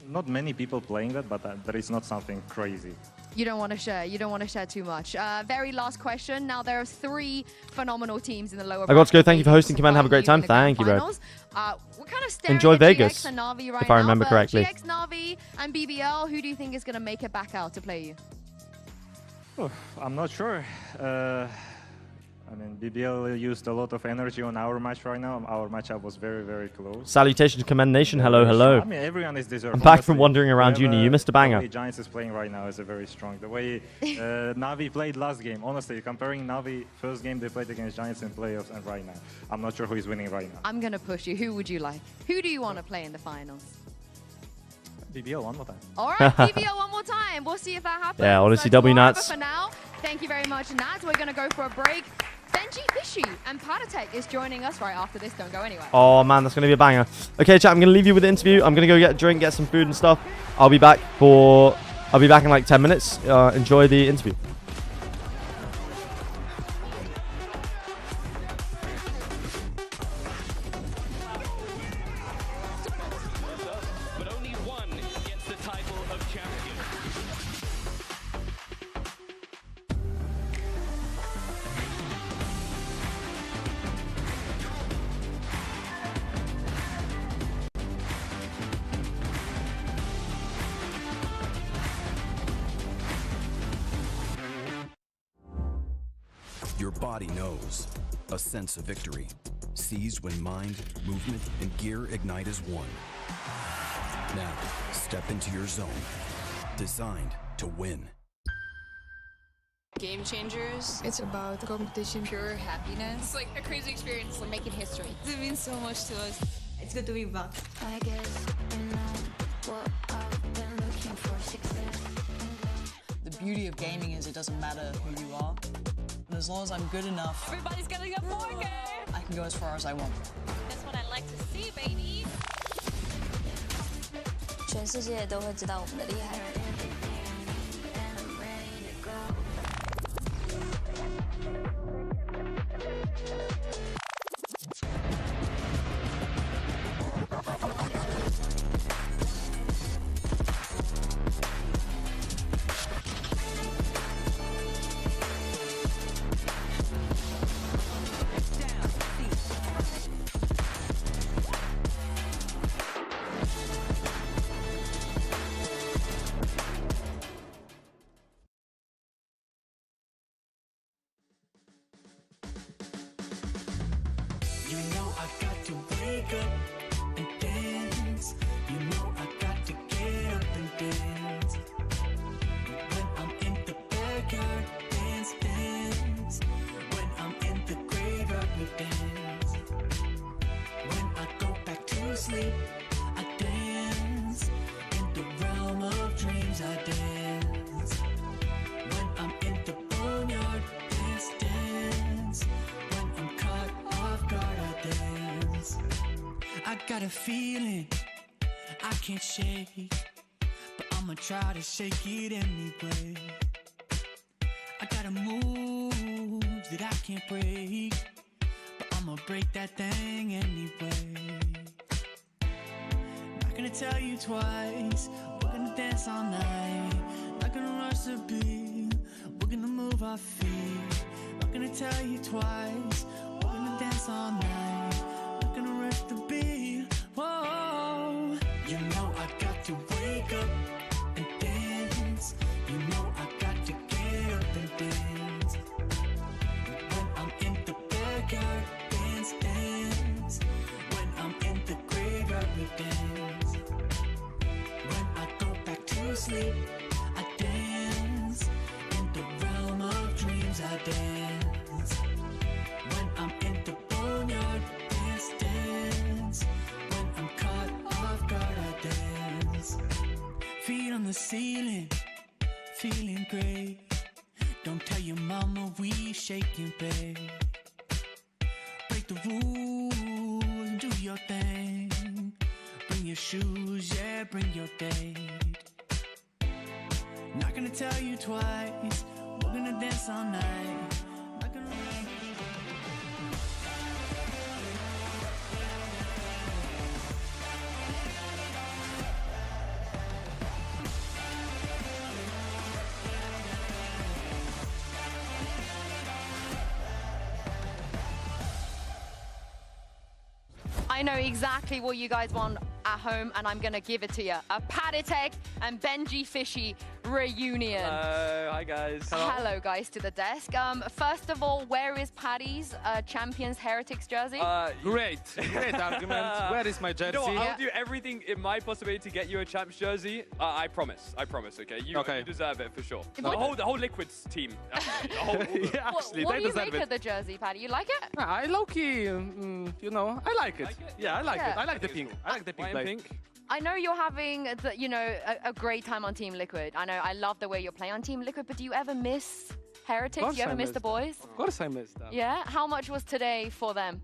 not many people playing that, but there is not something crazy. You don't want to share. You don't want to share too much. Very last question. Now, there are 3 phenomenal teams in the lower I got to go. bracket Thank you for waiting hosting, to Command. Have a supply great time. in the grand Thank you, bro. finals. We're kind of staring Enjoy at Vegas, GX and NAVI right if I now, remember but correctly. GX, NAVI, and BBL, who do you think is going to make it back out to play you? I'm not sure. I mean, BBL used a lot of energy on our match right now. Our matchup was very, very close. Salutations, Command Nation. Hello, hello. I mean, everyone is deserving. I'm back from wandering around uni. You missed a banger. The way Giants is playing right now is very strong. The way NAVI played last game, honestly, comparing NAVI first game they played against Giants in playoffs and right now, I'm not sure who is winning right now. I'm going to push you. Who would you like? Who do you want to play in the finals? BBL one more time. All right, BBL one more time. We'll see if that happens. Yeah, honestly, So W tomorrow, nuts. but for now, thank you very much, Nats. We're going to go for a break. Benji Ishi and Patatek is joining us right after this. Don't go anywhere. Oh, man, that's going to be a banger. Okay, chat, I'm going to leave you with the interview. I'm going to go get a drink, get some food and stuff. I'll be back in like 10 minutes. Enjoy the interview. Your body knows. A sense of victory. Seized when mind, movement, and gear ignite as one. Now, step into your zone. Designed to win. Game Changers. It's about competition, pure happiness. It's like a crazy experience. We're making history. It means so much to us. It's good to be back. I guess I know what I've been looking for, success. The beauty of gaming is it doesn't matter who you are. And as long as I'm good enough, Everybody's getting a 4K. I can go as far as I want. That's what I like to see, baby. 全世界都会知道我们的厉害。You know I got to wake up and dance. You know I got to get up and dance. When I'm in the backyard, dance, dance. When I'm in the graveyard, we dance. When I go back to sleep, I dance. In the realm of dreams, I dance. When I'm in the boneyard, dance, dance. When I'm caught off guard, I dance. I got a feeling I can't shake, but I'ma try to shake it anyway. I got a move that I can't break, but I'ma break that thing anyway. Not gonna tell you twice, we're gonna dance all night. Not gonna rush the beat, we're gonna move our feet. Not gonna tell you twice, we're gonna dance all night. Not gonna rush the beat, whoa. You know I got to wake up and dance. You know I got to get up and dance. When I'm in the backyard, dance, dance. When I'm in the graveyard, we dance. When I go back to sleep, I dance. In the realm of dreams, I dance. When I'm in the boneyard, dance, dance. When I'm caught off guard, I dance. Feet on the ceiling, feeling great. Don't tell your mama we shaking, babe. Break the rules and do your thing. Bring your shoes, yeah, bring your date. Not gonna tell you twice, we're gonna dance all night. Not gonna I know exactly what you guys want at home, and I'm going to give it to you. A Patatek and Benji Fishy reunion. Hi, guys. Hello, guys, to the desk. First of all, where is Paddy's Champions Heretics jersey? Great argument. Where is my jersey? You know what? I'll do everything in my possibility to get you a champs jersey. I promise, okay? You deserve it for sure. The whole Liquids team. Actually, what do you make of the jersey, Paddy? You like it? I low-key, you know, I like it. Yeah, I like it. I like the pink. I like the pink play. I know you're having, a great time on Team Liquid. I love the way you're playing on Team Liquid, but do you ever miss Heretics? Do you ever miss the boys? Of course I miss them. Yeah? How much was today for them?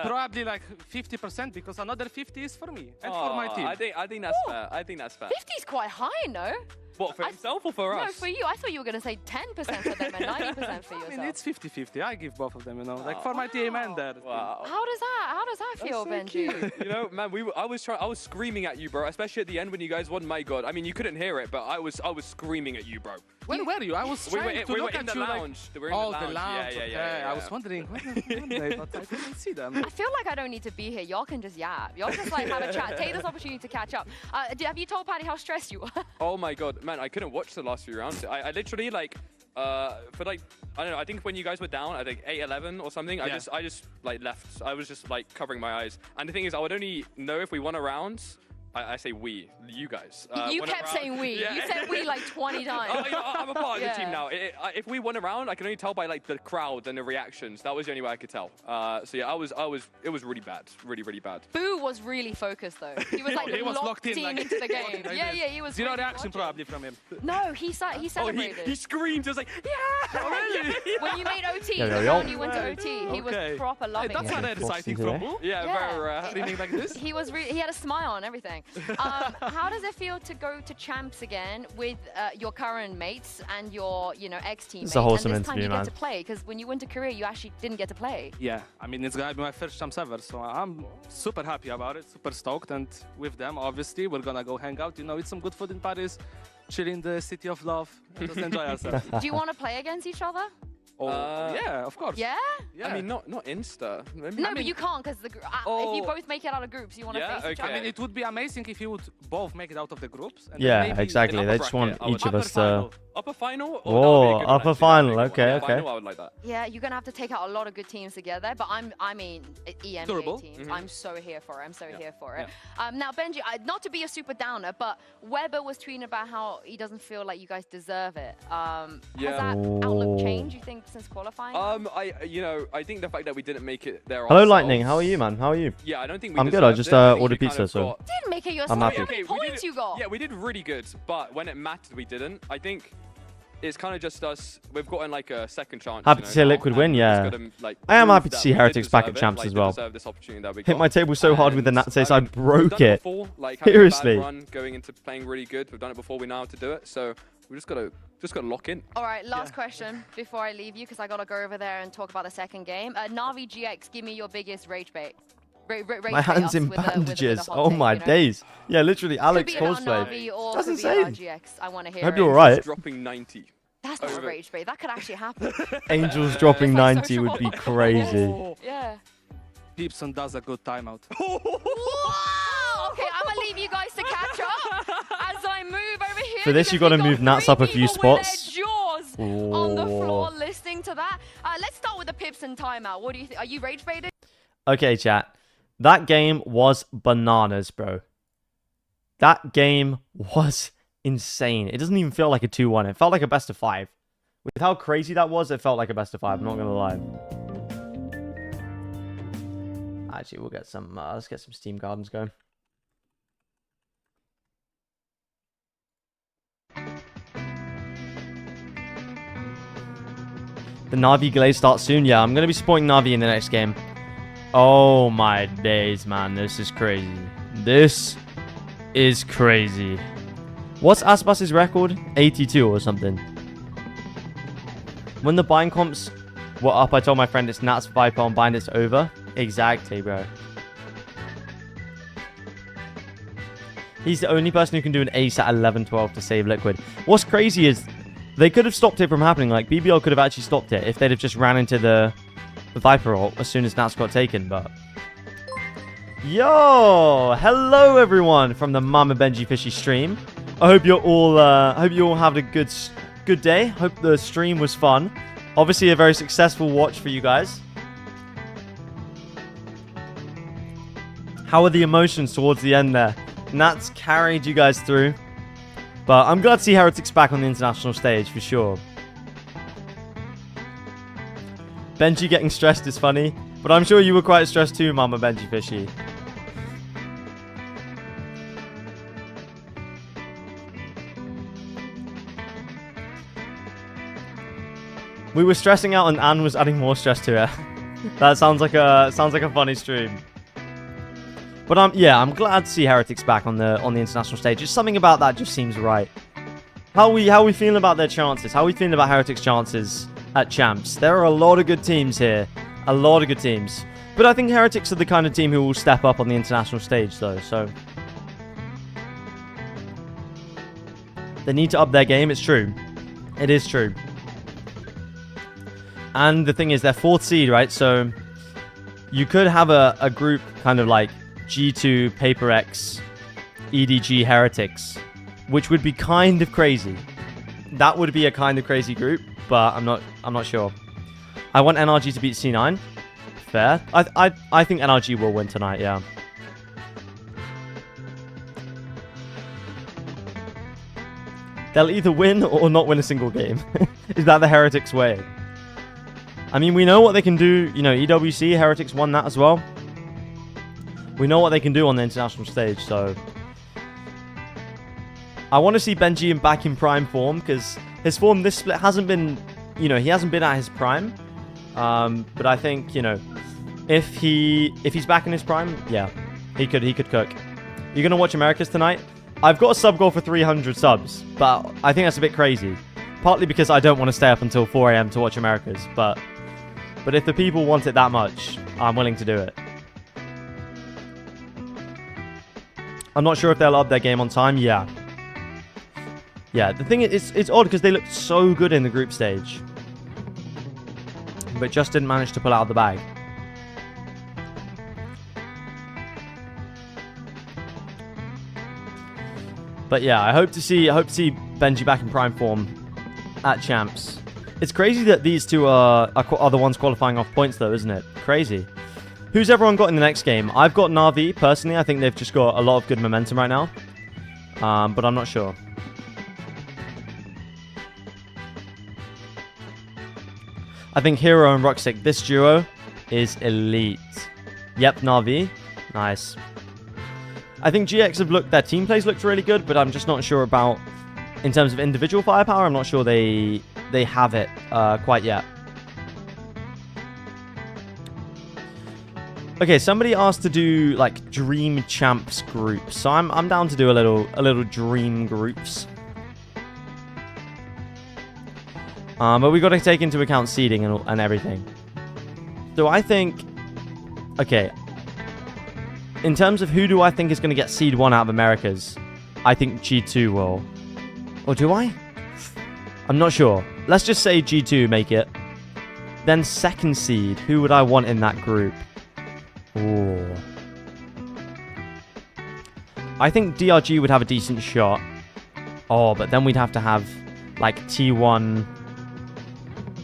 Probably like 50% because another 50 is for me and for my team. I think that's fair. I think that's fair. 50 is quite high, no? What, for himself or for us? No, for you. I thought you were going to say 10% for them and 90% for yourself. I mean, it's 50-50. I give both of them, you know, like for my team and their team. How does that feel, Benji? You know, man, I was screaming at you, bro, especially at the end when you guys won. My God, I mean, you couldn't hear it, but I was screaming at you, bro. Where were you? I was trying to look at you lounge. Like, we were in the lounge. Yeah. I was wondering when they, but I didn't see them. I feel like I don't need to be here. Y'all can just yap. Y'all just like have a chat. Take this opportunity to catch up. Have you told Paddy how stressed you were? Oh my God, man, I couldn't watch the last few rounds. I literally like for like I don't know. I think when you guys were down, I think 8-11 or something. I just like left. I was just like covering my eyes. And the thing is, I would only know if we won a round. I say we, you guys. You kept saying we. Yeah. You said we like 20 times. I'm a part of the team now. If we won a round, I can only tell by like the crowd and the reactions. That was the only way I could tell. So yeah, it was really bad, really bad. Boo was really focused though. He was like locked in like, into the game. Yeah, he was. Zero reaction probably from him. No, he celebrated. He screamed. He was like, yeah. Oh, really? When you made OT, the round you went to OT, he was proper loving it. That's not exciting from Boo. Yeah, very rare. Screaming like this. He had a smile and everything. How does it feel to go to champs again with your current mates and your ex-teammates? It's a wholesome and this time interview, you man. get to play, because when you went to Korea, you actually didn't get to play. Yeah, I mean, it's gonna be my first champs ever, so I'm super happy about it, super stoked, and with them, obviously, we're gonna go hang out, eat some good food in Paris, chill in the city of love, and just enjoy ourselves. Do you want to play against each other? Yeah, of course. Yeah? I mean, not Insta. But you can't, because if you both make it out of groups, you want to face each other. I mean, it would be amazing if you would both make it out of the groups. And yeah, exactly. They just want each of us to... Upper final? Oh, upper final. Okay. Final, I would like that. Yeah, you're going to have to take out a lot of good teams together, but I mean, EMEA teams. I'm so here for it. I'm so here for it. Now, Benji, not to be a super downer, but Weber was tweeting about how he doesn't feel like you guys deserve it. Has that outlook changed, you think, since qualifying? I think the fact that we didn't make it there. Hello, Lightning. How are you, man? How are you? Yeah, I don't think we I'm good. I just ordered pizza, so... Didn't make it yourself. I'm happy. How many points you got? Yeah, we did really good, but when it mattered, we didn't. I think it's kind of just us. We've gotten like a second chance. Happy to see Liquid win, yeah. I am happy to see Heretics back at champs as well. Hit my table so hard with the Nazis, I broke it. Seriously. Run going into playing really good. We've done it before. We know how to do it. So we just gotta lock in. All right, last question before I leave you, because I gotta go over there and talk about the second game. Navi GX, give me your biggest rage bait. My hands in bandages. Oh my days. Yeah, literally Alex cosplay. That's insane. GX. I want to hear I hope you're alright. Dropping 90. That's not a rage bait. That could actually happen. Angels dropping 90 would be crazy. Yeah. Peepson does a good timeout. Whoa! Okay, I'm gonna leave you guys to catch up as I move over here. For this, you got to move Nats up a few spots. Jaws on the floor listening to that. Let's start with the Pipson timeout. What do you think? Are you rage baited? Okay, chat. That game was bananas, bro. That game was insane. It doesn't even feel like a 2-1. It felt like a best of 5. With how crazy that was, it felt like a best of 5. I'm not gonna lie. Actually, we'll get some. Let's get some Steam Gardens going. The Navi Glaze starts soon. Yeah, I'm gonna be supporting Navi in the next game. Oh my days, man. This is crazy. This is crazy. What's Asbas's record? 82 or something. When the bind comps were up, I told my friend it's Nats Viper on bind, it's over. Exactly, bro. He's the only person who can do an ace at 11-12 to save Liquid. What's crazy is they could have stopped it from happening. Like, BBL could have actually stopped it if they'd have just ran into the Viper ult as soon as Nats got taken, but... Yo! Hello, everyone, from the Mama Benji Fishy stream. I hope you're all, had a good day. Hope the stream was fun. Obviously, a very successful watch for you guys. How are the emotions towards the end there? Nats carried you guys through. But I'm glad to see Heretics back on the international stage, for sure. Benji getting stressed is funny. But I'm sure you were quite stressed too, Mama Benji Fishy. We were stressing out and Anne was adding more stress to it. That sounds like a funny stream. But I'm glad to see Heretics back on the international stage. Just something about that just seems right. How we feeling about their chances? How are we feeling about Heretics' chances at champs? There are a lot of good teams here. A lot of good teams. But I think Heretics are the kind of team who will step up on the international stage though, so they need to up their game, it's true. It is true. And the thing is, they're 4th seed, right? So you could have a group kind of like G2, Paper X, EDG, Heretics, which would be kind of crazy. That would be a kind of crazy group, but I'm not sure. I want NRG to beat C9. Fair. I think NRG will win tonight, yeah. They'll either win or not win a single game. Is that the Heretics way? I mean, we know what they can do. You know, EWC, Heretics won that as well. We know what they can do on the international stage, so... I want to see Benji back in prime form, because his form this split hasn't been... You know, he hasn't been at his prime. But I think, you know, if he's back in his prime, yeah, he could cook. You're going to watch Americas tonight? I've got a sub goal for 300 subs, but I think that's a bit crazy. Partly because I don't want to stay up until 4 AM to watch Americas, but if the people want it that much, I'm willing to do it. I'm not sure if they'll up their game on time. Yeah. Yeah, the thing is, it's odd because they looked so good in the group stage, but just didn't manage to pull out of the bag. But yeah, I hope to see Benji back in prime form at champs. It's crazy that these two are the ones qualifying off points, though, isn't it? Crazy. Who's everyone got in the next game? I've got NAVI, personally. I think they've just got a lot of good momentum right now. But I'm not sure. I think Hero and Ruxic, this duo is elite. Yep, Navi. Nice. I think GX have looked, their team plays looked really good, but I'm just not sure about, in terms of individual firepower, I'm not sure they have it quite yet. Okay, somebody asked to do like Dream Champs groups, so I'm down to do a little Dream groups. But we got to take into account seeding and everything. So I think, okay, in terms of who do I think is going to get seed 1 out of Americas, I think G2 will. Or do I? I'm not sure. Let's just say G2 make it. Then second seed, who would I want in that group? Ooh. I think DRG would have a decent shot. Oh, but then we'd have to have like T1.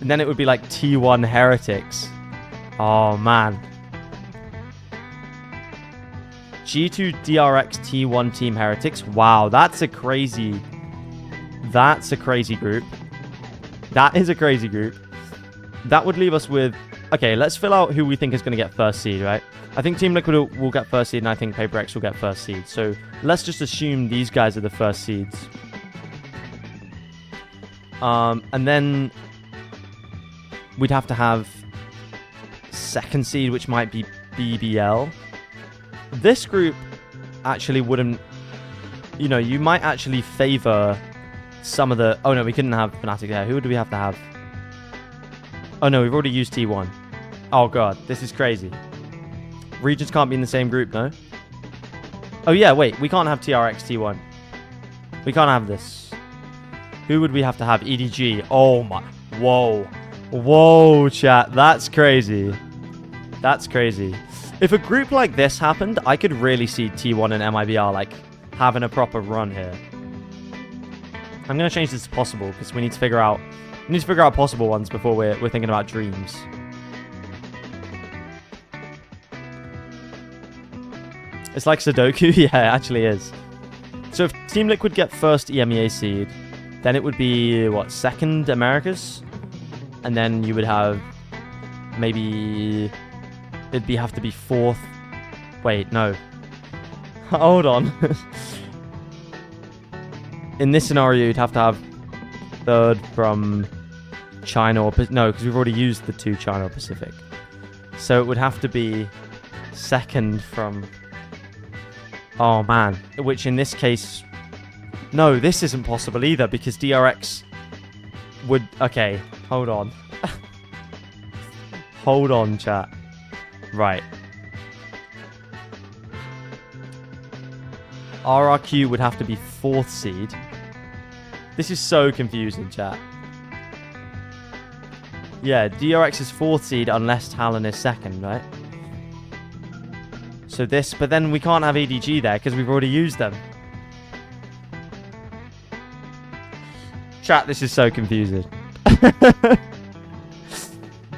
And then it would be like T1 Heretics. Oh, man. G2 DRX T1 Team Heretics. Wow, that's a crazy group. That is a crazy group. That would leave us with... Okay, let's fill out who we think is going to get first seed, right? I think Team Liquid will get first seed, and I think Paper X will get first seed. So let's just assume these guys are the first seeds. And then we'd have to have second seed, which might be BBL. This group, actually wouldn't... You know, you might actually favor some of the... Oh, no, we couldn't have Fnatic there. Who do we have to have? Oh, no, we've already used T1. Oh, God. This is crazy. Regions can't be in the same group, no? Oh, yeah, wait. We can't have TRX T1. We can't have this. Who would we have to have? EDG. Oh, my... Whoa. Whoa, chat. That's crazy. That's crazy. If a group like this happened, I could really see T1 and MIBR, like, having a proper run here. I'm going to change this to possible, because we need to figure out... We need to figure out possible ones before we're thinking about dreams. It's like Sudoku? Yeah, it actually is. So if Team Liquid get first EMEA seed, then it would be, what, second Americas? And then you would have maybe... It'd have to be fourth... Wait, no. Hold on. In this scenario, you'd have to have third from China or... No, because we've already used the two China or Pacific. So it would have to be second from... Oh, man. Which in this case... No, this isn't possible either, because DRX would... Okay, hold on. Hold on, chat. Right. RRQ would have to be fourth seed. This is so confusing, chat. Yeah, DRX is fourth seed unless Talon is second, right? So this, but then we can't have EDG there because we've already used them. Chat, this is so confusing.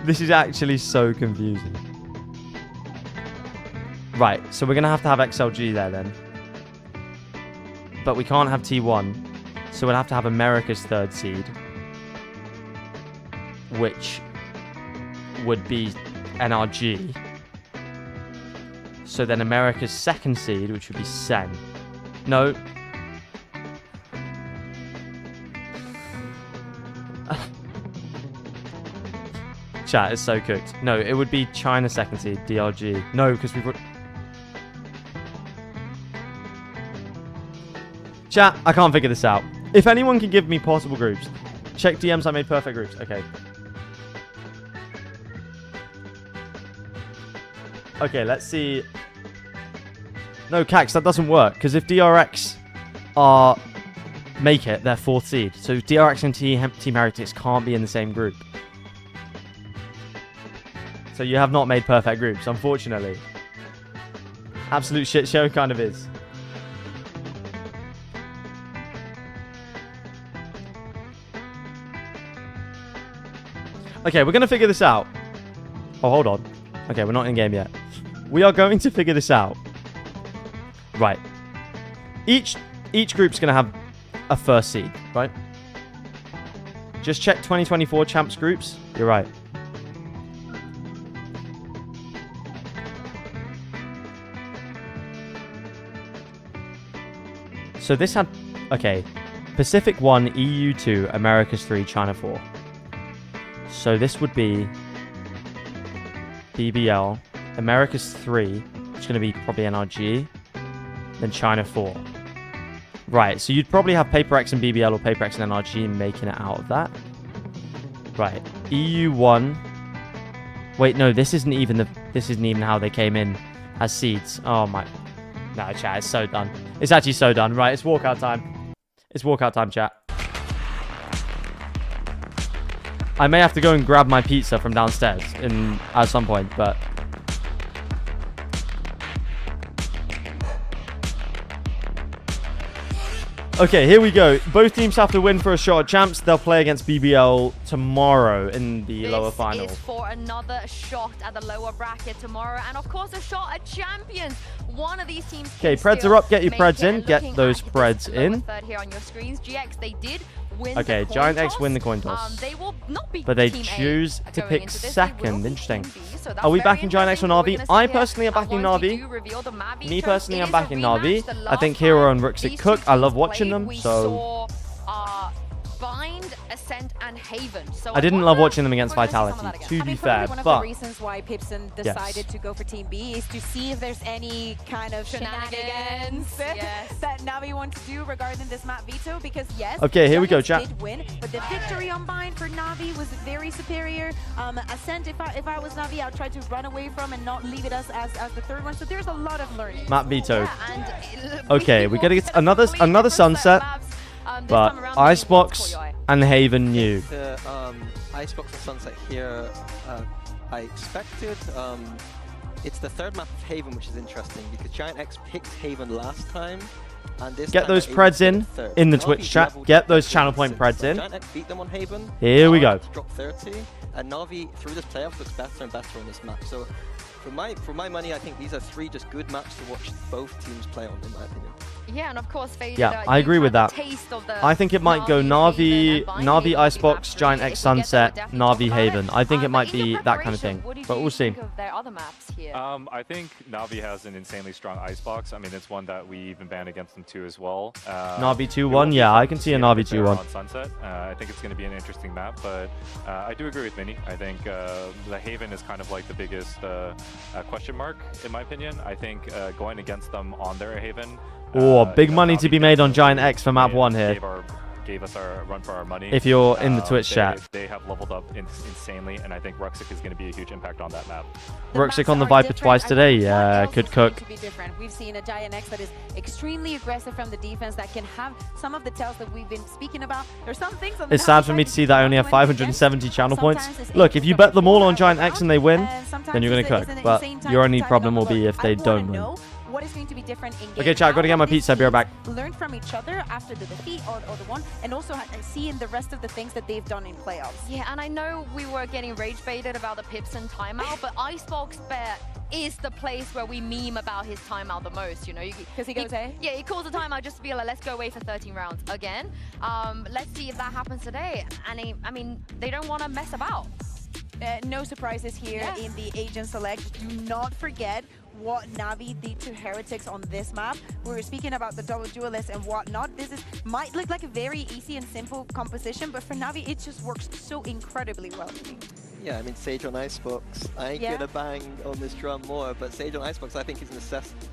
This is actually so confusing. Right, so we're going to have XLG there then. But we can't have T1. So we'll have to have America's third seed. Which would be NRG. So then America's second seed, which would be Sen. No. Chat, it's so cooked. No, it would be China second seed, DRG. No, because we've... Chat, I can't figure this out. If anyone can give me possible groups. Check DMs, I made perfect groups. Okay. Okay, let's see. No, Cax, that doesn't work. Because if DRX make it, they're fourth seed. So DRX and Team Heretics can't be in the same group. So you have not made perfect groups, unfortunately. Absolute shit show kind of is. Okay, we're going to figure this out. Oh, hold on. Okay, we're not in game yet. We are going to figure this out. Right. Each group's going to have a first seed, right? Just check 2024 champs groups. You're right. So this had... Okay. Pacific 1, EU 2, Americas 3, China 4. So this would be BBL, Americas 3, which is going to be probably NRG, then China 4. Right, so you'd probably have Paper X and BBL or Paper X and NRG making it out of that. Right, EU 1. Wait, no, this isn't even how they came in as seeds. Oh my... No, chat, it's so done. It's actually so done. Right, it's walkout time. It's walkout time, chat. I may have to go and grab my pizza from downstairs at some point, but... Okay, here we go. Both teams have to win for a shot at champs. They'll play against BBL tomorrow in the lower final. This is for another shot at the lower bracket tomorrow, and of course a shot at champions. One of these teams. Okay, Preds are up. Get your Preds in. Get those Preds in. Third here on your screens. GX, they did win. Okay, Giant X win the coin toss. They will not be. But they choose to pick second. Interesting. Are we backing Giant X or Na'Vi? I personally am backing Na'Vi. Me personally, I'm backing Na'Vi. I think Hero and Rooks cook. I love watching them. So. Bind, Ascent, and Haven. So I didn't love watching them against Vitality, to be fair, One of but the reasons why Pipson decided to go for Team B is to see if there's any kind of shenanigans that Navi want to do regarding this map veto. Because yes, okay, here we go, chat. Did win, but the victory on Bind for Navi was very superior. Ascent, if I was Navi, I'd try to run away from and not leave it as the third one. So there's a lot of learning. Map veto. Okay, we gotta get another sunset, but Icebox and Haven new. The Icebox and Sunset here, I expected. It's the third map of Haven, which is interesting because Giant X picked Haven last time. And this Get time those they're preds able in to get third. the Navi Twitch chat. leveled Get those to channel point 26. preds in. Giant X beat them on Haven. Here we go. Drop 30, and Navi through this playoff looks better and better on this map. So for my money, I think these are 3 just good maps to watch both teams play on, in my opinion. Yeah, and of course, Faded, Yeah, I agree with that. I think it might go Navi Icebox, Giant X Sunset, Navi Haven. I think it might be that kind of thing, but we'll see. I think Navi has an insanely strong Icebox. I mean, it's one that we even banned against them too as well. Navi 2-1, yeah, I can see a Navi 2-1. On Sunset. I think it's going to be an interesting map, but I do agree with Minnie. I think the Haven is kind of like the biggest question mark, in my opinion. I think going against them on their Haven. Oh, big money to be made on Giant X for map 1 here. Gave us our run for our money. If you're in the Twitch chat. They have leveled up insanely, and I think Ruxic is going to be a huge impact on that map. Ruxic on the Viper twice today, yeah, could cook. To be different. We've seen a Giant X that is extremely aggressive from the defense, that can have some of the tells that we've been speaking about. There's some things on the It's sad for me to see that I only have 570 channel points. Look, if you bet them all on Giant X and they win, then you're going to cook. But your only problem will be if they don't win. What is going to be different in game? Okay, chat, gotta get my pizza. Be right back. Learn from each other after the defeat or the one, and also seeing the rest of the things that they've done in playoffs. Yeah, and I know we were getting rage baited about the Pipson timeout, but Icebox Bet is the place where we meme about his timeout the most, you know. Because he goes, Yeah, he calls a timeout just to be like, let's go away for 13 rounds again. Let's see if that happens today. And I mean, they don't want to mess about. No surprises here in the Agent Select. Do not forget what Navi did to Heretics on this map. We were speaking about the double duelist and whatnot. This might look like a very easy and simple composition, but for Navi, it just works so incredibly well to me. Yeah, I mean, Sage on Icebox. I ain't gonna bang on this drum more, but Sage on Icebox I think is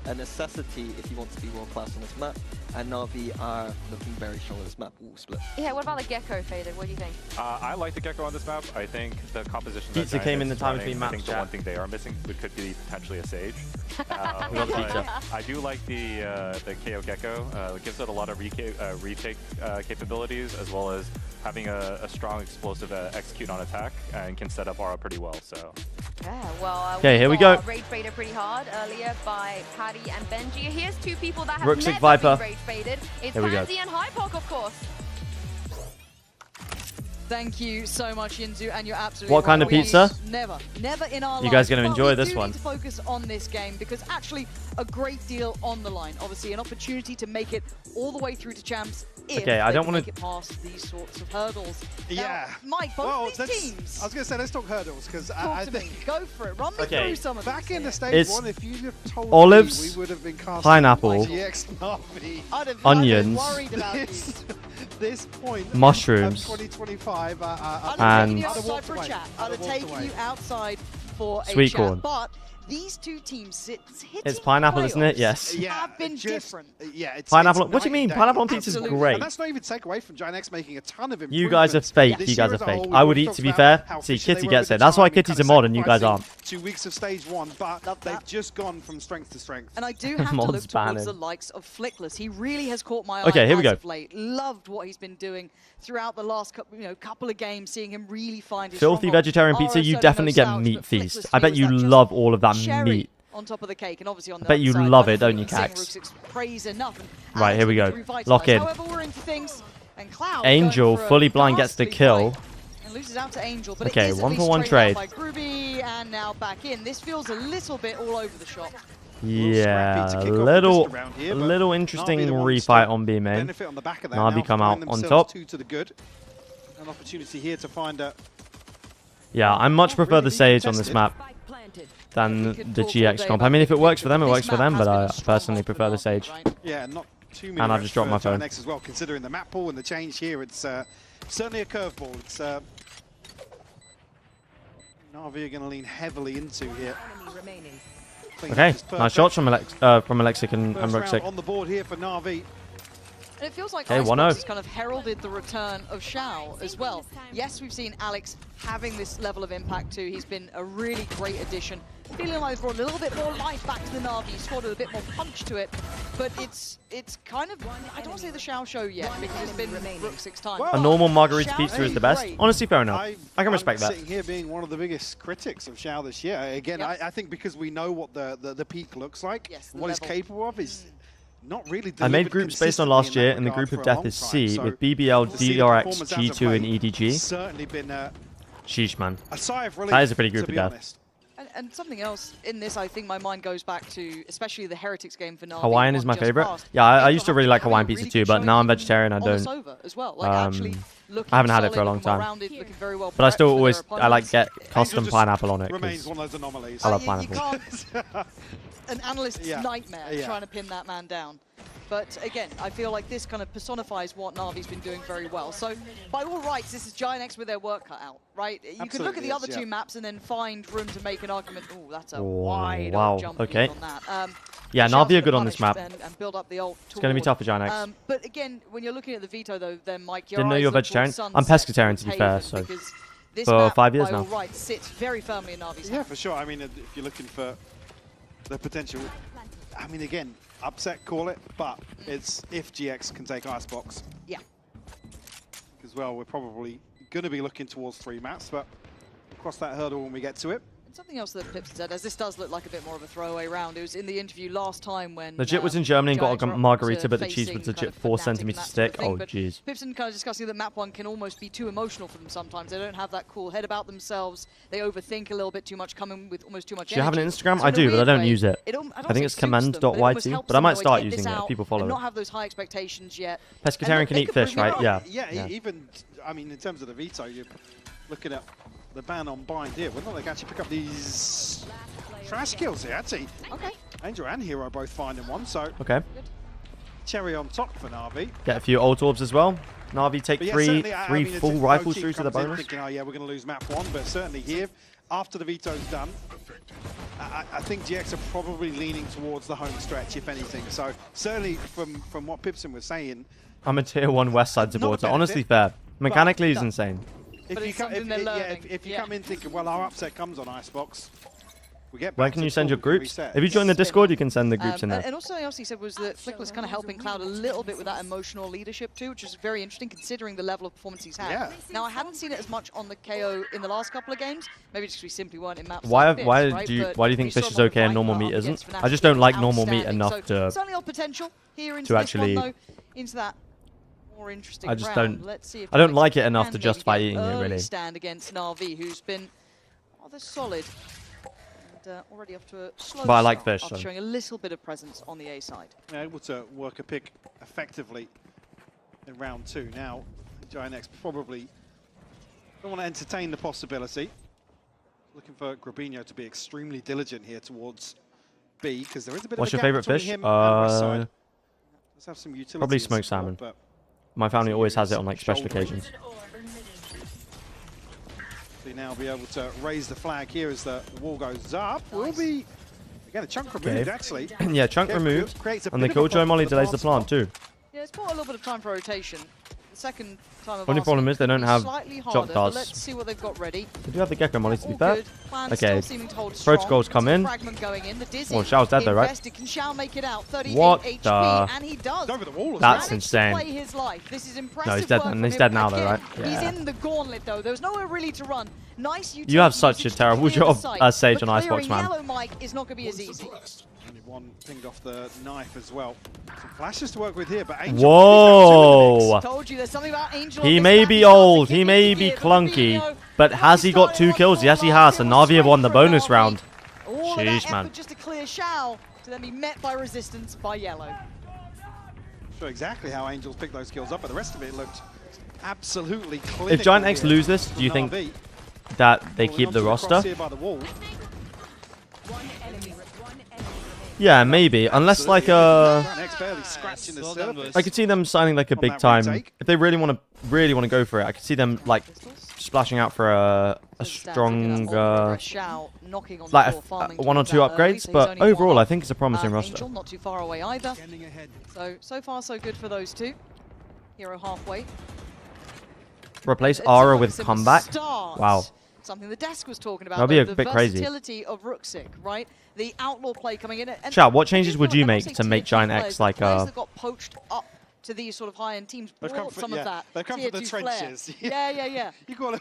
a necessity if you want to be world class on this map. And Navi are looking very strong on this map. Ooh, split. Yeah, what about the Gecko, Faded? What do you think? I like the Gecko on this map. I think the composition Pizza came in the time between maps. I think the one thing they are missing could be potentially a Sage. Pizza. I do like the KO Gecko. It gives it a lot of retake capabilities, as well as having a strong explosive execute on attack, and can set up aura pretty well. So. Yeah, well, okay, here we go. Rage baited pretty hard earlier by Paddy and Benji. Here's 2 people that have Ruxic never Viper. been rage baited. It's Here we go. Pansy and Hypok, of course. Thank you so much, Yinzu, and you're absolutely What kind of pizza? Never in our You guys lives. gonna But enjoy we this do one. need to focus on this game because actually a great deal on the line. Obviously, an opportunity to make it all the way through to champs. If Okay, I don't want want to make it past these sorts of hurdles. Yeah, now, Mike, both these teams. I was going to say let's talk hurdles because Talk to me. Go for it. Run me through some of back these in the here. stage It's 1, if you'd have told olives, me we would have been casting pineapple, GX Navi, onions, this point mushrooms, 2025 and outside for a chat. I'd have taken you outside for a Sweet chat. corn. But these 2 teams It's pineapple, isn't it? Yes. have been different. Yeah, it's Pineapple. it's What do you night mean? and day. Pineapple on pizza is Absolutely. great. And that's not even take away from Giant X making a ton of improvements. You guys are fake. This You guys year are as a fake. whole, I we've would eat, talked to be about fair. how See, efficient Kitty they were gets with it. the That's why time and Kitty's a kind of mod and you guys aren't. sacrificing 2 weeks of stage 1, but they've just gone from strength to strength. And I do have to Mod's look towards banning. the likes of Flickless. He really has caught my eye Okay, here we as go. of late. Loved what he's been doing throughout the last couple of games, seeing him really find his Filthy stronghold. vegetarian pizza, you definitely get meat feast. I bet you love all of that meat. On top of the cake, and obviously on the I bet you other side, love I it, don't you, think Cax? Ruxic's praise enough, and Right, here we go. revitalized. Lock in. However, we're into things, and Cloud Angel, going for a fully blind, gets the ghastly kill. fight and loses out to Angel, but Okay, it is at 1-for-1 least traded trade. out by Groovy, and now back in. This feels a little bit all over the shop. Yeah, scrappy to kick off little, just around here, but little Navi interesting the one refight to on B main. benefit on the back of that. Navi Now come out find on themselves top. 2 to the good. An opportunity here to find a Yeah, I much prefer the Sage on this map than the GX comp. I mean, if it works for them, it works for them, but I personally prefer the Sage. Yeah, not too many. And I've just dropped my phone. Giant X as well, considering the map pool and the change here. It's certainly a curveball. It's Na'Vi are going to lean heavily into here. Okay, nice shots from Alexic and Ruxic. On the board here for Na'Vi. And it feels like Okay, Icebox 1-0. has kind of heralded the return of Shao as well. Yes, we've seen Alex having this level of impact too. He's been a really great addition. Feeling like they've brought a little bit more life back to the Na'Vi, scored a bit more punch to it. But it's kind of, I don't want to say the Shao show yet, because it's been Ruxic's time. A normal margarita Shao pizza is is the best. great. Honestly, fair enough. I can respect I'm that. sitting here being one of the biggest critics of Shao this year. Again, I think because we know what the peak looks like, what he's capable of is not really. I made groups based on last year, and the group of death is C, with BBL, DRX, G2, and EDG. Certainly been Sheesh, man. a sigh of relief. That is a pretty to group of be death. honest. And something else in this, I think my mind goes back to, especially the Heretics game for Na'Vi. Hawaiian is my favorite. Yeah, I used to really like Hawaiian pizza too, but now I'm vegetarian. I don't. I haven't had it for a long time. But I still always like get custom pineapple on it. Remains one of those anomalies. I love pineapple. An analyst's nightmare trying to pin that man down. But again, I feel like this kind of personifies what Navi's been doing very well. So by all rights, this is Giant X with their work cut out, right? You could look at the other two maps and then find room to make an argument. Oh, that's a wide old jump on that. Yeah, Navi are good on this map. And build up the ult It's going to be tough for Giant X. But again, when you're looking at the veto, though, then Mike, Didn't know you're vegetarian. I'm pescatarian, to be fair. So for 5 years now. Right, sits very firmly in Navi's Yeah, for sure. I mean, if you're looking for the potential, I mean, again, upset, call it, but it's if GX can take Icebox. Yeah. As well, we're probably going to be looking towards 3 maps, but cross that hurdle when we get to it. And something else that Pips said, as this does look like a bit more of a throwaway round, it was in the interview last time when... Legit was in Germany and got a margarita, but the cheese was legit 4 centimeters thick. Oh, jeez. Pipson kind of discussing that map 1 can almost be too emotional for them sometimes. They don't have that cool head about themselves. They overthink a little bit too much, coming with almost too much Do you have an energy. Instagram? So I in a do, but I weird don't way, use it. I think it's command.yt, but I might start using it if people follow and it. not have those high expectations yet. Pescatarian can eat fish, right? Yeah. Yeah, even, I mean, in terms of the veto, you're looking at the ban on bind here. Whether they can actually pick up these trash kills here, actually. Okay. Angel and Hero both finding one, so Okay. cherry on top for Na'Vi. Get a few ult orbs as well. Na'Vi take But yeah, three certainly, I mean, full if rifles OG through to the comes in bonus. Thinking, oh yeah, we're going to lose map 1, but certainly here, after the veto's done, I think GX are probably leaning towards the home stretch, if anything. So certainly from what Pipson was saying, I'm a tier 1 west side supporter. Honestly fair. Mechanically, he's insane. if you come in thinking, well, our upset comes on Icebox, we get back When can to you send your full, we can groups? reset. If you join the Discord, you can send the groups in there. And also, something else he said was that Flick was kind of helping Cloud a little bit with that emotional leadership too, which is very interesting considering the level of performance he's had. Yeah. Now, I hadn't seen it as much on the KO in the last couple of games, maybe just because we simply weren't in maps Why like this, do you right? think But fish is okay and normal meat isn't? I just don't like normal meat enough to certainly on potential here into to this actually. one, though, into that more interesting I just round. don't. Let's see if I don't Alex like it can enough to maybe justify get eating it. early Really. stand against Na'Vi, who's been rather solid. Already off to a slow But I like start fish, after so. showing a little bit of presence on the A side. Yeah, able to work a pick effectively in round 2. Now, Giant X probably don't want to entertain the possibility. Looking for Grabinho to be extremely diligent here towards B, because there is a bit What's of a your gap favorite between fish? him and West side. Let's have some utility Probably and smoked support, salmon. but My family always has it on like special occasions. so now be able to raise the flag here as the wall goes up. Will be again a chunk removed actually. Yeah, chunk Yeah, removed, creates a and the bit of a Killjoy problem Molly for the delays the plant plant too. Yeah, it's brought a little bit of time for rotation. The second time of Only problem is they don't have slightly shot harder, but cards. let's see what they've got ready. They do have the Gecko Molly to be All fair. good. Plan Okay, still seeming to hold strong. protocols come in. Fragment going in. The Dizzy Well, Shao's dead though, right? invested. Can Shao make it out? 38 What HP, the- and he does. Over the wall as That's well. insane. Play his life. This is impressive. No, he's dead. work And from he's him. dead now though, Again, right? He's Yeah. in the gauntlet though. There's nowhere really to run. Nice. You have such a terrible clear the job site, as Sage but on Icebox, clearing man. Yellow Mike is not going to be as easy. Only one pinged off the knife as well. Some flashes to work with here, but Angel. Whoa! Told you there's something about Angel. He on may this be map. old, he may be clunky, but has he got 2 kills? Yes, he has. And Navi have won the bonus round. All of that Sheesh, man. effort just to clear Shao to then be met by resistance by Yellow. Sure exactly how Angels picked those kills up, but the rest of it looked absolutely clinical. If Giant X here lose this, do you from think Na'Vi. that they Falling keep the onto roster? cross here by the wall. Yeah, maybe. Unless like Giant X barely scratching the surface. I could see them signing like a big time. If they really want to go for it, I could see them like splashing out for a strong, like one or two upgrades. But overall, I think it's a promising roster. Angel not too far away either. So far so good for those two. Hero halfway. Replace Aura with comeback. Wow. Something the desk was talking about. That'd be a the bit crazy. Versatility of Ruxic, right? The outlaw play coming in. And Chat, what changes would you make to make Giant X like players that got poached up to these sort of high-end teams brought some of that. They've come tier from the 2 flair. trenches. Yeah.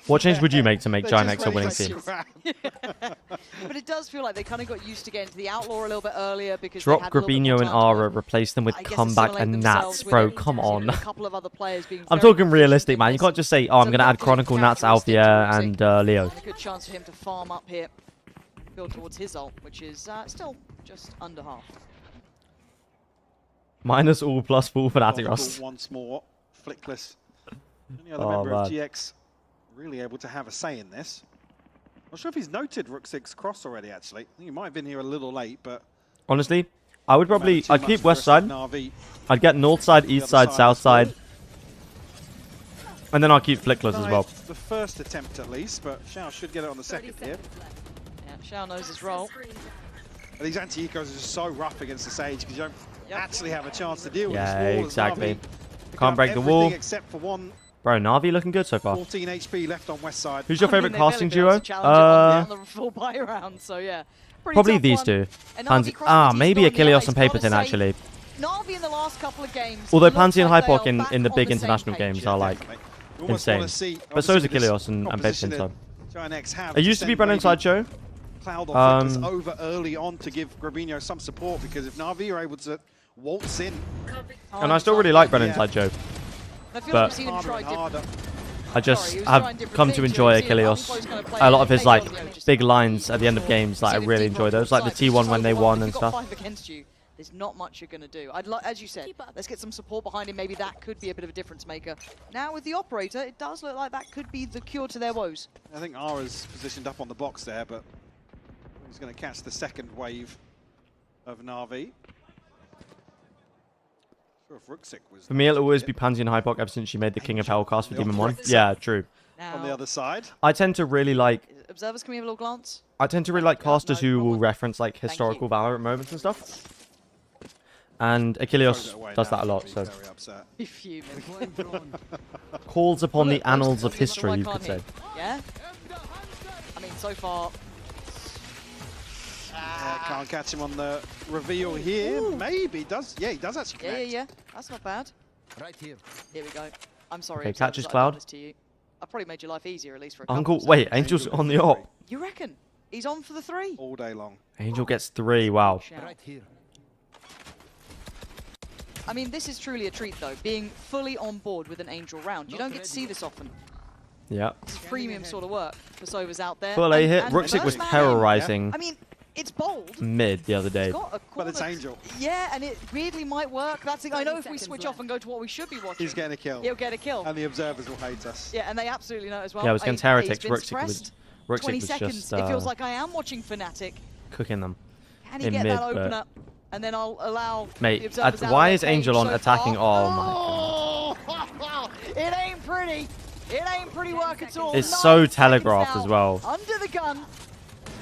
What change would you make to make Giant X a winning team? But it does feel like they kind of got used to getting to the outlaw a little bit earlier because Drop they had a little bit Grabinho more and time to Aura, replace them with comeback assimilate and themselves Nats, with bro. it. Come on. A couple of other players being I'm very talking realistic, man. You can't just say, oh, I'm going to add Chronicle, Nats, Althea, and Leo. A good chance for him to farm up here, build towards his ult, which is still just under half. Minus all plus full for Atiros. Once more, Flickless. Any other member of GX really able to have a say in this? Not sure if he's noted Ruxic's cross already, actually. I think he might have been here a little late, but... Honestly, I would probably... I'd keep west side. I'd get north side, east side, south side. And then I'll keep Flickless as well. The first attempt at least, but Xiao should get it on the second here. Yeah, Xiao knows his role. But these anti-ecos are just so rough against the Sage because you don't actually have a chance to deal with Yeah, this wall. exactly. Can't break the wall. Except for one. Bro, Navi looking good so far. 14 HP left on west side. Who's your favorite casting duo? Full buy round, so yeah. Probably these two. Maybe Achilles and Paperton actually. Navi in the last couple of games. Although Pansy and Hypok in the big international games are like insane. But so is Achilles and Paperton. So. It used to be Brennan Sideshow. Cloud on Flickless over early on to give Grabinho some support because if Navi are able to waltz in. And I still really like Brennan Sideshow. But I just have come to enjoy Achilles. A lot of his like big lines at the end of games, like I really enjoy those, like the T1 when they won and stuff. There's not much you're going to do. As you said, let's get some support behind him. Maybe that could be a bit of a difference maker. Now with the operator, it does look like that could be the cure to their woes. I think Ara's positioned up on the box there, but he's going to catch the second wave of Navi. For me, it'll always be Pansy and Hypok ever since she made the King of Hell cast for Demon 1. Yeah, true. On the other side. I tend to really like... Observers, can we have a little glance? I tend to really like casters who will reference like historical Valorant moments and stuff. And Achilles does that a lot, so... Calls upon the annals of history, you could say. Yeah? I mean, so far... Can't catch him on the reveal here. Ooh. Maybe does. Yeah, he does actually connect. Yeah. That's not bad. Right here. Here we go. I'm sorry. Okay, catches Cloud. I've probably made your life easier at least for a Uncle, wait, Angel's on the op. You reckon? He's on for the 3. All day long. Angel gets 3. Wow. Right here. I mean, this is truly a treat though. Being fully on board with an Angel round. You don't get to see this often. Yeah. It's premium sort of work for Sova's out there. Full A hit. Ruxic was terrorizing. I mean, it's bold. Mid the other day. But it's Angel. Yeah, and it weirdly might work. That's the, I know if we switch off and go to what we should be watching. He's getting a kill. He'll get a kill. And the observers will hate us. Yeah, and they absolutely know as well. Yeah, I was against Heretics. Ruxic was 20 seconds. just... it feels like I am watching Fnatic. Cooking them. Can he get mid, that open up? And then I'll allow Mate, the observers out why of is their Angel cage on so attacking? far. Oh my. It ain't pretty. It ain't pretty work at all. It's so telegraphed as well. Under the gun.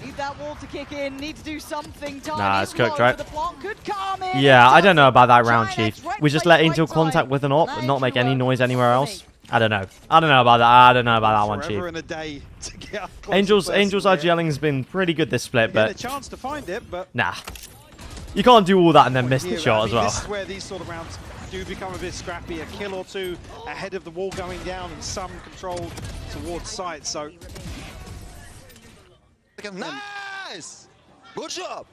Need that wall to kick in. Need to do something. Nah, it's cooked, right? Could calm in. Yeah, I don't know about that round, Chief. We just let Angel contact with an op and not make any noise anywhere else. I don't know. I don't know about that. I don't know about that one, Chief. In a day to get up Angel's RGLing has been pretty good this split, but a chance to find it, but nah. You can't do all that and then miss the shot as well. This is where these sort of rounds do become a bit scrappy. A kill or two ahead of the wall going down and some control towards site. So nice, good job,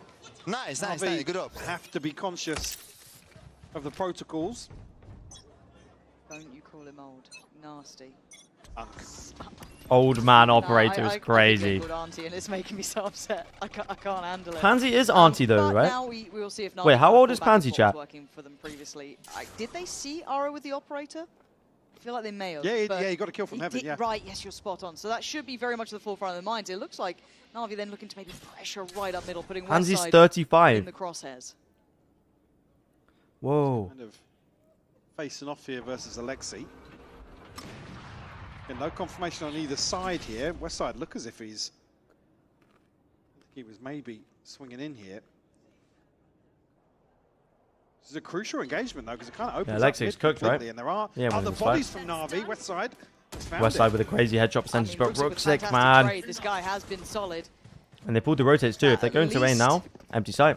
nice, good job. Have to be conscious of the protocols. Don't you call him old? Nasty. Old man operator is crazy. Auntie and it's making me so upset. I can't handle it. Pansy is auntie though, right? Now we will see if wait, how old is Pansy, chat? Working for them previously. Did they see Ara with the operator? I feel like they may have. Yeah, he got a kill from heaven. Yeah. Right, yes, you're spot on. So that should be very much at the forefront of their minds. It looks like Navi then looking to maybe pressure right up middle, putting Pansy's Westside 35 in the crosshairs. Whoa. Kind of facing off here versus Alexi. And no confirmation on either side here. Westside look as if he's... I think he was maybe swinging in here. This is a crucial engagement, though, because it kind of opens up Alexi's cooked, right? And there are Yeah, other bodies from Na'Vi. Westside. Westside with a crazy headshot percentage, but Rooksick, man. This guy has been solid. And they pulled the rotates too. If they go into A now, empty site.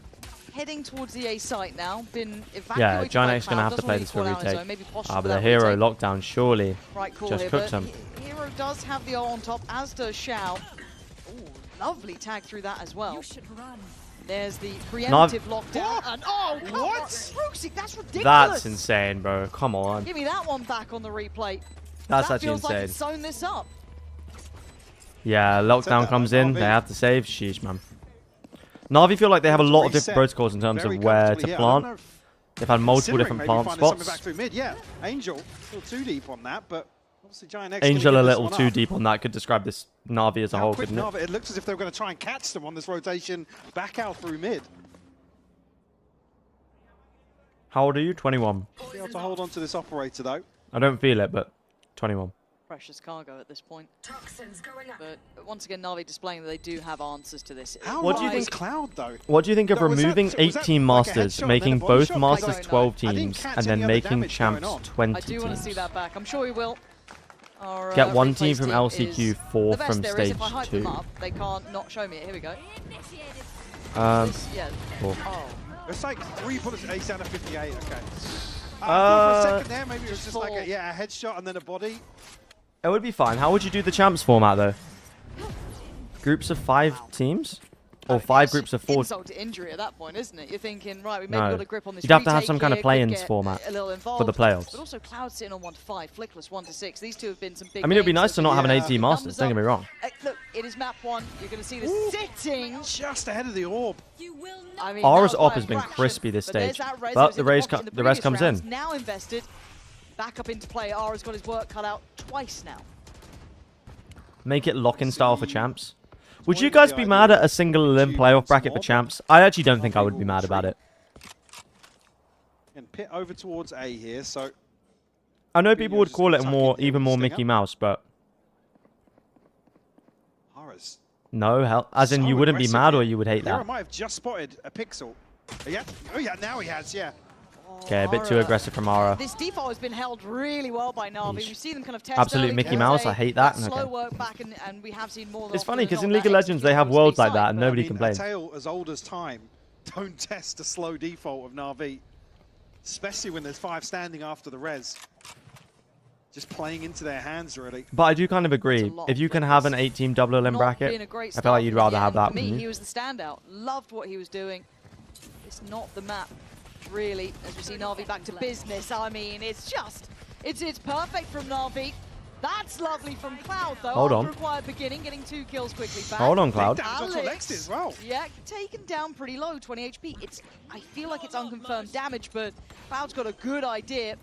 Heading towards the A site now. Been evacuated. Yeah, by Giant X Cloud. going to have to Doesn't play really this for fall out in retake. zone. Maybe posture But for the that hero retake. lockdown surely Right call just here, cooks but him. Hero does have the O on top, as does Shao. Ooh, lovely tag through that as well. You should run. There's the preemptive lockdown. And what? Rooksick, that's ridiculous. That's insane, bro. Come on. Give me that one back on the replay. That's that actually feels insane. like it's sewn this up. Yeah, lockdown comes in. They have to save. Sheesh, man. Na'Vi feel like they have a lot of different protocols in terms of where to plant. They've had multiple different plant spots. Back through mid. Yeah, Angel still too deep on that, but obviously Giant X Angel a little too deep on that could describe this Na'Vi as a whole, couldn't it? It looks as if they were going to try and catch them on this rotation back out through mid. How old are you? 21. Be able to hold on to this operator though. I don't feel it, but 21. Precious cargo at this point. But once again, Na'Vi displaying that they do have answers to this. What do you think? Cloud, though? What do you think of removing 18 masters, making both shot? masters 12 teams, and then making champs 20 I do want to see teams? that back. I'm sure we will. Our, Get one replays team from team LCQ, is 4 the best from there is. stage If I hype 2. them up, they can't not show me it. Here we go. Yeah. Cool. It's like 3 bullets ace out of 58. Okay. For a second there, maybe it was just like a headshot and then a body. It would be fine. How would you do the champs format though? Groups of 5 teams? Or 5 groups of 4? Insult to injury at that point, isn't it? You're thinking, right, we maybe No. got a grip on this. You'd have to have retake some kind of here, play-ins could get format a little for the involved. playoffs. But also Cloud sitting on 1-5, Flickless 1-6. These two have been some big I mean, it would be games nice to not have an 18 masters, don't get me wrong. Look, it is map 1. You're going to see this sitting just ahead of the orb. I mean, Aura's that was op by has a been fraction, crispy this but there's stage. that res But that the was in res pocket in the comes previous rounds. in. Now invested. Back up into play. Aura's got his work cut out twice now. Make it lock-in style for champs. Would you guys be mad at a single elim playoff bracket for champs? I actually don't think I would be mad about it. And pit over towards A here, so... I know people would call it even more Mickey Mouse, but... Aura's No, hell, as in so you wouldn't be aggressive mad or here. you would hate Hero that. might have just spotted a pixel. Yeah. Oh yeah, now he has, yeah. Okay, a bit too aggressive from Aura. This default has been held really well by Na'Vi. Yeesh. We see them kind of test Absolute early, Mickey test Mouse, A, I hate that. Slow Okay. work back, and we have seen more. It's often funny than because in not League that of Legends they have execute worlds on like that and But I nobody mean, complains. A tale as old as time. Don't test a slow default of Na'Vi. Especially when there's 5 standing after the res. Just playing into their hands, really. But I do kind of agree. If you can have an 8-team double elim Not bracket, being a great I feel start like you'd from the rather have end. that. For me, wouldn't he you? was the standout. Loved what he was doing. It's not the map, really, as we see Na'Vi back to business. I mean, it's just, it's perfect from Na'Vi. That's lovely from Cloud, though. Hold on. After a quiet beginning, getting 2 kills quickly back. Hold on, Cloud. Alex, as well. Yeah, taken down pretty low, 20 HP. I feel like it's unconfirmed damage, but Cloud's got a good idea.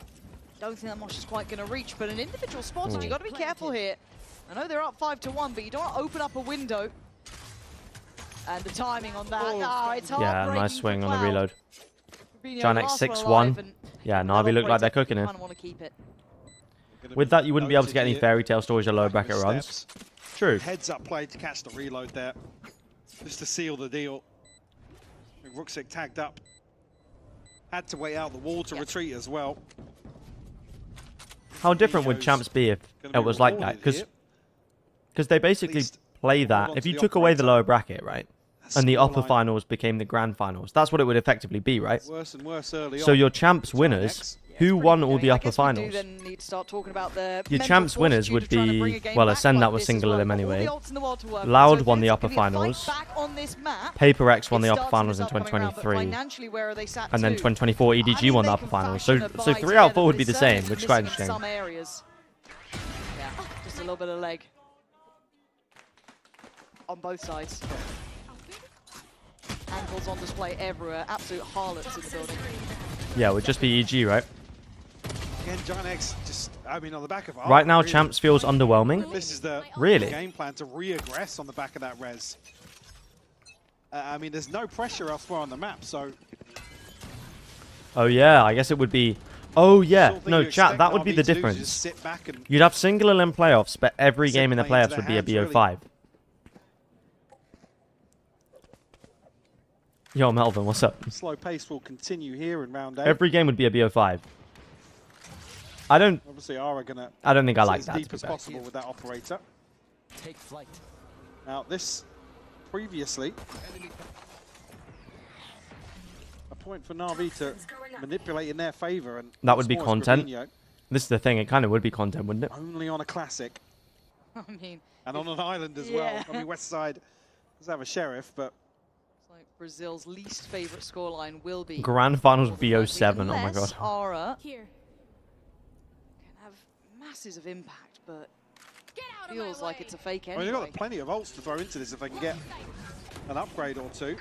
Don't think that much is quite going to reach, but an individual spotted. You've got to be careful here. I know they're up 5-1, but you don't want to open up a window. And the timing on that, it's Yeah, nice swing on the reload. Rubinho Giant X last one 6-1. alive, and Yeah, Na'Vi look like they're cooking it. kind of want to keep it. With that, you wouldn't be able to get any fairy tale storage or low bracket runs. True. Heads up play to catch the reload there. Just to seal the deal. Rooksick tagged up. Had to wait out the wall to retreat as well. How different would champs be if it was like that? Because they basically play that. If you took away the lower bracket, right, and the upper finals became the grand finals, that's what it would effectively be, right? Worse and worse early So on. your champs winners, who won all the upper finals? Then need to start talking about the Your mental champs winners fortitude would of trying to bring be, a game well, back Ascend like that was this as single well. elim All the anyway. odds in the world to work with. Loud So won the if upper there's gonna be a fight finals. back on this map, Paper X won it the upper starts finals to in start coming around, but 2023. financially, where are they sat And then to? 2024 EDG won the upper finals. So 3 out of 4 would be the same, which is quite interesting. Some areas. Yeah, just a little bit of leg. On both sides. Ankles on display everywhere. Absolute harlots in the building. Yeah, it would just be EG, right? Again, Giant X just, I mean, on the back of Right now, really, champs feels underwhelming. This is the Really? game plan to re-aggress on the back of that res. I mean, there's no pressure elsewhere on the map, so Oh, yeah. I guess it would be... Oh, yeah. No, chat, that would be the difference. You'd have single LM playoffs, but every game in the playoffs would be a BO5. Yo, Melvin, what's up? Slow pace will continue here in round 8. Every game would be a BO5. I don't... Obviously, Ara gonna... I don't think I like as that. deep as possible with that operator. Take flight. Now, this previously... a point for Na'Vi to manipulate in their favor. And That would be once more content. Gravino, This is the thing. It kind of would be content, wouldn't it? only on a classic. I mean... And on an island as well. I mean, West Side does have a sheriff, but... Brazil's least favorite scoreline will be Grand Finals BO7. Oh my unless god. Ara can have masses of impact, but feels like it's a fake I anyway. mean, they've got plenty of ults to throw into this if they can get an upgrade or two.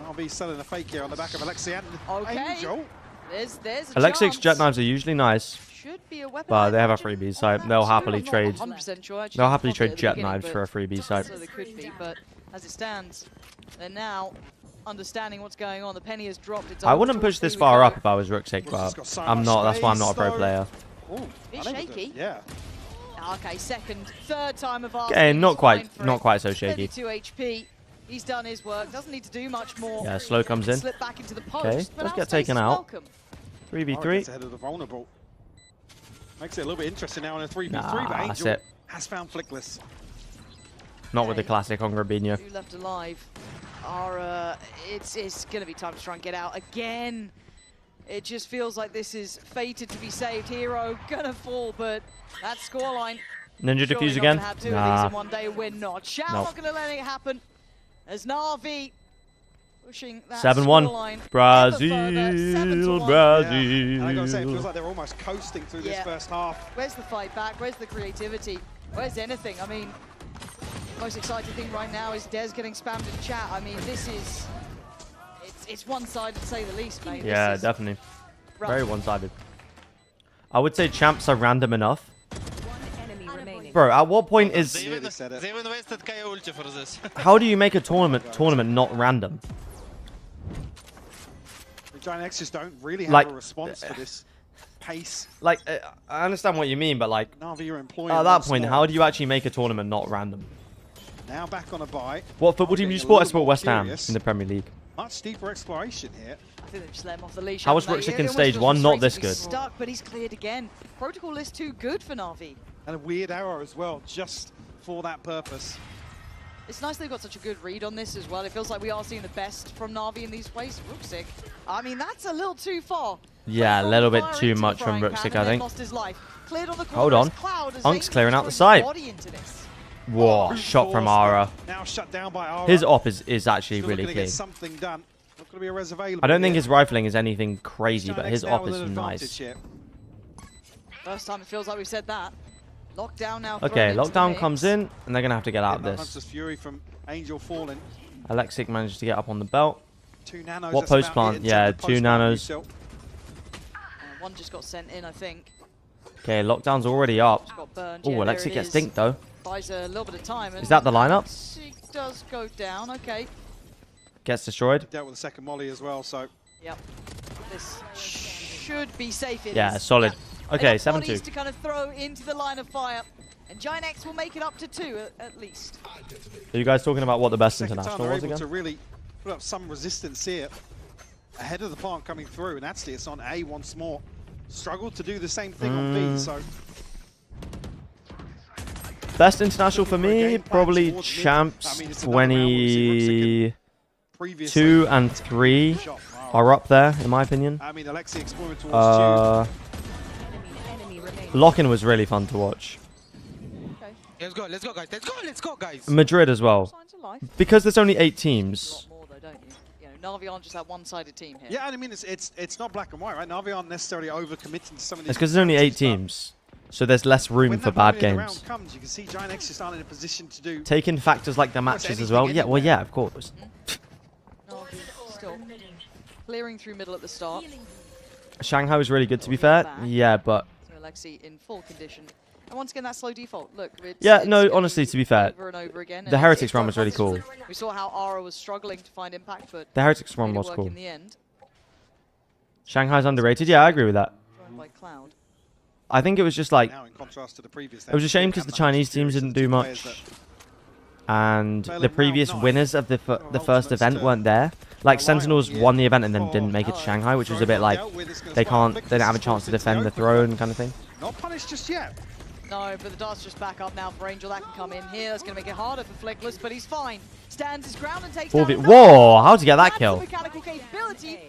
Na'Vi selling a fake here on the back of Alexi and Angel. There's a Alexic's chance. jet knives are usually nice, Should be a weapon. but they have a freebie site. They'll happily I'm not trade. 100% sure. Actually, They'll happily spotted trade at the jet beginning, knives but for a freebie site. So they could be, but as it stands, they're now understanding what's going on. The penny has dropped. It's I over wouldn't to push this Rufu. far up if I was Rooksake, Rook's but got so I'm much not. That's why I'm not a pro space, player. though. Ooh, Bit unable to- shaky. Yeah. Okay, third time of asking. Okay, not He's quite, fine for not it. quite so shaky. 32 HP. He's done his work. Doesn't need to do much more. Yeah, slow comes in. Slip back into the post. Okay, but let's our get space taken is out. welcome. 3v3. Gets ahead of the vulnerable. Makes it a little bit interesting now in a 3v3, but Nah, that's Angel it. has found Flickless. Not with the classic on Robinho. Two left alive. It's going to be time to try and get out again. It just feels like this is fated to be saved. Hero gonna fall, but that scoreline. Ninja surely defuse not again? gonna have two of these Nah. in one day. We're not. Shao Nope. not gonna let it happen. As Na'Vi pushing that 7-1. scoreline Brazil, ever further, 7-1. Brazil. And I gotta say, it feels like they're almost coasting through this Yeah. first half. Where's the fight back? Where's the creativity? Where's anything? I mean, most exciting thing right now is Des getting spammed in chat. I mean, this is... It's one-sided, to say the least, mate. Yeah, This is definitely. rough. Very one-sided. I would say champs are random enough. Bro, at what point is... They even wasted Kaya ulti for this. How do you make a tournament not random? The Giant X just don't really have Like, a response for this pace. Like, I understand what you mean, but like... Na'Vi are employing At that once point, more. how do you actually make a tournament not random? Now back on a bye. What football team do you Getting a support? I little support more West Ham curious. in the Premier League. Much deeper exploration here. I think they've just let him off the leash. How was haven't they? Rooksik He in almost stage feels 1? Not this frustrated to be good. Stuck, but he's cleared again. Protocol is too good for Na'Vi. And a weird arrow as well, just for that purpose. It's nice they've got such a good read on this as well. It feels like we are seeing the best from Na'Vi in these plays. Rooksik, I mean, that's a little too far. Yeah, a From little bit fire too into much the from frying pan Rooksik, and I then think. lost his life. Cleared on the Hold corner on. as Cloud is Unk's able clearing to out the throw his side. body into this. Whoa, shot from Ara. Now shut down by Ara. His op is actually Still really looking to clean. get something done. Not going to be a res available. I don't think here. his rifling is anything crazy, Giant but X his now op with is an advantage nice. here. First time it feels like we've said that. Lockdown now. Okay, thrown into the lockdown mix. comes in, and they're going to have to get out of Getting that this. Hunter's Fury from Angel falling. Alexic managed to get up on the belt. 2 nanos. What that's post about plant? it in Yeah, terms of 2 post plant nanos. result. One just got sent in, I think. Okay, lockdown's already up. Just got burned. Oh, Yeah, there Alexic it gets is. dinked though. Buys a little bit of time. Is that the lineup? He does go down. Okay. Gets destroyed. Dealt with the second molly as well, so. Yep. This should be safe. It Yeah, is. solid. Okay, Enough bodies 7-2. to kind of throw into the line of fire. And Giant X will make it up to 2 at least. Are you guys talking about what the best Second time international they're was able again? to really put up some resistance here. Ahead of the plant coming through, and actually it's on A once more. Struggled to do the same thing on B, so. Best international for me, game plan probably towards mid. champs I mean, it's another round where we see 22 and 3 are up there, in my opinion. I mean, Alexi exploring towards Lock-in was really fun to watch. Let's go, let's go, guys. Madrid as well. Signs of life. Because there's only 8 teams. More though, don't you? You know, Navi aren't just that one-sided team here. Yeah, and I mean, it's not black and white, right? Navi aren't necessarily overcommitting to some of these. It's because there's only 8 teams. So there's less room When for that bad moment in the games. round comes, you can see Giant X just aren't in a position to do. Take in factors like the Almost matches as anything well. Yeah, well, anywhere. yeah, of course. Navi still clearing through middle at the start. Shanghai was really good, to be fair. Yeah, but... So Alexi in full condition. And once again, that slow default. Look, Yeah, no, honestly, to be fair, over and over again, the and Heretics it run was really cool. We saw how Ara was struggling to find impact, but The Heretics run made it was work cool. in the end. Shanghai's underrated. Yeah, I agree with that. By Cloud. I think it was just like Now, in contrast to the previous, it was a shame because the Chinese teams didn't do much, and the previous winners of the first event weren't there. Like Sentinels won the event and then didn't make it to Shanghai, which was a bit like they didn't have a chance to defend the throne kind of thing. Not punished just yet. No, but the dart's just back up now for Angel. That can come in here. That's going to make it harder for Flickless, but he's fine. Stands his ground and takes down Whoa! How'd you get that kill? mechanical capability.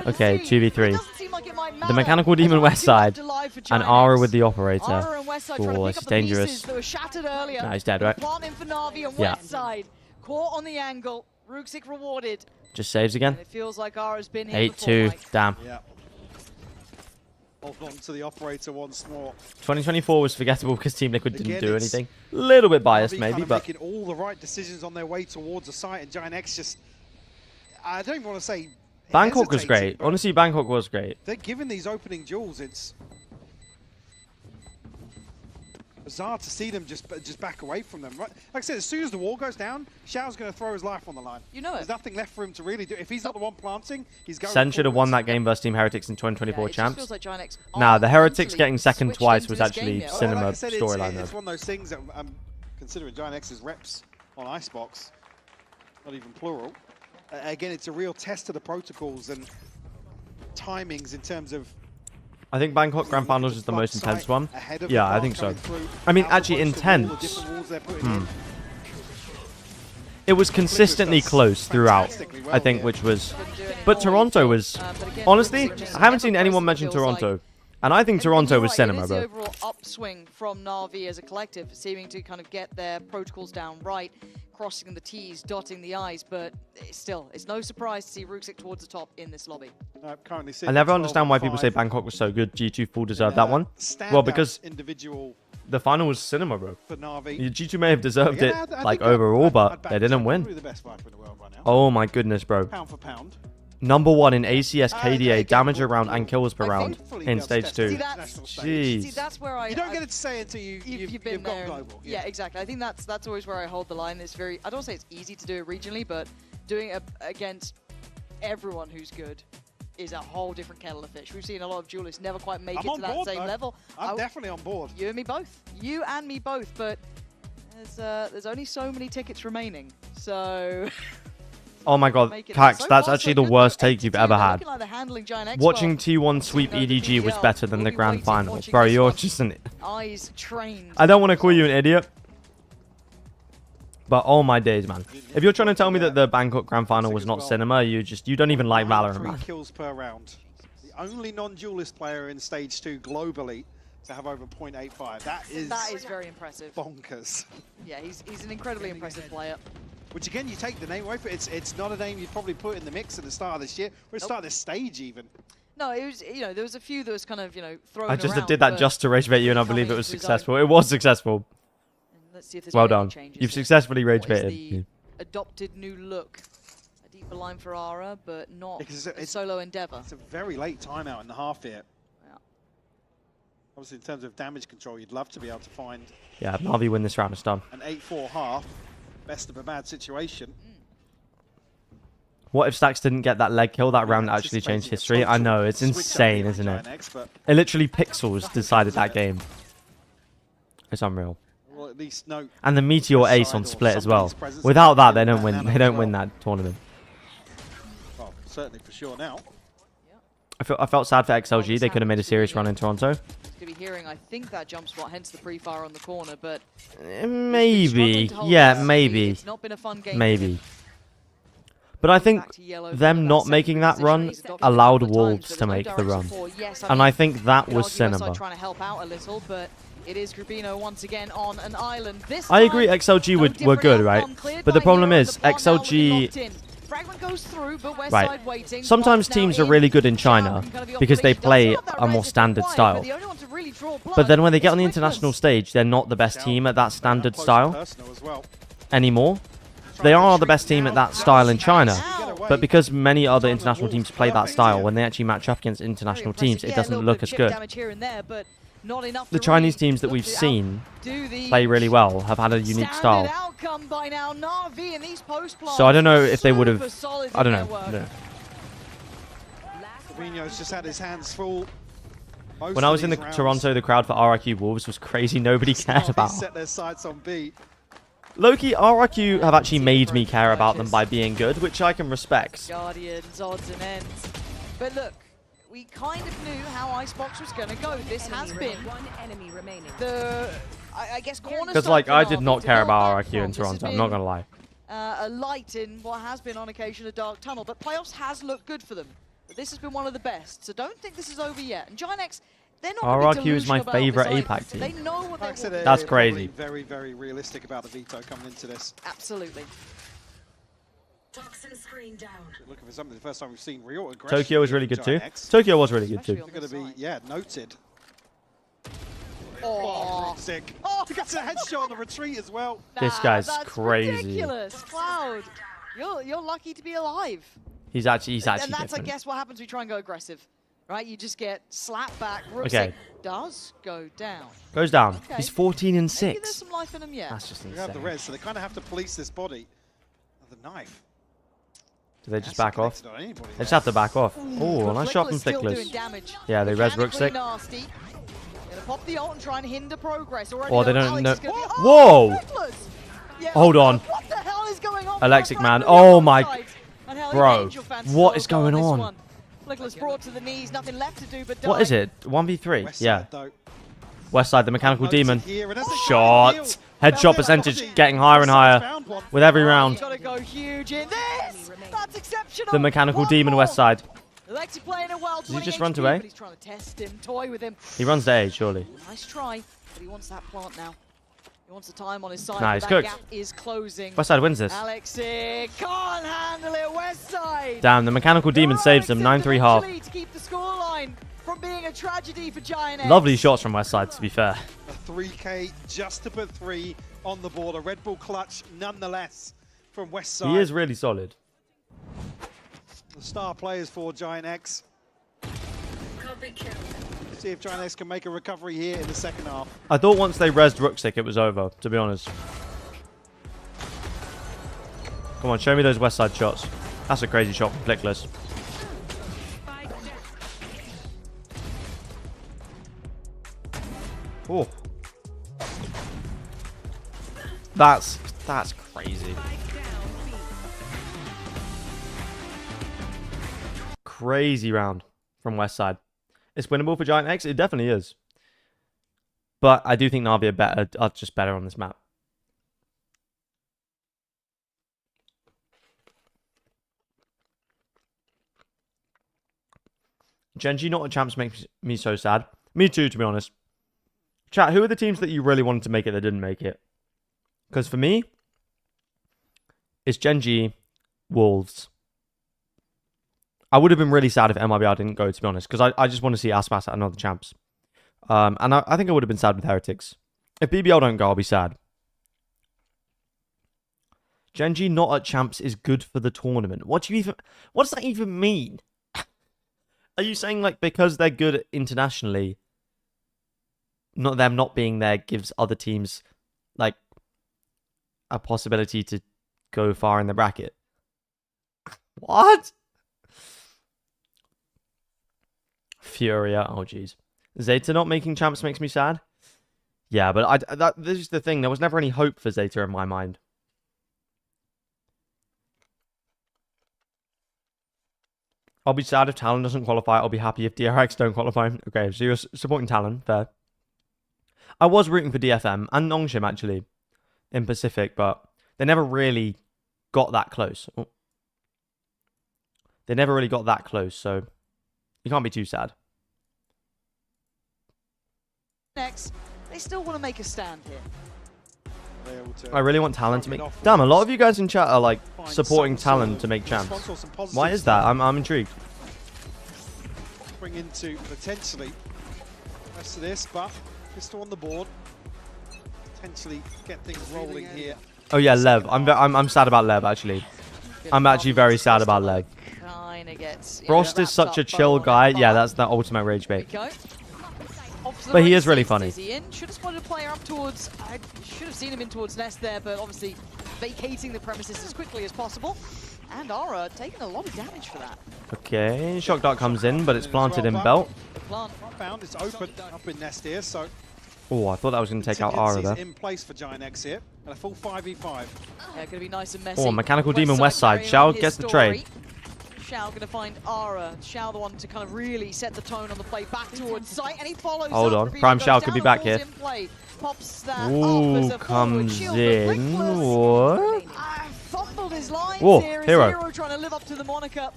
Okay, 2v3. The mechanical demon west side and Ara with the operator. Ara and West Side trying to Oh, pick it's up the pieces dangerous. that were shattered earlier. No, he's dead, right? Planting for Navi and Yeah. West Side. Caught on the angle. Ruxic rewarded. Just saves again. And it feels like Ara's been here 8-2. before, Damn. Yeah. Hold on to the operator once more. 2024 was forgettable because Team Liquid didn't Again, do it's anything. A little bit biased, Navi maybe, kind of but making all the right decisions on their way towards the site, and Giant X just, I don't even want to say Bangkok was hesitating, great. but Honestly, Bangkok was great. they're given these opening duels. It's bizarre to see them just back away from them. Right? Like I said, as soon as the wall goes down, Xiao's going to throw his life on the line. You know it. There's nothing left for him to really do. If he's not the one planting, he's going. Sen should have won forwards. that game versus Team Heretics in 2024 it just champs. feels like Giant X Nah, the aren't Heretics mentally getting second switched twice into was this actually game yet. Well, cinema like I said, storyline. it's though. one of those things that considering Giant X's reps on Icebox, not even plural. Again, it's a real test of the protocols and timings in terms of. I think Bangkok Grand Finals is the most intense one. Ahead of Yeah, the I path think so. coming through, I mean, as actually opposed to all the intense. different walls they're putting in. It was consistently close throughout, I think, which was... But Toronto was... Honestly, I haven't seen anyone mention Toronto. And I think Toronto was cinema, It is bro. the overall upswing from Navi as a collective, seeming to kind of get their protocols down right, crossing the T's, dotting the I's, but still, it's no surprise to see Ruxic towards the top in this lobby. Currently I never understand why people say Bangkok was so good. G2 full deserved that one. Well, because individual the final was cinema, bro. for Navi. G2 may have deserved it, I like, think overall, but I'd back they didn't G2, win. probably the best viper in the world right now. Oh my goodness, bro. Pound for pound. Number 1 in ACS KDA, damage around and kills per round in stage 2. See, Jeez. that's where I... You don't get it to say it until you've been gone there. global. Yeah, exactly. I think that's always where I hold the line. It's very... I don't say it's easy to do it regionally, but doing it against everyone who's good is a whole different kettle of fish. We've seen a lot of duelists never quite make it to that same level. I'm definitely on board. You and me both. You and me both, but there's only so many tickets remaining, so... Oh my god, Cax, that's actually the worst take you've ever had. Watching T1 sweep EDG was better than the grand final. Bro, you're just an... Eyes trained. I don't want to call you an idiot. But oh my days, man. If you're trying to tell me that the Bangkok grand final was not cinema, you don't even like Valorant, man. 3 kills per round. The only non-duelist player in stage 2 globally to have over 0.85. That is very impressive. Bonkers. Yeah, he's an incredibly impressive player. Which again, you take the name away from it. It's not a name you'd probably put in the mix at the start of this year, or at the start of this stage even. No, it was, there was a few that was kind of, thrown I just around, did that but just to rage bait you, and I believe it was successful. It was successful. Let's see if there's Well any done. changes You've here. successfully rage What is baited. the adopted new look? A deeper line for Ara, but not a solo endeavor. It's a very late timeout in the half here. Obviously, in terms of damage control, you'd love to be able to find Yeah, Navi win this round, it's done. an 8-4 half. Best of a bad situation. What if Stacks didn't get that leg kill? That round actually changed history. I know, it's insane, isn't it? It literally pixels decided that game. It's unreal. Well, at least no. And the Meteor Ace on split as well. Without that, they don't win. They don't win that tournament. Well, certainly for sure now. I felt sad for XLG. They could have made a serious run in Toronto. Going to be hearing, I think, that jump spot, hence the pre-fire on the corner, but... Maybe. Yeah, maybe. It's not been a fun game. Maybe. But I think them not making that run allowed Wolves to make the run. And I think that was cinema. Trying to help out a little, but it is Grubino once again on an island. This I agree XLG were good, right? But the problem is, XLG... Fragment goes through, but West Right. Side waiting. Sometimes teams are really good in China because they play a more standard style. But then when they get on the international stage, they're not the best team at that standard style anymore. They are the best team at that style in China. But because many other international teams play that style, when they actually match up against international teams, it doesn't look as good. The Chinese teams that we've seen play really well, have had a unique style. So I don't know if they would have... I don't know. Robinho's just had his hands full. When I was in Toronto, the crowd for RIQ Wolves was crazy. Nobody cared about. Set their sights on B. Loki, RIQ have actually made me care about them by being good, which I can respect. Guardians, odds and ends. But look, we kind of knew how Icebox was going to go. This has been the, I guess, cornerstone. Because, like, I did Navi not to care build about back RIQ from. in This has Toronto. I'm not going to lie. A light in what has been on occasion a dark tunnel, but playoffs has looked good for them. But this has been one of the best, so don't think this is over yet. And Giant, they're not RIQ is my favorite APAC team. They know what they That's crazy. Very, very realistic about the veto coming into this. Absolutely. Toxin screen down. Looking for something the first time we've seen real aggression. Tokyo was really good too. Giant. Tokyo was really good too. They're going to be, yeah, noted. Oh, sick. Oh, he gets a headshot on the retreat as well. This guy's that's crazy. Ridiculous. Cloud, you're lucky to be alive. He's actually And that's, different. I guess, what happens when you try and go aggressive. Right? You just get slapped back. Okay. Does go down. Goes down. Okay. He's 14 and Maybe there's 6. some life in him, yeah. That's just We have the insane. res, so they kind of have to police this body. The knife. Do they just back off? connected on anybody They just have to back off. Oh, nice shot from still doing Flickless. damage. Yeah, they res Mechanically Brookstick. nasty. Gonna pop the ult and try and hinder progress. Already Oh, they though, don't Alex know. is gonna be- Whoa! Flickless! Yeah, Hold on. What the hell is going on? Electric Man. Oh my. And hell, Bro, Angel fans what still is going got this on? one. Flickless brought to the knees. Nothing left to do but die. What is it? 1v3? West Yeah. side, though. West side, the mechanical demon. Here, and that's a Shot. deal. Headshot percentage getting higher and higher with every round. Gotta go huge in this. That's exceptional. The mechanical One demon more. West side. Alexi playing it well. Does he 20 just run to HP, A? but he's trying to test him, toy with him. He runs to A, surely. Nice try, but he wants that plant now. He wants the time on his side. Nah, but he's that cooked. gap is closing. West side wins this. Alexi can't handle it. West side. Damn, the mechanical demon saves them. 9-3 half. To keep the scoreline from being a tragedy for Giant X. Lovely shots from West side, to be fair. A 3K just to put 3 on the board. A Red Bull clutch nonetheless from West side. He is really solid. The star players for Giant X. See if Giant X can make a recovery here in the second half. I thought once they rezzed Rookstick, it was over, to be honest. Come on, show me those West side shots. That's a crazy shot from Flickless. Oh. That's crazy. Crazy round from West side. It's winnable for Giant X. It definitely is. But I do think Navi are just better on this map. Genji not a champs makes me so sad. Me too, to be honest. Chat, who are the teams that you really wanted to make it that didn't make it? Because for me, it's Genji, Wolves. I would have been really sad if MIBR didn't go, to be honest, because I just want to see Aspas at another champs. And I think I would have been sad with Heretics. If BBL don't go, I'll be sad. Genji not at champs is good for the tournament. What does that even mean? Are you saying, like, because they're good internationally, them not being there gives other teams, like, a possibility to go far in the bracket? What? Furia. Oh, jeez. Zeta not making champs makes me sad. Yeah, but this is the thing. There was never any hope for Zeta in my mind. I'll be sad if Talon doesn't qualify. I'll be happy if DRX don't qualify. Okay, so you're supporting Talon. Fair. I was rooting for DFM and Nongshim, actually, in Pacific, but they never really got that close. Oh. They never really got that close, so you can't be too sad. Next, they still want to make a stand here. I really want Talon to make... Damn, a lot of you guys in chat are, like, supporting Talon to make champs. Why is that? I'm intrigued. Bring into, potentially, the rest of this, but pistol on the board. Potentially get things rolling here. Oh, yeah, Lev. I'm sad about Lev, actually. I'm actually very sad about Lev. Frost is such a chill guy. Yeah, that's the ultimate rage bait. But he is really funny. Should have spotted a player up towards... I should have seen him in towards Nest there, but obviously vacating the premises as quickly as possible. And Aura taking a lot of damage for that. Okay, Shock Dart comes in, but it's planted in Belt. The plant found, it's open up in Nest here, so Oh, I thought that was going to take out Aura there. in place for Giant X here, and a full 5v5. Yeah, going to be nice and messy. Oh, Mechanical Demon West Side. Shao gets the trade. Shao going to find Aura. Shao the one to kind of really set the tone on the play back towards site, and he follows Hold up. on, Ravino Prime goes Shao down could be and back falls here. in play. Pops that Ooh, up as a comes forward shield, but in. Rickless What? fumbled his lines Whoa, here. Hero. Hero trying to live up to the moniker.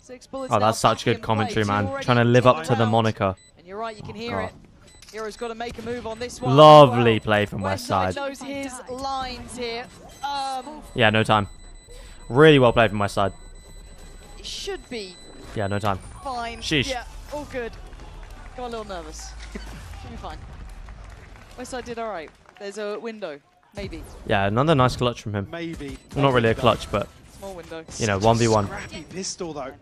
6 bullets Oh, now that's such back good in commentary, play. man. Two already Trying to live up taken to the out. moniker. And you're right, you can hear Oh. it. Hero's got to make a move on this one. Lovely play from West Side. knows his lines here. Yeah, no time. Really well played from West Side. It should be Yeah, no time. fine. Sheesh. Yeah, all good. Got a little nervous. Should be fine. Westside did all right. There's a window, maybe. Yeah, another nice clutch from him. Maybe. Well, not really a clutch, but Small window. you know, 1v1. Scrappy pistol though.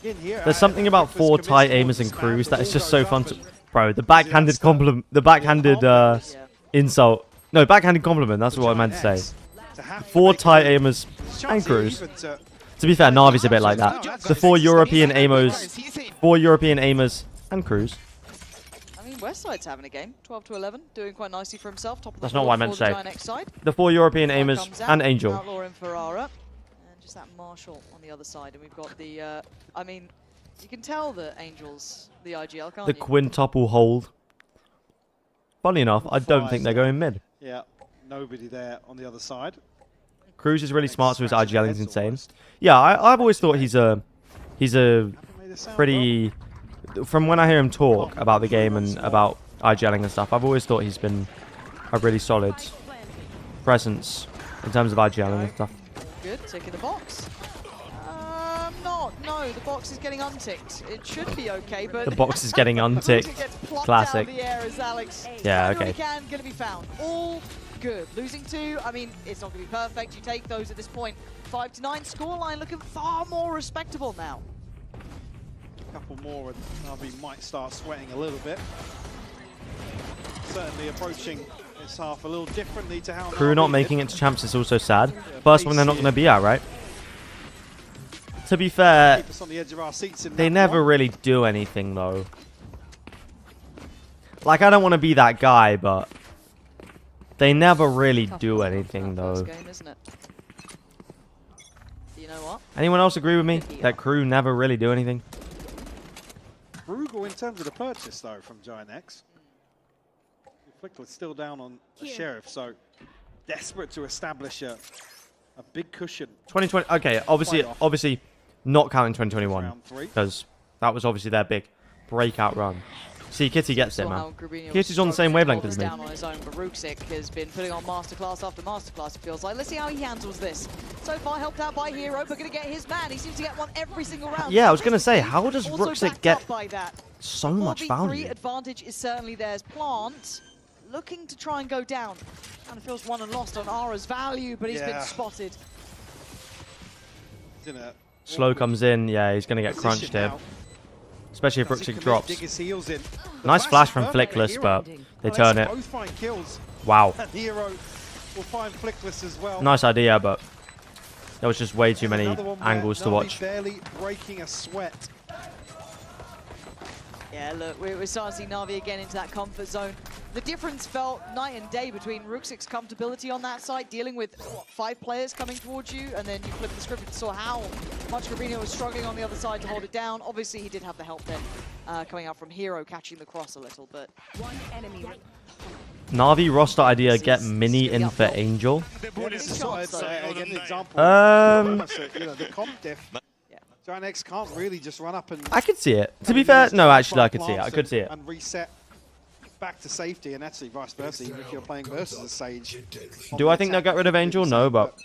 In here, There's something about 4 tight aimers and crews that is just so fun to... Bro, the backhanded compliment... The backhanded insult... No, backhanded compliment, that's what I meant to say. 4 tight aimers and crews. To be fair, Navi's a bit like that. The 4 European aimers... 4 European aimers and crews. I mean, Westside's having a game. 12-11, doing quite nicely for himself. Top of the That's not what I meant to say. Giant X side. The 4 European Fire aimers comes out, and Angel. Outlaw and Ferrara. And just that Marshall on the other side. And we've got the... I mean, you can tell that Angel's the IGL, can't The you? quintuple hold. Funny enough, I don't think they're going mid. Yeah, nobody there on the other side. Cruz is really smart, so his IGL is insane. Yeah, I've always thought he's a pretty... From when I hear him talk about the game and about IGLing and stuff, I've always thought he's been a really solid presence in terms of IGLing and stuff. Good, tick in the box. No, the box is getting unticked. It should be okay, but... The box is getting unticked. Classic. Yeah, okay. Going to be found. All good. Losing 2, I mean, it's not going to be perfect. You take those at this point. 5-9 scoreline looking far more respectable now. A couple more and Navi might start sweating a little bit. Certainly approaching this half a little differently to how Crew not making it to champs is also sad. First one they're not going to be at, right? To be fair, they never really do anything though. Like, I don't want to be that guy, but they never really do anything though. Game, isn't it? You know what? Anyone else agree with me that Crew never really do anything? Frugal in terms of the purchase though from Giant X. Flickler's still down on a Sheriff, so desperate to establish a big cushion. 2020. Okay, obviously not counting 2021 because that was obviously their big breakout run. See, Kitty gets it, man. Kitty's on the same wavelength as me. Down on his own, but Ruxic has been putting on masterclass after masterclass, it feels like. Let's see how he handles this. So far helped out by Hero, but going to get his man. He seems to get one every single round. Yeah, I was going to say, how does Ruxic get so much 4v3 value? advantage is certainly theirs. Plant looking to try and go down. Kind of feels won and lost on Aura's value, but he's been spotted. Slow comes in. Yeah, he's going to get crunched here. Especially if Ruxic drops. Nice flash from Flickless, but they turn it. Wow. Nice idea, but there was just way too many angles to watch. Barely breaking a sweat. Yeah, look, we're starting to see Navi again into that comfort zone. The difference felt night and day between Ruxic's comfortability on that side, dealing with, what, 5 players coming towards you, and then you flip the script and saw how much Rubinho was struggling on the other side to hold it down. Obviously, he did have the help then, coming out from Hero, catching the cross a little, but... One enemy. Navi roster idea, get Mini in for Angel. Giant X can't really just run up and... I could see it. To be fair, no, actually, I could see it. I could see it. And reset back to safety, and actually vice versa, even if you're playing versus a Sage. Do I think they'll get rid of Angel? No, but...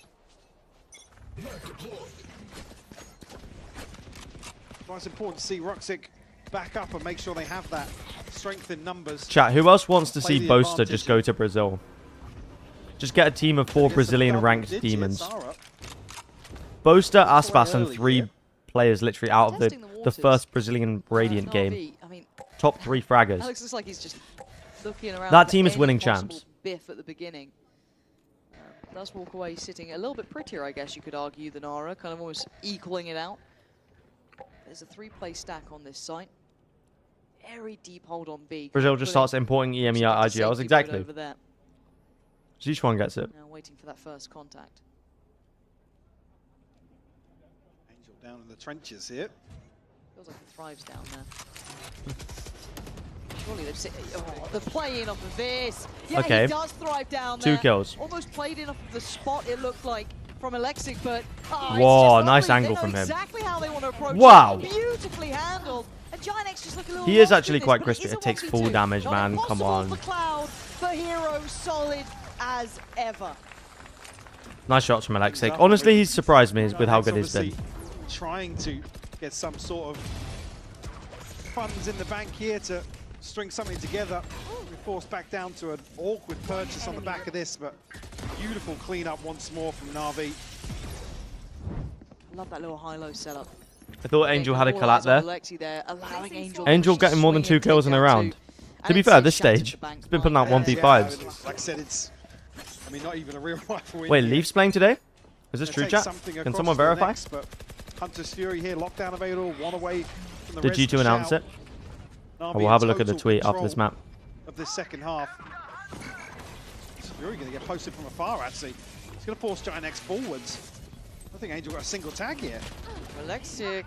Well, it's important to see Ruxic back up and make sure they have that strength in numbers. Chat, who else wants to see Boaster just go to Brazil? Just get a team of 4 Brazilian ranked demons. Boaster, Aspas, and 3 players literally out of the first Brazilian Radiant game. Top 3 fraggers. Alex looks like he's just looking around. That team is winning champs. Biff at the beginning. Does walk away sitting a little bit prettier, I guess you could argue, than Ara, kind of almost equaling it out. There's a 3-play stack on this site. Very deep hold on B. Brazil just starts importing EMEA IGLs. Exactly. Each one gets it. Now waiting for that first contact. Angel down in the trenches here. Feels like he thrives down there. Surely they're playing off of this. Yeah, okay. He does thrive down there. 2 kills. Almost played in off of the spot, it looked like, from Alexic, but whoa, nice angle from him. Exactly how they want to approach wow. It. Beautifully handled. And Giant X just look a little he is actually this, quite crispy. It takes full damage, man. Come on. For Cloud, but Hero solid as ever. Nice shots from Alexic. Honestly, he's surprised me with how good he's been. Trying to get some sort of funds in the bank here to string something together. We're forced back down to an awkward purchase on the back of this, but beautiful cleanup once more from Na'Vi. Love that little high-low setup. I thought Angel had a collat there. Angel getting more than 2 kills in a round. To be fair, at this stage, it's been putting out 1v5s. Like I said, it's, I mean, not even a real rifle. Wait, Leaf's playing today? Is this true, chat? Can someone verify? But Hunter's Fury here, lockdown available, 1 away from the Did G2 announce it? Oh, we'll have a look at the tweet after this map. Of this second half. Fury going to get posted from afar, actually. He's going to force Giant X forwards. I think Angel got a single tag here. Alexic,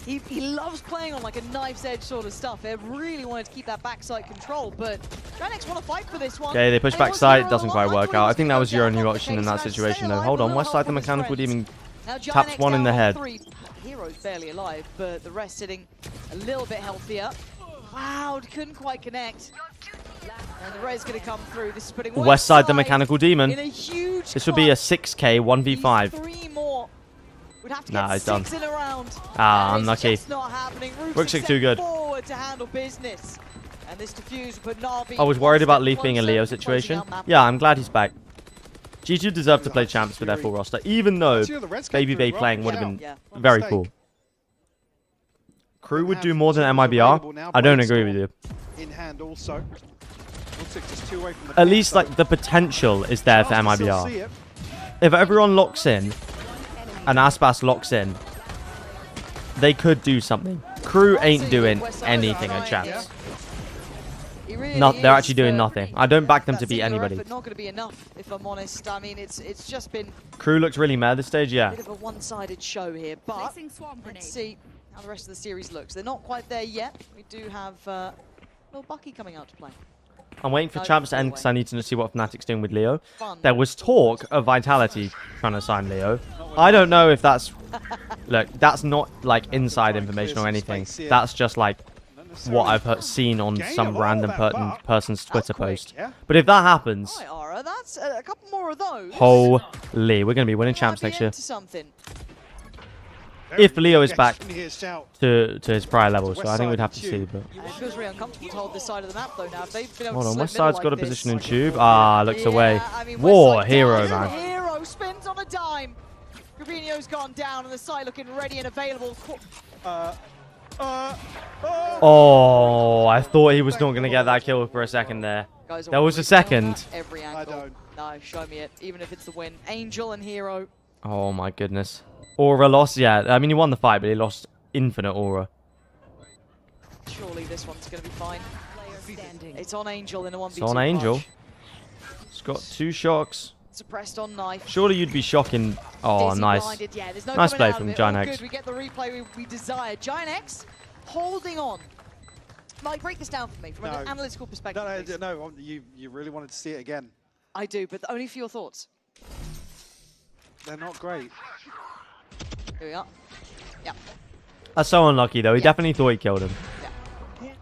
he loves playing on like a knife's edge sort of stuff. They really wanted to keep that backside control, but Giant X want to fight for this one. Okay, they push backside, doesn't quite work out. I think that was your only option in that situation, though. Hold on, West side the mechanical demon taps one in the head. Hero's barely alive, but the rest sitting a little bit healthier. Cloud couldn't quite connect. And the res going to come through. This is putting West side the mechanical demon. In a huge this would be a 6k 1v5. 3 more. Would have to nah, get he's done. 6 in a round. Unlucky. Rooksix too good. Forward to handle business. And this defuse put Na'Vi. I was worried about Leaf being a Leo situation. Yeah, I'm glad he's back. G2 deserve to play champs with their full roster, even though Baby Bay playing would have been very cool. Crew would do more than MIBR. I don't agree with you. In hand also. At least like the potential is there for MIBR. If everyone locks in and Aspas locks in, they could do something. Crew ain't doing anything at champs. No, they're actually doing nothing. I don't back them to beat anybody. But not going to be enough, if I'm honest. I mean, it's just been Crew looks really mad this stage, yeah. A bit of a one-sided show here, but let's see how the rest of the series looks. They're not quite there yet. We do have little Bucky coming out to play. I'm waiting for champs to end because I need to see what Fnatic's doing with Leo. There was talk of Vitality trying to sign Leo. I don't know if that's... Look, that's not like inside information or anything. That's just like what I've seen on some random person's Twitter post. But if that happens... That's a couple more of those. Holy, we're going to be winning champs next year. If Leo is back to his prior level, so I think we'd have to see. But it feels really uncomfortable to hold this side of the map though now. They've been able hold on, to West side's got a position in tube. Looks yeah, away. I mean, War hero, man. Hero spins on a dime. Gabinho's gone down, and the side looking ready and available. Oh, I thought he was not going to get that kill for a second there. There was a second. Every angle. No, show me it. Even if it's the win. Angel and Hero. Oh my goodness. Aura lost, yeah. I mean, he won the fight, but he lost infinite aura. Surely this one's going to be fine. It's on Angel in a 1v2. It's on Angel. It's got 2 shocks. Suppressed on knife. Surely you'd be shocking. Oh, nice. Yeah, no nice play from Giant X. Good. We get the replay we desire. Giant X holding on. Mike, break this down for me from an analytical perspective. No, you really wanted to see it again. I do, but only for your thoughts. They're not great. Here we are. Yeah. That's so unlucky, though. He definitely thought he killed him. Yeah.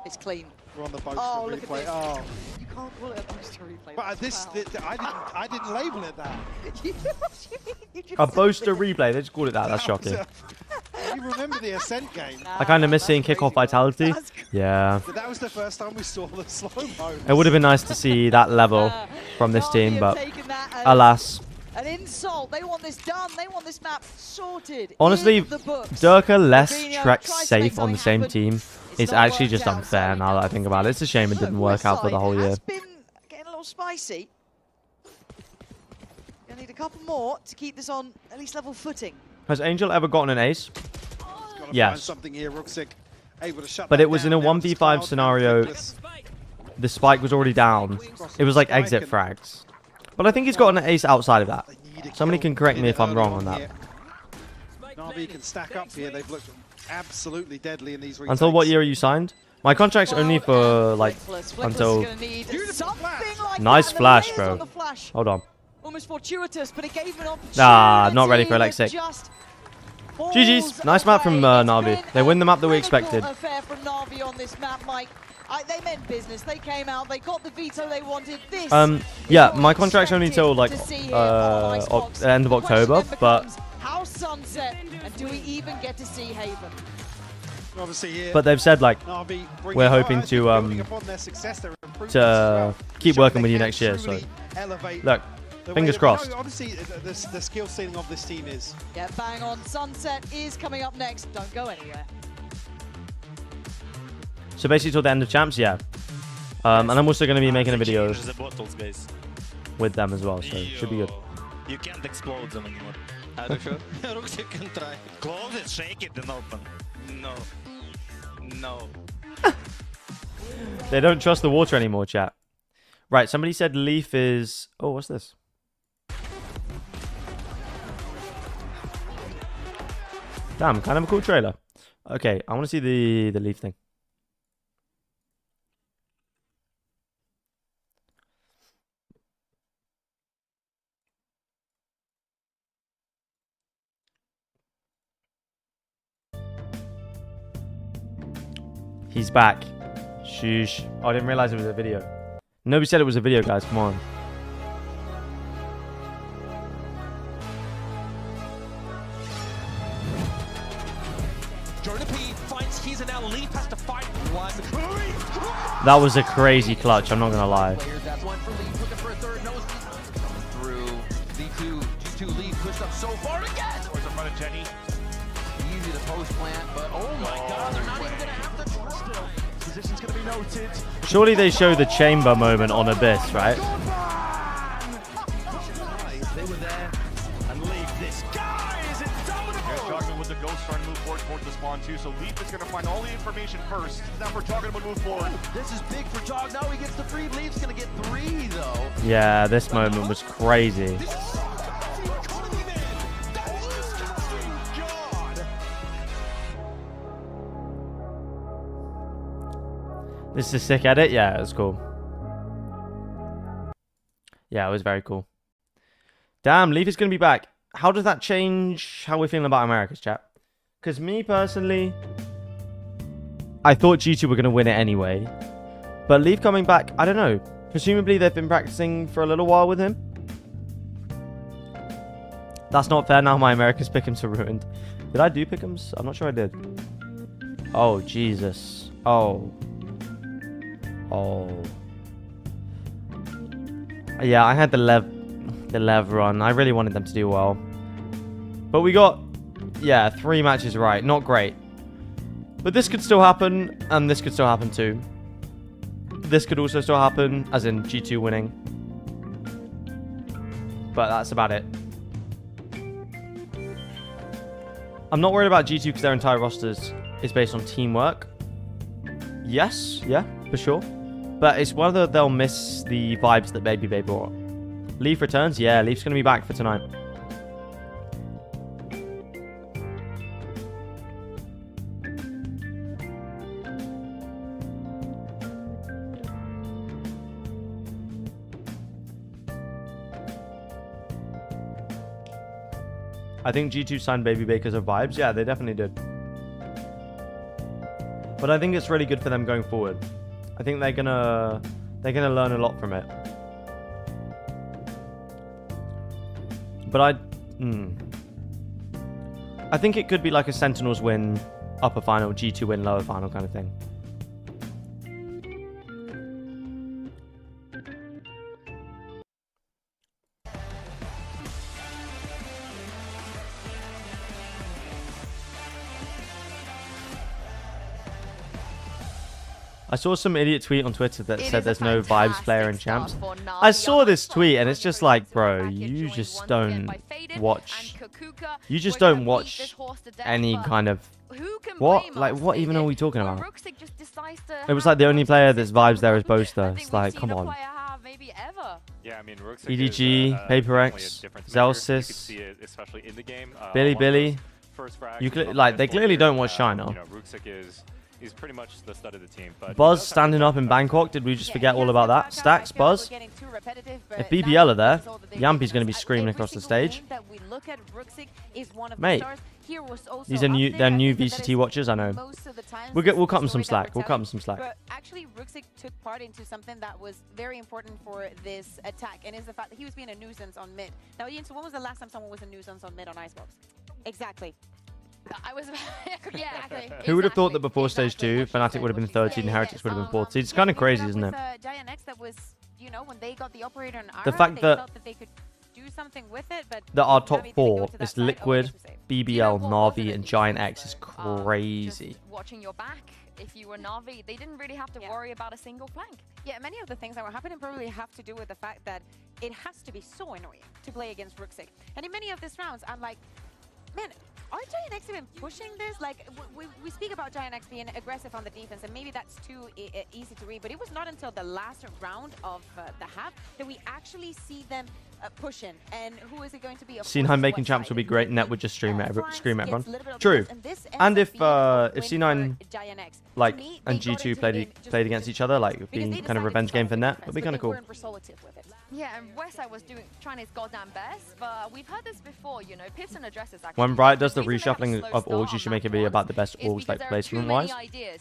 It's clean. We're on the boat for the replay. Look at this. Oh. You can't call it a boaster replay. But I didn't label it that. A boaster replay. They just called it that. That's shocking. You remember the Ascent game? I kind of miss seeing kickoff Vitality. Yeah. But that was the first time we saw the slow-mo. It would have been nice to see that level from this team, but alas. An insult. They want this done. They want this map sorted. Honestly, Durka less Trek safe on the same team is actually just unfair now that I think about it. It's a shame it didn't work out for the whole year. It's been getting a little spicy. need a couple more to keep this on at least level footing. Has Angel ever gotten an ace? Find Yes. something here. Ruxic able to shut But that it was in a down. Now it's 1v5 Cloud scenario. and Flickless. The spike was already down. It was like exit frags. But I think he's gotten an ace outside of that. Somebody can correct me if I'm wrong on that. NAVI can stack up here. They've looked absolutely deadly in these retakes. Until what year are you signed? My contract's only for like Flickless until. is gonna need something like Nice that, and the flash, layers bro. on the flash. Hold on. Almost fortuitous, but it gave him an opportunity. Nah, not ready for but Alexic. just GG's. Nice map from Navi. They win the map that we expected. Affair from Navi on this map, Mike. They meant business. They came out. They got the veto they wanted. This. Yeah, my contract's only till like end of October, but how Sunset, and do we even get to see Haven? Obviously here, but they've said like Navi bringing we're it hoping out, to building upon their success, their improvements as to well. keep Show working they with you can next year. So truly elevate look, the way fingers that- crossed. no, obviously, the skill ceiling of this team is. Yeah, bang on. Sunset is coming up next. Don't go anywhere. So basically till the end of champs, yeah. And I'm also going to be making a video The bottles, guys. with them as well, so should be good. You can't explode them anymore. Are you sure? Ruxic can try. Close it, shake it, then open. No. No. They don't trust the water anymore, chat. Right, somebody said Leaf is... Oh, what's this? Damn, kind of a cool trailer. Okay, I want to see the Leaf thing. He's back. Sheesh. Oh, I didn't realize it was a video. Nobody said it was a video, guys. Come on. That was a crazy clutch, I'm not going to lie. Through V2, G2 lead pushed up so far again. Towards the front of Jenny. Easy to post plant, but oh my god, they're not even gonna have to trust him. Position's gonna be noted. Surely they show the chamber moment on Abyss, right? They were there and leave this guy is indomitable. Here's Jogman with the ghost starting to move forward towards the spawn too. So Leaf is gonna find all the information first. Now for Jogman to move forward. This is big for Jog. Now he gets the free. Leaf's gonna get 3 though. Yeah, this moment was crazy. This is a sick edit. Yeah, it was cool. Yeah, it was very cool. Damn, Leaf is going to be back. How does that change how we're feeling about America's chat? Because me personally, I thought G2 were going to win it anyway. But Leaf coming back, I don't know. Presumably they've been practicing for a little while with him. That's not fair. Now my America's pick'ems are ruined. Did I do pick'ems? I'm not sure I did. Oh, Jesus. Oh. Oh. Yeah, I had the Lev run. I really wanted them to do well. But we got, yeah, 3 matches right. Not great. But this could still happen, and this could still happen too. This could also still happen, as in G2 winning. But that's about it. I'm not worried about G2 because their entire roster is based on teamwork. Yes, yeah, for sure. But it's whether they'll miss the vibes that Baby Bay brought. Leaf returns? Yeah, Leaf's going to be back for tonight. I think G2 signed Baby Bay because of vibes. Yeah, they definitely did. But I think it's really good for them going forward. I think they're gonna learn a lot from it. But I think it could be like a Sentinels win, upper final, G2 win, lower final kind of thing. I saw some idiot tweet on Twitter that said there's no vibes player in champs. I saw this tweet and it's just like, bro, you just don't watch. You just don't watch any kind of. What? Like, what even are we talking about? It was like the only player that's vibes there is Boaster. It's like, come on. Yeah, I mean, EDG, Paper X, Zelsis, Billy. You like they clearly don't watch China. You know, Ruxic is pretty much the stud of the team. But Buzz standing up in Bangkok. Did we just forget all about that? Stacks, Buzz. If BBL are there, Yampi's going to be screaming across the stage. Mate, these are they're new VCT watchers. I know. We'll cut them some slack. We'll cut them some slack. But actually, Ruxic took part into something that was very important for this attack, and is the fact that he was being a nuisance on mid. Now, Ian, so when was the last time someone was a nuisance on mid on Icebox? Exactly. I was, yeah, exactly. Who would have thought that before stage 2, Fnatic would have been 13, and Heretics would have been 14? It's kind of crazy, isn't it? Giant X that was, you know, when they got the operator and Ara, The fact they that felt that they could do something with it, but that our top 4 is Liquid, BBL, Navi, and Giant X is crazy. Watching your back, if you were Navi, they didn't really have to worry about a single flank. Yeah, many of the things that were happening probably have to do with the fact that it has to be so annoying to play against Ruxic. And in many of these rounds, I'm like, man, are Giant X even pushing this? Like, we speak about Giant X being aggressive on the defense, and maybe that's too easy to read, but it was not until the last round of the half that we actually see them pushing. And who is it going to be? C9 making champs would be great. Net would just scream at everyone. True. And if C9 like and G2 played against each other, like being kind of revenge game for Net, would be kind of cool. Yeah, and Westside was trying his goddamn best, but we've heard this before, you know. Pipson addresses actually. When Bright does the reshuffling of orgs, you should make a video about the best orgs, like placement-wise.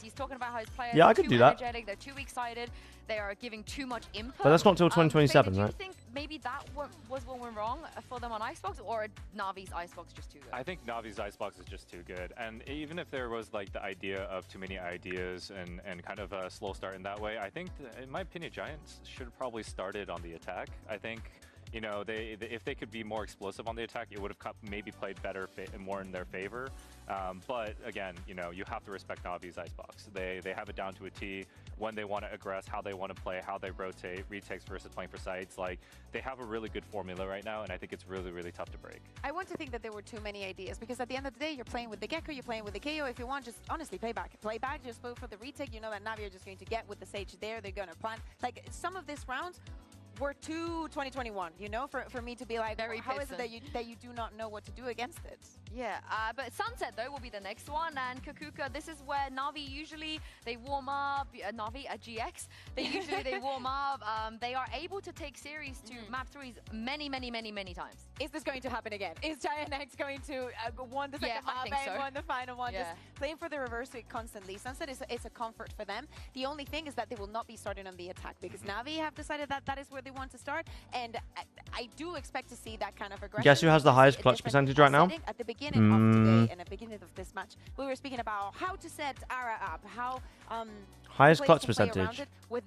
He's talking about how his players Yeah, I could do that. They're too excited. They are giving too much input. But that's not till 2027, do you right? think maybe that was what went wrong for them on Icebox, or Navi's Icebox just too good? I think Navi's Icebox is just too good. And even if there was like the idea of too many ideas and kind of a slow start in that way, I think, in my opinion, Giants should have probably started on the attack. I think, you know, if they could be more explosive on the attack, it would have maybe played better and more in their favor. But again, you know, you have to respect Navi's Icebox. They have it down to a T when they want to aggress, how they want to play, how they rotate, retakes versus playing for sites. Like, they have a really good formula right now, and I think it's really, really tough to break. I want to think that there were too many ideas, because at the end of the day, you're playing with the Gecko, you're playing with the KO. If you want, just honestly play back. Play back, just go for the retake. You know that Navi are just going to get with the Sage there. They're going to plant. Like, some of these rounds were too 2021, you know, for me to be like, how is it that you do not know what to do against it? Yeah, but Sunset, though, will be the next one, and Kakuka, this is where Navi usually, they warm up, Navi at GX, they warm up, they are able to take series to map 3s many times. Is this going to happen again? Is Giant X going to won the second map and won the final one? Just playing for the reverse rate constantly. Sunset is a comfort for them. The only thing is that they will not be starting on the attack, because Navi have decided that that is where they want to start, and I do expect to see that kind of aggression. Guess who has the highest clutch percentage right now? At the beginning of today and at the beginning of this match, we were speaking about how to set Ara up, how highest clutch percentage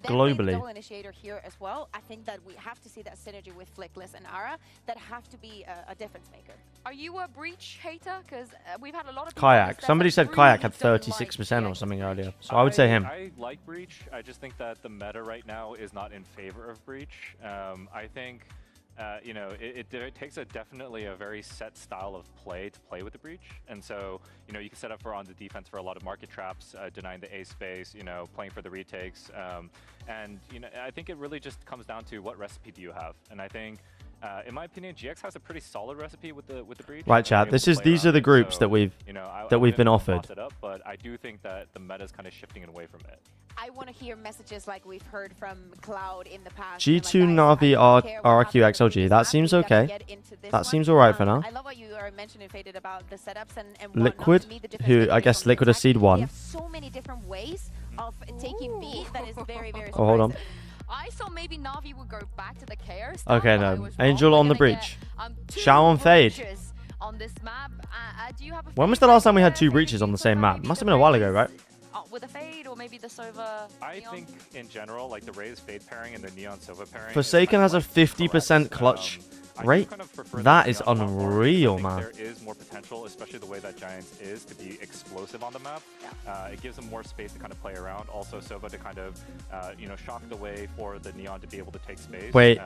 globally. Double initiator here as well. I think that we have to see that synergy with Flickless and Ara that have to be a difference maker. Are you a Breach hater? Because we've had a lot of Kayak. Somebody said Kayak had 36% or something earlier, so I would say him. I like Breach. I just think that the meta right now is not in favor of Breach. I think, you know, it takes definitely a very set style of play to play with the Breach. And so, you know, you can set up on the defense for a lot of market traps, denying the A space, you know, playing for the retakes. And, you know, I think it really just comes down to what recipe do you have. And I think, in my opinion, GX has a pretty solid recipe with the Breach. Right, chat. These are the groups that we've been offered. But I do think that the meta is kind of shifting away from it. I want to hear messages like we've heard from Cloud in the past. G2 Navi RQ XLG. That seems okay. That seems alright for now. I love what you are mentioning, Faded, about the setups and Liquid, who I guess Liquid is seed 1. They have so many different ways of taking B that is very, very Oh, hold on. I saw maybe Navi would go back to the KO style. Okay, no. Angel on the bridge. Shao on Fade. On this map. Do you have When was the last time we had 2 breaches on the same map? Must have been a while ago, right? with a Fade or maybe the Sova? I think in general, like the Raze Fade pairing and the Neon Sova pairing. Forsaken has a 50% clutch rate. That is unreal, man. There is more potential, especially the way that Giants is, to be explosive on the map. It gives them more space to kind of play around. Also, Sova to kind of, you know, shock the way for the Neon to be able to take space. Wait.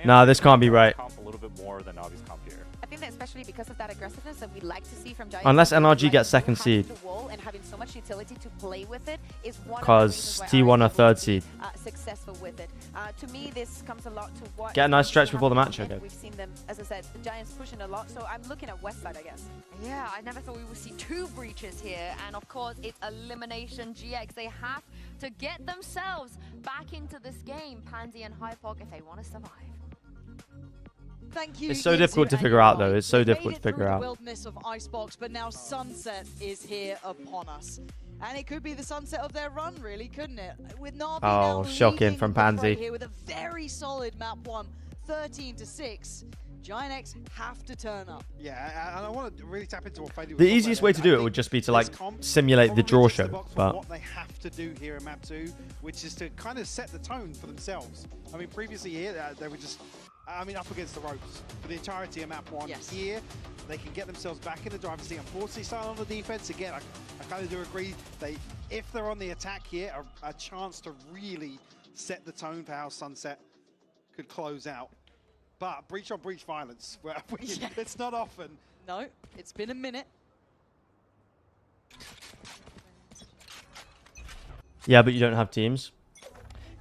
Nah, this can't be right. Comp a little bit more than Navi's comp here. I think that especially because of that aggressiveness that we like to see from Giants. Unless NRG gets second seed. And having so much utility to play with it is one Because T1 are third seed. Successful with it. To me, this comes a lot to what. Get a nice stretch before the match, okay. We've seen them, as I said, the Giants pushing a lot. So I'm looking at West Side, I guess. Yeah, I never thought we would see 2 breaches here. And of course, it's elimination GX. They have to get themselves back into this game, Pansy and Hypok, if they want to survive. Thank you. It's so difficult to figure out, though. It's so difficult to figure out. The wilderness of Icebox, but now Sunset is here upon us. And it could be the sunset of their run, really, couldn't it? With Navi shocking from Pansy. Here with a very solid map 1, 13-6. Giant X have to turn up. Yeah, and I want to really tap into what Fady was The easiest way to do it would just be to like simulate the draw show, but what they have to do here in map 2, which is to kind of set the tone for themselves. I mean, previously here they were just, I mean, up against the ropes for the entirety of map 1. Yes. Here, they can get themselves back in the driver's seat. Unfortunately, starting on the defense again. I kind of do agree. If they're on the attack here, a chance to really set the tone for how Sunset could close out. But breach on breach violence, it's not often. No, it's been a minute. yeah, but you don't have teams.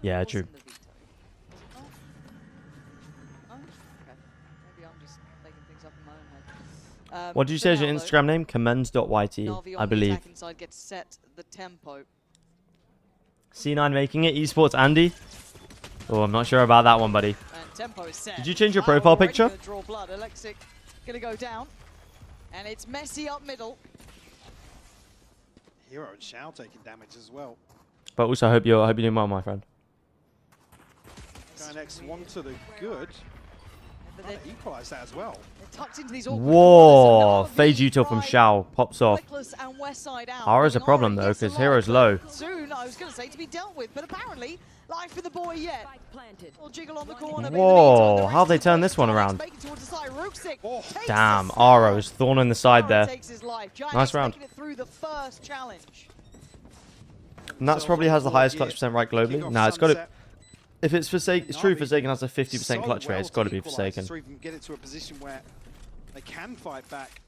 Yeah, true. What did you say is your Instagram name? Commend.yt, I believe. Inside gets set the tempo. C9 making it. Esports Andy. Oh, I'm not sure about that one, buddy. Tempo is set. Did you change your profile picture? Gonna draw blood. Alexic gonna go down, and it's messy up middle. Hero and Shao taking damage as well. But also, I hope you're doing well, my friend. Going next one to the good. But they equalize that as well. They're tucked into these Whoa! Fade util from Shao pops off. And West Side out. Ara's a problem though, because Hero's low. Soon, I was gonna say to be dealt with, but apparently. Life for the boy yet. We'll jiggle on the corner. Whoa, how they turn this one around? Damn, Aro's thorn in the side there. Nice round. And that's probably has the highest clutch percent right globally. Nah, it's got to. If it's Forsaken, it's true. Forsaken has a 50% clutch rate. It's got to be Forsaken. Get it to a position where they can fight back.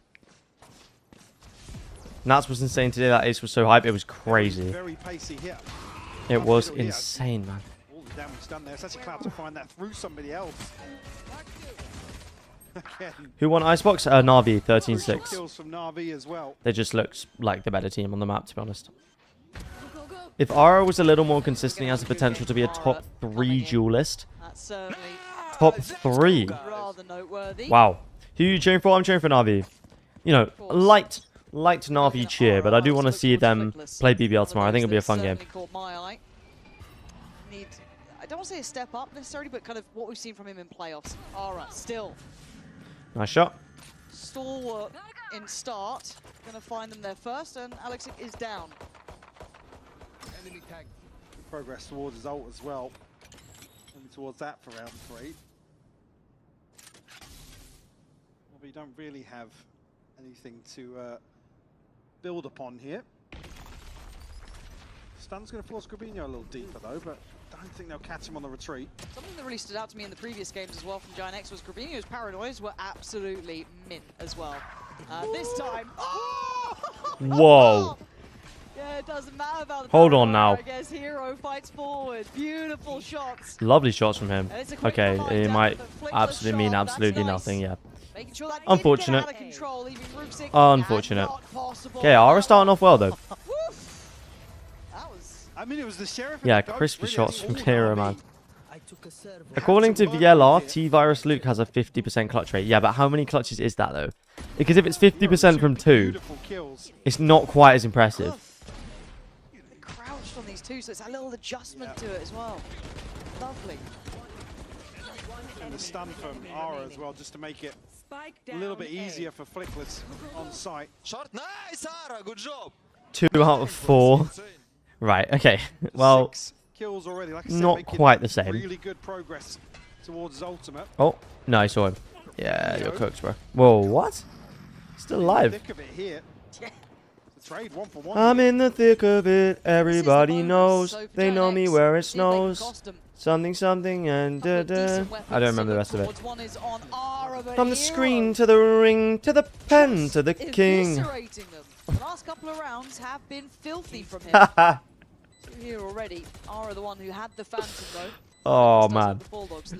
And that's what's insane today. That ace was so hype. It was crazy. Very pacey here. It was insane, man. All the damage done there. It's actually Cloud to find that through somebody else. Who won Icebox? Navi, 13-6. Kills from Navi as well. They just looked like the better team on the map, to be honest. If Ara was a little more consistent, he has the potential to be a top 3 duelist. Top 3. Wow. Who are you cheering for? I'm cheering for Navi. You know, light Navi cheer, but I do want to see them play BBL tomorrow. I think it'll be a fun game. I don't want to say a step up necessarily, but kind of what we've seen from him in playoffs. Ara still. Nice shot. Stalwart in start. Going to find them there first, and Alexic is down. Enemy tag. Progress towards his ult as well. And towards that for round 3. Well, we don't really have anything to build upon here. Stun's going to force Grabinho a little deeper though, but I don't think they'll catch him on the retreat. Something that really stood out to me in the previous games as well from Giant X was Grabinho's paranoias were absolutely mint as well. This time, whoa! Yeah, it doesn't matter about the Hold on now. I guess Hero fights forward. Beautiful shots. Lovely shots from him. Okay, it might absolutely mean absolutely nothing. Yeah. Sure unfortunate. Control, unfortunate. Okay, Ara starting off well though. I mean, it was the sheriff. Yeah, crispy shots from Hero, man. According to VLR, T-Virus Luke has a 50% clutch rate. Yeah, but how many clutches is that though? Because if it's 50% from 2, it's not quite as impressive. Crouched on these two, so it's a little adjustment to it as well. Lovely. And the stun from Ara as well, just to make it a little bit easier for Flickless on site. Short, nice, Ara, good job. 2 out of 4. Right, okay. Well, 6 kills already. Like I said, not making quite the same. Really good progress towards ultimate. Oh, no, I saw him. Yeah, you're cooked, bro. Whoa, what? Still alive. Thick of it here. The trade 1-for-1. I'm in the thick of it. Everybody knows. They know me where it snows. Something, something, and da-da. I don't remember the rest of it. From the screen to the ring, to the pen, to the king. The last couple of rounds have been filthy from him. Here already, Ara the one who had the Phantom though. Oh man.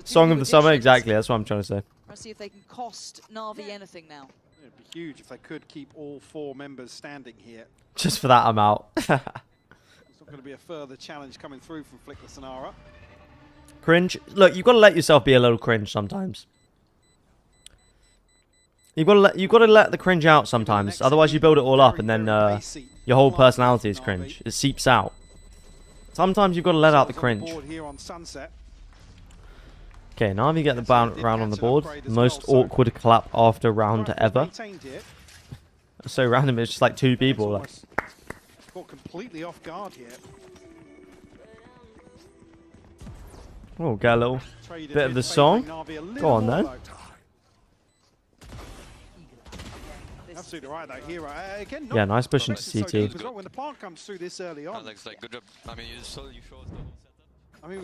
Song of the summer, exactly. That's what I'm trying to say. Let's see if they can cost Navi anything now. It'd be huge if they could keep all 4 members standing here. Just for that, I'm out. It's not going to be a further challenge coming through from Flickless and Ara. Cringe. Look, you've got to let yourself be a little cringe sometimes. You've got to let the cringe out sometimes. Otherwise, you build it all up, and then your whole personality is cringe. It seeps out. Sometimes you've got to let out the cringe. Okay, Navi get the round on the board. Most awkward clap after round ever. So random. It's just like 2 people. Like. Caught completely off guard here. Oh, get a little bit of the song. Go on then. Absolutely right, that hero. Again, Yeah, nice push into CT. Because when the plant comes through this early on. Like, good job. I mean, you showed the whole setup. I mean,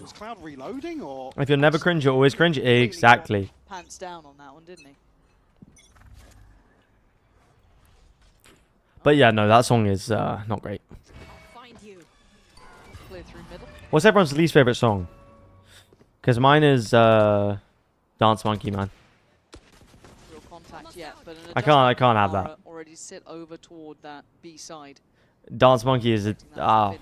was Cloud reloading or? If you're never cringe, you're always cringe. Exactly. Pants down on that one, didn't he? But yeah, no, that song is not great. Find you. Clear through middle. What's everyone's least favorite song? Because mine is Dance Monkey, man. Real contact yet, but I can't have that. Already sit over toward that B side. Dance Monkey is a God.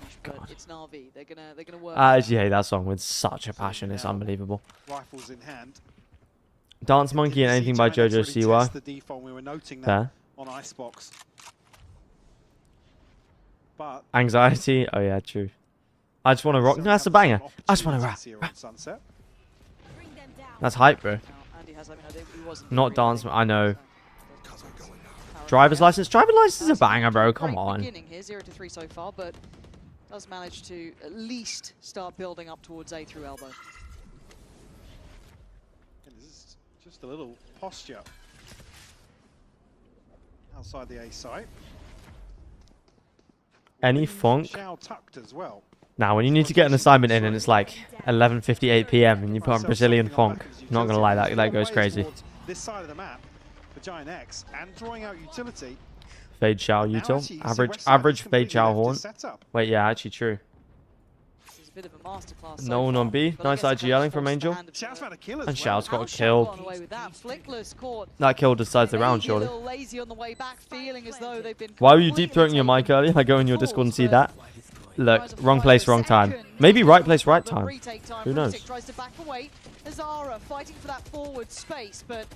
It's Navi. They're gonna work. I actually hate that song with such a passion. It's unbelievable. Rifles in hand. Dance Monkey and anything by JoJo Siwa. We were noting that Fair. on Icebox. But Anxiety. Oh yeah, true. I just want to rock. No, that's a banger. I just want to rap. That's hype, bro. Not dance. I know. Driver's license. Driver's license is a banger, bro. Come on. Beginning here, 0-3 so far, but does manage to at least start building up towards A through elbow. And this is just a little posture outside the A site. Any funk? Shao tucked as well. Now, when you need to get an assignment in and it's like 11:58 p.m. and you put on Brazilian funk, not gonna lie, that goes crazy. This side of the map for Giant X and drawing out utility. Fade Shao util. Average Fade Shao horn. Wait, yeah, actually true. This is a bit of a masterclass. No one on B. Nice IG yelling from Angel. And Shao's got a kill. That kill decides the round, surely. Why were you deep throating your mic earlier? I go in your Discord and see that. Look, wrong place, wrong time. Maybe right place, right time. Who knows? Tries to back away. Azara fighting for that forward space, but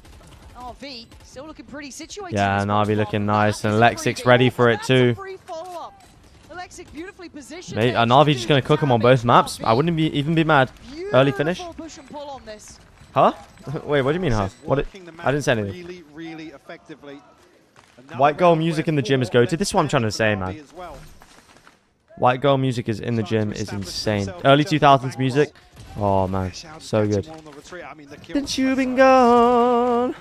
RV still looking pretty situated. Yeah, Navi looking nice, and Lexic's ready for it too. Beautifully positioned. Mate, Navi just gonna cook him on both maps. I wouldn't even be mad. Early finish. Huh? Wait, what do you mean, huh? What? I didn't say anything. Really effectively. White girl music in the gym is goated. This is what I'm trying to say, man. White girl music is in the gym is insane. Early 2000s music. Oh man, so good. Since you've been gone,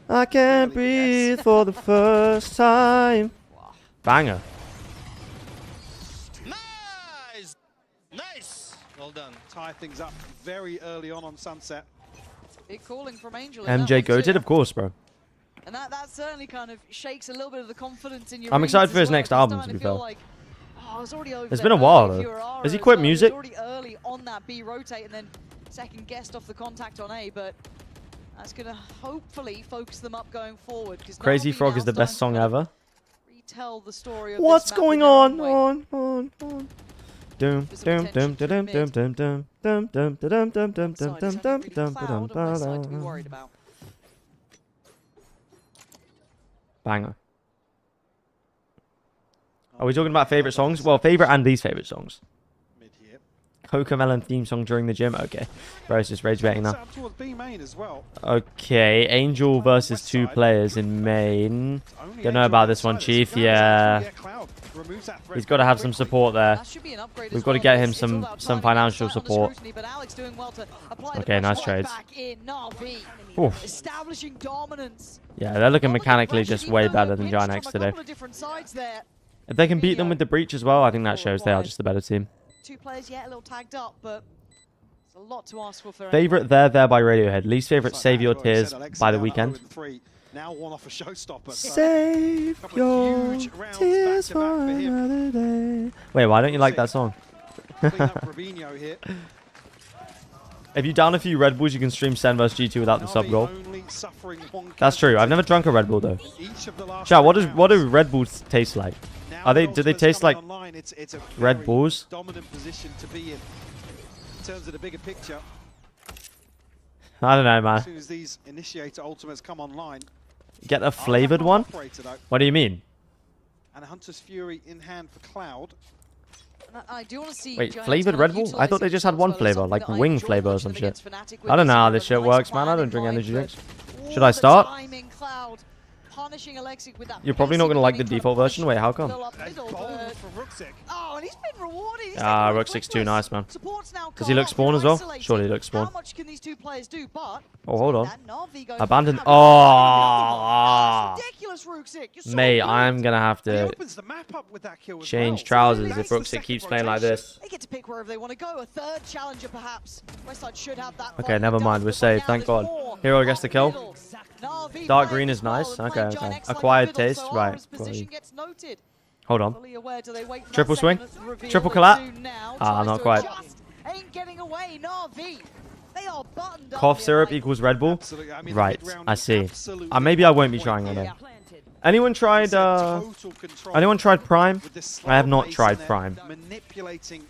I can't breathe for the first time. Banger. Nice. Well done. Tie things up very early on Sunset. Big calling from Angel. MJ goated, of course, bro. And that certainly kind of shakes a little bit of the confidence in your. I'm excited for his next album, to be fair. Like, it's been a while though. Has he quit music? Already early on that B rotate and then second guessed off the contact on A, but that's gonna hopefully focus them up going forward. Crazy Frog is the best song ever. Retell the story of what's going on? Doom doom doom doom doom doom doom doom doom doom doom doom doom doom doom doom. Banger. Are we talking about favorite songs? Well, favorite and least favorite songs. Cocomelon theme song during the gym. Okay. Bro's just rage baiting now. Up towards B main as well. Okay. Angel versus 2 players in main. Don't know about this one, Chief. Yeah. He's got to have some support there. We've got to get him some financial support. Okay, nice trades. Oof. Establishing dominance. Yeah, they're looking mechanically just way better than Giant X today. If they can beat them with the breach as well, I think that shows they are just the better team. 2 players yet a little tagged up, but it's a lot to ask for. Favorite There by Radiohead. Least favorite Save Your Tears by The Weeknd. Now one off a showstopper. Save your tears for another day. Wait, why don't you like that song? If you down a few Red Bulls, you can stream Sen vs G2 without the sub goal. That's true. I've never drunk a Red Bull though. Chat, what do Red Bulls taste like? Do they taste like Red Bulls? Dominant position to be in terms of the bigger picture. I don't know, man. As soon as these initiator ultimates come online, get a flavored one? What do you mean? And a Hunter's Fury in hand for Cloud. I do want to see. Wait, flavored Red Bull? I thought they just had one flavor, like wing flavor or some shit. I don't know how this shit works, man. I don't drink energy drinks. Should I start? You're probably not going to like the default version. Wait, how come? Oh, and he's been rewarded. Ah, Ruxik's too nice, man. Does he look spawn as well? Surely he looks spawn. Oh, hold on. Abandoned. Oh, mate, I'm going to have to change trousers if Ruxik keeps playing like this. They get to pick wherever they want to go. A third challenger, perhaps. Westside should have that. Okay, never mind. We're safe. Thank God. Hero gets the kill. Dark green is nice. Okay, okay. Acquired taste. Right. Hold on. Triple swing. Triple collat. Ah, not quite. Cough syrup equals Red Bull. Right. I see. Maybe I won't be trying on it. Anyone tried Prime? I have not tried Prime.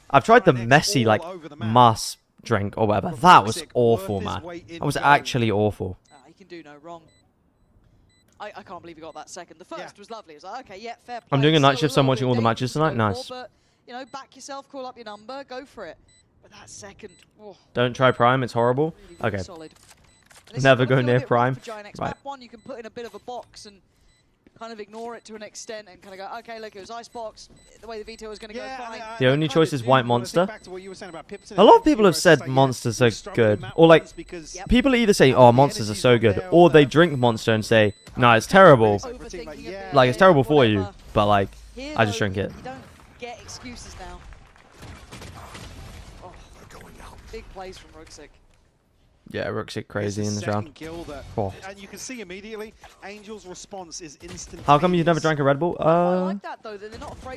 I've tried the messy, like, mass drink or whatever. That was awful, man. That was actually awful. He can do no wrong. I can't believe he got that second. The first was lovely. It was like, okay, yeah, fair play. I'm doing a night shift, so I'm watching all the matches tonight. Nice. But, you know, back yourself, call up your number, go for it. But that second, don't try Prime. It's horrible. Really okay. Solid. Never go near Prime. Right. Map 1, you can put in a bit of a box and kind of ignore it to an extent and kind of go, okay, look, it was Icebox. The way the veto was going to go, fine. The only choice is White Monster. A lot of people have said Monsters are good. Or, like, people either say, oh, Monsters are so good. Or they drink Monster and say, no, it's terrible. Like, it's terrible for you. But, like, I just drink it. You don't get excuses now. Oh, big plays from Ruxik. Yeah, Ruxik crazy in this round. Oh. And you can see immediately, Angel's response is instant. How come you've never drank a Red Bull? I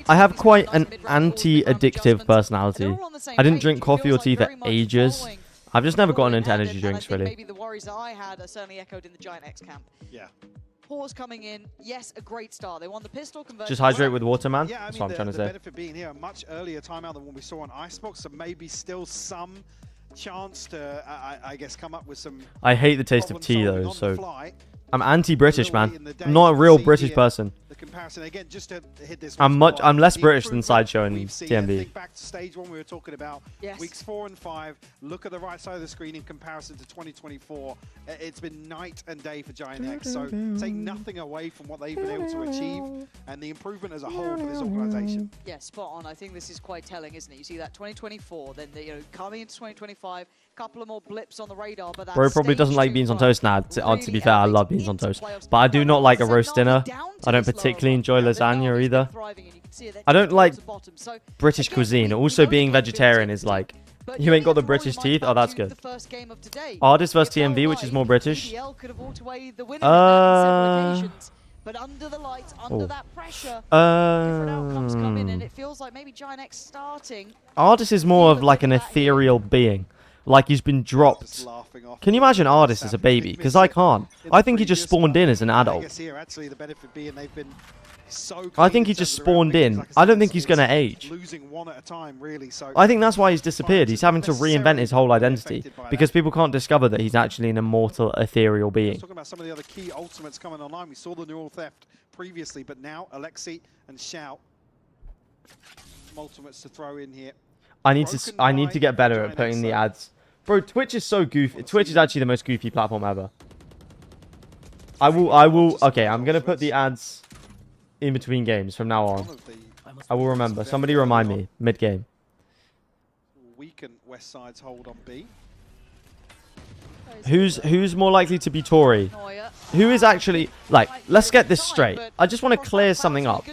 have quite an anti-addictive personality. I didn't drink coffee or tea for ages. I've just never gotten into energy drinks, really. Maybe the worries that I had are certainly echoed in the Giant X camp. Yeah. Pause coming in. Yes, a great start. They won the pistol conversion. Just hydrate with water, man. Yeah, that's what I'm trying to say. The benefit being here, a much earlier timeout than what we saw on Icebox, so maybe still some chance to, I guess, come up with some. I hate the taste of tea, though, so I'm anti-British, man. I'm not a real British person. The comparison again, just to hit this. I'm less British than Sideshow and TMD. Think back to stage 1, we were talking about weeks 4 and 5. Look at the right side of the screen in comparison to 2024. It's been night and day for Giant X. So take nothing away from what they've been able to achieve and the improvement as a whole for this organization. Yeah, spot on. I think this is quite telling, isn't it? You see that 2024, then coming into 2025. Couple of more blips on the radar, but Bro probably doesn't like beans on toast now. To be fair, I love beans on toast. But I do not like a roast dinner. I don't particularly enjoy lasagna either. I don't like British cuisine. Also, being vegetarian is like, you ain't got the British teeth? Oh, that's good. Artist versus TMV, which is more British. But under the lights, under that pressure, different outcomes come in, and it feels like maybe Giant X starting. Artist is more of like an ethereal being. Like he's been dropped. Can you imagine Artist as a baby? Because I can't. I think he just spawned in as an adult. I think he just spawned in. I don't think he's going to age. I think that's why he's disappeared. He's having to reinvent his whole identity. Because people can't discover that he's actually an immortal, ethereal being. Talking about some of the other key ultimates coming online. We saw the neural theft previously, but now Alexi and Xiao. Some ultimates to throw in here. I need to get better at putting the ads. Bro, Twitch is so goofy. Twitch is actually the most goofy platform ever. I will. Okay, I'm gonna put the ads in between games from now on. I will remember. Somebody remind me mid game. Weaken West Side's hold on B. Who's more likely to be Tory? Who is actually like? Let's get this straight. I just want to clear something up.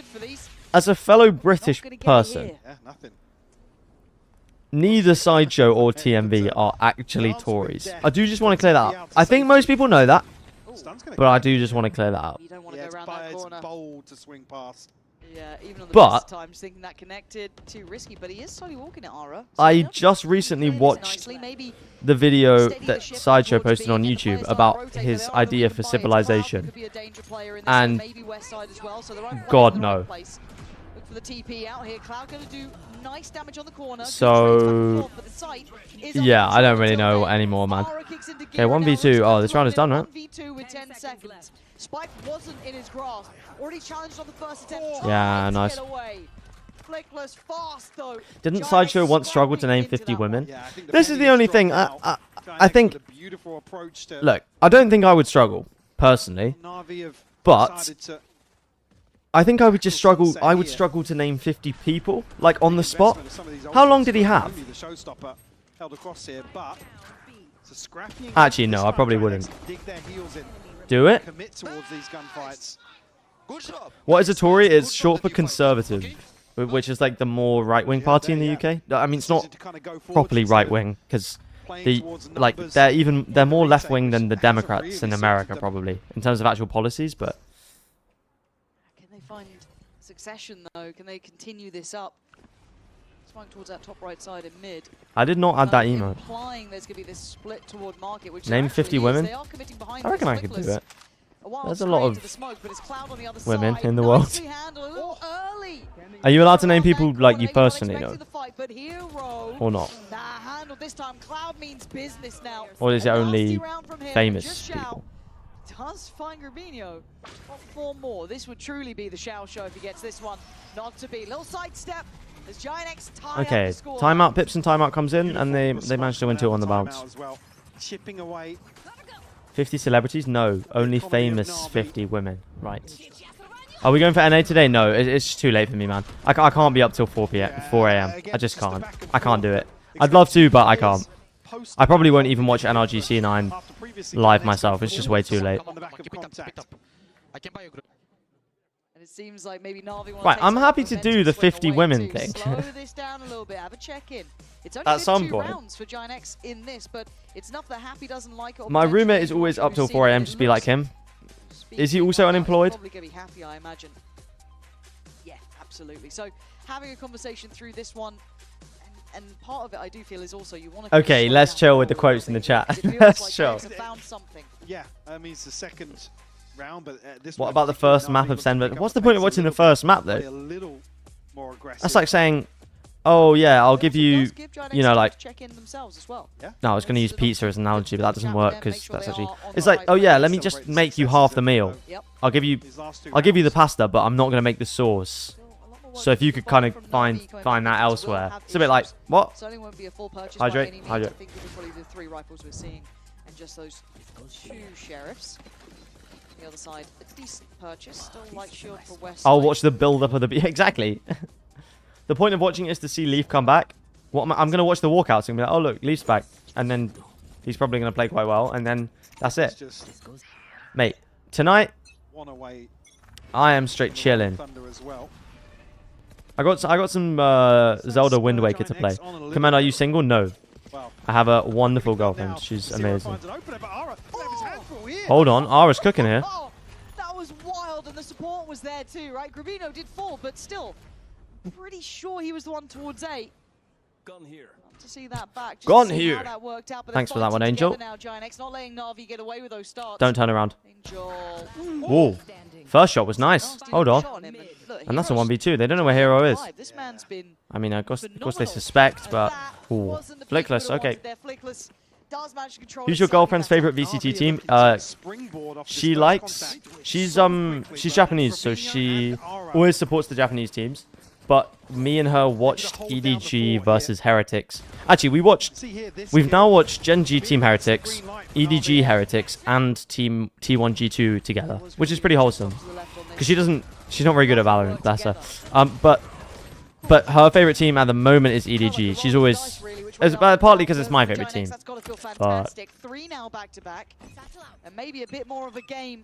As a fellow British person, neither Sideshow or TMV are actually Tories. I do just want to clear that up. I think most people know that, but I do just want to clear that up. You don't want to go around that corner. It's bold to swing past. Yeah, even on the But time, just thinking that connected, too risky. But he is slowly walking it, Ara. I just recently watched the video that Sideshow posted on YouTube about his idea for civilization, and God no. For the TP out here, Cloud going to do nice damage on the corner. So yeah, I don't really know anymore, man. Okay, 1v2. Oh, this round is done, right? 1v2 with 10 seconds. Spike wasn't in his grasp. Already challenged on the first attempt. Yeah, nice. Flickless fast though. Didn't Sideshow once struggle to name 50 women? This is the only thing I think. Look, I don't think I would struggle personally, but I think I would just struggle. I would struggle to name 50 people, like on the spot. How long did he have? Actually, no, I probably wouldn't. Do it? What is a Tory? It's short for Conservative, which is like the more right-wing party in the UK. I mean, it's not properly right-wing because they're more left-wing than the Democrats in America, probably in terms of actual policies, but. Find succession though. Can they continue this up? Swung towards that top right side in mid. I did not add that emo. Implying there's going to be this split toward market, which Name 50 women. They are committing behind I reckon I could do it. There's a lot of smoke, but it's Cloud on the other women side. in the world. Are you allowed to name people like you personally know? Or not? This time Cloud means business now. Or is it only famous people? Does find Rubinho. 4 more. This would truly be the Shao show if he gets this one. Not to be. Little sidestep. As Giant X tie okay, up the score. timeout, Pips and timeout comes in, and they managed to win 2 on the bounce. Chipping away. 50 celebrities? No, only famous 50 women. Right. Are we going for NA today? No, it's just too late for me, man. I can't be up till 4 a.m. I just can't. I can't do it. I'd love to, but I can't. I probably won't even watch NRG C9 live myself. It's just way too late. And it seems like maybe Navi right, I'm happy to do the 50 women thing. Slow this down a little bit. Have a check-in. It's only at some 2 point. rounds for Giant X in this, but it's enough that Happy doesn't like it. My roommate is always up till 4 a.m. just be like him. Is he also unemployed? Probably gonna be happy, I imagine. Yeah, absolutely. So having a conversation through this one. And part of it, I do feel, is also you want to. Okay, let's chill with the quotes in the chat. Let's chill. Yeah, I mean it's the second round, but this. What about the first map of Senva? What's the point of watching the first map though? That's like saying, "Oh yeah, I'll give you, you know, like." No, I was going to use pizza as an analogy, but that doesn't work because that's actually. It's like, oh yeah, let me just make you half the meal. I'll give you the pasta, but I'm not going to make the sauce. So if you could kind of find that elsewhere, it's a bit like what? Certainly won't be a full purchase Hydrate, by any means. hydrate. I think it was probably the 3 rifles we're seeing, and just those 2 sheriffs. The other side, a decent purchase. Still light shield for West. I'll watch the build up of the exactly. The point of watching it is to see Leaf come back. I'm gonna watch the walkouts and be like, oh look, Leaf's back, and then he's probably gonna play quite well, and then that's it. Mate, tonight I am straight chilling. I got some Zelda Wind Waker to play. Command, are you single? No. I have a wonderful girlfriend. She's amazing. Hold on, Ara's cooking here. Oh, that was wild, and the support was there too, right? Gravino did fall, but still, pretty sure he was the one towards 8. Gun here. To see that back. Gone here. That worked out, Thanks for that one, Angel. Now, Giant X not letting Navi get away with those starts. Don't turn around. Angel. Whoa. First shot was nice. Hold on. And that's a 1v2. They don't know where Hero is. This man's been I mean, of course they suspect, but... Ooh. Flickless, okay. Who's your girlfriend's favorite VCT team? She likes... She's Japanese, so she always supports the Japanese teams. but me and her watched EDG versus Heretics. Actually, we've now watched Gen G Team Heretics, EDG Heretics, and Team T1G2 together, which is pretty wholesome. Because she's not very good at Valorant, bless her. But her favorite team at the moment is EDG. She's always, partly because it's my favorite team. That's got to feel fantastic. 3 now back to back, and maybe a bit more of a game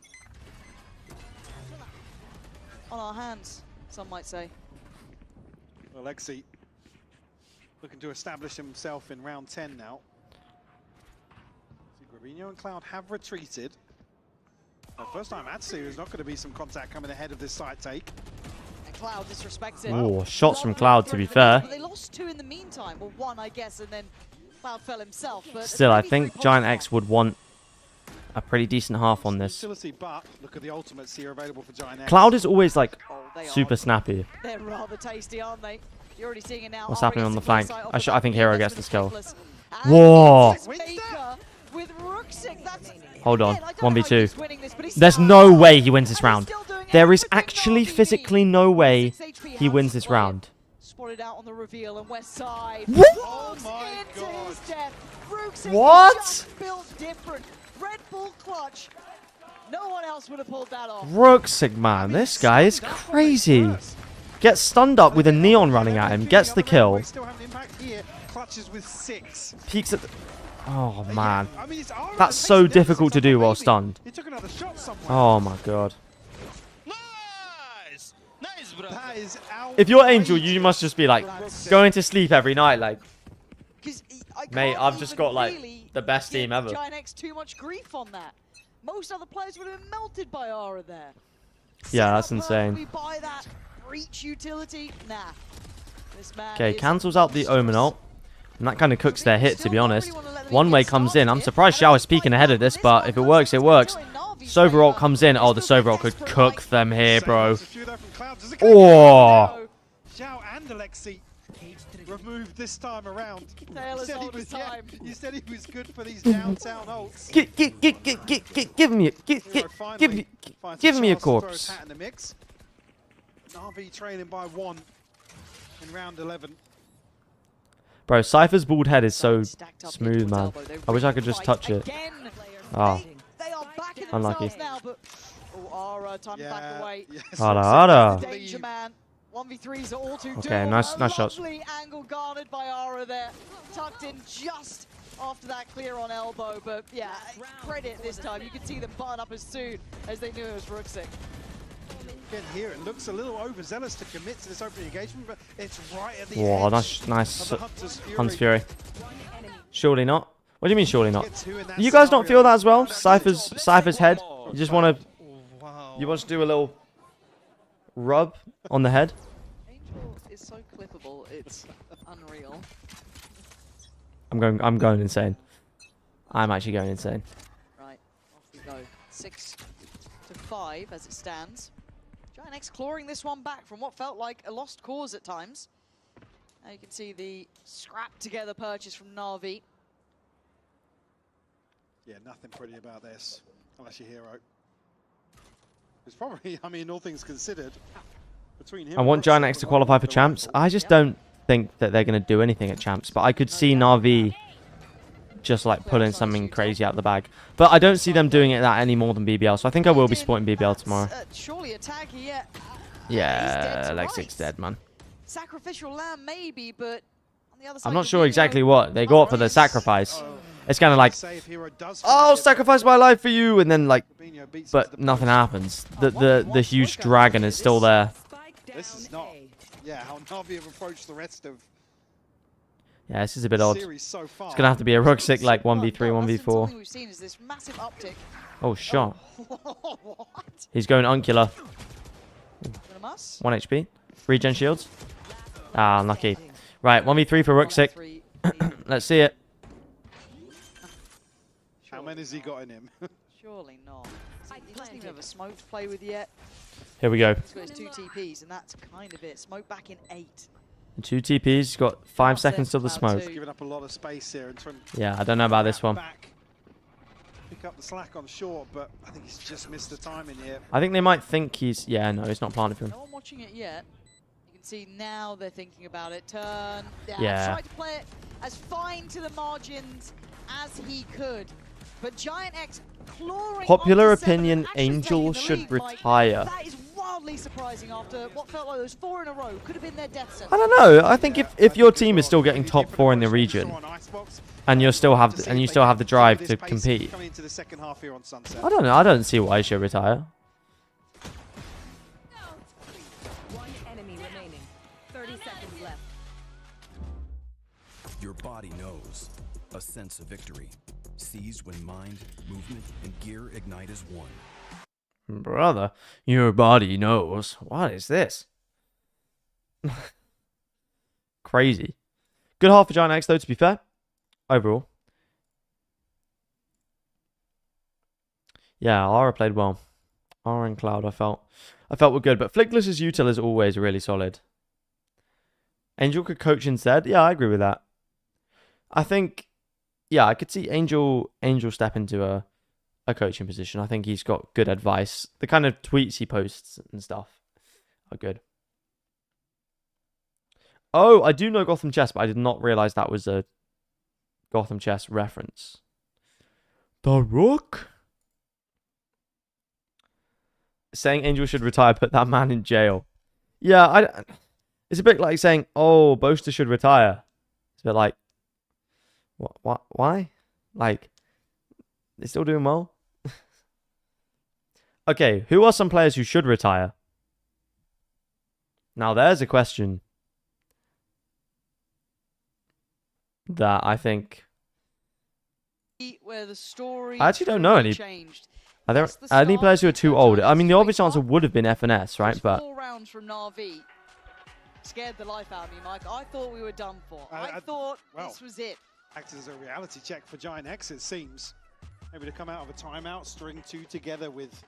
on our hands, some might say. Alexi looking to establish himself in round 10 now. Grabinho and Cloud have retreated. First time Atsu, there's not going to be some contact coming ahead of this side take. And Cloud disrespected. Oh, shots from Cloud, to be fair. They lost 2 in the meantime, well 1 I guess, and then Cloud fell himself. But Still, I think Giant X would want a pretty decent half on this. But look at the ultimates here available for Giant X. Cloud is always like super snappy. They're rather tasty, aren't they? You're already seeing it now. What's happening on the flank? I think Hero gets the kill. Whoa! Hold on, 1v2. There's no way he wins this round. There is actually physically no way he wins this round. Spotted out on the reveal and west side. Oh my god! What? Built different. Red Bull clutch. No one else would have pulled that off. Ruxig, man, this guy is crazy. Gets stunned up with a neon running at him, gets the kill. Peeks at the... Oh, man. That's so difficult to do while stunned. Oh, my God. If you're Angel, you must just be, like, going to sleep every night, like... Mate, I've just got, like, the best team ever. Giant X too much grief on that. Most other players would have been melted by Aura there. Yeah, that's insane. We buy that reach utility. Nah. This man Okay, cancels out the Omen ult. And that kind of cooks their hit, to be honest. One Way comes in. I'm surprised Xiao is peeking ahead of this, but if it works, it works. Sova ult comes in. Oh, the Sova ult could cook them here, bro. Oh. Xiao and Alexi removed this time around. You said he was good for these downtown ults. Give me a corpse. NAVI trailing by 1 in round 11. Bro, Cypher's bald head is so smooth, man. I wish I could just touch it. Oh. Unlucky. Danger man. 1v3s are all too okay, nice shots. Lovely angle garnered by Aura there. Tucked in just after that clear on elbow, but yeah, credit this time. You can see them button up as soon as they knew it was Ruxig. Again here, it looks a little overzealous to commit to this opening engagement, but it's right at the Whoa, edge. nice Hunter's Fury. Surely not. What do you mean surely not? You guys don't feel that as well? Cypher's head? You just want to do a little rub on the head? Angel is so clippable, it's unreal. I'm going insane. I'm actually going insane. Right, off we go. 6-5 as it stands. Giant X clawing this one back from what felt like a lost cause at times. Now you can see the scrap together purchase from Na'Vi. Yeah, nothing pretty about this, unless you're Hero. It's probably, I mean, all things considered, between him I want Giant X to qualify for champs. I just don't think that they're going to do anything at champs, but I could see Na'Vi just like pulling something crazy out of the bag. But I don't see them doing it that any more than BBL, so I think I will be supporting BBL tomorrow. Surely a tag here. Yeah, Lexic's dead, man. Sacrificial lamb maybe, but on the other side I'm not sure exactly what they got for the sacrifice. It's kind of like, I'll sacrifice my life for you, and then like, but nothing happens. The huge dragon is still there. This is not, yeah, how Na'Vi have approached the rest of. Yeah, this is a bit odd. It's gonna have to be a Ruxig like 1v3, 1v4. Oh, shot. He's going Uncular. 1 HP. Regen shields. Ah, unlucky. Right, 1v3 for Ruxig. Let's see it. How many has he got in him? Surely not. He doesn't even have a smoke to play with yet. Here we go. He's got his 2 TPs, and that's kind of it. Smoke back in 8. 2 TPs. He's got 5 seconds till the smoke. Giving up a lot of space here. Yeah, I don't know about this one. Pick up the slack on short, but I think he's just missed the timing here. I think they might think he's... Yeah, no, he's not planted for him. No one watching it yet. You can see now they're thinking about it. Turn. Yeah. Tried to play it as fine to the margins as he could. But Giant X clawing Popular onto 7 and opinion, actually Angel taking the should lead, Mike. retire. That is wildly surprising after what felt like those 4 in a row. Could have been their death sentence. I don't know. I think if your team is still getting top 4 in the region, and you still have the drive to compete, I don't know. I don't see why you should retire. One enemy remaining. 30 seconds left. Your body knows. A sense of victory. Seized when mind, movement, and gear ignite as one. Brother, your body knows. What is this? Crazy. Good half for Giant X, though, to be fair. Overall. Yeah, Aura played well. Aura and Cloud, I felt were good. But Flickless's util is always really solid. Angel could coach instead. Yeah, I agree with that. I think, yeah, I could see Angel step into a coaching position. I think he's got good advice. The kind of tweets he posts and stuff are good. Oh, I do know Gotham Chess, but I did not realize that was a Gotham Chess reference. The Rook? Saying Angel should retire, put that man in jail. Yeah, it's a bit like saying, oh, Boaster should retire. It's a bit like, what? Why? Like, they're still doing well? Okay, who are some players who should retire? Now, there's a question that I think... Where the story I actually don't know any. Are there any players who are too old? I mean, the obvious answer would have been FNS, right? But 4 rounds from NAVI scared the life out of me, Mike. I thought we were done for. I thought this was it. Acted as a reality check for Giant X, it seems. Maybe to come out of a timeout, string 2 together with,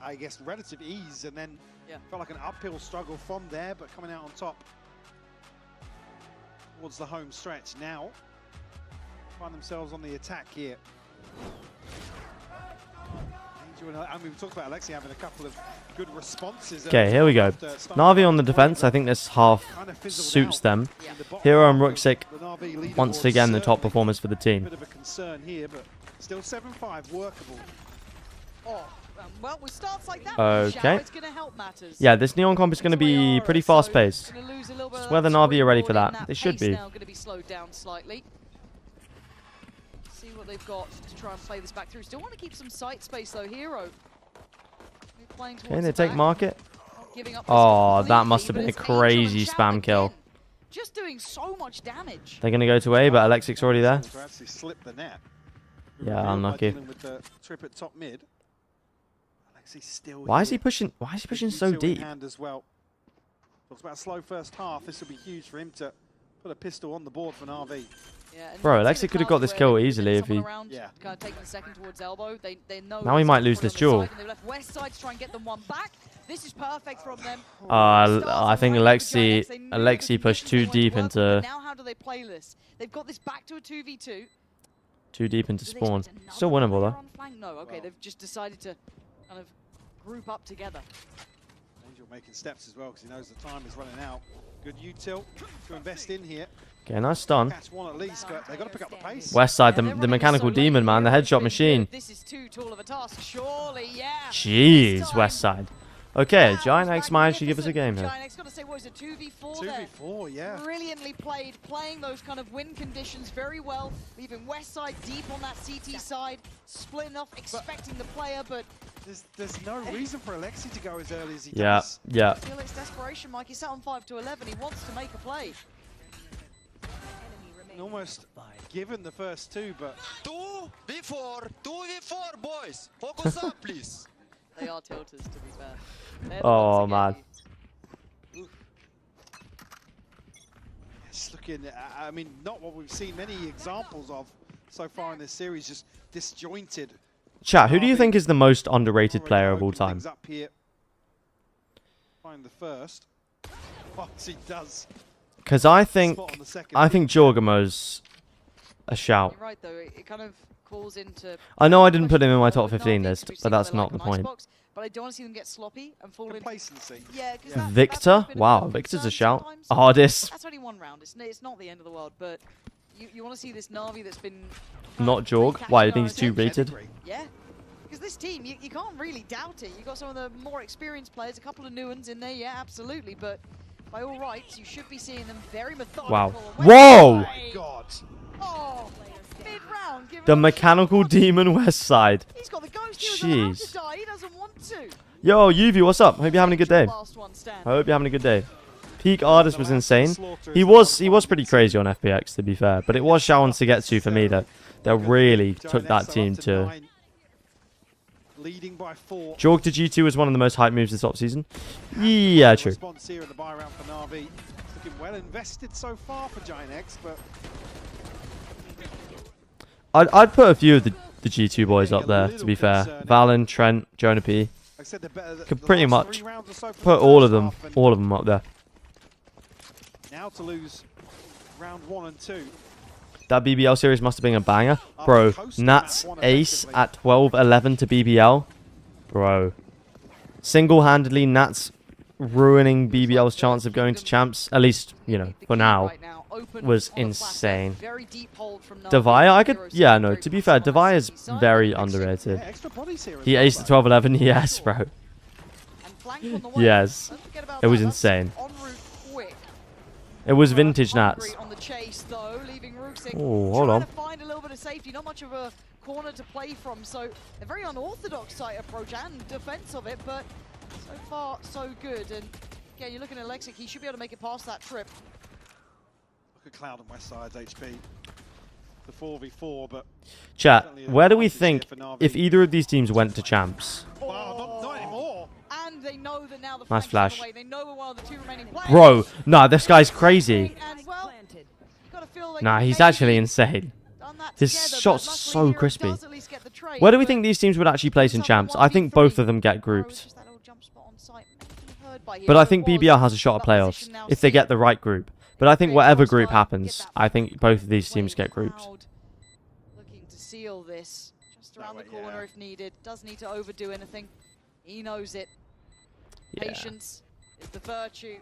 I guess, relative ease, and then felt like an uphill struggle from there, but coming out on top towards the home stretch. Now, find themselves on the attack here. I mean, we talked about Alexi having a couple of good responses. okay, here we go. Na'Vi on the defense. I think this half suits them. Hero and Rooksik, once again, the top performers for the team. Bit of a concern here, but still 7-5 workable. Oh, well, with starts like that, okay. it's going to help matters. Yeah, this Neon comp is going to be pretty fast-paced. It's whether Na'Vi are ready for that. They should be. Now going to be slowed down slightly. See what they've got to try and play this back through. Still want to keep some site space though. Hero. Can they take market? Oh, that must have been a crazy spam kill. Just doing so much damage. They're gonna go to A, but Alexic's already there. Yeah, unlucky. With the trip at top mid. Still why is he pushing? Why is he pushing so deep? As well. Talks about a slow first half. This will be huge for him to put a pistol on the board for NAVI. Yeah, bro, Alexi could have got this kill easily if he... kind of taking the second towards elbow. They know now he might lose this duel. They left west side to try and get them one back. This is perfect from them. I think Alexi pushed too deep into... Now how do they play this? They've got this back to a 2v2. Too deep into spawn. Still winnable though. No, okay, they've just decided to kind of group up together. Angel making steps as well because he knows the time is running out. Good util to invest in here. Okay, nice stun. Catch one at least, but they got to pick up the pace. West side, the mechanical demon, man, the headshot machine. This is too tall of a task, surely, yeah. Jeez, West side. Okay, Giant X might actually give us a game here. Giant X got to say, what is it, 2v4 there? 2v4, yeah. Brilliantly played, playing those kind of win conditions very well, leaving West side deep on that CT side, splitting off, expecting the player, but... There's no reason for Alexi to go as early as he does. Yeah. I feel it's desperation, Mike. He's sat on 5-11. He wants to make a play. And almost given the first two, but 2v4, boys. Focus up, please. They are tilters, to be fair. Oh man. It's looking. I mean, not what we've seen many examples of so far in this series. Just disjointed. Chat, who do you think is the most underrated player of all time? Up here. Find the first. What he does. Because I think Jorgamo's a shout. You're right though, it kind of calls into... I know I didn't put him in my top 15 list, but that's not the point. But but I don't want to see them get sloppy and fall Complacency. into... Yeah, because Victor? Wow, Victor's a shout. Hardest. That's only one round. It's not the end of the world, but you want to see this Na'Vi that's been... Not Jorg. Why, you think he's too rated? Yeah. Because this team, you can't really doubt it. You've got some of the more experienced players, a couple of new ones in there, yeah, absolutely, but by all rights, you should be seeing them very methodical. Wow. And Whoa! Oh my God. Oh, mid-round. The mechanical demon West Side. He's got the ghost. He was allowed to Jeez. die. He doesn't want to. Yo, Yuvi, what's up? Hope you're having a good day. I hope you're having a good day. Peak Artist was insane. He was pretty crazy on FPX, to be fair, but it was Shaoan Sugetsu for me that really took that team to... Leading by 4. Jorg to G2 was one of the most hyped moves this offseason. Yeah, true. Response here in the buy round for Na'Vi. It's looking well invested so far for Giant X, but I'd put a few of the G2 boys up there, to be fair. Valen, Trent, Jonah P. Could pretty much put all of them up there. Now to lose round 1 and 2. That BBL series must have been a banger. Bro, Nats ace at 12-11 to BBL. Bro. Single-handedly, Nats ruining BBL's chance of going to champs, at least, you know, for now, was insane. Devaya, I could... Yeah, no, to be fair, Devaya is very underrated. He aced at 12-11, yes, bro. Yes. It was insane. It was vintage Nats. Oh, hold on. Find a little bit of safety, not much of a corner to play from, so a very unorthodox site approach and defense of it, but so far so good. And again, you're looking at Lexic, he should be able to make it past that trip. Look at Cloud and West Side's HP. The 4v4, but chat, where do we think if either of these teams went to champs? Wow, not anymore. And they know that now the Nice flash. away. They know we're one of the 2 remaining players. Bro, nah, this guy's crazy. And well, like Nah, he's actually insane. His shot's so crispy. Where do we think these teams would actually place in champs? I think both of them get grouped. But I think BBL has a shot at playoffs if they get the right group. But I think whatever group happens, I think both of these teams get grouped. Looking to seal this just around the corner if needed. Doesn't need to overdo anything. He knows it. Yeah. Patience is the virtue.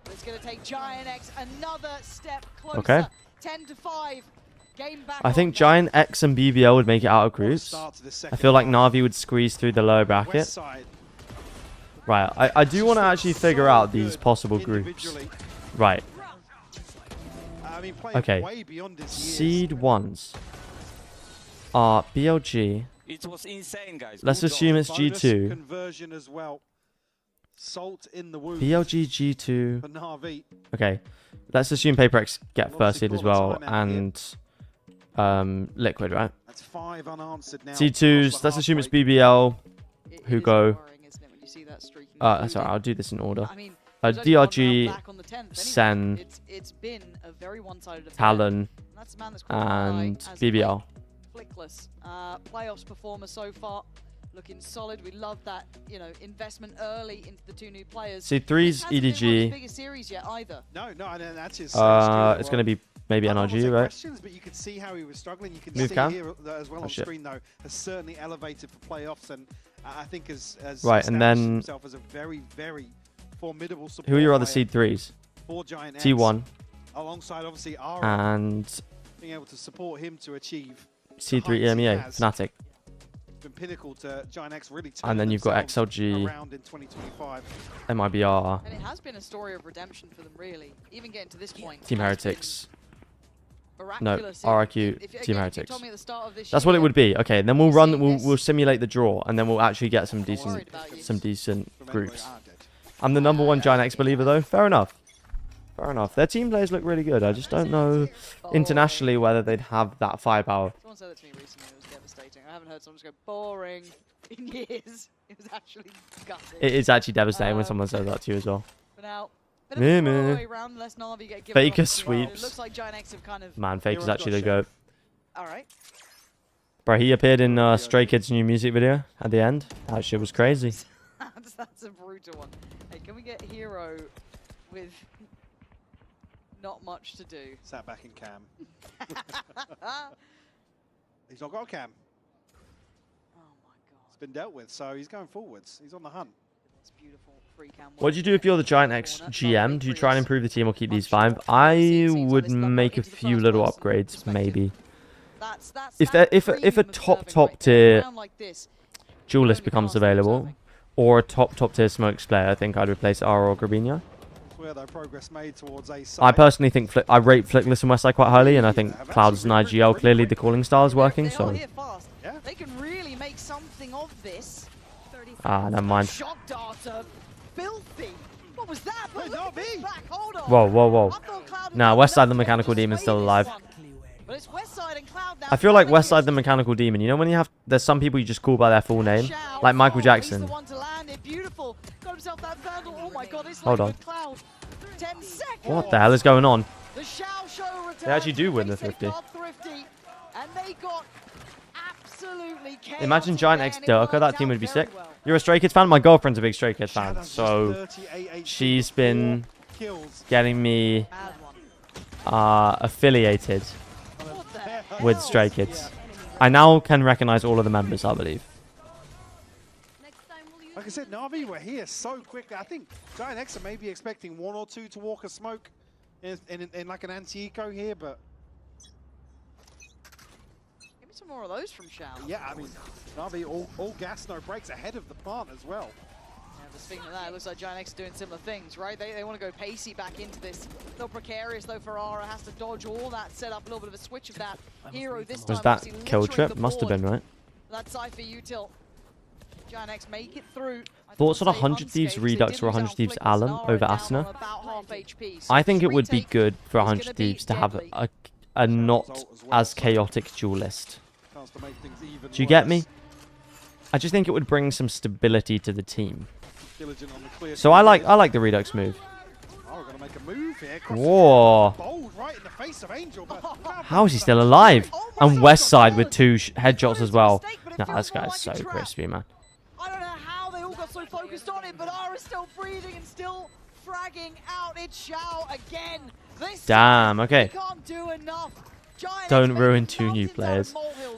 It's going to take Giant X another step closer. Okay. 10-5. Game back. I think Giant X and BBL would make it out of groups. I feel like Na'Vi would squeeze through the lower bracket. Right, I do want to actually figure out these possible groups. Right. Okay. Seed 1s are BLG. It was insane, guys. Let's assume it's G2. Conversion as well. Salt in the wound. BLG G2. For Na'Vi. Okay. Let's assume PaperX get first seed as well, and Liquid, right? That's 5 unanswered now. C2s, let's assume it's BBL, who go... that's alright, I'll do this in order. DRG, Sen, Talon, and BBL. Flickless. Playoffs performer so far. Looking solid. We love that, you know, investment early into the 2 new players. C3's EDG. Biggest series yet either. No, that's his. It's going to be maybe NRG, right? Questions, but you can see how he was struggling. You can Move see cam? here as well on screen, though, has certainly elevated for playoffs, and I think has right, and then himself as a very, very formidable support. Who are your other seed 3s? For Giant X, T1. Alongside, obviously, Ara, and being able to support him to achieve C3 EMEA, Fnatic. Been pinnacle to Giant X really. And then you've got XLG, around in 2025. MIBR. And it has been a story of redemption for them, really. Even getting to this point. Team Heretics. No, Miraculous. RRQ, Team Heretics. Told me at the start of this That's what it year, would be. Okay, then we'll we'll simulate the draw, and then we'll actually get some decent groups. I'm the #1 Giant X believer, though. Fair enough. Fair enough. Their team players look really good. I just don't know internationally whether they'd have that firepower. Someone said that to me recently. It was devastating. I haven't heard someone just go boring in years. It was actually gutting. It is actually devastating when someone says that to you as well. For now, bit of a throwaway round, unless Na'Vi get given Faker up. sweeps. It looks like Giant X have kind of... Man, Faker's actually the GOAT. Alright. Bro, he appeared in Stray Kids' new music video at the end. That shit was crazy. That's a brutal one. Hey, can we get Hero with not much to do? Sat back in cam. He's not got a cam. Oh my god. been dealt with, so he's going forwards. He's on the hunt. It's beautiful. Free cam. What do you do if you're the Giant X GM? Do you try and improve the team or keep these 5? I would make a few little upgrades, maybe. If a top tier duelist becomes available, or a top tier smokes player, I think I'd replace R or Grabinho. I personally think I rate Flickless and Westside quite highly, and I think Cloud's and IGL clearly the calling style is working. So they can really make something of this. never mind. Shock darter, filthy. What was that? Whoa, whoa, whoa. Nah, Westside the Mechanical Demon's still alive. But it's Westside and Cloud now. I feel like Westside the Mechanical Demon. You know when you have, there's some people you just call by their full name, like Michael Jackson. Hold on. What the hell is going on? They actually do win the 50. Imagine Giant X Durka, that team would be sick. You're a Stray Kids fan? My girlfriend's a big Stray Kids fan, so she's been getting me affiliated with Stray Kids. I now can recognize all of the members, I believe. Like I said, Navi were here so quickly. I think Giant X are maybe expecting 1 or 2 to walk a smoke in like an anti-eco here, but... Give me some more of those from Shao. Yeah, I mean, Navi all gas, no brakes ahead of the plant as well. Yeah, but speaking of that, it looks like Giant X are doing similar things, right? They want to go pacey back into this. A little precarious, though. Ferrara has to dodge all that, set up a little bit of a switch of that hero this time. Was that kill trip? Must have been, right? That's Cypher Util. Giant X make it through. Thoughts on 100 Thieves Redux or 100 Thieves Alum over Asuna? I think it would be good for 100 Thieves to have a not as chaotic duelist. Do you get me? I just think it would bring some stability to the team. So I like the Redux move. Whoa. How is he still alive? And Westside with 2 headshots as well. Nah, this guy's so crispy, man. I don't know how they all got so focused on it, but Ara's still breathing and still fragging out. It's Shao again. Damn, okay. Can't do enough. Don't ruin 2 new players.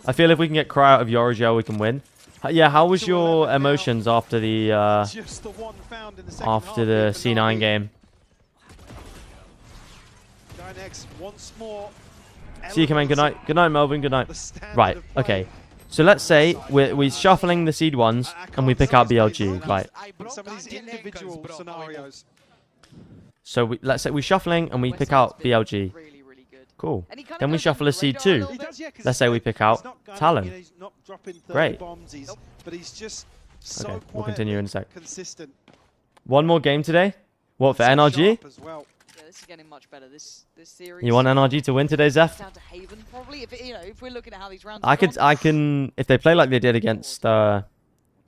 I feel if we can get Cry out of Yorigel, we can win. Yeah, how was your emotions after the C9 game? See you, Command. Good night. Good night, Melvin. Good night. Right, okay. So let's say we're shuffling the seed ones and we pick out BLG, right? Some of these individual scenarios. So let's say we're shuffling and we pick out BLG. Cool. Then we shuffle a seed 2. Let's say we pick out Talon. Great. Okay, we'll continue in a sec. One more game today. What, for NRG? This is getting much better. This series. You want NRG to win today, Zeph? Down to Haven, probably. If we're looking at how these rounds. I can. If they play like they did against. What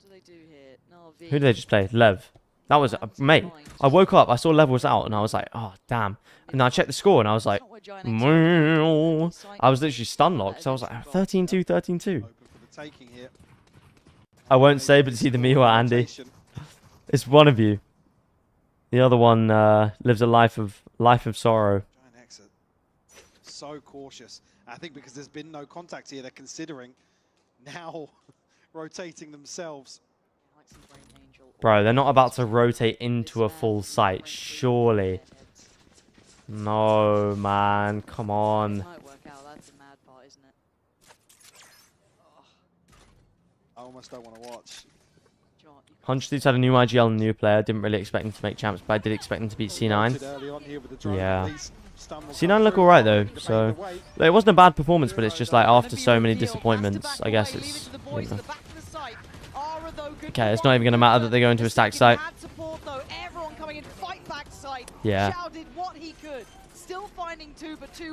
do they do here? NAVI. Who did they just play? Lev. That was mate. I woke up. I saw Lev was out, and I was like, oh damn. And I checked the score, and I was like, I was literally stun locked. So I was like, 13-2, 13-2. I won't say, but it's either me or Andy. It's one of you. The other one lives a life of sorrow. Giant X are so cautious. I think because there's been no contact here, they're considering now rotating themselves. Bro, they're not about to rotate into a full site, surely. No, man, come on. I almost don't want to watch. 100 Thieves had a new IGL and a new player. Didn't really expect them to make champs, but I did expect them to beat C9. Yeah. C9 look alright though, so it wasn't a bad performance, but it's just like after so many disappointments, I guess it's. You know. Okay, it's not even going to matter that they go into a stack site. Yeah.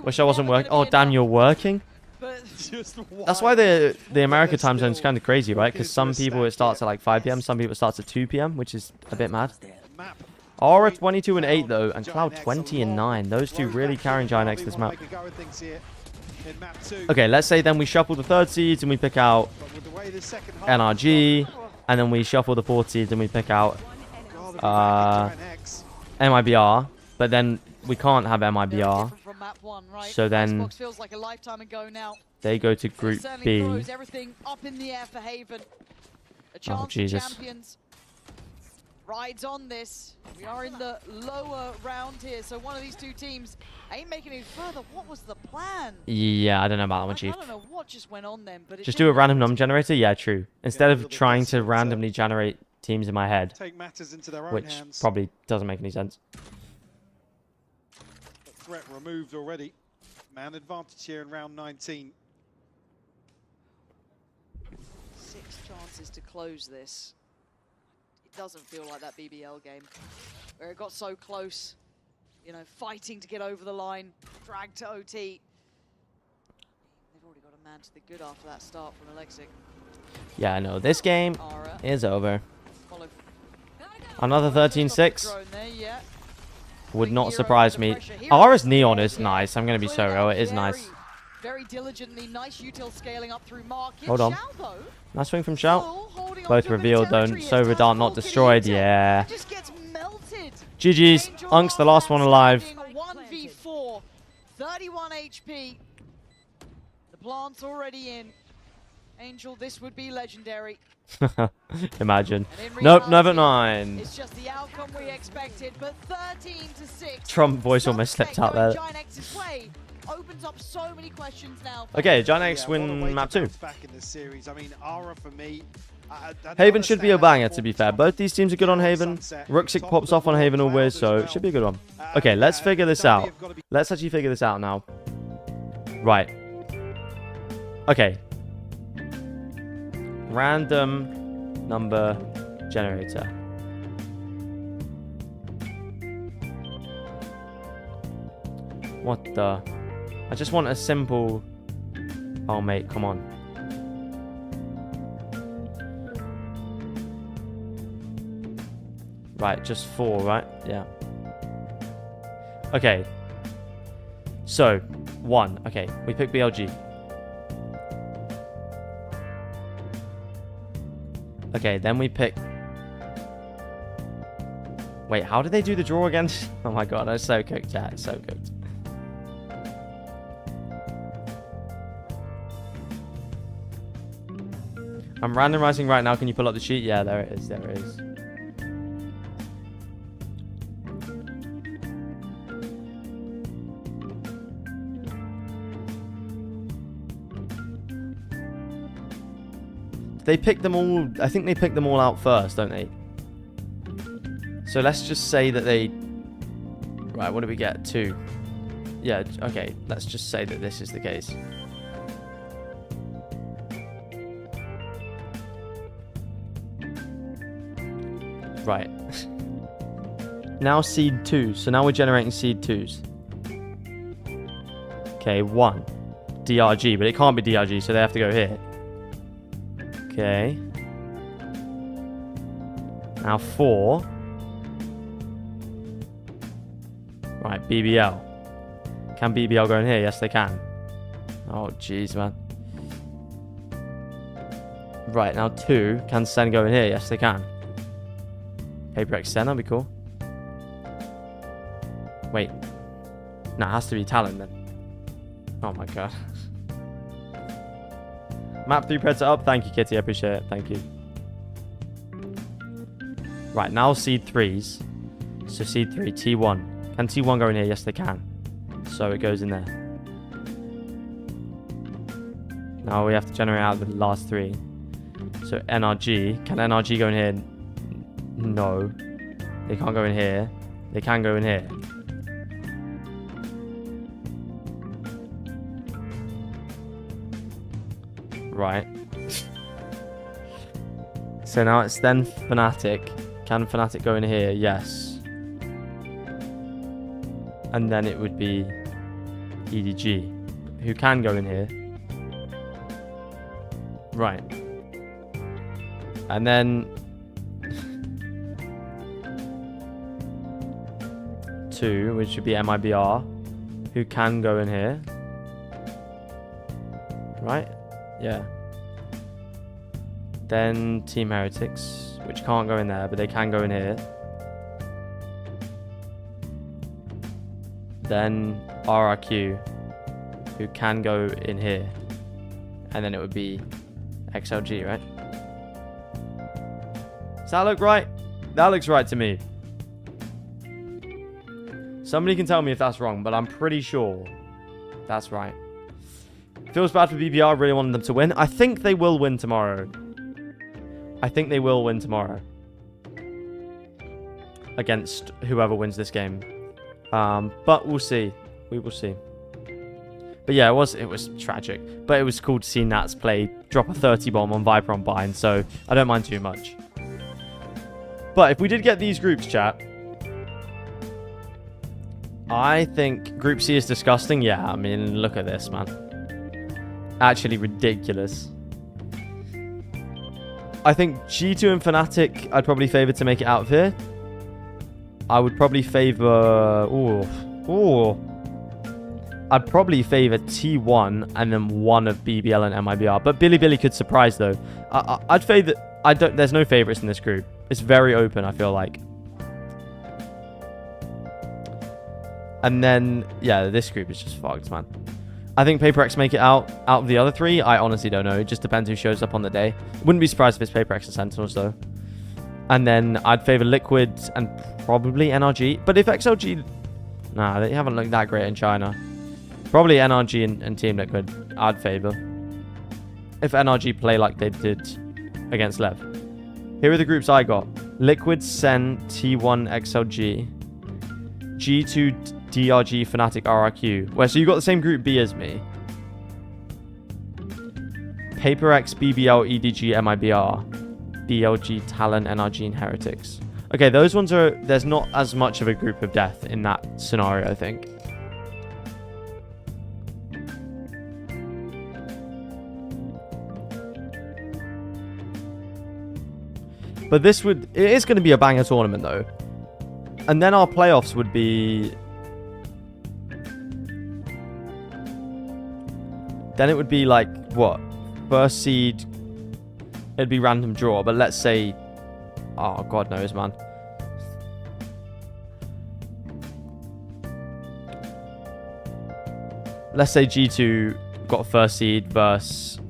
Wish I wasn't working. Oh, damn, you're working? That's why the America time zone is kind of crazy, right? Because some people it starts at like 5 PM, some people it starts at 2 PM, which is a bit mad. Aura 22 and 8 though, and Cloud 20 and 9. Those two really carrying Giant X this map. Okay, let's say then we shuffle the 3rd seeds and we pick out NRG, and then we shuffle the 4th seeds and we pick out MIBR, but then we can't have MIBR. So then they go to Group B. chance Jesus. champions rides on this. We are in the lower round here, so one of these two teams ain't making it further. What was the plan? Yeah, I don't know about that one, Chief. I don't know what just went on then, but Just do a random num generator? Yeah, true. Instead of trying to randomly generate teams in my head, take matters into their own which hands. probably doesn't make any sense. Threat removed already. Man advantage here in round 19. 6 chances to close this. It doesn't feel like that BBL game where it got so close, you know, fighting to get over the line, dragged to OT. They've already got a man to the good after that start from Alexic. Yeah, I know. This game is over. Another 13-6. Would not surprise me. Ara's Neon is nice. I'm going to be so real. It is nice. Very diligently, nice util scaling up through market. Hold on. Nice swing from Shao. Both revealed though. Sova Dart not destroyed. Yeah. GG's. Unk's the last one alive. 1v4. 31 HP. The plant's already in. Angel, this would be legendary. Imagine. Nope, never mind. It's just the outcome we expected, but 13-6. Trump voice almost slipped out there. Opens up so many questions now. Okay, Giant X win map 2. Back in this series. I mean, Ara for me. Haven should be a banger, to be fair. Both these teams are good on Haven. Rooksik pops off on Haven always, so it should be a good one. Okay, let's figure this out. Let's actually figure this out now. Right. Okay. Random number generator. What the? I just want a simple... Oh, mate, come on. Right, just 4, right? Yeah. Okay. So, 1. Okay, we pick BLG. Okay, then we pick... Wait, how did they do the draw again? Oh my god, I'm so cooked, chat. So cooked. I'm randomizing right now. Can you pull up the sheet? Yeah, there it is. There it is. They pick them all. I think they pick them all out first, don't they? So let's just say that they... Right, what do we get? 2. Yeah, okay. Let's just say that this is the case. Right. Now seed 2. So now we're generating seed 2s. Okay, 1. DRG, but it can't be DRG, so they have to go here. Okay. Now 4. Right, BBL. Can BBL go in here? Yes, they can. Oh, jeez, man. Right, now 2. Can Sen go in here? Yes, they can. Paper X Sen, that'd be cool. Wait. No, it has to be Talon then. Oh my god. Map 3 Predator up. Thank you, Kitty. I appreciate it. Thank you. Right, now seed 3s. So seed 3, T1. Can T1 go in here? Yes, they can. So it goes in there. Now we have to generate out the last 3. So NRG. Can NRG go in here? No. They can't go in here. They can go in here. Right. So now it's then Fnatic. Can Fnatic go in here? Yes. And then it would be EDG, who can go in here. Right. And then 2, which would be MIBR, who can go in here. Right? Yeah. Then Team Heretics, which can't go in there, but they can go in here. Then RRQ, who can go in here. And then it would be XLG, right? that look right? That looks right to me. Somebody can tell me if that's wrong, but I'm pretty sure that's right. Feels bad for BBL. I really wanted them to win. I think they will win tomorrow. I think they will win tomorrow. Against whoever wins this game. But we'll see. We will see. But yeah, it was tragic. But it was cool to see Nats play, drop a 30 bomb on Viper on Bind, so I don't mind too much. But if we did get these groups, chat, I think Group C is disgusting. Yeah, I mean, look at this, man. Actually ridiculous. I think G2 and Fnatic, I'd probably favor to make it out of here. I would probably favor... I'd probably favor T1 and then one of BBL and MIBR. But Billy could surprise, though. I'd favor... There's no favorites in this group. It's very open, I feel like. And then, yeah, this group is just fucked, man. I think PaperX make it out of the other three. I honestly don't know. It just depends who shows up on the day. Wouldn't be surprised if it's PaperX and Sentinels, though. And then I'd favor Liquid and probably NRG. But if XLG... Nah, they haven't looked that great in China. Probably NRG and Team Liquid, I'd favor. If NRG play like they did against Lev. Here are the groups I got. Liquid, Sen, T1, XLG. G2, DRG, Fnatic, RRQ. Well, so you got the same group B as me. PaperX, BBL, EDG, MIBR. BLG, Talon, NRG, and Heretics. Okay, those ones are... There's not as much of a group of death in that scenario, I think. But this would... It is going to be a banger tournament, though. And then our playoffs would be... Then it would be like, what? First seed... It'd be random draw, but let's say... Oh, God knows, man. Let's say G2 got first seed versus...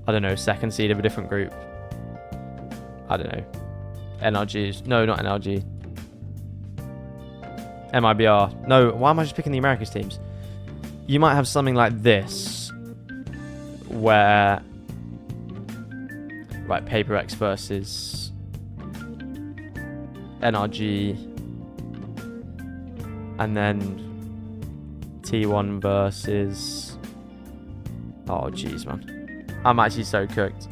I don't know, second seed of a different group. I don't know. NRG. No, not NRG. MIBR. No, why am I just picking the Americas teams? You might have something like this. Where... Right, PaperX versus... NRG. And then... T1 versus... Oh, jeez, man. I'm actually so cooked.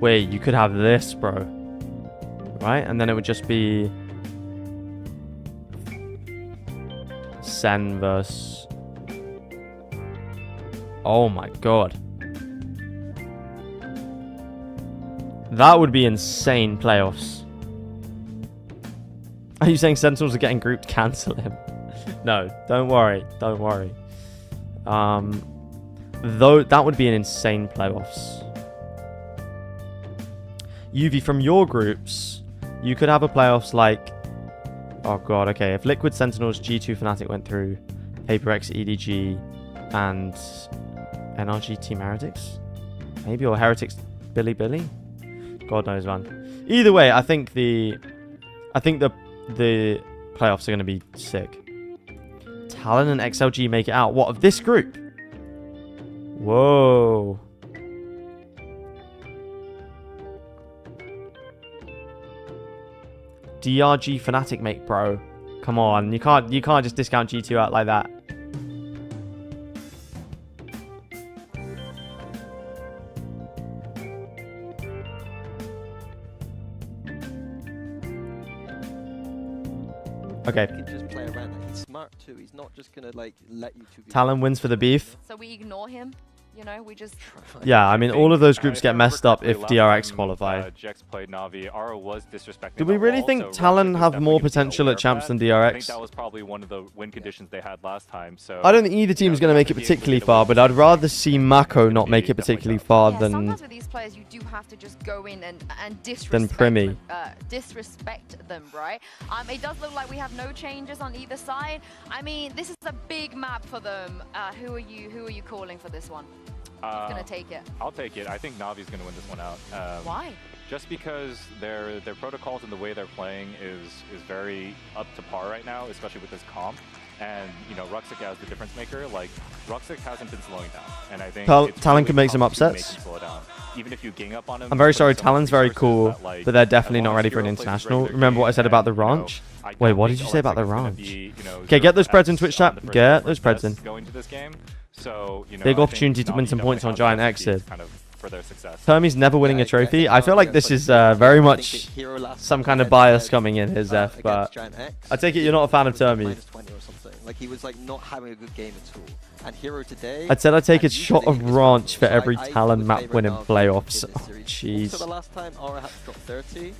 Wait, you could have this, bro. Right? And then it would just be... Sen versus... Oh my god. That would be insane playoffs. Are you saying Sentinels are getting grouped? Cancel him. No, don't worry. Don't worry. Though that would be an insane playoffs. UV, from your groups, you could have a playoffs like... Oh god, okay. If Liquid, Sentinels, G2, Fnatic went through, PaperX, EDG, and NRG Team Heretics? Maybe, or Heretics Billy? God knows, man. Either way, I think the playoffs are going to be sick. Talon and XLG make it out. What, of this group? Whoa. DRG Fnatic make, bro. Come on, you can't just discount G2 out like that. Okay. He can just play around. He's smart too. He's not just gonna like let you two. Talon wins for the beef. So we ignore him. You know, we just. Yeah, I mean, all of those groups get messed up if DRX qualify. Jex played Navi. Aura was disrespecting. Do we really think Talon have more potential at champs than DRX? I think that was probably one of the win conditions they had last time. So I don't think either team is going to make it particularly far, but I'd rather see Mako not make it particularly far than Sometimes with these players, you do have to just go in and disrespect them, right? It does look like we have no changes on either side. I mean, this is a big map for them. Who are you calling for this one? Who's gonna take it? I'll take it. I think Navi's gonna win this one out. Why? Just because their protocols and the way they're playing is very up to par right now, especially with this comp. And you know, Ruxic as the difference maker, like Ruxic hasn't been slowing down, and I think Talon can make some upsets. Even if you gang up on him. I'm very sorry, Talon's very cool, but they're definitely not ready for an international. Remember what I said about the ranch? Wait, what did you say about the ranch? Okay, get those Preds in Twitch chat. Get those Preds in. Going to this game, so you know, big opportunity to win some points on Giant X here. For their success. Termi's never winning a trophy. I feel like this is very much some kind of bias coming in here, Zeph, but I take it you're not a fan of Termi. Like he was like not having a good game at all. And Hero today. I'd said I'd take a shot of Ranch for every Talon map win in playoffs. Oh, jeez. Also the last time Aura had to drop 30.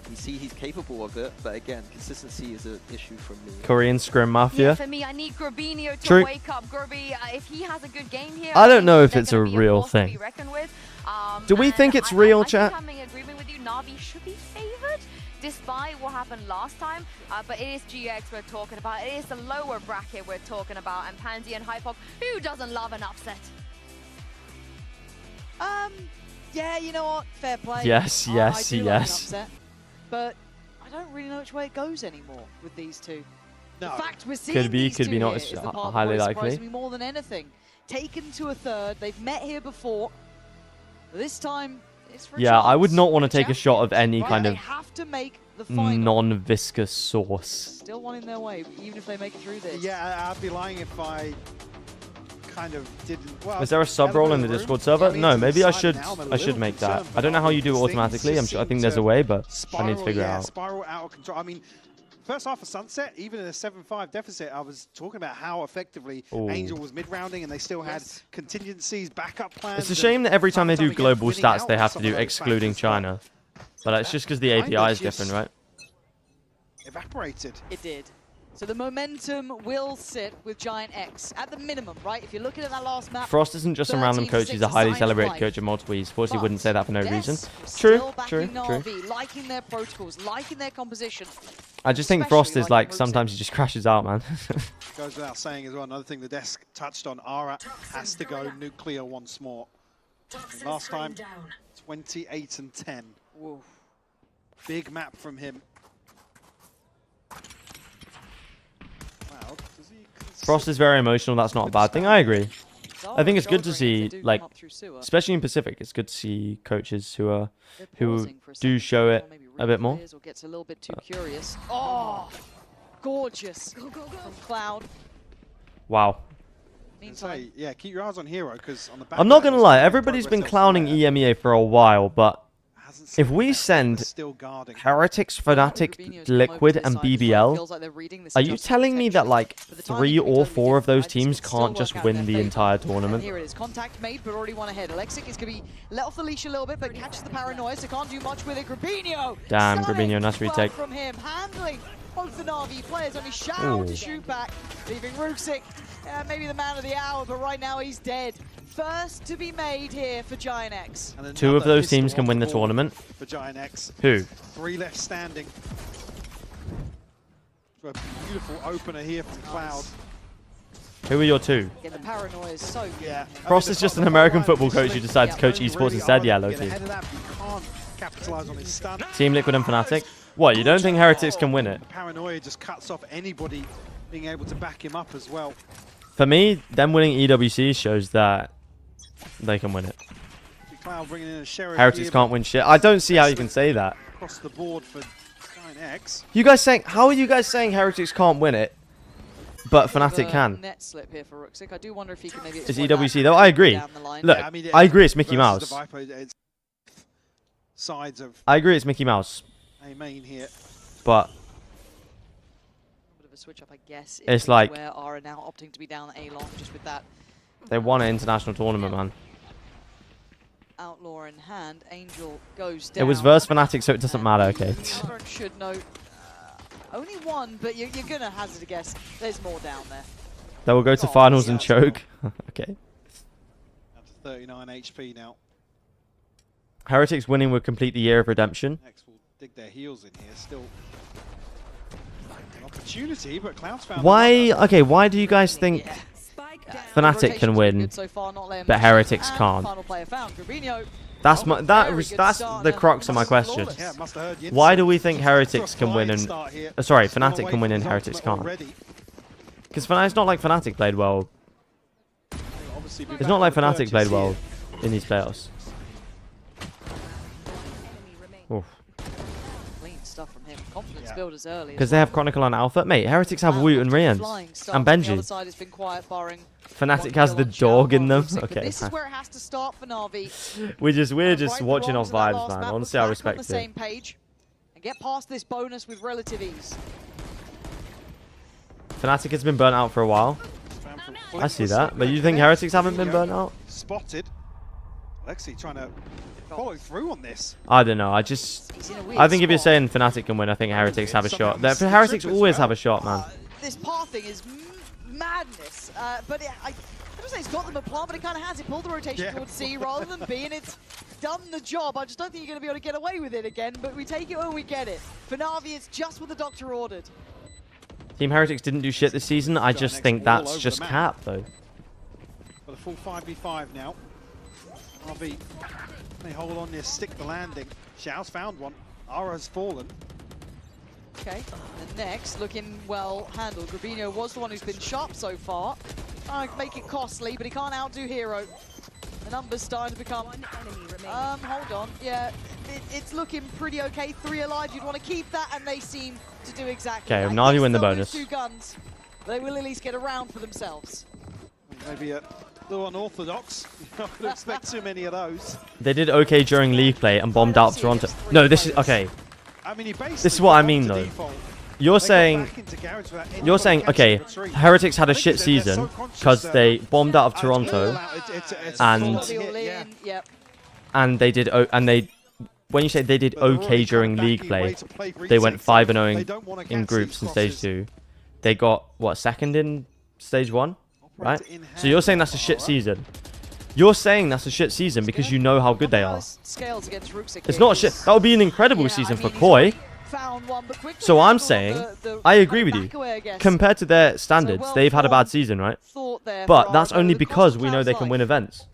We see he's capable of it, but again, consistency is an issue for me. Korean Scrim Mafia. Yeah, for me, I need Grabinho to wake up. Grubby, if he has a good game here, I don't know if it's a real thing. Do we think it's real, chat? I'm in agreement with you. Navi should be favored, despite what happened last time. But it is GX we're talking about. It is the lower bracket we're talking about. And Pansy and Hypok, who doesn't love an upset? Yeah, you know what? Fair play. Yes, yes, I do like an yes. upset, but I don't really know which way it goes anymore with these two. No. The fact we're seeing Could be these two not here as is the part that highly surprises likely. me more than anything. Taken to a third, they've met here before. This time, it's for a Yeah, I would chance. not want to take a shot of any kind They of have to make the final. non-viscous sauce. Still one in their way, even if they make it through this. Yeah, I'd be lying if I kind of didn't. Well, Is there a sub role in the Discord server? No, maybe I should make that. I don't know how you do it automatically. I think there's a way, but I need to figure it out. Spiral out of control. I mean, first half of Sunset, even in a 7-5 deficit, I was talking about how effectively Angel was mid-rounding and they still had contingencies, backup plans. It's a shame that every time they do global stats, they have to do excluding China. But it's just because the API is different, right? Evaporated. It did. So the momentum will sit with Giant X at the minimum, right? If you're looking at that last map, Frost isn't just some random coach, he's a highly celebrated coach in multiple esports. He wouldn't say that for no reason. True. Liking their protocols, liking their composition. I just think Frost is like, sometimes he just crashes out, man. Goes without saying as well, another thing the desk touched on, Aura has to go nuclear once more. Last time, 28 and 10. Whoa. Big map from him. Frost is very emotional, that's not a bad thing, I agree. I think it's good to see, like, especially in Pacific, it's good to see coaches who do show it a bit more. Gets a little bit too curious. Oh, gorgeous from Cloud. Wow. Say, yeah, keep your eyes on Hero because on the back. I'm not gonna lie, everybody's been clowning EMEA for a while, but if we send Heretics, Fnatic, Liquid, and BBL, are you telling me that like 3 or 4 of those teams can't just win the entire tournament? Here it is, contact made, but already one ahead. Alexic is going to be let off the leash a little bit, but catches the paranoia, so can't do much with it. Grabinho! Damn, Grabinho, nice retake. From him, handling both the Navi players, only Shao to shoot back, leaving Ruxic, maybe the man of the hour, but right now he's dead. First to be made here for Giant X. 2 of those teams can win the tournament. For Giant X. Who? 3 left standing. A beautiful opener here from Cloud. Who are your 2? Yeah, the paranoia is so good. Yeah. Frost is just an American football coach who decided to coach esports instead. Yeah, low-key. Team Liquid and Fnatic. What, you don't think Heretics can win it? Paranoia just cuts off anybody being able to back him up as well. For me, them winning EWC shows that they can win it. Heretics can't win shit. I don't see how you can say that. Across the board for Giant X. You guys saying, how are you guys saying Heretics can't win it, but Fnatic can? Net slip here for Ruxic. I do wonder if he can maybe it's EWC though. I agree. Look, yeah, I mean, I agree. It's Mickey Mouse. Sides of I agree. It's Mickey Mouse. A main here, but switch up, I guess. It's like where Aura now opting to be down A long just with that They won an international tournament, man. Outlaw in hand. Angel goes down. It was versus Fnatic, so it doesn't matter. Okay. Everyone should know. Only one, but you're going to hazard a guess. There's more down there. They will go to finals and choke. Okay. Down to 39 HP now. Heretics winning would complete the year of redemption. Next will dig their heels in here. Still an opportunity, but Cloud's found Why? Okay, why do you guys think Fnatic can win, but Heretics can't? That's the crux of my question. Why do we think Heretics can win and sorry, Fnatic can win and Heretics can't? Because it's not like Fnatic played well. It's not like Fnatic played well in these playoffs. Oof. Because they have Chronicle on Alpha. Mate, Heretics have Woot and Rians. And Benji. Fnatic has the dog in them. Okay. This is where it has to start for Na'Vi. we're just watching off vibes, man. Honestly, I respect it. Same page and get past this bonus with relative ease. Fnatic has been burnt out for a while. I see that. But you think Heretics haven't been burnt out? Spotted. Lexi trying to follow through on this. I don't know. I think if you're saying Fnatic can win, I think Heretics have a shot. Heretics always have a shot, man. This pathing is madness. But I don't say it's got them a plan, but it kind of has. It pulled the rotation towards C rather than B, and it's done the job. I just don't think you're going to be able to get away with it again, but we take it when we get it. For Na'Vi, it's just what the doctor ordered. Team Heretics didn't do shit this season. I just think that's just cap, though. For the full 5v5 now. Na'Vi, they hold on this, stick the landing. Xiao's found one. Ara has fallen. Okay, and next, looking well handled. Grabino was the one who's been sharp so far. Trying to make it costly, but he can't outdo Hero. The numbers starting to become... hold on. Yeah, it's looking pretty okay. 3 alive, you'd want to keep that, and they seem to do exactly that. Okay, Na'Vi win the bonus. 2 guns, but they will at least get around for themselves. Maybe a little unorthodox. You're not going to expect too many of those. They did okay during League play and bombed out Toronto. No, this is... Okay. I mean, this is what I mean, though. You're saying, okay, Heretics had a shit season because they bombed out of Toronto, and they did, when you say they did okay during League play, they went 5-0 in groups in Stage 2. They got, what, second in Stage 1, right? So you're saying that's a shit season. You're saying that's a shit season because you know how good they are. It's not a shit. That would be an incredible season for Koi. So I'm saying, I agree with you. Compared to their standards, they've had a bad season, right? But that's only because we know they can win events.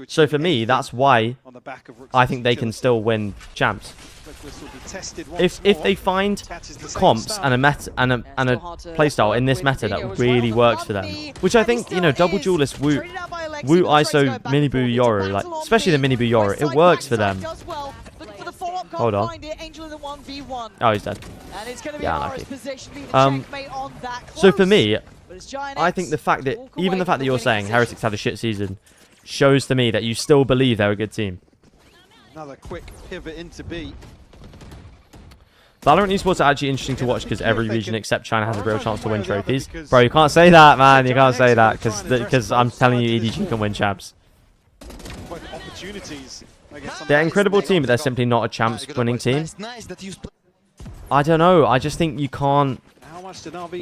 So for me, that's why I think they can still win champs. If they find comps and a meta and a playstyle in this meta that really works for them, which I think, you know, double duelist Woot ISO Minibu Yoru, like especially the Minibu Yoru, it works for them. Hold on. Oh, he's dead. Yeah, unlucky. So for me, I think the fact that even the fact that you're saying Heretics had a shit season shows to me that you still believe they're a good team. Another quick pivot into B. Valorant esports are actually interesting to watch because every region except China has a real chance to win trophies. Bro, you can't say that, man. You can't say that because I'm telling you, EDG can win champs. They're an incredible team, but they're simply not a champs winning team. I don't know. I just think you can't.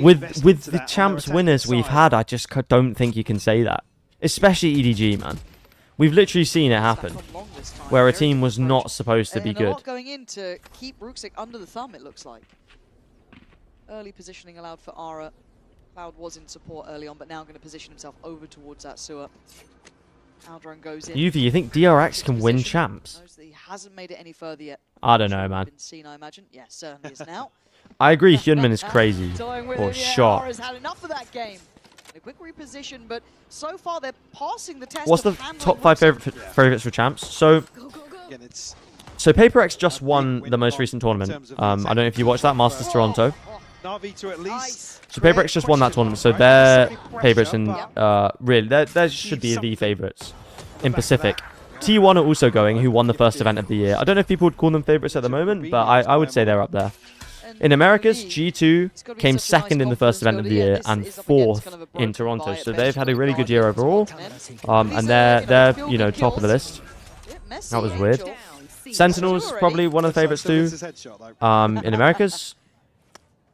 With the champs winners we've had, I just don't think you can say that. Especially EDG, man. We've literally seen it happen, where a team was not supposed to be good. Going in to keep Ruxic under the thumb, it looks like. Early positioning allowed for Ara. Cloud was in support early on, but now going to position himself over towards that sewer. Aldron goes in. Yuvi, you think DRX can win champs? He hasn't made it any further yet. I don't know, man. Seen, I imagine. Yeah, certainly is now. I agree, Hyunmin is crazy. Or shot. Ara's had enough of that game. A quick reposition, but so far they're passing the test. What's the top 5 favorites for champs? So Paper X just won the most recent tournament. I don't know if you watched that, Masters Toronto. So Paper X just won that tournament, so they're favorites, and really, there should be the favorites in Pacific. T1 are also going, who won the first event of the year. I don't know if people would call them favorites at the moment, but I would say they're up there. In Americas, me, G2 came second in the first event of the year and fourth in Toronto. So they've had a really good year overall. And they're you know, top of the list. That was weird. Sentinels, probably one of the favorites too. In Americas.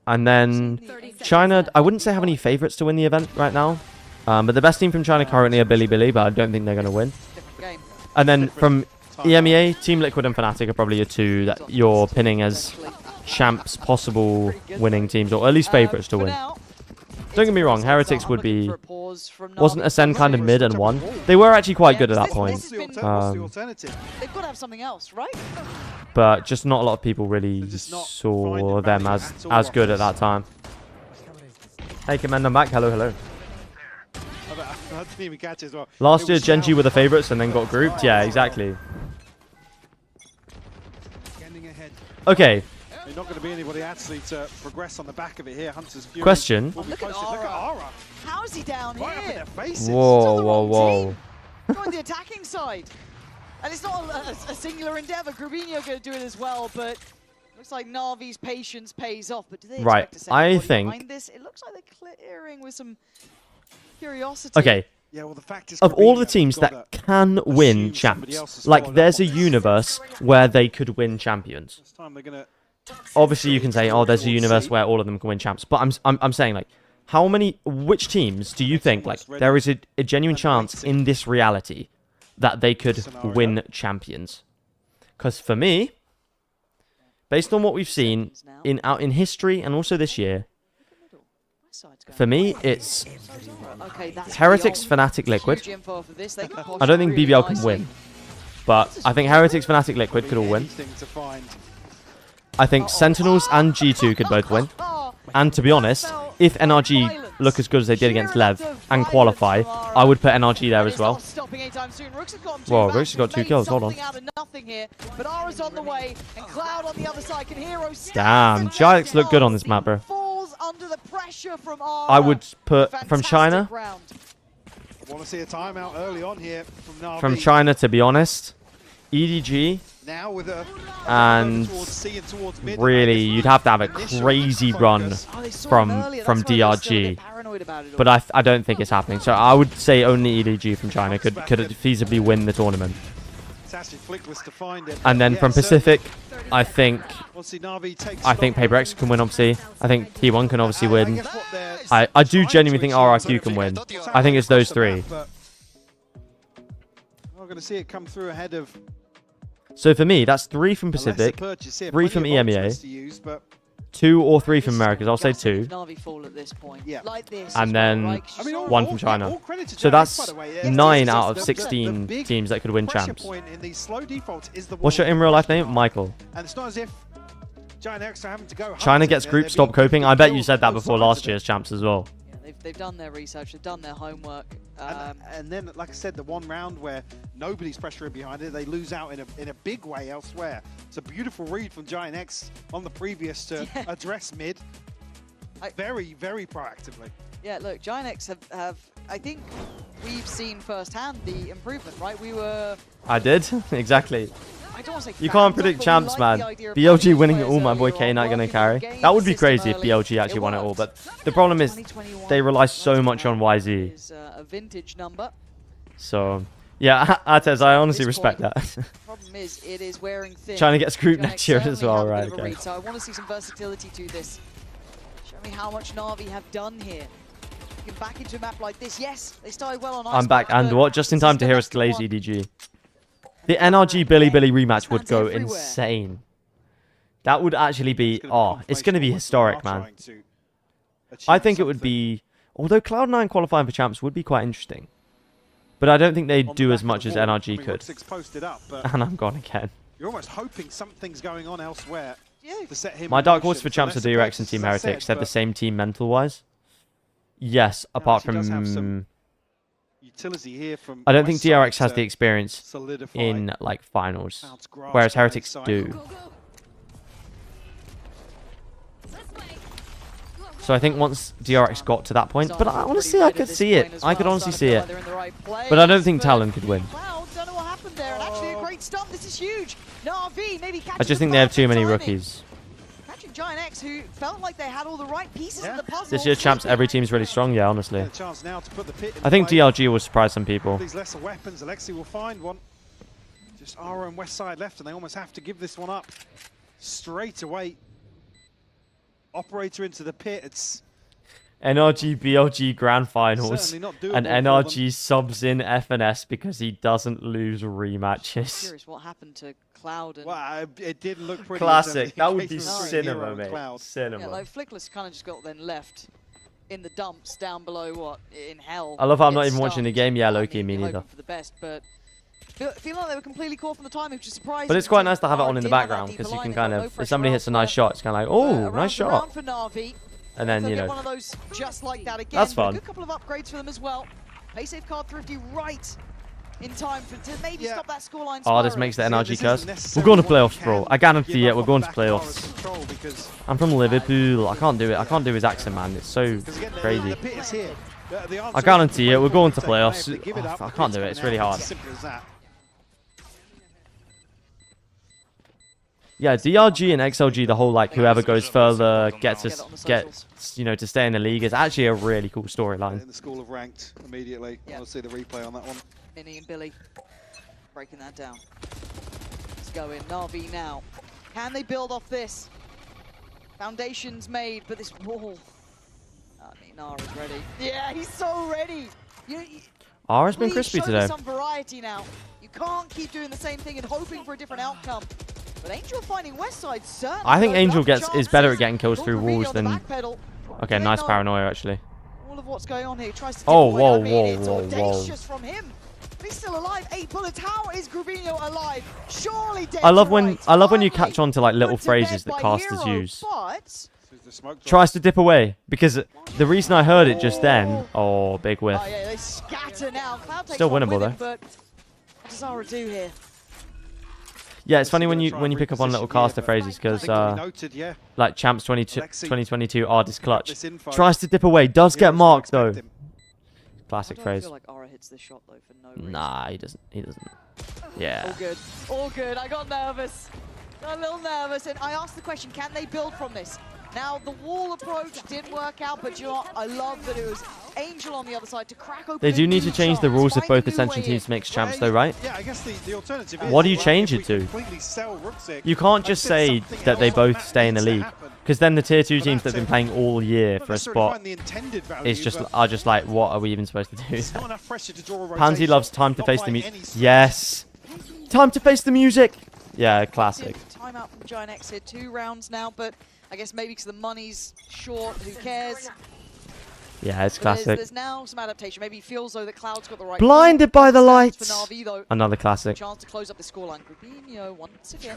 And then China, I wouldn't say have any favorites to win the event right now. But the best team from China currently are Bilibili, but I don't think they're going to win. And then from EMEA, Team Liquid and Fnatic are probably your two that you're pinning as champs, possible winning teams, or at least favorites to win. Don't get me wrong, Heretics would be... Wasn't Ascend kind of mid and won? They were actually quite good at that point. They've got to have something else, right? But just not a lot of people really saw them as good at that time. Hey, Command, I'm back. Hello, hello. I didn't even catch it as well. Last year, Genji were the favorites and then got grouped. Yeah, exactly. Okay. There's not going to be anybody actually to progress on the back of it here. Hunter's Fury. Question. Look at Aura. How's he down right here? up in their faces. Whoa, whoa, whoa. On the attacking side. And it's not a singular endeavor. Grubinho going to do it as well, but looks like Navi's patience pays off. But do they expect to send anybody behind this? It looks like they're clearing with some curiosity. Okay. Yeah, well, the fact is of all the teams that can win champs, like there's a universe where they could win champions. Obviously, you can say, oh, there's a universe where all of them can win champs. But I'm saying, like, which teams do you think, like, there is a genuine chance in this reality that they could win champions? Because for me, based on what we've seen in history and also this year, for me, it's Heretics, Fnatic, Liquid. I don't think BBL can win, but I think Heretics, Fnatic, Liquid could all win. I think Sentinels and G2 could both win. And to be honest, if NRG look as good as they did against Lev and qualify, I would put NRG there as well. Whoa, Rooks has got 2 kills, hold on. Damn, Giants look good on this map, bro. I would put from China. Want to see a timeout early on here from NAVI. From China, to be honest, EDG. Now with a and really, you'd have to have a crazy run from DRG. But I don't think it's happening. So I would say only EDG from China could feasibly win the tournament. And then from Pacific, I think Paper X can win, obviously. I think T1 can obviously win. I do genuinely think RRQ can win. I think it's those three. We're going to see it come through ahead of... So for me, that's 3 from Pacific, 3 from EMEA, 2 or 3 from Americas. I'll say 2. And then 1 from China. So that's 9 out of 16 teams that could win champs. What's your in real life name? Michael. And it's not as if China gets grouped, stop coping. I bet you said that before last year's champs as well. They've done their research, they've done their homework. And then, like I said, the one round where nobody's pressuring behind it, they lose out in a big way elsewhere. It's a beautiful read from Giant X on the previous to address mid. Very, very proactively. Yeah, look, Giant X have I think we've seen firsthand the improvement, right? I did, exactly. You can't predict champs, man. BLG winning it all, my boy K not gonna carry. That would be crazy if BLG actually won it all, but the problem is they rely so much on YZ. So, yeah, Artez, I honestly respect that. Problem is, it is wearing thin. China gets grouped next year as well, right? Okay. So I want to see some versatility to this. Show me how much Navi have done here. You can back into a map like this. Yes, they started well on Ice. I'm back, and what? Just in time to hear us glaze EDG. The NRG Bilibili rematch would go insane. That would actually be... Oh, it's going to be historic, man. I think it would be... Although Cloud9 qualifying for champs would be quite interesting. But I don't think they'd do as much as NRG could. And I'm gone again. You're almost hoping something's going on elsewhere to set him. My dark horse for champs are DRX and Team Heretics. They're the same team mental-wise. Yes, apart from... Utility here from I don't think DRX has the experience in like finals, whereas Heretics do. So I think once DRX got to that point, but honestly I could see it. I could honestly see it. But I don't think Talon could win. I just think they have too many rookies. X, who felt like they had all the right pieces of the puzzle. This year, champs, every team's really strong. Yeah, honestly. A chance now to put the pit in I think play. DRG will surprise some people. These lesser weapons, Alexi will find one. Just Ara and West Side left, and they almost have to give this one up straight away. Operator into the pit. It's NRG BLG Grand Finals, certainly not doable and for NRG subs in FNS because he doesn't lose rematches. Curious what happened to Cloud and well, it did look pretty. Classic. That would be engagement cinema, Hero and mate. Cloud. Cinema. Yeah, like Flickless kind of just got then left in the dumps down below what in hell. I love how I'm not Gets even watching the stumped. game. Yeah, I Loki, mean, me you're neither. hoping for the best, but feel like they were completely caught from the timing, which is surprising. But it's quite nice to have it on in the background because you can kind of, if somebody hits a nice shot, it's kind of like, oh, nice shot. For Na'Vi. And then, So you get know, one of those just like that again. That's But fun. A good couple of upgrades for them as well. Play safe card Thrifty right in time to maybe stop that scoreline. oh, this makes the NRG curse. We're going to playoffs, bro. I guarantee it. We're going to playoffs. I'm from Liverpool. I can't do it. I can't do his accent, man. It's so crazy. I guarantee it. We're going to playoffs. Oh, I can't do it. It's really hard. Yeah, DRG and XLG, the whole like whoever goes further gets to stay in the league is actually a really cool storyline. In the school of ranked immediately. I'll see the replay on that one. Minnie and Billy breaking that down. Let's go in. Na'Vi now. Can they build off this? Foundation's made, but this wall. I mean, Nara's ready. Yeah, he's so ready. Ara's been crispy show me today. some variety now. You can't keep doing the same thing and hoping for a different outcome. But Angel finding Westside certainly. I think opened Angel up is better at chances. getting kills through Rubio walls on the than. backpedal. Okay, nice paranoia actually. All of what's going on here. He tries to Oh, dip away. whoa, I mean, it's whoa, whoa. audacious from him. But he's still alive. 8 bullets. How is Grubino alive? Surely dead. I love when you catch on to like little phrases that casters use. Tries to dip away because the reason I heard it just then. Oh, big whiff. Oh yeah, they scatter now. Cloud takes Still one winnable with him, though. but what does Ara do here? Yeah, it's funny when you pick up on little caster phrases because like champs 2022 artist clutch tries to dip away, does get marked though. Classic phrase. I feel like Ara hits this shot though for no reason. Nah, he doesn't. He doesn't. Yeah. All good. All good. I got nervous. Got a little nervous, and I asked the question: can they build from this? Now, the wall approach didn't work out, but you know what? I love that it was Angel on the other side to crack open. They do need to change the rules if both Ascension teams makes champs though, right? Yeah, I guess the alternative is, What do you change it to? You can't just say that they both stay in the league, because then the tier 2 teams that have been playing all year for a spot are just like, what are we even supposed to do? Pansy loves time to face the music. Yes, time to face the music. Yeah, classic. Timeout from Giant X here. 2 rounds now, but I guess maybe because the money's short, who cares? Yeah, it's But classic. There's now some adaptation. Maybe he feels though that Cloud's got the right. Blinded by the lights. For Na'Vi, though. Another classic. Chance to close up the scoreline. Grubino once again.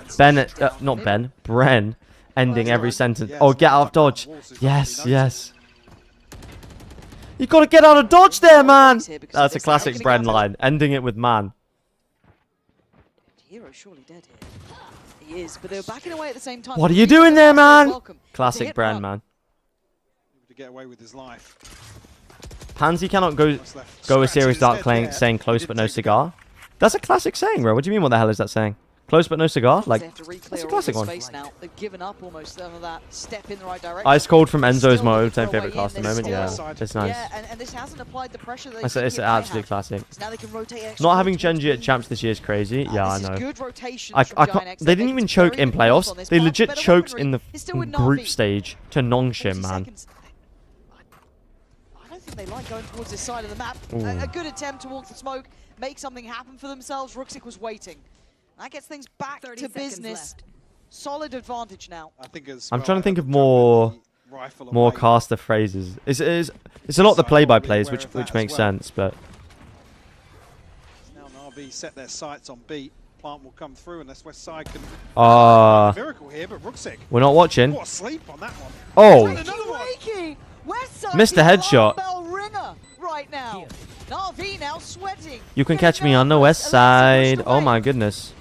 Not Ben, Bren, ending every sentence. Oh, get out of dodge. Yes, yes. You gotta get out of dodge there, man. That's a classic Bren line. Ending it with man. Hero surely dead here. He is, but they were backing away at the same time. What are you doing there, man? Classic Bren, man. To get away with his life. Pansy cannot go a serious dark saying close but no cigar. That's a classic saying, bro. What do you mean? What the hell is that saying? Close but no cigar? Like, that's a classic one. Now. They've given up almost some of that step in the right direction. Ice Cold from Enzo is my all-time favorite cast at the moment. Yeah, it's nice. Yeah, and this hasn't applied the pressure that It's an absolute classic. So now they can rotate Not having Genji at champs this year is crazy. Yeah, I know. Good rotation I can't, they didn't even choke in playoffs. They legit choked in the group stage to Nongshim, man. I don't think they like going towards this side of the map. Ooh. A good attempt to walk the smoke, make something happen for themselves. Rooksik was waiting. That gets things back to business. Solid advantage now. I think I'm trying to think of more caster phrases. It's a lot of the play-by-plays, which makes sense, but. Now Na'Vi set their sights on B. Plant will come through unless West Side can. Miracle here, but Rooksik. We're not watching. What a sleep on that one. Oh. Missed the headshot. Right now. Na'Vi now sweating. You can catch me on the west side. Oh my goodness.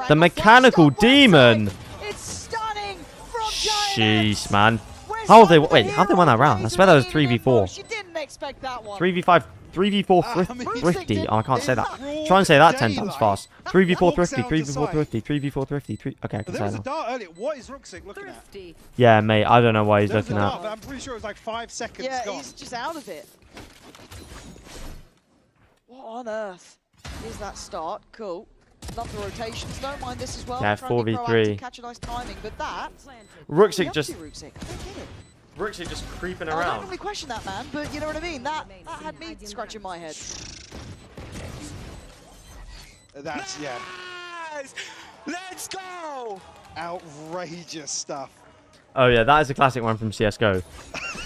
The mechanical demon. It's stunning from Jeez, man. How have they won that round? I swear that was 3v4. You didn't expect that one. 3v5 3v4 thrifty. Oh, I can't say that. Try and say that 10 times fast. 3v4 thrifty. 3v4 thrifty. 3v4 thrifty. Okay, I can There was say a that. dart earlier. What is Rooksik looking at? Yeah, mate. I don't know why he's There was a looking dart, at. but I'm pretty sure it was like 5 seconds Yeah, gone. he's just out of it. What on earth is that start? Cool. Love the rotations. Don't mind this as well. Yeah, Trying to be 4v3. proactive, catch a nice timing, but that. Rooksik just. Rooksik. I don't get it. Rooksik just creeping I don't around. normally question that man, but you know what I mean. That had me scratching my head. That's, yeah. Guys, let's go! Outrageous stuff. Oh yeah, that is a classic one from CS:GO.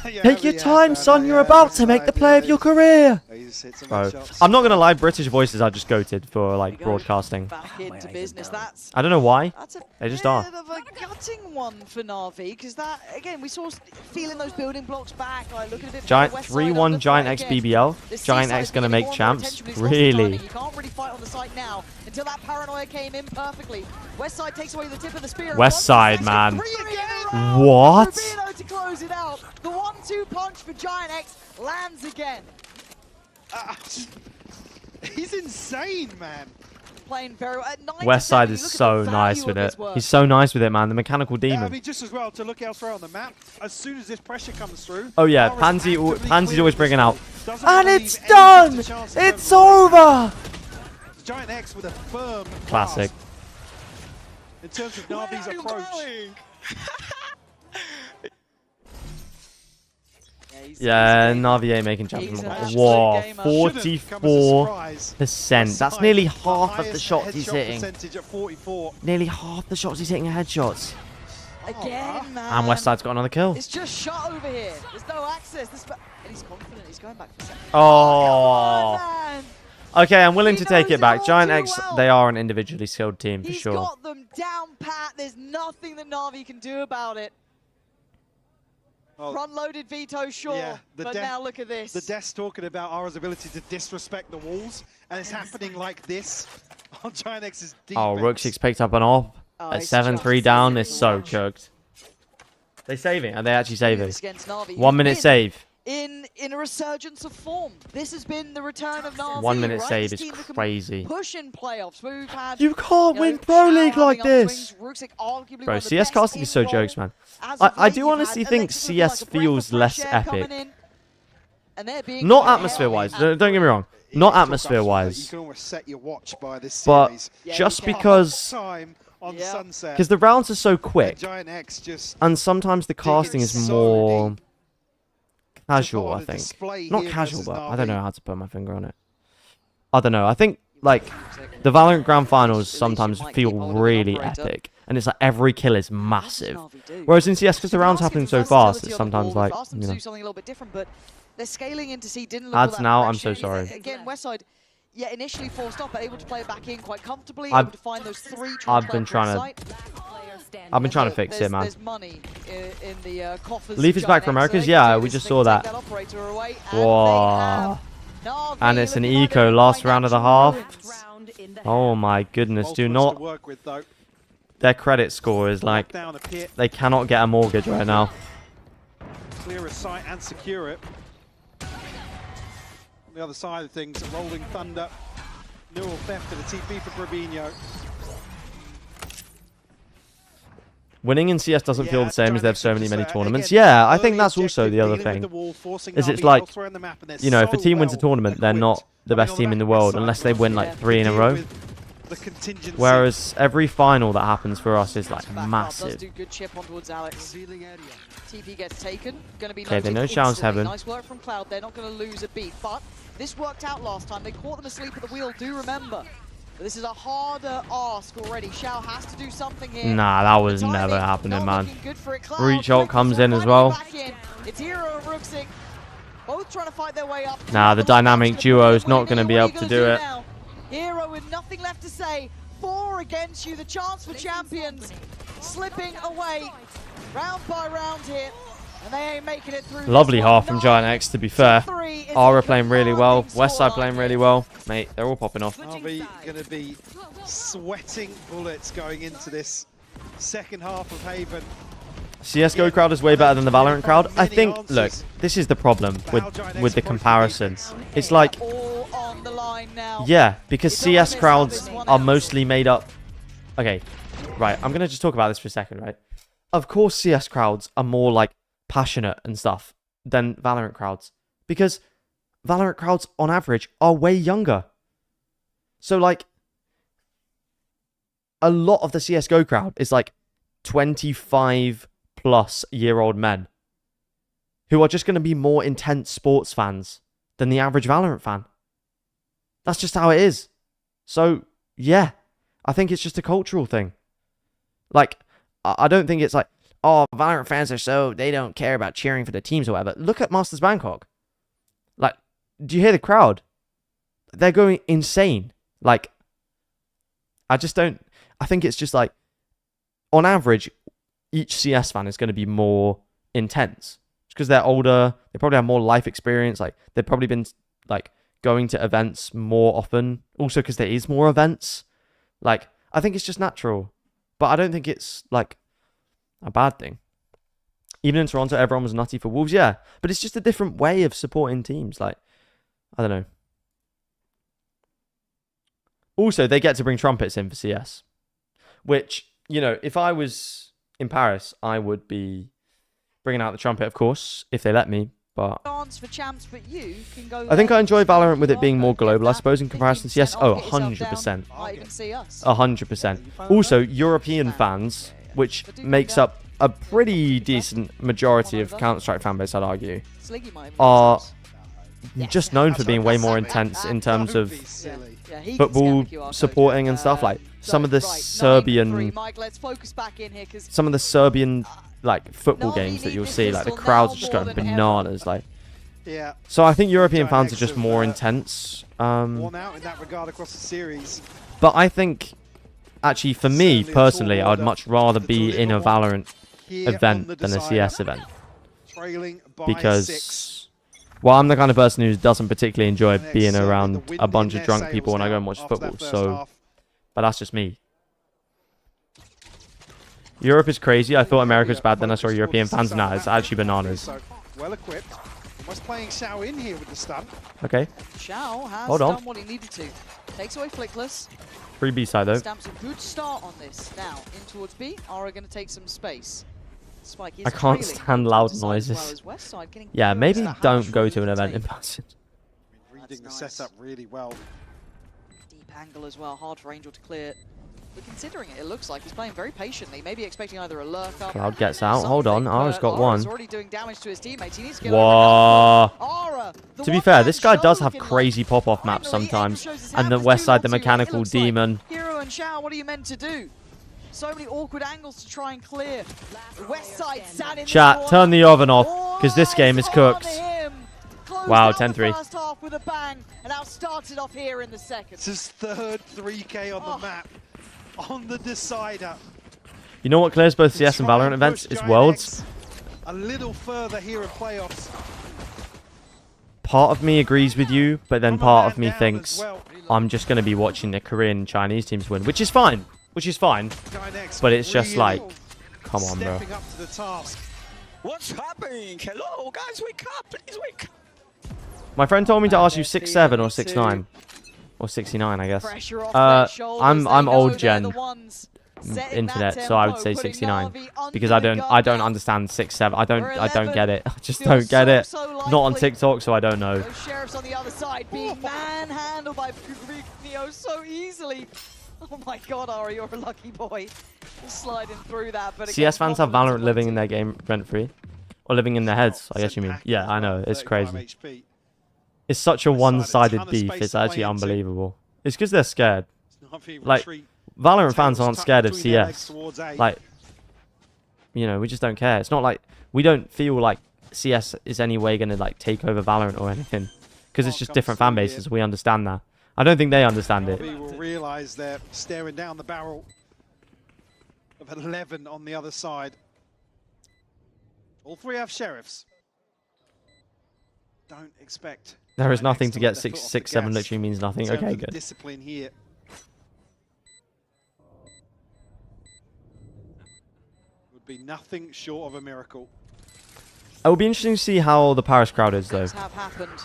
Yeah, Take your yeah, time, man, son. You're yeah, about that's to make right, the play of yeah, your career. He just hit some Bro, headshots. I'm not gonna lie. British voices are just goated for like broadcasting. Back into business. That's I don't know why. That's a They just are. bit of a gutting one for Navi, because that again we saw feeling those building blocks back. Like looking a bit Giant West 3-1 side Giant under X threat again. BBL. This Giant C-side X gonna getting make more and more champs. attention, but he's lost the Really? timing. You can't really fight on the site now until that paranoia came in perfectly. West side takes away the tip of the spear. West side, man. What? What? Rubino to close it out. The 1-2 punch for Giant X lands again. He's insane, man. Playing very well. At 9 West to side 7, is you look at so the nice value with of it. his work. He's so nice with it, man. The mechanical Yeah, I demon. mean, just as well to look elsewhere on the map. As soon as this pressure comes through. Oh yeah, Tara's Pansy's actively always bringing out. Doesn't And really it's leave any done. chance of It's going over. Giant X with a firm Classic. grasp. In terms of Navi's approach. Yeah, Navi ain't making champions. Whoa, 44%. That's nearly half of the shots he's hitting. Nearly half the shots he's hitting are headshots. Again, man. And Westside's got another kill. It's just shut over here. There's no access. And he's confident. He's going back for second. Oh. Man. Okay, I'm willing to take it back. Giant X, they are an individually skilled team for He's sure. got them down pat. There's nothing that Navi can do about it. Front-loaded veto, sure, Yeah, but now look at this. The Death's talking about Aura's ability to disrespect the walls, and it's happening like this on Giant X's defense. Oh, Rooksik's picked up an op. Oh, At it's 7-3 just down, it's so cooked. They saving? Are they actually saving? Against Navi, 1 minute who've save. been in a resurgence of form. This has been the return of Navi. 1 minute right? save This is team that can crazy. push in playoffs. We've had, You can't win know, Pro Shao League like having this. upswings, Rooksik arguably Bro, one of the CS best casting is so in jokes, role. man. As I of late, do you've honestly had think Alexis looking like CS a breath of feels fresh less air coming epic. in, and they're being Not quite atmosphere-wise. healthy. Don't get me wrong. Not atmosphere-wise. You can almost set your watch by this But series. just because... Time on Sunset. Because the rounds are so quick. Giant X just And sometimes the casting is more... casual, I on think. display Not here casual, versus but I don't Navi. know how to put my finger on it. I don't know. I think, like, the Valorant Grand Finals sometimes feel really epic. And it's like every kill is massive. Whereas in CS, because the rounds happening so fast, it's sometimes like, Asked them you to know. do something a little bit different, but they're scaling into C. Didn't look Ads all that now, I'm so pressure. sorry. Again, Westside, yeah, initially forced off, but able to play it back in quite comfortably. I've- Able to find those three. I've been trying to... I've been trying to fix it, man. There's money in the coffers. Leaf is back from Americas? Yeah, we just saw that. Whoa. And it's an eco last round of the half. Oh my goodness, do not... Their credit score is like... They cannot get a mortgage right now. clear a sight and secure it. On the other side of things, Rolling Thunder. Neural theft to the TP for Grabinho. Winning in CS doesn't feel the same as they have so many tournaments. Yeah, I think that's also the other thing. Is it's like, you know, if a team wins a tournament, they're not the best team in the world unless they win like 3 in a row. Whereas every final that happens for us is like massive. Does do good chip on towards Alex. TP gets taken. Going to be Okay, they know noted Shao's instantly. heaven. Nice work from Cloud. They're not going to lose a beat, but this worked out last time. They caught them asleep at the wheel. Do remember. But this is a harder ask already. Shao has to do something here. Nah, that was never happening, man. Breach ult comes in as well. It's Hero and Rooksik. Both trying to fight their way up. Nah, the dynamic duo is not going to be able to do it. Hero with nothing left to say. 4 against you. The chance for champions slipping away round by round here. And they ain't making it through. Lovely half from Giant X, to be fair. Aura playing really well. Westside playing really well. Mate, they're all popping off. NAVI going to be sweating bullets going into this second half of Haven. CSGO crowd is way better than the Valorant crowd. I think, look, this is the problem with the comparison. It's like, yeah, because CS crowds are mostly made up. Okay, right, I'm going to just talk about this for a second, right? Of course CS crowds are more like passionate and stuff than Valorant crowds, because Valorant crowds on average are way younger. So like, a lot of the CSGO crowd is like 25-plus-year-old men who are just going to be more intense sports fans than the average Valorant fan. That's just how it is. So, yeah, I think it's just a cultural thing. Like, I don't think it's like, oh, Valorant fans are they don't care about cheering for the teams or whatever. Look at Masters Bangkok. Like, do you hear the crowd? They're going insane. Like, I think it's just like, on average, each CS fan is going to be more intense. It's because they're older. They probably have more life experience. Like, they've probably been, like, going to events more often. Also because there is more events. Like, I think it's just natural. But I don't think it's, like, a bad thing. Even in Toronto, everyone was nutty for Wolves. Yeah, but it's just a different way of supporting teams. Like, I don't know. Also, they get to bring trumpets in for CS. Which, you know, if I was in Paris, I would be bringing out the trumpet, of course, if they let me. But I think I enjoy Valorant with it being more global, I suppose, in comparison to CS. Oh, 100%. 100%. Also, European fans, which makes up a pretty decent majority of Counter-Strike fanbase, I'd argue, are just known for being way more intense in terms of football supporting and stuff. Like, some of the Serbian like football games that you'll see, like the crowds are just going bananas. Like, so I think European fans are just more intense. But I think, actually, for me personally, I'd much rather be in a Valorant event than a CS event, because, well, I'm the kind of person who doesn't particularly enjoy being around a bunch of drunk people when I go and watch football. So, but that's just me. Europe is crazy. I thought America was bad, then I saw European fans. Nah, it's actually bananas. Well equipped. Almost playing Xiao in here with the stun. Okay. Xiao has Hold on. done what he needed to. Takes away Flickless. Free B side though. Stamps a good start on this. Now, in towards B. Aura going to take some space. Spike is I can't stand loud noises. Yeah, maybe don't go to an event in person. Reading the setup really well. Deep angle as well. Hard for Angel to clear. But considering it, it looks like he's playing very patiently. Maybe expecting either a lurk up. Cloud gets out. Hold on. Aura's got one. Already doing damage to his teammates. He needs to get Whoa. To be fair, this guy does have crazy pop-off maps sometimes. And the west side, the mechanical demon. Hero and Xiao, what are you meant to do? So many awkward angles to try and clear. West side sat in Chat, turn the oven off, because this game is cooked. Wow, 10-3. First half with a bang, and now started off here in the second. It's his third 3K on the map, on the decider. You know what clears both CS and Valorant events? It's Worlds. A little further here in playoffs. Part of me agrees with you, but then part of me thinks I'm just going to be watching the Korean and Chinese teams win, which is fine. Which is fine. But it's just like, come on, bro. What's happening? Hello, guys, wake up! Please wake up! My friend told me to ask you 6'7" or 6'9". Or 69, I guess. I'm old gen internet, so I would say 69. Because I don't understand 6'7". I don't get it. I just don't get it. Not on TikTok, so I don't know. Sheriffs on the other side being manhandled by Neo so easily. Oh my god, Ari, you're a lucky boy. Just sliding through that. But CS fans have Valorant living in their game rent-free. Or living in their heads, I guess you mean. Yeah, I know. It's crazy. It's such a one-sided beef. It's actually unbelievable. It's because they're scared. Like, Valorant fans aren't scared of CS. Like, you know, we just don't care. It's not like, we don't feel like CS is any way going to, like, take over Valorant or anything. Because it's just different fan bases. We understand that. I don't think they understand it. NAVI will realize they're staring down the barrel of 11 on the other side. All three have sheriffs. Don't expect. There is nothing to get 6-6-7 literally means nothing. Okay, good. Discipline here. Good would be nothing short of a miracle. It will be interesting to see how the Paris crowd is, though. Things have happened,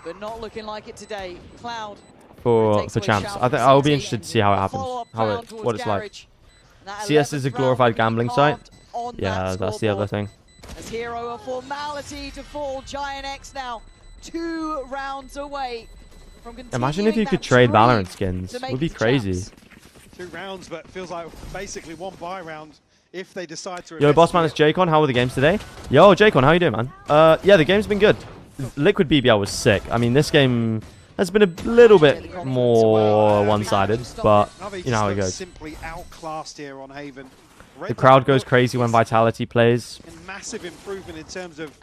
but not looking like it today. Cloud For champs. I think I'll be interested to see how it happens, what it's like. CS is a glorified gambling site. Yeah, that's the other thing. As Hero, a formality to fall. Giant X now 2 rounds away from continuing. Imagine if you could trade Valorant skins. It would be crazy. 2 rounds, but feels like basically 1 buy round if they decide to. Yo, Bossman, it's Jaycon. How were the games today? Yo, Jaycon, how you doing, man? Yeah, the game's been good. Liquid BBL was sick. I mean, this game has been a little bit more one-sided, but you know how it goes. Simply outclassed here on Haven. The crowd goes crazy when Vitality plays. Massive improvement in terms of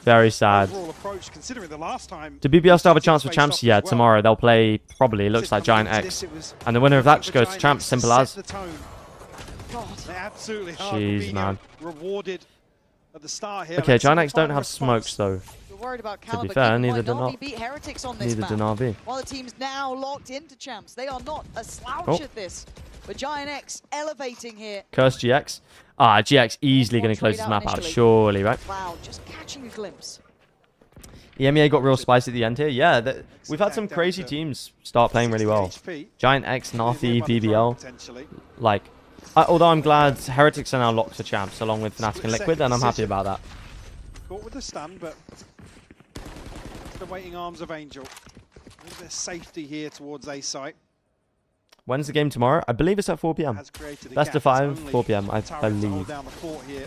very sad. approach, considering the last time. Do BBL still have a chance for champs? Yeah, tomorrow they'll play probably. It looks like Giant X, and the winner of that just goes to champs. Simple as. They absolutely Jeez, man. Rewarded at the start here. Okay, Giant X don't have smokes though. Worried about to be fair, neither do Navi. While the team's now locked into champs, they are not a slouch at this. But Giant X elevating here. Curse GX. Ah, GX easily going to close this map out, surely, right? Wow, just catching a glimpse. EMEA got real spicy at the end here. Yeah, we've had some crazy teams start playing really well. Giant X, NAVI, BBL. Like, although I'm glad Heretics are now locked for champs along with Fnatic and Liquid, and I'm happy about that. Caught with the stun, but the waiting arms of Angel. There's safety here towards A site. When's the game tomorrow? I believe it's at 4 PM. Best of 5, 4 PM, I believe. Down the fort here.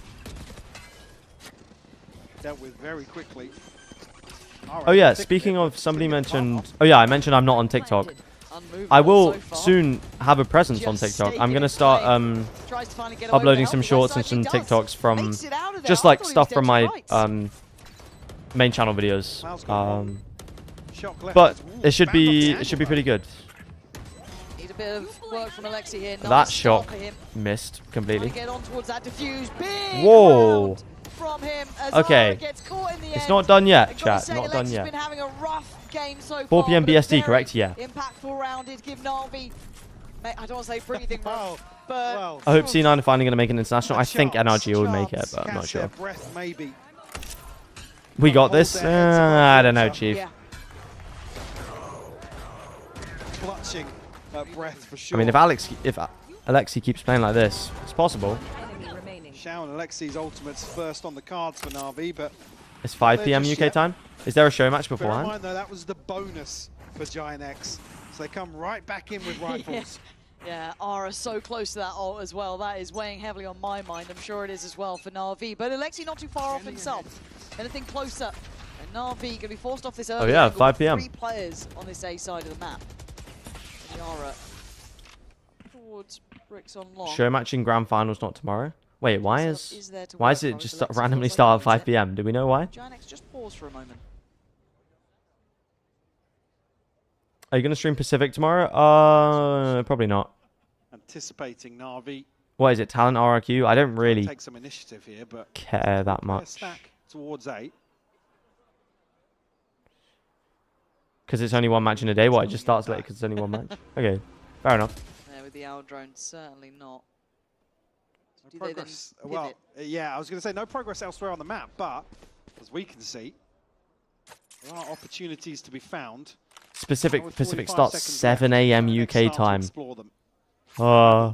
Dealt with very quickly. Oh yeah, speaking of, somebody mentioned... Oh yeah, I mentioned I'm not on TikTok. I will soon have a presence on TikTok. I'm going to start uploading some shorts and some TikToks from... Just like stuff from my main channel videos. But it should be pretty good. A bit of work from Alexi here. That shot missed completely. Get on towards that diffuse. Big Whoa. From him as okay. Gets caught in the it's not done yet, chat. Not done yet. Been having a rough game so 4 PM BST, correct? Yeah. Impactful round did give Navi. I don't want to say breathing room, but I hope C9 are finally going to make an international. I think NRG will make it, but I'm not sure. We got this. I don't know, Chief. Clutching. Breath for sure. I mean, if Alexi keeps playing like this, it's possible. Shao and Alexi's ultimates first on the cards for Navi, but it's 5 PM UK time. Is there a show match beforehand? Bear in mind, though, that was the bonus for Giant X, so they come right back in with rifles. Yeah, Ara so close to that ult as well. That is weighing heavily on my mind. I'm sure it is as well for Navi, but Alexi not too far off himself. Anything closer, and Navi going to be forced off this early. Oh yeah, 5 PM. 3 players on this A side of the map. Yara towards bricks on long. Show matching grand finals not tomorrow. Wait, why is it just randomly start at 5 PM? Do we know why? Giant X, just pause for a moment. Are you going to stream Pacific tomorrow? Probably not. Anticipating Navi. What is it? Talent RRQ? I don't really take some initiative here, but care that much. Stack towards 8. Because it's only 1 match in a day? What, it just starts late because it's only 1 match? Okay, fair enough. Yeah, with the owl drone, certainly not. No progress. Well, yeah, I was going to say no progress elsewhere on the map, but as we can see, there are opportunities to be found. Pacific starts 7 AM UK time.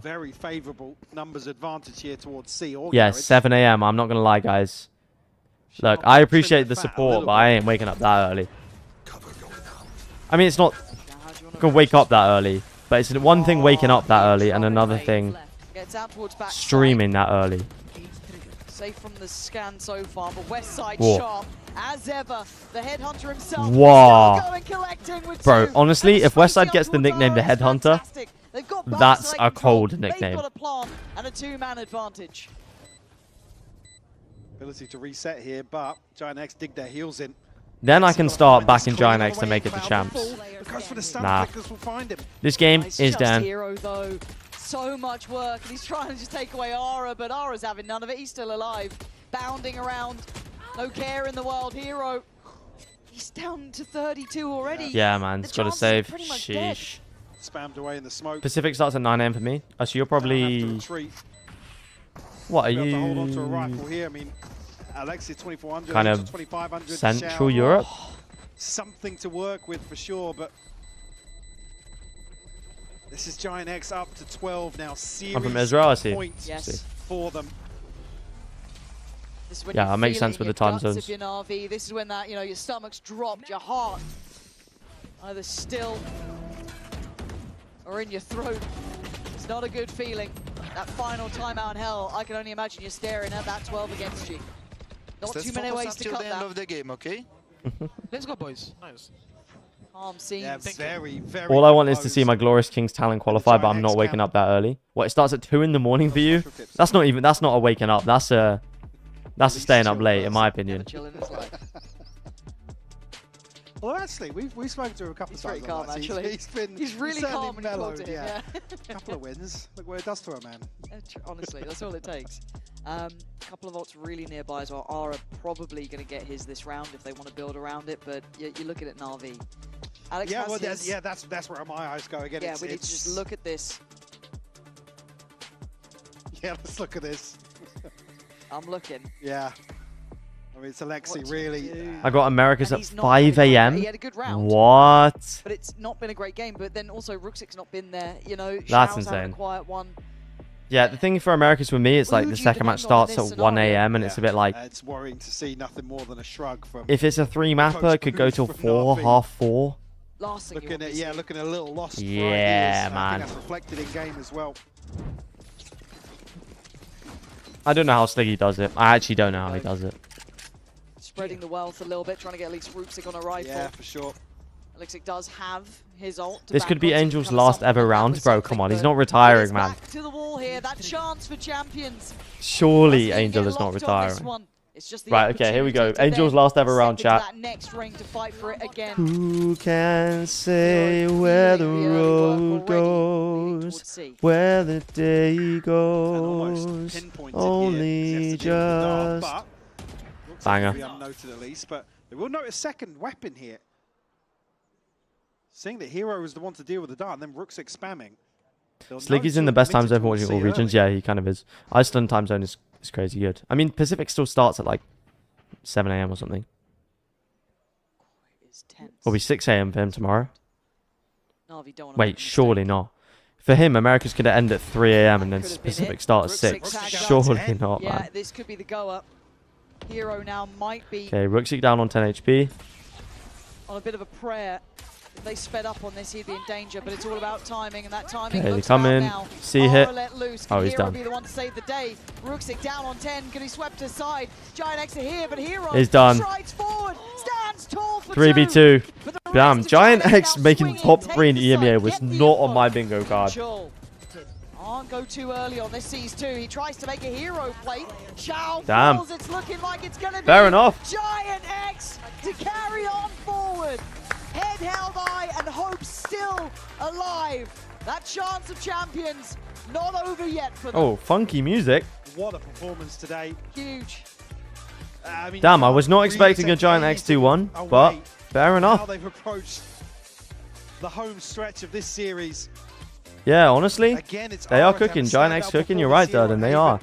Very favourable numbers advantage here towards C. Or yeah, 7 AM. I'm not going to lie, guys. Look, I appreciate the support, but I ain't waking up that early. I mean, it's not going to wake up that early, but it's one thing waking up that early and another thing streaming that early. Safe from the scan so far, but West Side sharp as ever. The Headhunter himself going collecting with bro, honestly, if Westside gets the nickname the Headhunter, that's a cold nickname. They've got a plan and a 2-man advantage. Ability to reset here, but Giant X dig their heels in. Then I can start backing Giant X to make it the champs. Nah. This game is done. Hero, though. So much work, and he's trying to just take away Ara, but Ara's having none of it. He's still alive. Bounding around. No care in the world. Hero. He's down to 32 already. Yeah, man. It's got to save. Sheesh. Spammed away in the smoke. Pacific starts at 9 AM for me. So you're probably... What are Be able you? to hold on to a rifle here. I mean, Alexis 2400, Kind of 2500. Central Europe. Something to work with for sure, but this is Giant X up to 12 now. I'm from Israel, I see. Points for them. This is when Yeah, you're that makes feeling sense with your the time guts zones. If you're NAVI. This is when that, your stomach's dropped, your heart either still or in your throat. It's not a good feeling. That final timeout in hell, I can only imagine you're staring at that 12 against you. Not too many ways to cut the end that. of the game, okay? Let's go, boys. Nice. Calm scenes. Yeah, very, very All I want is to see my Glorious Kings talent qualify, but I'm not waking up that early. What, it starts at 2 in the morning for you? That's not a waking up. That's a staying up late, in my opinion. Well, actually, we've spoken to him a couple of times. Very calm, like actually. He's really certainly calm when you talk mellowed, to him. yeah. Yeah. Couple of wins. Look what it does to a man. Honestly, that's all it takes. Couple of ults really nearby as well. Ara probably going to get his this round if they want to build around it, but you're looking at NAVI. Alex Yeah, has well, his, that's where my eyes go again. Yeah, we need to just look at this. Yeah, let's look at this. I'm looking. Yeah. I mean, it's Alexi really. I got America's And at he's not 5 really a.m. He had a good round. What? But it's not been a great game. But then also Rooksik's not been there. That's Shao's having insane. a quiet one. Yeah, the thing for Americas with me, it's Well, like who the do you second match depend on in starts this at 1 scenario? a.m. and it's a bit like, It's worrying to see nothing more than a shrug from. if it's a 3-mapper, it could go till 4, half 4. Last thing Looking at looking a little lost. Yeah, for ideas. man. I think that's reflected in game as well. I don't know how Sliggy does it. I actually don't know how he does it. Spreading the wealth a little bit, trying to get at least Rooksik on a rifle. Yeah, for sure. Alexik does have his ult. to This back could be onto Angel's kind of last supplement ever that round, with bro. something, Come on, he's but not it retiring, is man. back to the wall here. That chance for champions. Surely Let's Angel get is not locked on this retiring. one. It's just the Right, okay, here we go. opportunity to Angel's then last ever round, step into chat. that next ring to fight for it again. Who can say where the road goes, where the day goes? Only just banger. Be unnoted at least, but they will notice second weapon here. Seeing that Hero is the one to deal with the dart, and then Rooksik spamming. Sliggy's in the best time zone for watching all regions. Yeah, he kind of is. Iceland time zone is crazy good. I mean, Pacific still starts at like 7 a.m. or something. It'll be 6 a.m. for him tomorrow. Wait, surely not. For him, America's going to end at 3 a.m. and then Pacific start at 6. Surely not, Yeah, man. this could be the go up. Hero now might be Okay, Rooksik down on 10 HP. on a bit of a prayer. If they sped up on this, he'd be in danger, but it's all about timing, and that timing Okay, they looks come out in. now. See hit. Let loose. Oh, Can he's Hero done. be the one to save the day? Rooksik down on 10. Can he swept aside? Giant X are here, but Hero He's done. strides forward, stands tall for 3v2. But the Damn, rest of Giant Giant X now making swinging, top take 3 in the side, EMEA was get the not on info. my bingo card. Control. Can't go too early on this sees 2. He tries to make a hero plate. Shao Damn. falls. It's looking like it's going to be Fair enough. Giant X to carry on forward. Head held high and hope still alive. That chance of champions not over yet for them. Oh, funky music. What a performance today. Huge. I mean, Damn, I you was can't not really expecting a take Giant anything X2-1, away but fair How enough. they've approached the home stretch of this series. Yeah, honestly, Again, it's they are Ara to have cooking. a Giant X standout cooking. You're right, performance Durden. here They on are.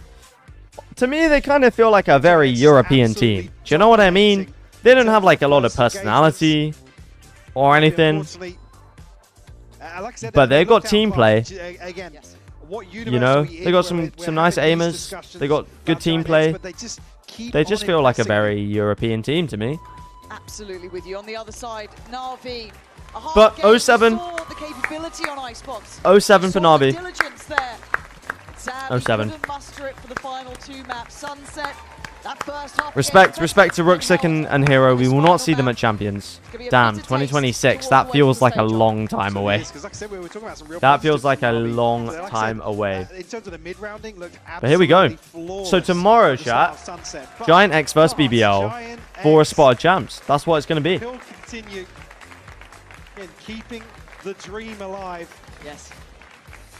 To me, they kind of feel like a very European team. Do you know what I mean? They don't have like a lot of personality or anything, Unfortunately, like I said, but they've got looked team out play. far. Again, what You universe know, are we they in got where some we're nice having these aimers. discussions They got good about team Giant X, play. but they just keep They on just feel like a impressing very European team to me. Absolutely with you. On the other side, Na'Vi. A hard But game. 07. Saw the capability on Icebox. 07 for Saw the Na'Vi. diligence there. Sadly, 07. couldn't muster it for the final 2 maps. Sunset. That first half Respect to Rooksik and Hero. We will not see them at Champions. Damn, 2026. That feels like a long time away. That feels like a long time away. In terms of the mid-rounding, looked But here we go. flawless So tomorrow, at the start of chat, Sunset. But Giant X versus BBL Giant for a X spot of champs. That's what it's going to be. will continue in keeping the dream alive. Yes.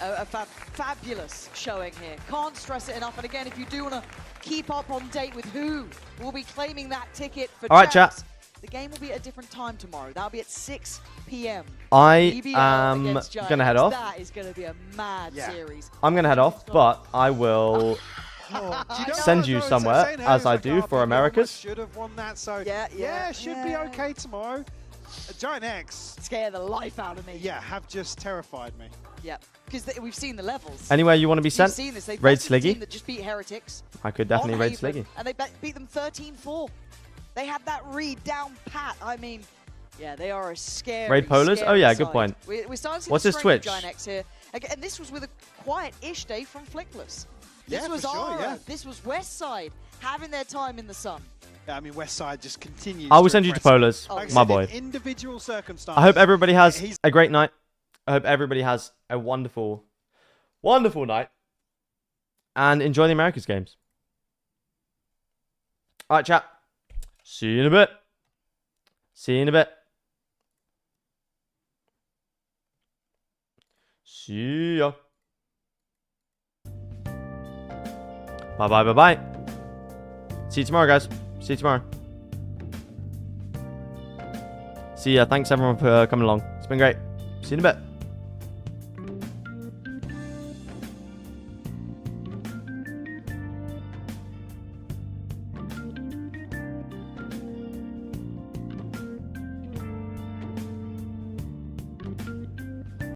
A fabulous showing here. Can't stress it enough. And again, if you do want to keep up on date with who will be claiming that ticket for All right, champs, chat. the game will be at a different time tomorrow. That'll be at 6 p.m. I BBL am against Giant going to head X. off. That is going to be a mad series. I'm going to head off, but I will send you somewhere, as I do for Americas. Should have won that, so yeah, should be okay tomorrow. Giant X scare the life out of me. Yeah, have just terrified me. Yeah, because we've seen the levels. Anywhere you want to be sent? You've seen this. They Raid bested the team Sliggy. that just beat Heretics. I could definitely on raid Haven, Sliggy. and they beat them 13-4. They had that read down pat. I mean, yeah, they are a scary. Raid Polars? Oh yeah, good point. We're starting to see What's the his strength of Twitch? Giant X here, and this was with a quiet-ish day from Flickless. This Yeah, was for sure, Aura. yeah. This was Westside having their time in the sun. Yeah, I mean, Westside just continues. I will send you to impress me. Polars, Like I my said, boy. in individual circumstances. I hope everybody has a great night. I hope everybody has a wonderful, wonderful night. And enjoy the Americas games. All right, chat. See you in a bit. See you in a bit. See ya. Bye-bye, bye-bye. See you tomorrow, guys. See you tomorrow. See ya. Thanks, everyone, for coming along. It's been great. See you in a bit.